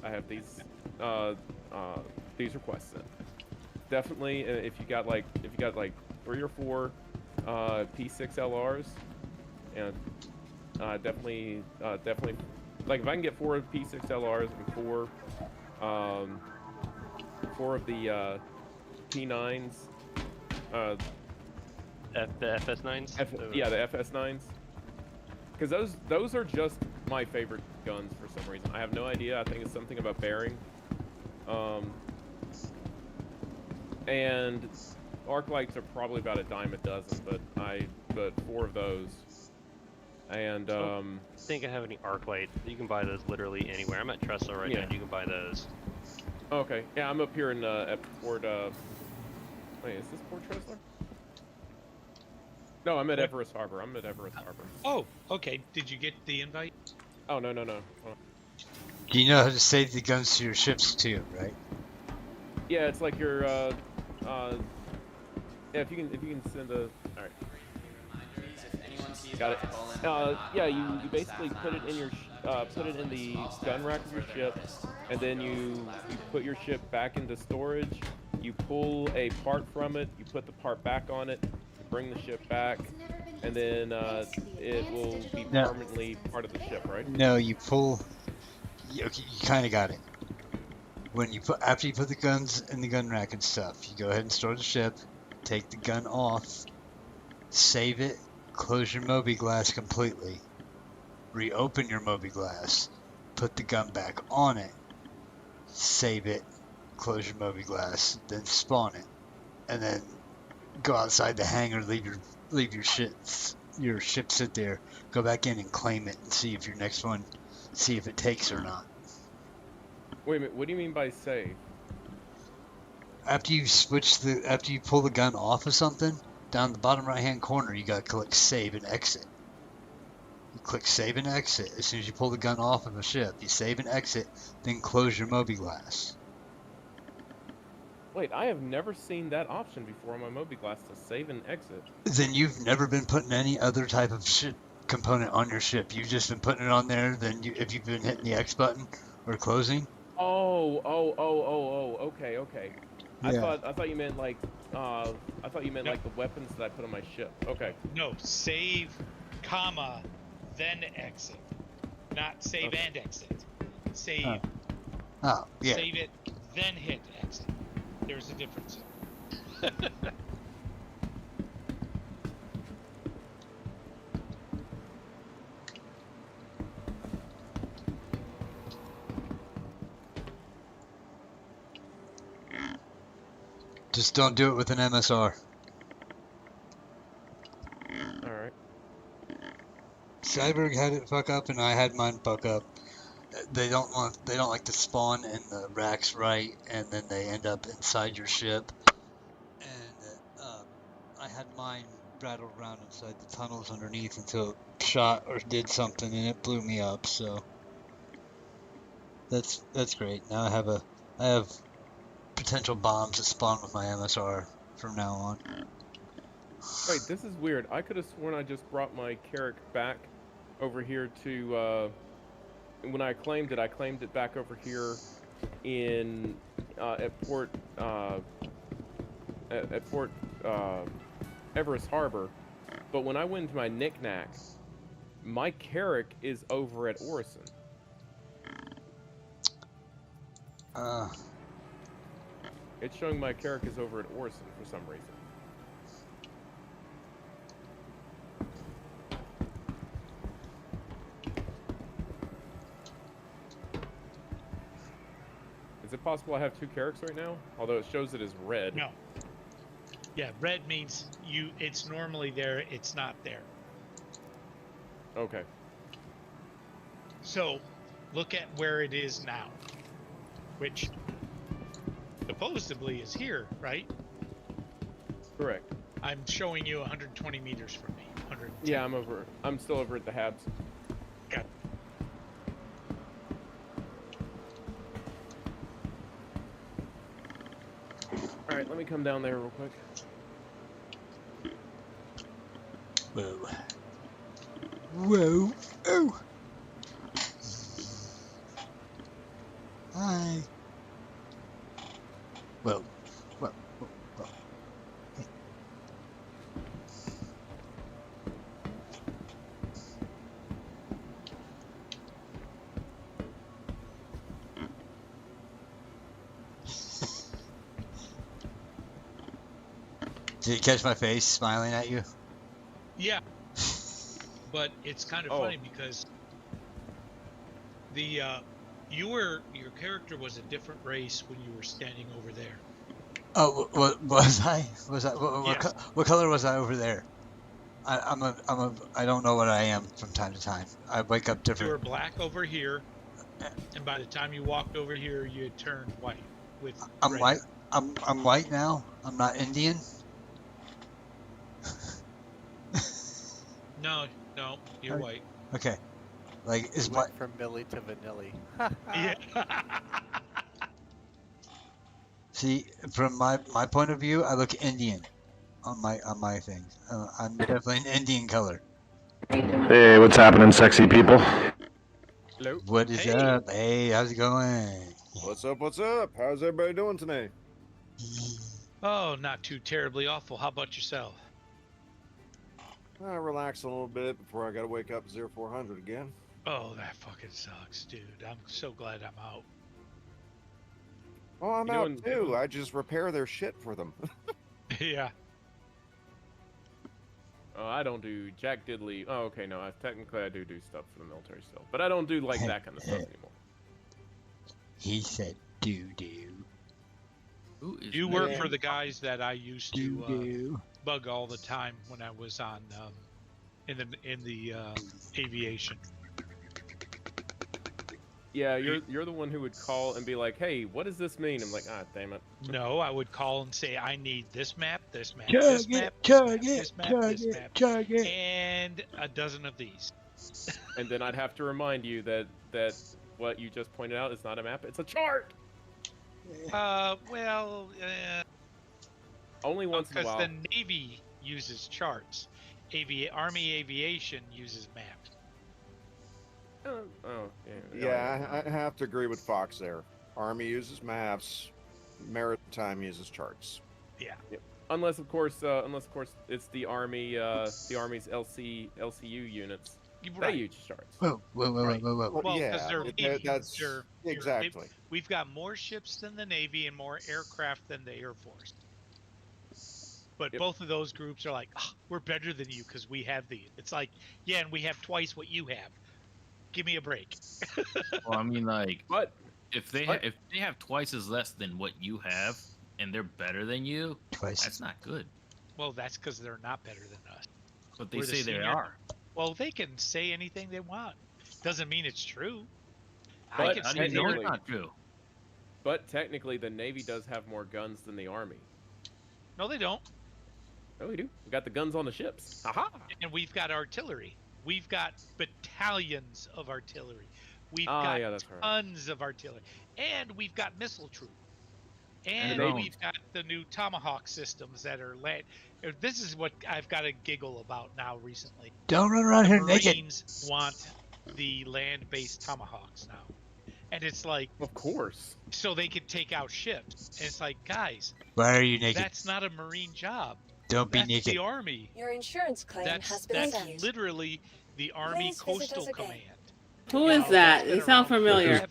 [SPEAKER 15] requests in. Definitely, if you got like 3 or 4 P6 LRs, and definitely like if I can get 4 P6 LRs and 4 of the P9s.
[SPEAKER 21] The FS9s?
[SPEAKER 15] Yeah, the FS9s. Because those are just my favorite guns for some reason. I have no idea. I think it's something about bearing. And arc lights are probably about a dime a dozen, but 4 of those And
[SPEAKER 21] I think I have any arc light. You can buy those literally anywhere. I'm at Tresla right now.
[SPEAKER 15] Yeah.
[SPEAKER 21] You can buy those.
[SPEAKER 15] Okay, yeah, I'm up here in at Port. Wait, is this Port Tresla? No, I'm at Everest Harbor. I'm at Everest Harbor.
[SPEAKER 4] Oh, okay. Did you get the invite?
[SPEAKER 15] Oh no.
[SPEAKER 1] You know how to save the guns to your ships too, right?
[SPEAKER 15] Yeah, it's like your yeah. If you can send a. All right. Got it. Yeah, you basically put it in your put it in the gun rack of your ship, and then you put your ship back into storage. You pull a part from it. You put the part back on it. You bring the ship back, and then it will be permanently part of the ship, right?
[SPEAKER 1] No, you pull. Okay, you kind of got it. When you put after you put the guns in the gun rack and stuff, you go ahead and store the ship. Take the gun off. Save it. Close your Moby glass completely. Reopen your Moby glass. Put the gun back on it. Save it. Close your Moby glass. Then spawn it. And then go outside the hangar. Leave your ship sit there. Go back in and claim it and see if your next one. See if it takes or not.
[SPEAKER 15] Wait a minute. What do you mean by save?
[SPEAKER 1] After you pull the gun off of something, down the bottom right hand corner, you gotta click save and exit. You click save and exit as soon as you pull the gun off of a ship. You save and exit, then close your Moby glass.
[SPEAKER 15] Wait, I have never seen that option before on my Moby glass to save and exit.
[SPEAKER 1] Then you've never been putting any other type of component on your ship. You've just been putting it on there. Then if you've been hitting the X button or closing.
[SPEAKER 15] Oh, okay.
[SPEAKER 1] Yeah.
[SPEAKER 15] I thought you meant like like the weapons that I put on my ship. Okay.
[SPEAKER 4] No, save, comma, then exit. Not save and exit. Save.
[SPEAKER 1] Oh, yeah.
[SPEAKER 4] Save it, then hit exit. There's a difference.
[SPEAKER 1] Just don't do it with an MSR.
[SPEAKER 15] Alright.
[SPEAKER 1] Cyberg had it fuck up and I had mine fuck up. They don't like to spawn in the racks right, and then they end up inside your ship. And I had mine rattled around inside the tunnels underneath until it shot or did something and it blew me up. So that's great. Now I have potential bombs that spawn with my MSR from now on.
[SPEAKER 15] Wait, this is weird. I could have sworn I just brought my Carrack back over here to, when I claimed it back over here in, at Port Everest Harbor. But when I went into my knick-knack, my Carrack is over at Orison. It's showing my Carrack is over at Orison for some reason. Is it possible I have two Carracks right now? Although it shows it as red.
[SPEAKER 4] No. Yeah, red means it's normally there, it's not there.
[SPEAKER 15] Okay.
[SPEAKER 4] So, look at where it is now, which supposedly is here, right?
[SPEAKER 15] Correct.
[SPEAKER 4] I'm showing you 120 meters from me. 110.
[SPEAKER 15] Yeah, I'm still over at the Habs.
[SPEAKER 4] Got it.
[SPEAKER 15] Alright, let me come down there real quick.
[SPEAKER 1] Whoa. Whoa. Oh. Hi. Whoa. Whoa. Whoa. Hey. Did you catch my face smiling at you?
[SPEAKER 4] Yeah. But it's kind of funny because the your character was a different race when you were standing over there.
[SPEAKER 1] Oh, what was I? Was I? What color was I over there? I don't know what I am from time to time. I wake up
[SPEAKER 4] You were
[SPEAKER 1] different.
[SPEAKER 4] black over here, and by the time you walked over here, you had turned white. With
[SPEAKER 1] I'm
[SPEAKER 4] red
[SPEAKER 1] white.
[SPEAKER 4] hair.
[SPEAKER 1] I'm white now. I'm not Indian.
[SPEAKER 4] No, you're white.
[SPEAKER 1] Okay. Like is
[SPEAKER 8] Went
[SPEAKER 1] what?
[SPEAKER 8] from Millie to Vanilli.
[SPEAKER 4] Yeah.
[SPEAKER 1] See, from my point of view, I look Indian on my things. I'm definitely an Indian color.
[SPEAKER 13] Hey, what's happening, sexy people?
[SPEAKER 8] Hello.
[SPEAKER 1] What is up? Hey, how's it going?
[SPEAKER 13] What's up? What's up? How's everybody doing today?
[SPEAKER 4] Oh, not too terribly awful. How about yourself?
[SPEAKER 13] Relax a little bit before I gotta wake up 0400 again.
[SPEAKER 4] Oh, that fucking sucks, dude. I'm so glad I'm out.
[SPEAKER 13] Oh, I'm
[SPEAKER 15] You
[SPEAKER 13] out
[SPEAKER 15] doing-
[SPEAKER 13] too. I just repair their shit for them.
[SPEAKER 4] Yeah.
[SPEAKER 15] Oh, I don't do Jack Diddley. Oh, okay, no. Technically, I do stuff for the military still, but I don't do like that kind of stuff anymore.
[SPEAKER 1] He said doo.
[SPEAKER 4] You work for the guys that I used to
[SPEAKER 1] Doo-doo.
[SPEAKER 4] bug all the time when I was on in the aviation.
[SPEAKER 15] Yeah, you're the one who would call and be like, "Hey, what does this mean?" I'm like, "Ah, damn it."
[SPEAKER 4] No, I would call and say, I need this map, this map,
[SPEAKER 1] Chug
[SPEAKER 4] this
[SPEAKER 1] it,
[SPEAKER 4] map,
[SPEAKER 1] chug
[SPEAKER 4] this
[SPEAKER 1] it,
[SPEAKER 4] map,
[SPEAKER 1] chug
[SPEAKER 4] this
[SPEAKER 1] it,
[SPEAKER 4] map,
[SPEAKER 1] chug it.
[SPEAKER 4] and a dozen of these.
[SPEAKER 15] And then I'd have to remind you that what you just pointed out is not a map; it's a chart.
[SPEAKER 4] Well,
[SPEAKER 15] Only once in a
[SPEAKER 4] because
[SPEAKER 15] while.
[SPEAKER 4] the Navy uses charts. Army aviation uses maps.
[SPEAKER 13] Yeah, I have to agree with Fox there. Army uses maps, Maritime uses charts.
[SPEAKER 4] Yeah.
[SPEAKER 15] Yep. Unless of course it's the Army, the Army's LCU units.
[SPEAKER 4] Right.
[SPEAKER 15] They use charts.
[SPEAKER 1] Whoa.
[SPEAKER 4] Well, because
[SPEAKER 13] yeah,
[SPEAKER 4] they're Navy,
[SPEAKER 13] that's exactly.
[SPEAKER 4] We've got more ships than the Navy and more aircraft than the Air Force. But both of those groups are like, we're better than you because we have these. It's like, yeah, and we have twice what you have. Give me a break.
[SPEAKER 12] Well, I mean, like,
[SPEAKER 15] but
[SPEAKER 12] if they have twice as less than what you have, and they're better than you, that's not good.
[SPEAKER 4] Well, that's because they're not better than us.
[SPEAKER 12] But they
[SPEAKER 4] We're the
[SPEAKER 12] say they
[SPEAKER 4] senior-
[SPEAKER 12] are.
[SPEAKER 4] Well, they can say anything they want. Doesn't mean it's true.
[SPEAKER 15] But
[SPEAKER 4] I can say
[SPEAKER 15] technically-
[SPEAKER 4] they're
[SPEAKER 12] not true.
[SPEAKER 15] But technically, the Navy does have more guns than the Army.
[SPEAKER 4] No, they don't.
[SPEAKER 15] Oh, we do. We got the guns on the ships. Aha!
[SPEAKER 4] And we've got artillery. We've got battalions of artillery. We've got
[SPEAKER 15] yeah, that's right.
[SPEAKER 4] tons of artillery. And we've got missile troops. And
[SPEAKER 12] drones.
[SPEAKER 4] we've got the new Tomahawk systems that are land. This is what I've got to giggle about now recently.
[SPEAKER 1] Don't run around here naked.
[SPEAKER 4] Marines want the land-based Tomahawks now. And it's like,
[SPEAKER 15] of course.
[SPEAKER 4] So they can take out ships. And it's like, guys,
[SPEAKER 1] Why are you naked?
[SPEAKER 4] that's not a Marine job.
[SPEAKER 1] Don't be
[SPEAKER 4] That's
[SPEAKER 1] naked.
[SPEAKER 4] the Army.
[SPEAKER 17] Your insurance claim has
[SPEAKER 4] That's
[SPEAKER 17] been sent.
[SPEAKER 4] literally the Army
[SPEAKER 17] Please visit
[SPEAKER 4] Coastal
[SPEAKER 17] us again.
[SPEAKER 4] Command.
[SPEAKER 22] Who is that? They sound familiar.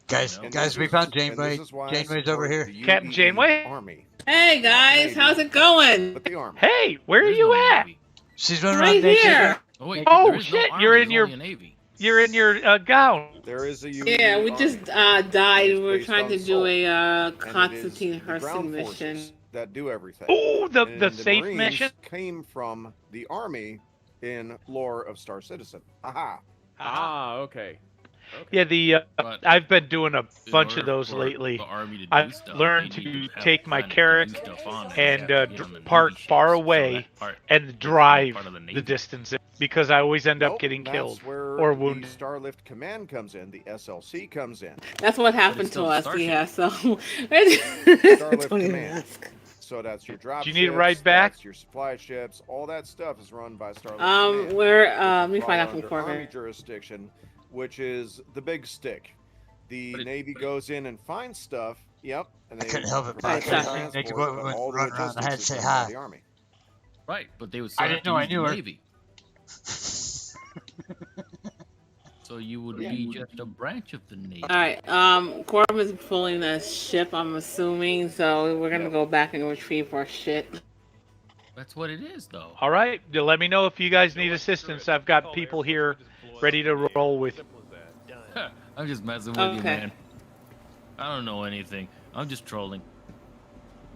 [SPEAKER 1] Guys, we found Janeway. Janeway's over here.
[SPEAKER 19] Captain Janeway?
[SPEAKER 13] Army.
[SPEAKER 22] Hey guys, how's it going?
[SPEAKER 13] But the Army.
[SPEAKER 19] Hey, where are you at?
[SPEAKER 1] She's running
[SPEAKER 22] Right
[SPEAKER 1] around naked.
[SPEAKER 22] here.
[SPEAKER 12] Oh, wait,
[SPEAKER 19] Oh
[SPEAKER 12] there is no
[SPEAKER 19] shit,
[SPEAKER 12] Army,
[SPEAKER 19] you're
[SPEAKER 12] there's
[SPEAKER 19] in your
[SPEAKER 12] only a Navy.
[SPEAKER 19] you're in your gown.
[SPEAKER 13] There is a
[SPEAKER 22] Yeah, we just died. We were
[SPEAKER 13] based
[SPEAKER 22] trying
[SPEAKER 13] on
[SPEAKER 22] to do
[SPEAKER 13] salt.
[SPEAKER 22] a
[SPEAKER 13] And it is
[SPEAKER 22] Constantine
[SPEAKER 13] the
[SPEAKER 22] Hurston
[SPEAKER 13] ground
[SPEAKER 22] mission.
[SPEAKER 13] forces that do everything.
[SPEAKER 19] Ooh, the
[SPEAKER 13] And
[SPEAKER 19] safe
[SPEAKER 13] Marines
[SPEAKER 19] mission?
[SPEAKER 13] came from the Army in lore of Star Citizen. Haha.
[SPEAKER 15] Ah, okay.
[SPEAKER 19] Yeah, I've been doing a bunch of
[SPEAKER 12] order
[SPEAKER 19] those
[SPEAKER 12] for
[SPEAKER 19] lately.
[SPEAKER 12] the Army to do
[SPEAKER 19] I've
[SPEAKER 12] stuff,
[SPEAKER 19] learned
[SPEAKER 12] they need
[SPEAKER 19] to
[SPEAKER 12] to have
[SPEAKER 19] take my
[SPEAKER 12] planet
[SPEAKER 19] Carrack
[SPEAKER 12] to do stuff on,
[SPEAKER 19] and
[SPEAKER 12] they have to get on the
[SPEAKER 19] park
[SPEAKER 12] Navy
[SPEAKER 19] far
[SPEAKER 12] ships, so
[SPEAKER 19] away
[SPEAKER 12] that part
[SPEAKER 19] and
[SPEAKER 12] is
[SPEAKER 19] drive
[SPEAKER 12] part of the
[SPEAKER 19] the
[SPEAKER 12] Navy.
[SPEAKER 19] distance because I always end up
[SPEAKER 13] Nope,
[SPEAKER 19] getting
[SPEAKER 13] that's
[SPEAKER 19] killed
[SPEAKER 13] where
[SPEAKER 19] or
[SPEAKER 13] the
[SPEAKER 19] wounded.
[SPEAKER 13] Starlift Command comes in. The SLC comes in.
[SPEAKER 22] That's what happened to
[SPEAKER 13] still
[SPEAKER 22] us.
[SPEAKER 13] Starship.
[SPEAKER 22] Yeah, so
[SPEAKER 13] Starlift
[SPEAKER 22] don't even
[SPEAKER 13] Command.
[SPEAKER 22] ask.
[SPEAKER 13] So that's your drop
[SPEAKER 19] Do you need a
[SPEAKER 13] ships,
[SPEAKER 19] ride back?
[SPEAKER 13] That's your supply ships. All that stuff is run by Starlift Command.
[SPEAKER 22] We're
[SPEAKER 13] which is
[SPEAKER 22] let me
[SPEAKER 13] brought
[SPEAKER 22] find out from
[SPEAKER 13] under Army
[SPEAKER 22] Corbin.
[SPEAKER 13] jurisdiction, which is the big stick. The Navy goes in and finds stuff. Yep. And they
[SPEAKER 1] couldn't help it, but
[SPEAKER 13] provide
[SPEAKER 1] I couldn't
[SPEAKER 13] transport,
[SPEAKER 1] think of
[SPEAKER 13] but
[SPEAKER 1] what went
[SPEAKER 13] all the
[SPEAKER 1] run around. I had to
[SPEAKER 13] logistics
[SPEAKER 1] say
[SPEAKER 13] is done by
[SPEAKER 1] hi.
[SPEAKER 13] the Army.
[SPEAKER 12] Right, but they would
[SPEAKER 1] I
[SPEAKER 12] still
[SPEAKER 1] didn't
[SPEAKER 12] have to
[SPEAKER 1] know I
[SPEAKER 12] use
[SPEAKER 1] knew
[SPEAKER 12] the
[SPEAKER 1] her.
[SPEAKER 12] Navy. So you would be just a branch of the Navy.
[SPEAKER 22] All right, Corbin's pulling the ship, I'm assuming, so we're gonna go back and retrieve our shit.
[SPEAKER 12] That's what it is, though.
[SPEAKER 19] All right, let me know if you guys need assistance. I've got people here ready to roll with.
[SPEAKER 12] I'm just messing with you,
[SPEAKER 22] Okay.
[SPEAKER 12] man. I don't know anything. I'm just trolling.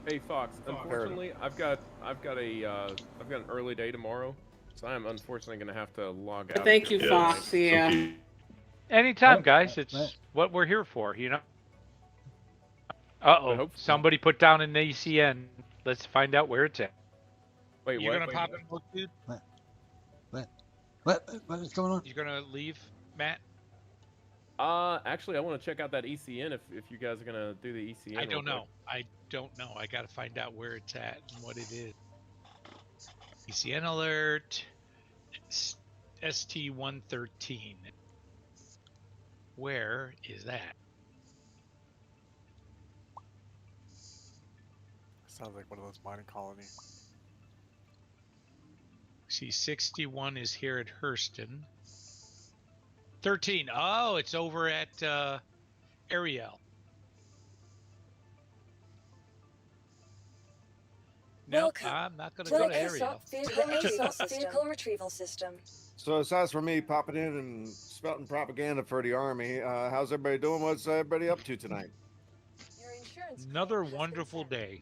[SPEAKER 15] Hey Fox, unfortunately, I've got an early day tomorrow, so I'm unfortunately gonna have to log out.
[SPEAKER 22] Thank you, Fox. Yeah.
[SPEAKER 5] Anytime, guys. It's what we're here for, you know. Uh-oh. Somebody put down an ACN. Let's find out where it's at.
[SPEAKER 15] Wait,
[SPEAKER 4] You're
[SPEAKER 15] what?
[SPEAKER 4] gonna pop in, dude?
[SPEAKER 1] What is going on?
[SPEAKER 4] You're gonna leave, Matt?
[SPEAKER 15] Actually, I want to check out that ECN if you guys are gonna do the ECN.
[SPEAKER 4] I don't know. I gotta find out where it's at and what it is. ECN alert. ST-113. Where is that?
[SPEAKER 8] Sounds like one of those mining colonies.
[SPEAKER 4] See, 61 is here at Hurston. 13. Oh, it's over at Ariel. No,
[SPEAKER 17] Welcome
[SPEAKER 4] I'm not going to
[SPEAKER 17] to
[SPEAKER 4] go
[SPEAKER 17] the
[SPEAKER 4] to Ariel.
[SPEAKER 17] ASOP vehicle retrieval system.
[SPEAKER 13] So aside from me popping in and spouting propaganda for the army, how's everybody doing? What's everybody up to tonight?
[SPEAKER 4] Another wonderful day.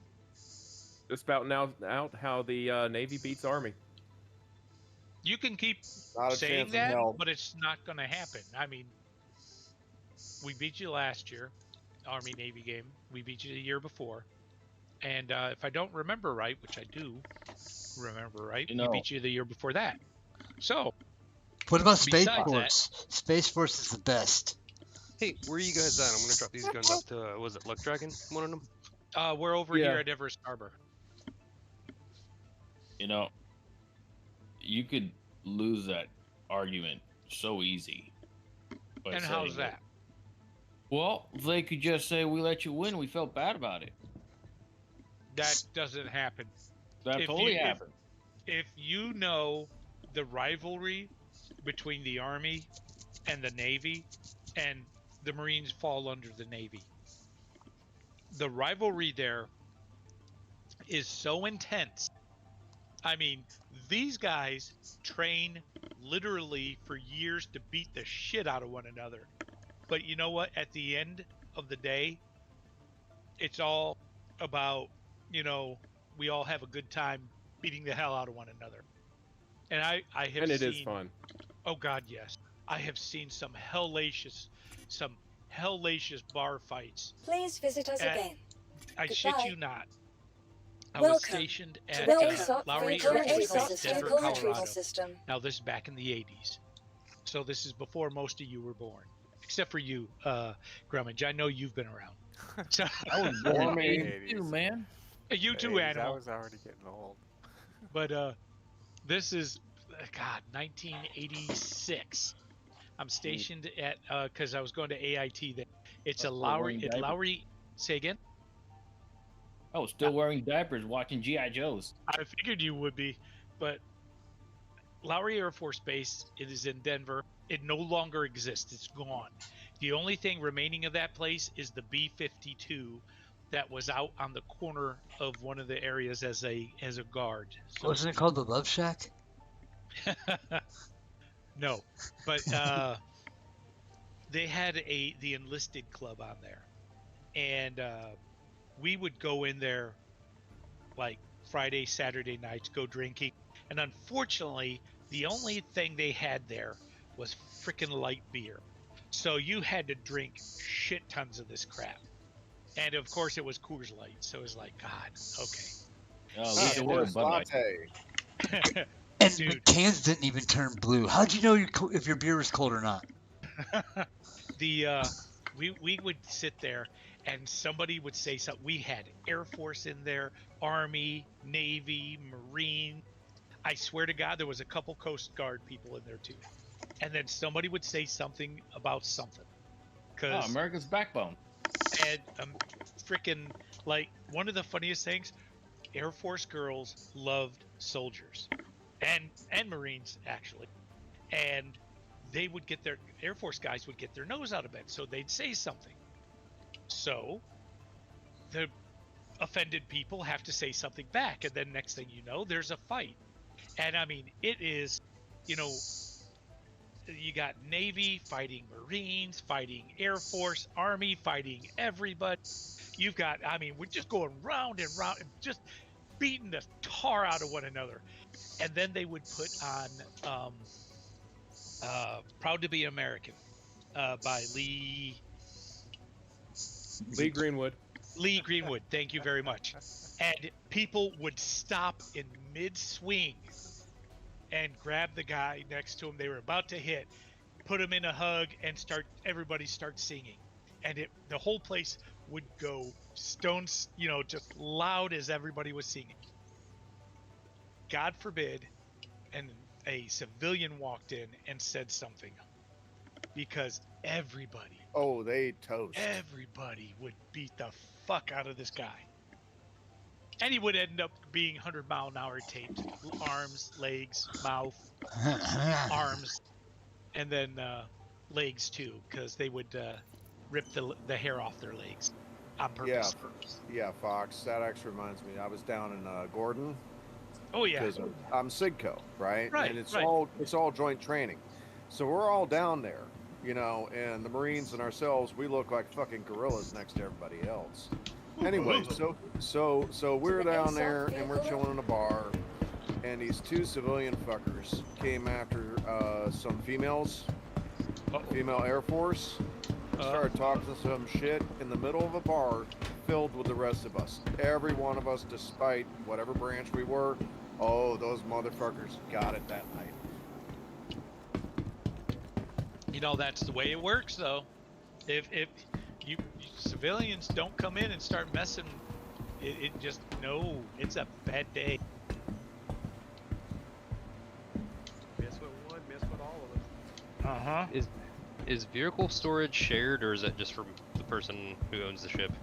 [SPEAKER 15] Just spouting out how the Navy beats Army.
[SPEAKER 4] You can keep
[SPEAKER 13] Not a
[SPEAKER 4] saying
[SPEAKER 13] chance in
[SPEAKER 4] that,
[SPEAKER 13] hell.
[SPEAKER 4] but it's not going to happen. I mean, we beat you last year, Army-Navy game. We beat you the year before. And if I don't remember right, which I do remember right, we beat you the year before that. So,
[SPEAKER 1] What about Space
[SPEAKER 4] besides
[SPEAKER 1] Force? Space Force is the best.
[SPEAKER 21] Hey, where are you guys at? I'm gonna drop these guns up to, was it Luck Dragon? One of them?
[SPEAKER 4] We're over here at Everest Harbor.
[SPEAKER 12] You know, you could lose that argument so easy. by
[SPEAKER 4] And
[SPEAKER 12] saying
[SPEAKER 4] how's that?
[SPEAKER 12] Well, they could just say, we let you win. We felt bad about it.
[SPEAKER 4] That doesn't happen.
[SPEAKER 12] That totally happened.
[SPEAKER 4] If you know the rivalry between the Army and the Navy, and the Marines fall under the Navy, the rivalry there is so intense. I mean, these guys train literally for years to beat the shit out of one another. But you know what? At the end of the day, it's all about, you know, we all have a good time beating the hell out of one another. And I have
[SPEAKER 15] And it
[SPEAKER 4] seen,
[SPEAKER 15] is fun.
[SPEAKER 4] Oh God, yes. I have seen some hellacious bar fights.
[SPEAKER 17] Please visit us
[SPEAKER 4] at-
[SPEAKER 17] again.
[SPEAKER 4] I shit
[SPEAKER 17] Goodbye.
[SPEAKER 4] you not. I was
[SPEAKER 17] Welcome
[SPEAKER 4] stationed
[SPEAKER 17] to
[SPEAKER 4] at
[SPEAKER 17] the ASOP
[SPEAKER 4] Lowry
[SPEAKER 17] vehicle
[SPEAKER 4] Air Force
[SPEAKER 17] retrieval
[SPEAKER 4] Base,
[SPEAKER 17] system.
[SPEAKER 4] Denver,
[SPEAKER 17] Vehicle retrieval
[SPEAKER 4] Colorado.
[SPEAKER 17] system.
[SPEAKER 4] Now this is back in the 80s. So this is before most of you were born. Except for you, Grummage. I know you've been around. So,
[SPEAKER 12] I was born in 82, man.
[SPEAKER 4] You too,
[SPEAKER 8] 80s, I
[SPEAKER 4] Animal.
[SPEAKER 8] was already getting old.
[SPEAKER 4] But this is, God, 1986. I'm stationed at, because I was going to AIT then. It's a
[SPEAKER 12] Still
[SPEAKER 4] Lowry,
[SPEAKER 12] wearing
[SPEAKER 4] at
[SPEAKER 12] diapers.
[SPEAKER 4] Lowry, say again?
[SPEAKER 12] I was still wearing diapers watching G.I. Joes.
[SPEAKER 4] I figured you would be, but Lowry Air Force Base, it is in Denver. It no longer exists. It's gone. The only thing remaining of that place is the B-52 that was out on the corner of one of the areas as a guard. So
[SPEAKER 1] Wasn't it called the Love Shack?
[SPEAKER 4] No, but they had the enlisted club on there, and we would go in there like Friday, Saturday nights, go drinking, and unfortunately, the only thing they had there was freaking light beer, so you had to drink shit tons of this crap, and of course it was Coors Light, so it was like, God, okay.
[SPEAKER 12] At least it was Bud Light.
[SPEAKER 1] And
[SPEAKER 4] Dude.
[SPEAKER 1] the cans didn't even turn blue. How'd you know if your beer was cold or not?
[SPEAKER 4] We would sit there and somebody would say something. We had Air Force in there, Army, Navy, Marine. I swear to God, there was a couple Coast Guard people in there too. And then somebody would say something about something.
[SPEAKER 12] Oh, America's backbone.
[SPEAKER 4] And freaking, like, one of the funniest things, Air Force girls loved soldiers. And Marines, actually. And they would get their, Air Force guys would get their nose out of bed, so they'd say something. So the offended people have to say something back, and then next thing you know, there's a fight. And I mean, it is, you know, you got Navy fighting Marines, fighting Air Force, Army fighting everybody. You've got, I mean, we're just going round and round, and just beating the tar out of one another. And then they would put on Proud to Be American by Lee
[SPEAKER 15] Greenwood.
[SPEAKER 4] Lee Greenwood, thank you very much. And people would stop in mid-swing and grab the guy next to him they were about to hit, put him in a hug, and everybody starts singing. And the whole place would go stones, just loud as everybody was singing. God forbid, and a civilian walked in and said something, because everybody would beat the fuck out of this guy. And he would end up being 100-mile-an-hour taped. Arms, legs, mouth, arms, and then legs too, because they would rip the hair off their legs on purpose.
[SPEAKER 13] Yeah, Fox. That actually reminds me. I was down in Gordon.
[SPEAKER 4] Oh yeah.
[SPEAKER 13] Because I'm SIGCO, right?
[SPEAKER 4] Right.
[SPEAKER 13] And it's
[SPEAKER 4] right.
[SPEAKER 13] all joint training. So we're all down there, and the Marines and ourselves, we look like fucking gorillas next to everybody else. Anyway, so we're down there and we're chilling in a bar, and these two civilian fuckers came after some females, female Air Force, started talking some shit in the middle of a bar filled with the rest of us. Every one of us, despite whatever branch we were, those motherfuckers got it that night.
[SPEAKER 4] That's the way it works, though. If you civilians don't come in and start messing, it's a bad day.
[SPEAKER 2] Mess with one, mess with all of us.
[SPEAKER 21] Is vehicle storage shared, or is that just for the person who owns the ship?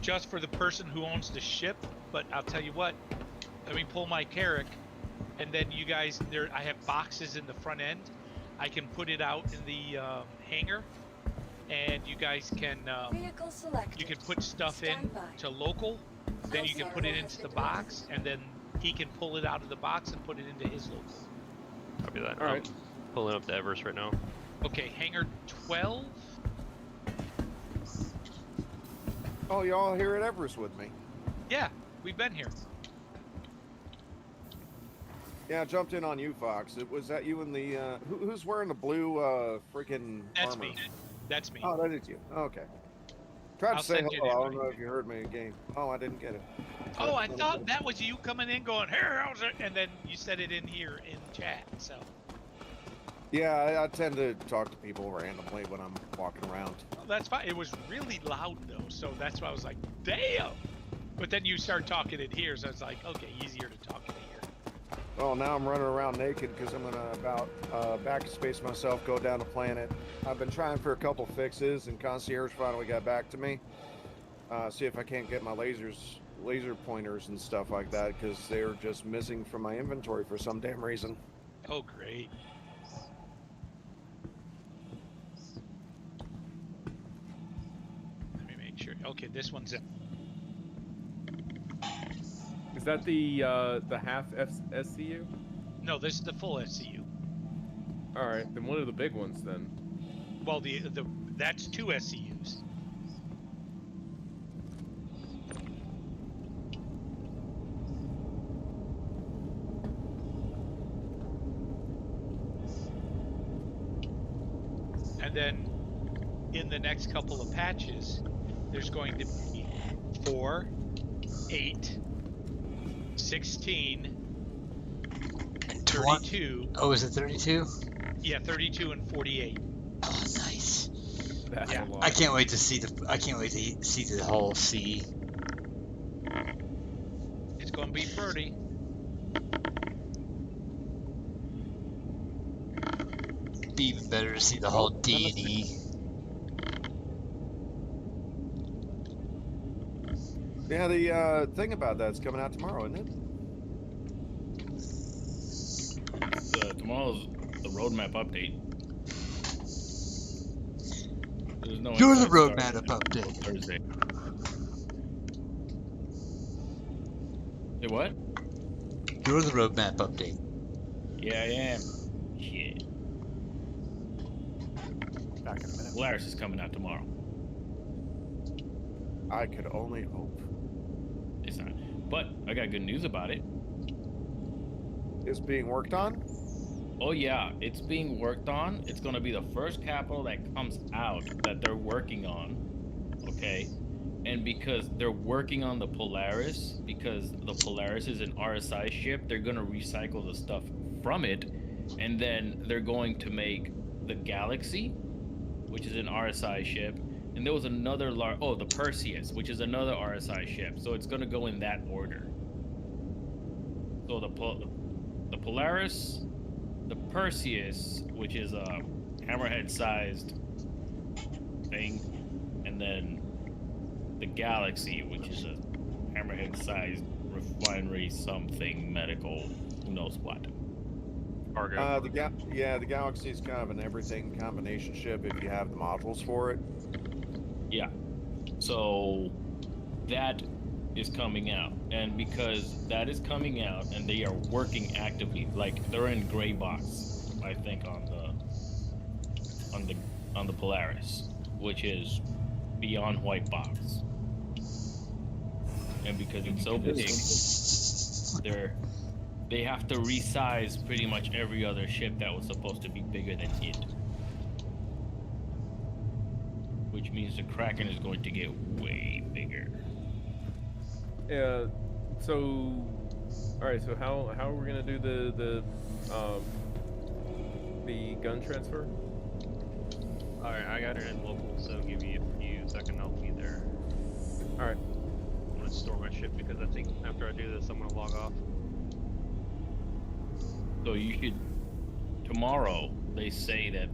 [SPEAKER 4] Just for the person who owns the ship, but I'll tell you what, let me pull my Carrack, and then you guys, I have boxes in the front end. I can put it out in the hangar, and you guys can you can put stuff in to local, then you can put it into the box, and then he can pull it out of the box and put it into his local.
[SPEAKER 21] Copy that.
[SPEAKER 4] All right.
[SPEAKER 21] I'm pulling up the Everest right now.
[SPEAKER 4] Okay, hangar 12.
[SPEAKER 13] Oh, y'all here at Everest with me?
[SPEAKER 4] Yeah, we've been here.
[SPEAKER 13] Yeah, I jumped in on you, Fox. Was that you in the who's wearing the blue freaking
[SPEAKER 4] That's
[SPEAKER 13] armor?
[SPEAKER 4] me. That's me.
[SPEAKER 13] Oh, that is you. Okay. Tried
[SPEAKER 4] I'll
[SPEAKER 13] to say
[SPEAKER 4] send you
[SPEAKER 13] hello. I
[SPEAKER 4] an
[SPEAKER 13] don't know if you heard me in game. Oh, I didn't get it.
[SPEAKER 4] Oh, I thought that was you coming in going, here, how's it? And then you said it in here in chat, so.
[SPEAKER 13] Yeah, I tend to talk to people randomly when I'm walking around.
[SPEAKER 4] Well, that's fine. It was really loud, though, so that's why I was like, damn! But then you start talking in here, so it's like, okay, easier to talk in here.
[SPEAKER 13] Well, now I'm running around naked because I'm gonna back space myself, go down a planet. I've been trying for a couple fixes, and Concierge finally got back to me. See if I can't get my laser pointers and stuff like that, because they're just missing from my inventory for some damn reason.
[SPEAKER 4] Oh, great. Let me make sure. Okay, this one's in.
[SPEAKER 15] Is that the half SCU?
[SPEAKER 4] No, this is the full SCU.
[SPEAKER 15] All right, then what are the big ones then?
[SPEAKER 4] Well, that's 2 SCUs. And then in the next couple of patches, there's going to be 4, 8, 16, 32.
[SPEAKER 1] Oh, is it 32?
[SPEAKER 4] Yeah, 32 and 48.
[SPEAKER 1] Oh, nice.
[SPEAKER 15] That's
[SPEAKER 4] Yeah.
[SPEAKER 15] a lot.
[SPEAKER 1] I can't wait to see the whole sea.
[SPEAKER 4] It's going to be pretty.
[SPEAKER 1] It'd be even better to see the whole D&E.
[SPEAKER 13] Yeah, the thing about that's coming out tomorrow, isn't it?
[SPEAKER 12] Tomorrow's the roadmap update. There's no
[SPEAKER 1] You're the
[SPEAKER 12] inside
[SPEAKER 1] roadmap
[SPEAKER 12] star
[SPEAKER 1] update.
[SPEAKER 12] Thursday. Say what?
[SPEAKER 1] You're the roadmap update.
[SPEAKER 12] Yeah, I am. Shit.
[SPEAKER 8] Back in a minute.
[SPEAKER 12] Polaris is coming out tomorrow.
[SPEAKER 13] I could only hope.
[SPEAKER 12] It's not. But I got good news about it.
[SPEAKER 13] It's being worked on?
[SPEAKER 12] Oh yeah, it's being worked on. It's gonna be the first capital that comes out that they're working on. Okay? And because they're working on the Polaris, because the Polaris is an RSI ship, they're gonna recycle the stuff from it, and then they're going to make the Galaxy, which is an RSI ship, and there was another the Perseus, which is another RSI ship. So it's gonna go in that order. So the Polaris, the Perseus, which is a hammerhead-sized thing, and then the Galaxy, which is a hammerhead-sized refinery something medical, who knows what.
[SPEAKER 13] Cargo. The Galaxy is kind of an everything combination ship if you have the modules for it.
[SPEAKER 12] Yeah. So that is coming out, and because that is coming out and they are working actively, like they're in gray box, I think, on the Polaris, which is beyond white box. And because it's so big, they have to resize pretty much every other ship that was supposed to be bigger than it. Which means the Kraken is going to get way bigger.
[SPEAKER 15] Yeah. So, all right. So how are we gonna do the gun transfer?
[SPEAKER 21] All right, I got it in local, so give me a few seconds. I'll be there.
[SPEAKER 15] All right.
[SPEAKER 21] I'm gonna store my ship because I think after I do this, I'm gonna log off.
[SPEAKER 12] So you should. Tomorrow, they say that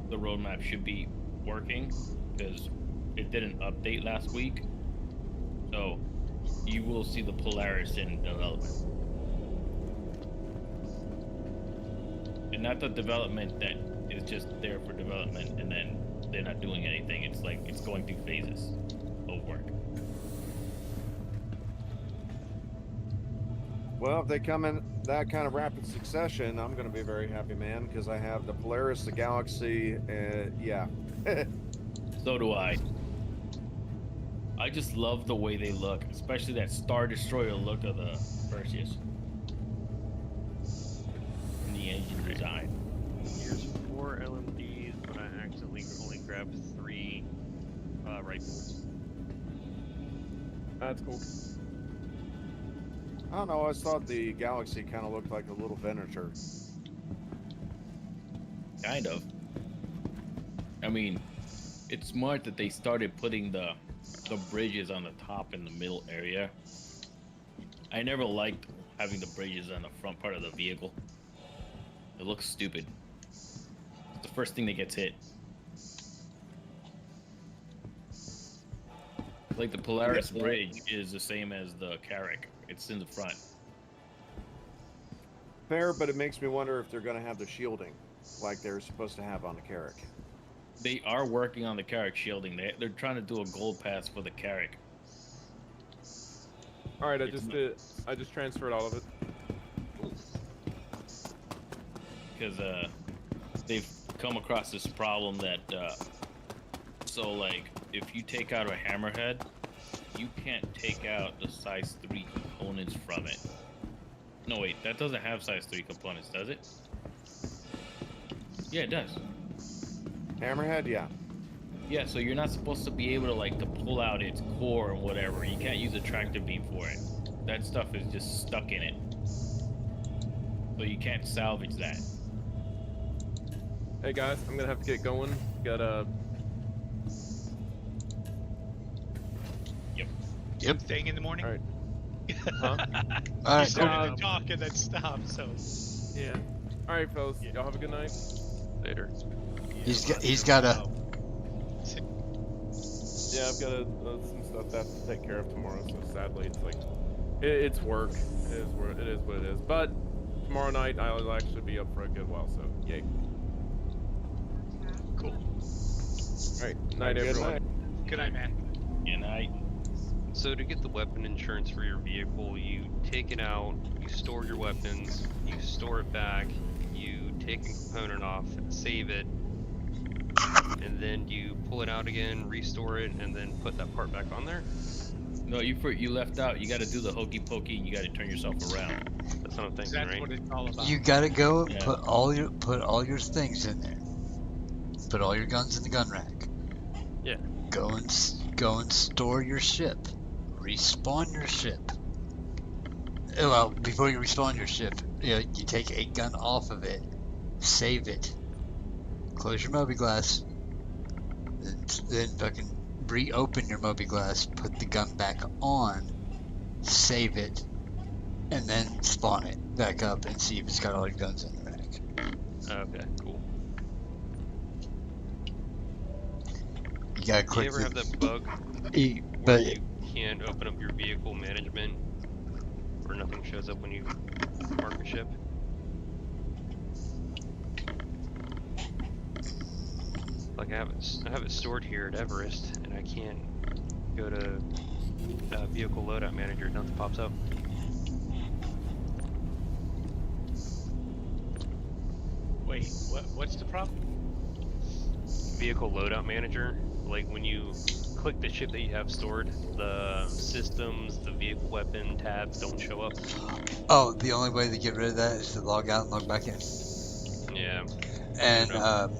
[SPEAKER 12] the roadmap should be working because it didn't update last week. So you will see the Polaris in development. And not the development that is just there for development and then they're not doing anything. It's like it's going through phases of work.
[SPEAKER 13] Well, if they come in that kind of rapid succession, I'm going to be a very happy man because I have the Polaris, the Galaxy, yeah.
[SPEAKER 12] So do I. I just love the way they look, especially that Star Destroyer look of the Perseus. And the engine design.
[SPEAKER 21] Here's 4 LMDs, but I accidentally only grabbed 3 rifles.
[SPEAKER 15] That's cool.
[SPEAKER 13] I don't know, I always thought the Galaxy kind of looked like a little Venator.
[SPEAKER 12] Kind of. I mean, it's smart that they started putting the bridges on the top in the middle area. I never liked having the bridges on the front part of the vehicle. It looks stupid. It's the first thing that gets hit. Like the Polaris bridge is the same as the Carrack. It's in the front.
[SPEAKER 13] Fair, but it makes me wonder if they're going to have the shielding like they're supposed to have on the Carrack.
[SPEAKER 12] They are working on the Carrack shielding. They're trying to do a gold pass for the Carrack.
[SPEAKER 15] All right, I just transferred all of it.
[SPEAKER 12] Because they've come across this problem that so like if you take out a hammerhead, you can't take out the size 3 components from it. No wait, that doesn't have size 3 components, does it? Yeah, it does.
[SPEAKER 13] Hammerhead, yeah.
[SPEAKER 12] Yeah, so you're not supposed to be able to like to pull out its core or whatever. You can't use a tractor beam for it. That stuff is just stuck in it. So you can't salvage that.
[SPEAKER 15] Hey guys, I'm gonna have to get going. Got
[SPEAKER 4] Yep. Thing in the morning.
[SPEAKER 15] All right.
[SPEAKER 4] Huh?
[SPEAKER 15] All right,
[SPEAKER 4] You started
[SPEAKER 15] cool.
[SPEAKER 4] to talk and then stop. So.
[SPEAKER 15] Yeah. All right, fellas. Y'all have a good night.
[SPEAKER 21] Later.
[SPEAKER 1] He's got a.
[SPEAKER 15] Yeah, I've got some stuff that I have to take care of tomorrow. So sadly, it's like it's work. It is what it is. But tomorrow night I'll actually be up for a good while. So yay.
[SPEAKER 21] Cool.
[SPEAKER 15] All right. Night, everyone.
[SPEAKER 4] Good night, man.
[SPEAKER 12] Good night.
[SPEAKER 21] So to get the weapon insurance for your vehicle, you take it out, you store your weapons, you store it back, you take a component off, save it, and then you pull it out again, restore it, and then put that part back on there?
[SPEAKER 12] No, you left out. You got to do the hokey pokey. And you got to turn yourself around.
[SPEAKER 21] That's what I'm thinking,
[SPEAKER 4] That's
[SPEAKER 21] right?
[SPEAKER 4] what it's all about.
[SPEAKER 1] You gotta go and
[SPEAKER 12] Yeah.
[SPEAKER 1] put all your things in there. Put all your guns in the gun rack.
[SPEAKER 21] Yeah.
[SPEAKER 1] Go and store your ship. Respawn your ship. Well, before you respawn your ship, you take a gun off of it, save it, close your Moby glass, then fucking reopen your Moby glass, put the gun back on, save it, and then spawn it back up and see if it's got all your guns in the rack.
[SPEAKER 21] Okay, cool.
[SPEAKER 1] You gotta
[SPEAKER 21] Do
[SPEAKER 1] click
[SPEAKER 21] you ever have that bug
[SPEAKER 1] E,
[SPEAKER 21] where
[SPEAKER 1] but
[SPEAKER 21] you can't open up your vehicle management, where nothing shows up when you mark a ship? Like I have it stored here at Everest, and I can't go to vehicle loadout manager. Nothing pops up.
[SPEAKER 4] Wait, what's the problem?
[SPEAKER 21] Vehicle loadout manager, like when you click the ship that you have stored, the systems, the vehicle weapon tabs don't show up.
[SPEAKER 1] oh, the only way to get rid of that is to log out and log back in.
[SPEAKER 21] Yeah.
[SPEAKER 1] And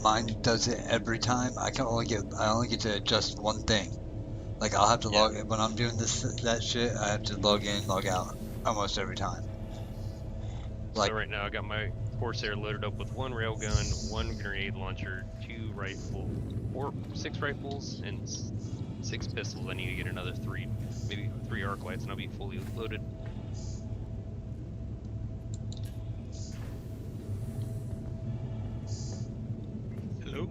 [SPEAKER 1] mine does it every time. I only get to adjust one thing. Like I'll have to log in when I'm doing that shit. I have to log in, log out almost every time. Like
[SPEAKER 21] So right now I got my Corsair loaded up with 1 railgun, 1 grenade launcher, 2 rifle, 6 rifles, and 6 pistols. I need to get another 3, maybe 3 arc lights, and I'll be fully loaded.
[SPEAKER 4] Hello?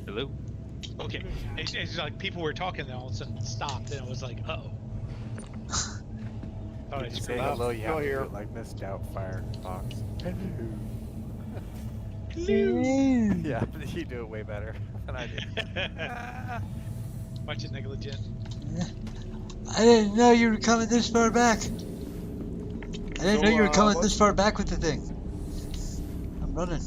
[SPEAKER 21] Hello?
[SPEAKER 4] Okay. It's like people were talking, then all of a sudden it stopped, and it was like, uh-oh. Thought I
[SPEAKER 8] If you say
[SPEAKER 4] screwed up.
[SPEAKER 8] hello, you have to do
[SPEAKER 13] here.
[SPEAKER 8] it like Miss Doubtfire Fox. Hello. Yeah, you do it way better than I do.
[SPEAKER 4] Much negligent.
[SPEAKER 1] I didn't know you were coming this far back. I didn't know you were coming this far back with the thing. I'm running.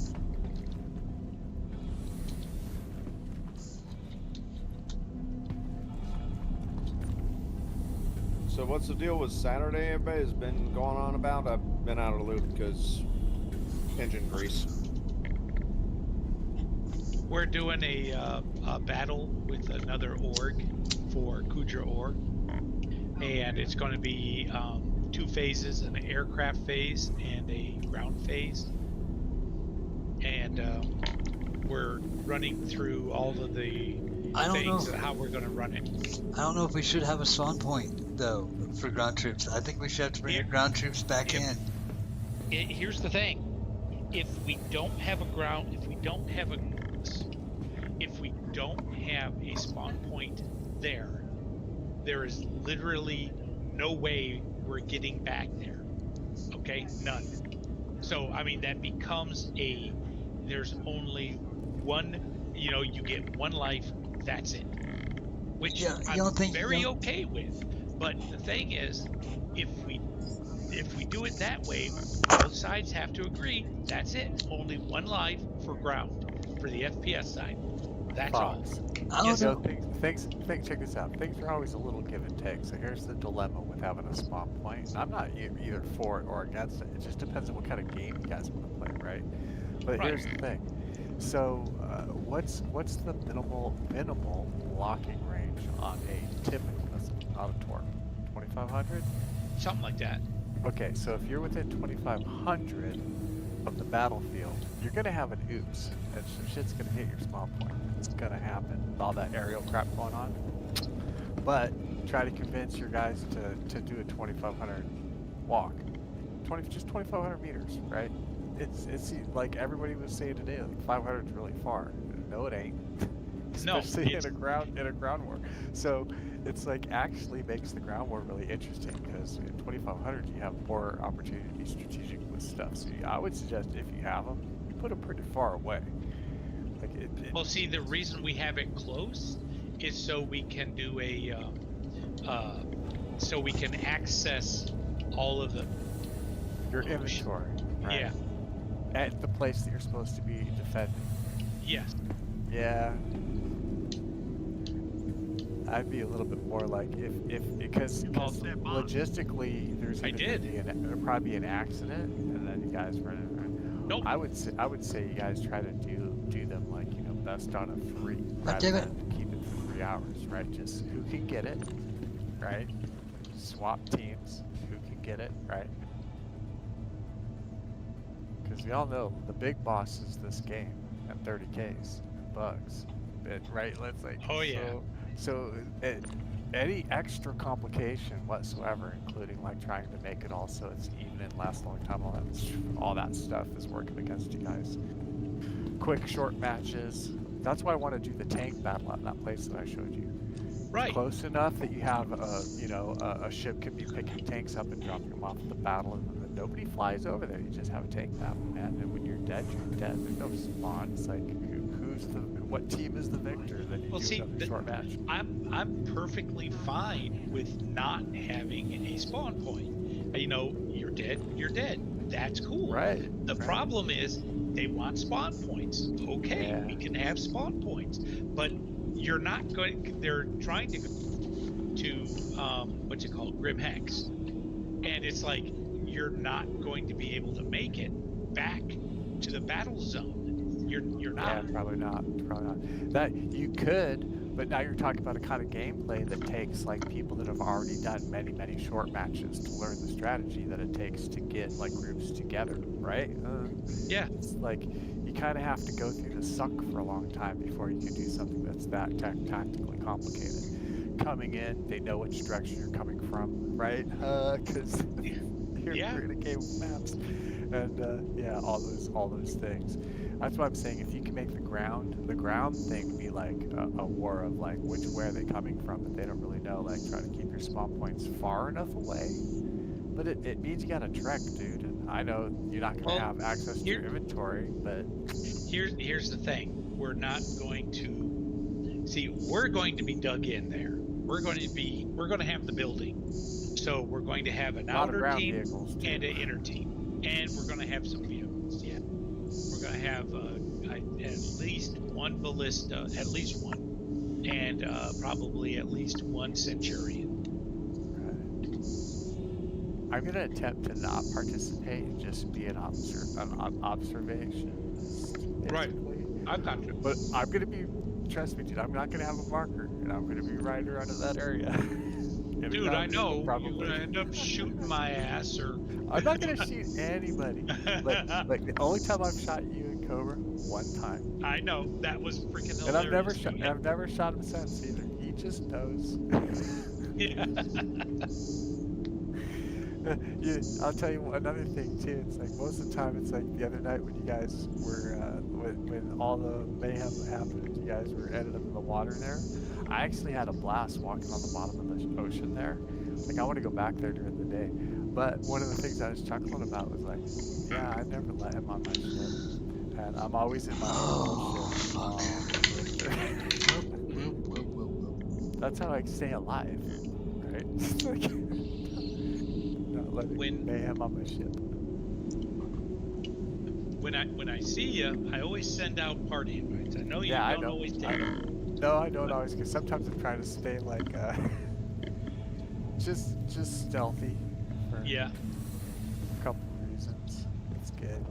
[SPEAKER 13] So what's the deal with Saturday? Everybody's been going on about. I've been out of the loop because engine grease.
[SPEAKER 4] We're doing a battle with another org for Kudra Org, and it's going to be 2 phases: an aircraft phase and a ground phase. And we're running through all of the things and how we're going to run it.
[SPEAKER 1] I don't know if we should have a spawn point though for ground troops. I think we should have to bring your ground troops back in.
[SPEAKER 4] Here's the thing: if we don't have a spawn point there is literally no way we're getting back there. Okay, none. So I mean that becomes there's only one. You get 1 life. That's it. Which I'm very okay with. But the thing is, if we do it that way, both sides have to agree. That's it. Only 1 life for ground for the FPS side. That's
[SPEAKER 8] Fox.
[SPEAKER 4] all. Yes,
[SPEAKER 8] So check this out. Things are always a little give and take. So here's the dilemma with having a spawn point. And I'm not either for it or against it. It just depends on what kind of game you guys want to play, right? But here's the thing. So what's the minimal locking range on a typical missile, not a torque? 2,500?
[SPEAKER 4] Something like that.
[SPEAKER 8] Okay, so if you're within 2,500 of the battlefield, you're gonna have an oops, and some shit's gonna hit your spawn point. It's gonna happen with all that aerial crap going on. But try to convince your guys to do a 2,500 walk, just 2,500 meters, right? It's like everybody was saying today, like 500 is really far. No, it ain't. Especially in a ground war. So it's like actually makes the ground war really interesting because in 2,500 you have more opportunity to be strategic with stuff. So I would suggest if you have them, you put them pretty far away. Like
[SPEAKER 4] well, see, the reason we have it close is so we can do so we can access all of
[SPEAKER 8] your inventory. Right?
[SPEAKER 4] Yeah.
[SPEAKER 8] At the place that you're supposed to be defending.
[SPEAKER 4] Yes.
[SPEAKER 8] Yeah. I'd be a little bit more like because logistically there's there'd probably be an accident and then you guys run it.
[SPEAKER 4] Nope.
[SPEAKER 8] I would say you guys try to do them like best out of 3 rather
[SPEAKER 1] damn it.
[SPEAKER 8] than keep it for 3 hours, right? Just who can get it, right? Swap teams, who can get it, right? Because we all know the big boss is this game at 30Ks bugs, right? Let's like.
[SPEAKER 4] Oh yeah.
[SPEAKER 8] So any extra complication whatsoever, including like trying to make it all so it's even and lasts a long time, all that stuff is working against you guys. Quick short matches. That's why I want to do the tank battle at that place that I showed you.
[SPEAKER 4] Right.
[SPEAKER 8] Close enough that you have a ship can be picking tanks up and dropping them off at the battle, and then nobody flies over there. You just have a tank battle, man. And when you're dead, you're dead. There's no spawn. It's like what team is the victor? Then you do another short match.
[SPEAKER 4] I'm perfectly fine with not having a spawn point. You're dead. You're dead. That's cool.
[SPEAKER 8] Right.
[SPEAKER 4] The problem is they want spawn points. Okay,
[SPEAKER 8] Yeah.
[SPEAKER 4] we can have spawn points, but you're not going. They're trying to what you call it, Grim Hex, and it's like you're not going to be able to make it back to the battle zone. You're not.
[SPEAKER 8] Yeah, probably not. That you could, but now you're talking about a kind of gameplay that takes like people that have already done many short matches to learn the strategy that it takes to get like groups together, right?
[SPEAKER 4] Yeah.
[SPEAKER 8] It's like you kind of have to go through the suck for a long time before you can do something that's that tactically complicated. Coming in, they know which direction you're coming from, right? Because you're in a game with maps, and all those things. That's why I'm saying if you can make the ground thing be like a war of like which way are they coming from that they don't really know, like try to keep your spawn points far enough away. But it means you gotta trek, dude. And I know you're not gonna have access to your inventory, but
[SPEAKER 4] Here's the thing. We're not going to see. We're going to be dug in there. We're going to have the building. So we're going to have an outer team and an inner team, and we're going to have some vehicles. Yeah, we're going to have at least one ballista, at least one, and probably at least one Centurion.
[SPEAKER 8] I'm gonna attempt to not participate and just be an observation.
[SPEAKER 4] Right. I've got to.
[SPEAKER 8] But I'm gonna be, trust me, dude. I'm not gonna have a marker, and I'm gonna be riding around in that area.
[SPEAKER 4] Dude, I know. You're gonna end up shooting my ass, or
[SPEAKER 8] I'm not gonna shoot anybody. Like the only time I've shot you in Cobra, one time.
[SPEAKER 4] I know that was freaking hilarious.
[SPEAKER 8] And I've never shot him since either. He just knows.
[SPEAKER 4] Yeah.
[SPEAKER 8] Yeah, I'll tell you another thing too. It's like most of the time, it's like the other night when you guys were when all the mayhem happened, you guys ended up in the water there. I actually had a blast walking on the bottom of the ocean there. Like I want to go back there during the day. But one of the things I was chuckling about was like, yeah, I never let him on my ship, and I'm always in my own ship. That's how I stay alive, right? Like, letting mayhem on my ship.
[SPEAKER 4] When I see you, I always send out party invites. I know you don't always take them.
[SPEAKER 8] No, I don't always, because sometimes I'm trying to stay like just stealthy for a couple of reasons. It's good.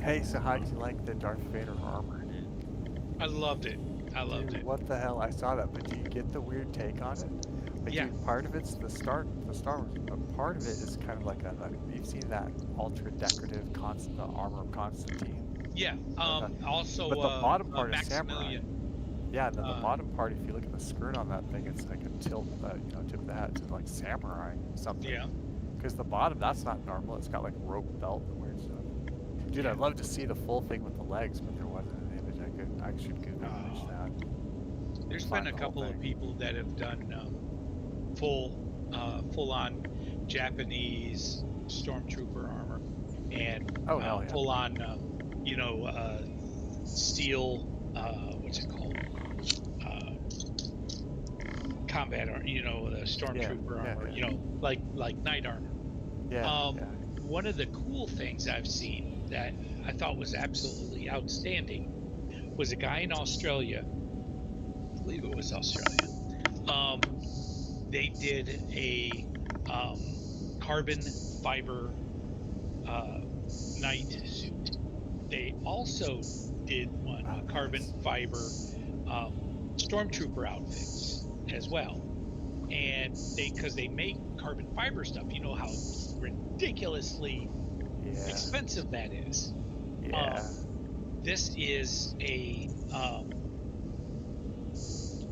[SPEAKER 8] Hey, so how did you like the Darth Vader armor, dude?
[SPEAKER 4] I loved it. It.
[SPEAKER 8] What the hell? I saw that, but do you get the weird take on it? Like, dude, part of it's the Star Wars, but part of it is kind of like you've seen that ultra decorative armor of Constantine.
[SPEAKER 4] Yeah. Also,
[SPEAKER 8] but the bottom part is samurai.
[SPEAKER 4] Maximilian.
[SPEAKER 8] Yeah, and then the bottom part, if you look at the skirt on that thing, it's like a tilt, tip of the hat to like samurai or something.
[SPEAKER 4] Yeah.
[SPEAKER 8] Because the bottom, that's not normal. It's got like a rope belt and weird stuff. Dude, I'd love to see the full thing with the legs, but there wasn't an image. I should Google image that.
[SPEAKER 4] There's been a couple of people that have done full-on Japanese stormtrooper armor and full-on, steel. What's it called? Combat armor. The stormtrooper armor. Like knight armor.
[SPEAKER 8] Yeah.
[SPEAKER 4] One of the cool things I've seen that I thought was absolutely outstanding was a guy in Australia. I believe it was Australia. They did a carbon fiber night suit. They also did one carbon fiber stormtrooper outfits as well, and because they make carbon fiber stuff, you know how ridiculously expensive that is. This is a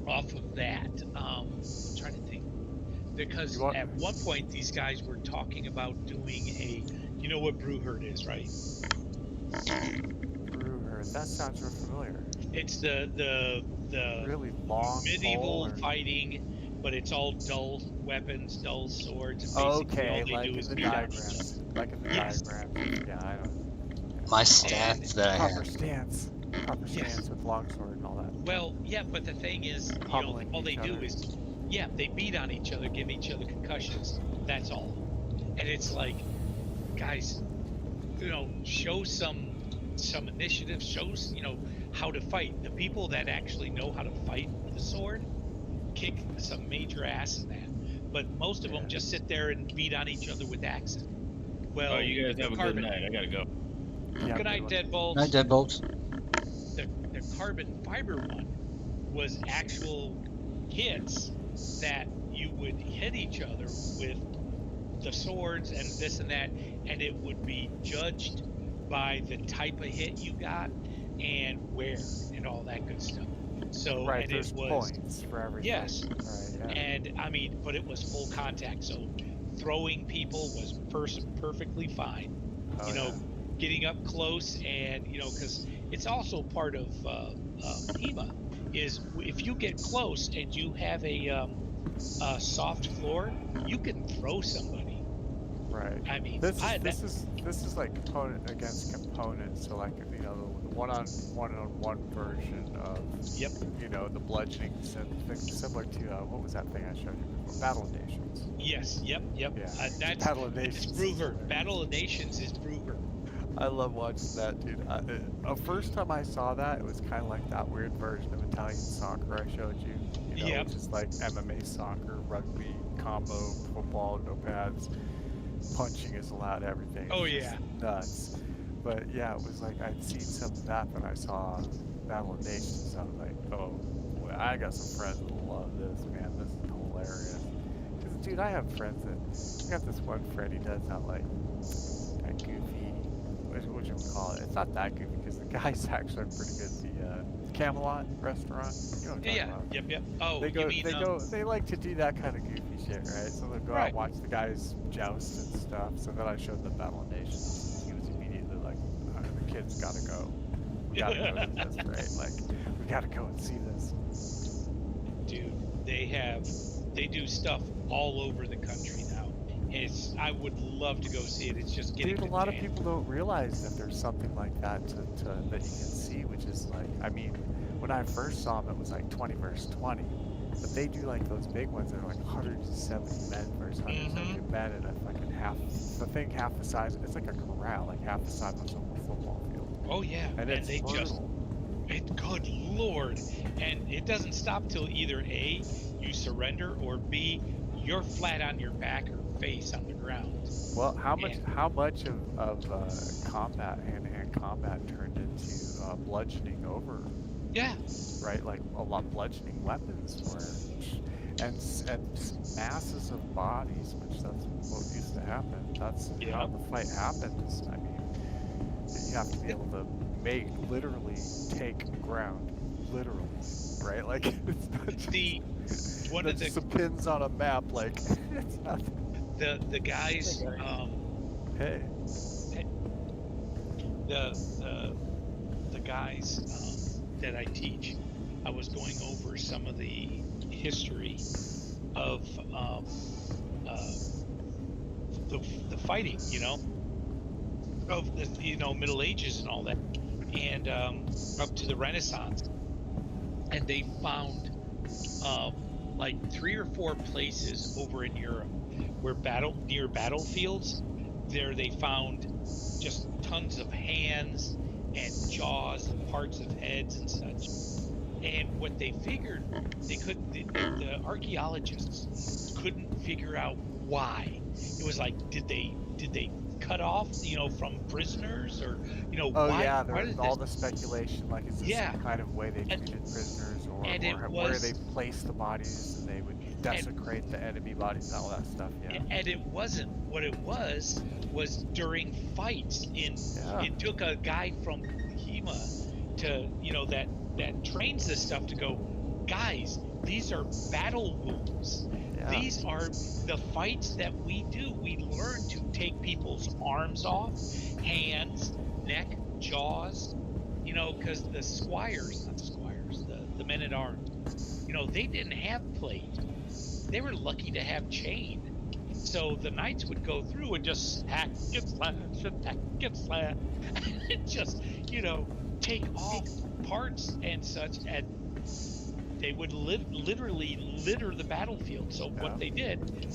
[SPEAKER 4] off of that. I'm trying to think, because at one point these guys were talking about doing a, you know what Brewherd is, right?
[SPEAKER 8] Brewherd, that sounds real familiar.
[SPEAKER 4] It's the
[SPEAKER 8] really long
[SPEAKER 4] medieval
[SPEAKER 8] pole or...
[SPEAKER 4] fighting, but it's all dull weapons, dull swords. And basically all they
[SPEAKER 8] like
[SPEAKER 4] do
[SPEAKER 8] in
[SPEAKER 4] is
[SPEAKER 8] the
[SPEAKER 4] beat on
[SPEAKER 8] diagrams. Like in the diagrams. Yeah, I don't.
[SPEAKER 1] My stance that I
[SPEAKER 8] proper
[SPEAKER 1] have.
[SPEAKER 8] stance with longsword and all that.
[SPEAKER 4] Well, yeah, but the thing is, you know, all they do is, they beat on each other, give each other concussions. That's all. And it's like, guys, you know, show some initiative, shows, you know, how to fight. The people that actually know how to fight with a sword kick some major ass in that. But most of them just sit there and beat on each other with axes. Well,
[SPEAKER 12] you guys have a good night. I gotta go.
[SPEAKER 4] Good night, Deadbolts.
[SPEAKER 1] Night, Deadbolts.
[SPEAKER 4] The carbon fiber one was actual hits that you would hit each other with the swords and this and that, and it would be judged by the type of hit you got and where and all that good stuff. So
[SPEAKER 8] right,
[SPEAKER 4] and
[SPEAKER 8] there's
[SPEAKER 4] it was
[SPEAKER 8] points for everything.
[SPEAKER 4] Yes.
[SPEAKER 8] Right,
[SPEAKER 4] And I mean, but it was full contact, so throwing people was perfectly fine. You know, getting up close, and you know, because it's also part of HEMA is if you get close and you have a soft floor, you can throw somebody.
[SPEAKER 8] Right.
[SPEAKER 4] I mean,
[SPEAKER 8] this is like component against component. So like, you know, the one-on-one version of you know, the bludgeoning thing, similar to what was that thing I showed you before? Battle of Nations.
[SPEAKER 4] Yes. Yep.
[SPEAKER 8] Yeah.
[SPEAKER 4] That's
[SPEAKER 8] Battle of Nations.
[SPEAKER 4] It's Brewherd. Battle of Nations is Brewherd.
[SPEAKER 8] I love watching that, dude. The first time I saw that, it was kind of like that weird version of Italian soccer I showed you. You know, just like MMA soccer, rugby, combo, football, no pads. Punching is allowed, everything. It's just nuts. But yeah, it was like I'd seen some of that, but I saw Battle of Nations. I was like, oh, boy, I got some friends that love this, man. This is hilarious. Because, dude, I have friends that, I got this one friend, he does that, like, that goofy, what you would call it. It's not that goofy, because the guy's actually pretty good at the Camelot restaurant. You know what I'm talking about?
[SPEAKER 4] Yep. Oh,
[SPEAKER 8] they like to do that kind of goofy shit, right? So they'll go out and watch the guys joust and stuff. So then I showed them Battle of Nations. He was immediately like, the kid's gotta go. We gotta go to this, right? Like, we gotta go and see this.
[SPEAKER 4] Dude, they do stuff all over the country now. I would love to go see it. It's just getting.
[SPEAKER 8] Dude, a lot of people don't realize that there's something like that that you can see, which is like, I mean, when I first saw them, it was like 20 versus 20. But they do like those big ones that are like 170 men versus 170 men, and it's like half the size. It's like a corral, like half the size of a football field.
[SPEAKER 4] Oh yeah,
[SPEAKER 8] and it's
[SPEAKER 4] they
[SPEAKER 8] brutal.
[SPEAKER 4] Good lord, and it doesn't stop till either A, you surrender, or B, you're flat on your back or face on the ground.
[SPEAKER 8] Well, how much of combat, hand-to-hand combat turned into bludgeoning over?
[SPEAKER 4] Yeah.
[SPEAKER 8] Right, like a lot of bludgeoning weapons were, and masses of bodies, which that's what used to happen. That's how the fight happens. I mean, you have to be able to literally take ground, literally, right? Like it's not just
[SPEAKER 4] one of the
[SPEAKER 8] some pins on a map, like it's not.
[SPEAKER 4] The guys, the guys that I teach, I was going over some of the history of the fighting, you know, of the Middle Ages and all that, and up to the Renaissance, and they found like 3 or 4 places over in Europe where near battlefields, there they found just tons of hands and jaws and parts of heads and such. And what they figured, the archaeologists couldn't figure out why. It was like, did they cut off, from prisoners, or
[SPEAKER 8] Oh
[SPEAKER 4] why?
[SPEAKER 8] yeah, there
[SPEAKER 4] why
[SPEAKER 8] was
[SPEAKER 4] did
[SPEAKER 8] all
[SPEAKER 4] this?
[SPEAKER 8] the speculation, like is this
[SPEAKER 4] Yeah.
[SPEAKER 8] some kind of way they treated prisoners, or where they placed the bodies, and they would desecrate the enemy bodies and all that stuff. Yeah.
[SPEAKER 4] And it wasn't. What it was during fights. It took a guy from HEMA to that trains this stuff to go, guys, these are battle wounds.
[SPEAKER 8] Yeah.
[SPEAKER 4] These are the fights that we do. We learn to take people's arms off, hands, neck, jaws, because the men at arms, they didn't have plate. They were lucky to have chain. So the knights would go through and just hack, get slash, attack, get slash, and just, take off parts and such, and they would literally litter the battlefield. So what they did,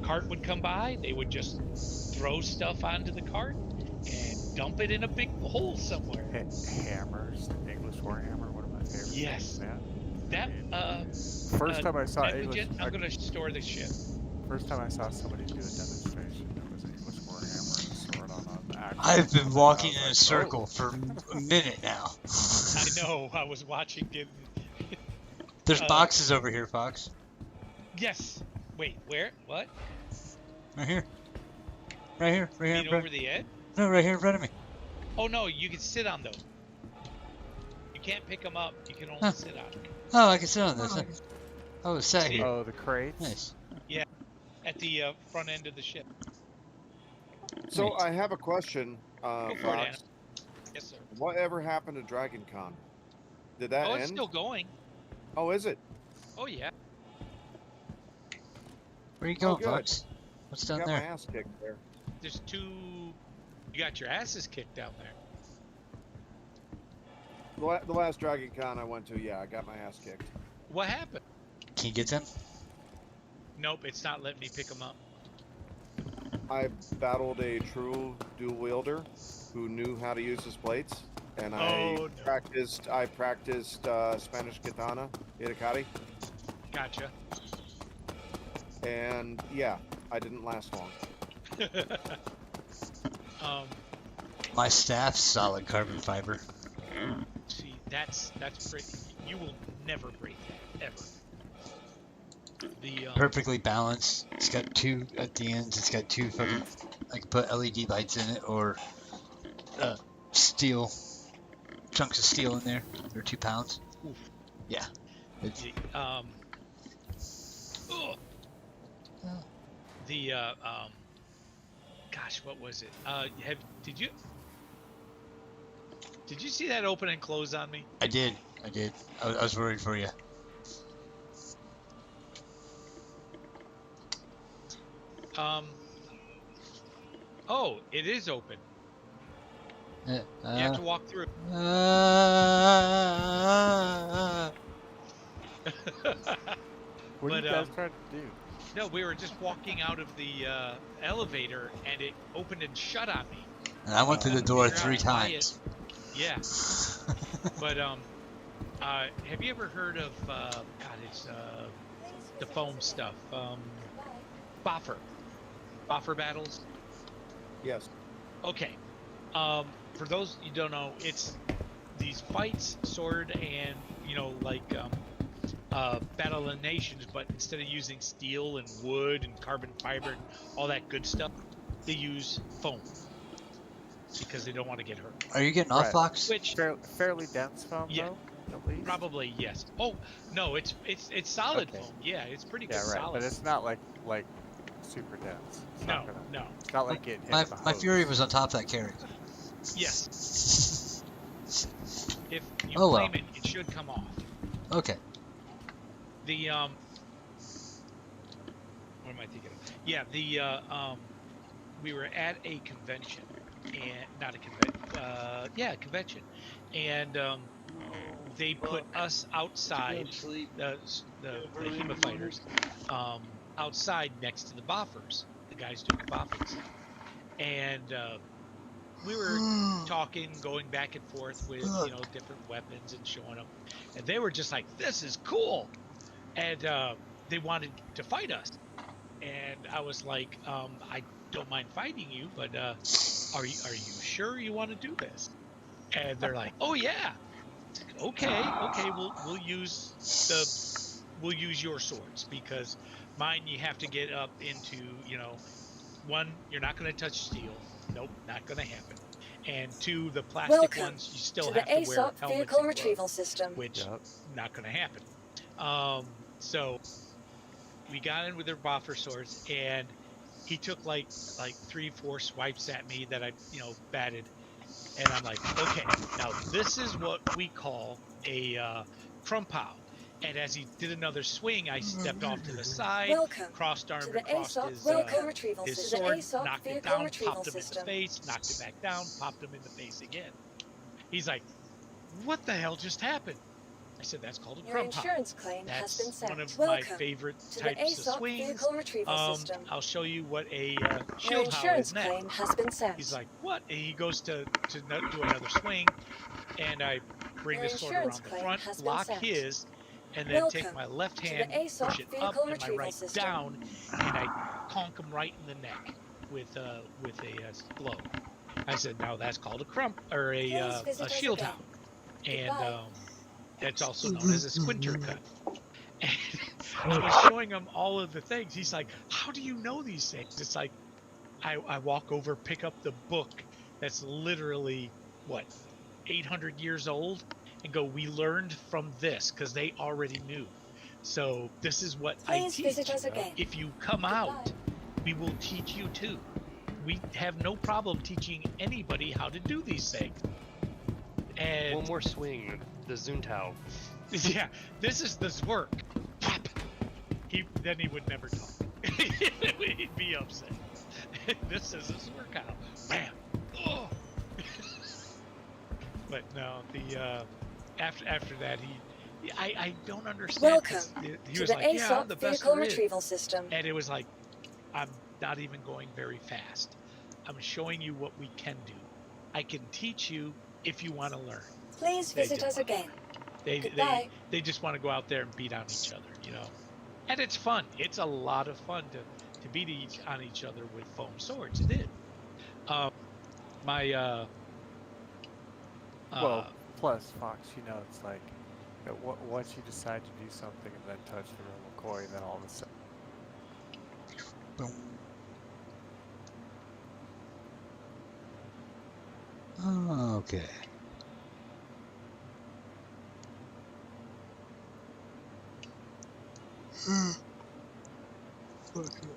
[SPEAKER 4] cart would come by, they would just throw stuff onto the cart and dump it in a big hole somewhere.
[SPEAKER 8] Hammers, English Warhammer, one of my favorites.
[SPEAKER 4] Yes.
[SPEAKER 8] Yeah.
[SPEAKER 4] That
[SPEAKER 8] first time I saw English,
[SPEAKER 4] I'm gonna store the ship.
[SPEAKER 8] First time I saw somebody do a demonstration, it was English Warhammer and a sword on an axe.
[SPEAKER 1] I've been walking in a circle for a minute now.
[SPEAKER 4] I know. I was watching it.
[SPEAKER 1] There's boxes over here, Fox.
[SPEAKER 4] Yes. Wait, where? What?
[SPEAKER 1] Right here. Right here. Right here.
[SPEAKER 4] You mean over the edge?
[SPEAKER 1] No, right here in front of me.
[SPEAKER 4] Oh no, you can sit on those. You can't pick them up. You can only sit on them.
[SPEAKER 1] Oh, I can sit on this. Oh, it's sat here.
[SPEAKER 8] Oh, the crates.
[SPEAKER 1] Nice.
[SPEAKER 4] Yeah, at the front end of the ship.
[SPEAKER 13] So I have a question,
[SPEAKER 4] Go for it,
[SPEAKER 13] Fox.
[SPEAKER 4] Anna. Yes, sir.
[SPEAKER 13] Whatever happened to Dragon Con? Did that end?
[SPEAKER 4] It's still going.
[SPEAKER 13] Oh, is it?
[SPEAKER 4] Oh yeah.
[SPEAKER 1] Where you going,
[SPEAKER 13] good.
[SPEAKER 1] Fox? What's down
[SPEAKER 13] got
[SPEAKER 1] there?
[SPEAKER 13] my ass kicked there.
[SPEAKER 4] There's two. You got your asses kicked down there.
[SPEAKER 13] The last Dragon Con I went to, yeah, I got my ass kicked.
[SPEAKER 4] What happened?
[SPEAKER 1] Can you get them?
[SPEAKER 4] Nope, it's not letting me pick them up.
[SPEAKER 13] I battled a true dual wielder who knew how to use his plates, and I practiced Spanish katana, Itakari.
[SPEAKER 4] Gotcha.
[SPEAKER 13] And yeah, I didn't last long.
[SPEAKER 1] My staff's solid carbon fiber.
[SPEAKER 4] See, that's great. You will never break that ever. The
[SPEAKER 1] Perfectly balanced. It's got two at the ends. It's got two fucking. I can put LED lights in it, or steel chunks of steel in there. They're 2 pounds.
[SPEAKER 4] Oof.
[SPEAKER 1] Yeah. It's,
[SPEAKER 4] gosh, what was it? Did you see that open and close on me?
[SPEAKER 1] I did. I was worried for you.
[SPEAKER 4] Oh, it is open. You have to walk through.
[SPEAKER 8] What are you guys trying to do?
[SPEAKER 4] No, we were just walking out of the elevator, and it opened and shut on me.
[SPEAKER 1] And I went through the door 3 times.
[SPEAKER 4] Yeah. But have you ever heard of it's the foam stuff? Boffer battles.
[SPEAKER 13] Yes.
[SPEAKER 4] Okay. For those you don't know, it's these fights, sword and Battle of the Nations, but instead of using steel and wood and carbon fiber and all that good stuff, they use foam because they don't want to get hurt.
[SPEAKER 1] Are you getting off, Fox?
[SPEAKER 4] Which
[SPEAKER 8] fairly dense foam, though? At least?
[SPEAKER 4] Probably yes. Oh no, it's solid foam. Yeah, it's pretty good.
[SPEAKER 8] Yeah, right.
[SPEAKER 4] Solid.
[SPEAKER 8] But it's not like super dense. It's
[SPEAKER 4] No.
[SPEAKER 8] It's not like it.
[SPEAKER 1] My Fury was on top of that carry.
[SPEAKER 4] Yes. If you
[SPEAKER 1] Oh, well.
[SPEAKER 4] claim it, it should come off.
[SPEAKER 1] Okay.
[SPEAKER 4] The what am I thinking of? Yeah, we were at a convention, and not a convention. Convention, and they put us outside the HEMA fighters, outside next to the boffers, the guys doing the boffing stuff, and we were talking, going back and forth with different weapons and showing them, and they were just like, "This is cool," and they wanted to fight us, and I was like, "I don't mind fighting you, but are you sure you want to do this?" And they're like, "Oh yeah." Okay, we'll use your swords, because mine you have to get up into, one, you're not going to touch steel. Nope, not going to happen. And two, the plastic
[SPEAKER 17] Welcome
[SPEAKER 4] ones you still
[SPEAKER 17] to the
[SPEAKER 4] have to wear
[SPEAKER 17] ASOP
[SPEAKER 4] helmets
[SPEAKER 17] vehicle
[SPEAKER 4] and
[SPEAKER 17] retrieval
[SPEAKER 4] gloves,
[SPEAKER 17] system.
[SPEAKER 4] which not going to happen. So we got in with their boffer swords, and he took like 3-4 swipes at me that I batted. And I'm like, okay, now this is what we call a Krumpow. And as he did another swing, I stepped off to the side,
[SPEAKER 17] Welcome
[SPEAKER 4] crossed armed
[SPEAKER 17] to the
[SPEAKER 4] across
[SPEAKER 17] ASOP
[SPEAKER 4] his
[SPEAKER 17] his
[SPEAKER 4] sword,
[SPEAKER 17] ASOP
[SPEAKER 4] knocked it
[SPEAKER 17] vehicle
[SPEAKER 4] down,
[SPEAKER 17] retrieval
[SPEAKER 4] popped him in the
[SPEAKER 17] system.
[SPEAKER 4] face, knocked it back down, popped him in the face again. He's like, what the hell just happened? I said, that's called a
[SPEAKER 17] Your
[SPEAKER 4] Krumpow.
[SPEAKER 17] insurance claim
[SPEAKER 4] That's
[SPEAKER 17] has been sent.
[SPEAKER 4] one of
[SPEAKER 17] Welcome
[SPEAKER 4] my favorite
[SPEAKER 17] to the
[SPEAKER 4] types of
[SPEAKER 17] ASOP
[SPEAKER 4] swings.
[SPEAKER 17] vehicle retrieval system.
[SPEAKER 4] I'll show you what a
[SPEAKER 17] Your
[SPEAKER 4] shield howl
[SPEAKER 17] insurance
[SPEAKER 4] is next.
[SPEAKER 17] claim has been sent.
[SPEAKER 4] He's like, what? And he goes to do another swing, and I bring
[SPEAKER 17] Your
[SPEAKER 4] the sword
[SPEAKER 17] insurance
[SPEAKER 4] around the
[SPEAKER 17] claim
[SPEAKER 4] front,
[SPEAKER 17] has been
[SPEAKER 4] block
[SPEAKER 17] sent.
[SPEAKER 4] his, and then
[SPEAKER 17] Welcome
[SPEAKER 4] take my left
[SPEAKER 17] to the
[SPEAKER 4] hand,
[SPEAKER 17] ASOP
[SPEAKER 4] push it up,
[SPEAKER 17] vehicle
[SPEAKER 4] and my
[SPEAKER 17] retrieval
[SPEAKER 4] right
[SPEAKER 17] system.
[SPEAKER 4] down, and I conk him right in the neck with a blow. I said, now that's called a crump, or a shield howl, and that's also known as a squinter cut. And I was showing him all of the things. He's like, how do you know these things? It's like, I walk over, pick up the book that's literally, 800 years old, and go, we learned from this, because they already knew. So this is what I
[SPEAKER 17] Please
[SPEAKER 4] teach.
[SPEAKER 17] visit us again.
[SPEAKER 4] If you come out, we will teach you too. We have no problem teaching anybody how to do these things. And
[SPEAKER 21] one more swing, the Zuntao.
[SPEAKER 4] Yeah, this is the Zwerk. Then he would never talk. He'd be upset. This is a Zwerk howl. Bam. Oh. But no, the after that I don't understand.
[SPEAKER 17] Welcome
[SPEAKER 4] He
[SPEAKER 17] to
[SPEAKER 4] was
[SPEAKER 17] the
[SPEAKER 4] like, yeah, I'm
[SPEAKER 17] ASOP
[SPEAKER 4] the best
[SPEAKER 17] vehicle
[SPEAKER 4] there is.
[SPEAKER 17] retrieval system.
[SPEAKER 4] And it was like, I'm not even going very fast. I'm showing you what we can do. I can teach you if you want to learn.
[SPEAKER 17] Please visit us again. Goodbye.
[SPEAKER 4] They just want to go out there and beat on each other, And it's fun. It's a lot of fun to beat on each other with foam swords. It is.
[SPEAKER 8] Well, plus Fox, it's like once you decide to do something and then touch the real McCoy, then all of a sudden.
[SPEAKER 1] Okay. Fuck it.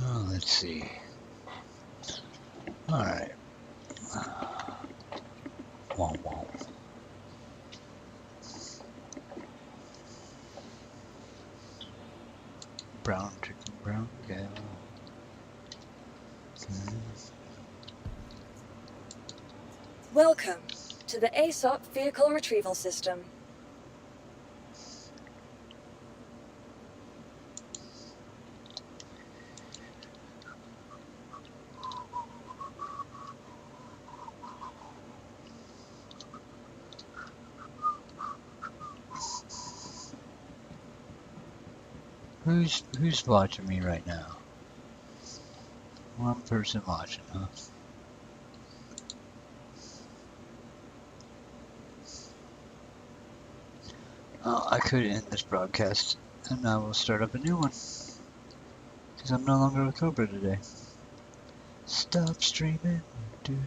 [SPEAKER 1] Oh, let's see. All right. Wow, wow. Brown chicken, brown cow. Okay.
[SPEAKER 17] Welcome to the ASOP vehicle retrieval system.
[SPEAKER 1] Who's watching me right now? One person watching, huh? Oh, I could end this broadcast and I will start up a new one. Because I'm no longer with Cobra today. Stop streaming. Dude.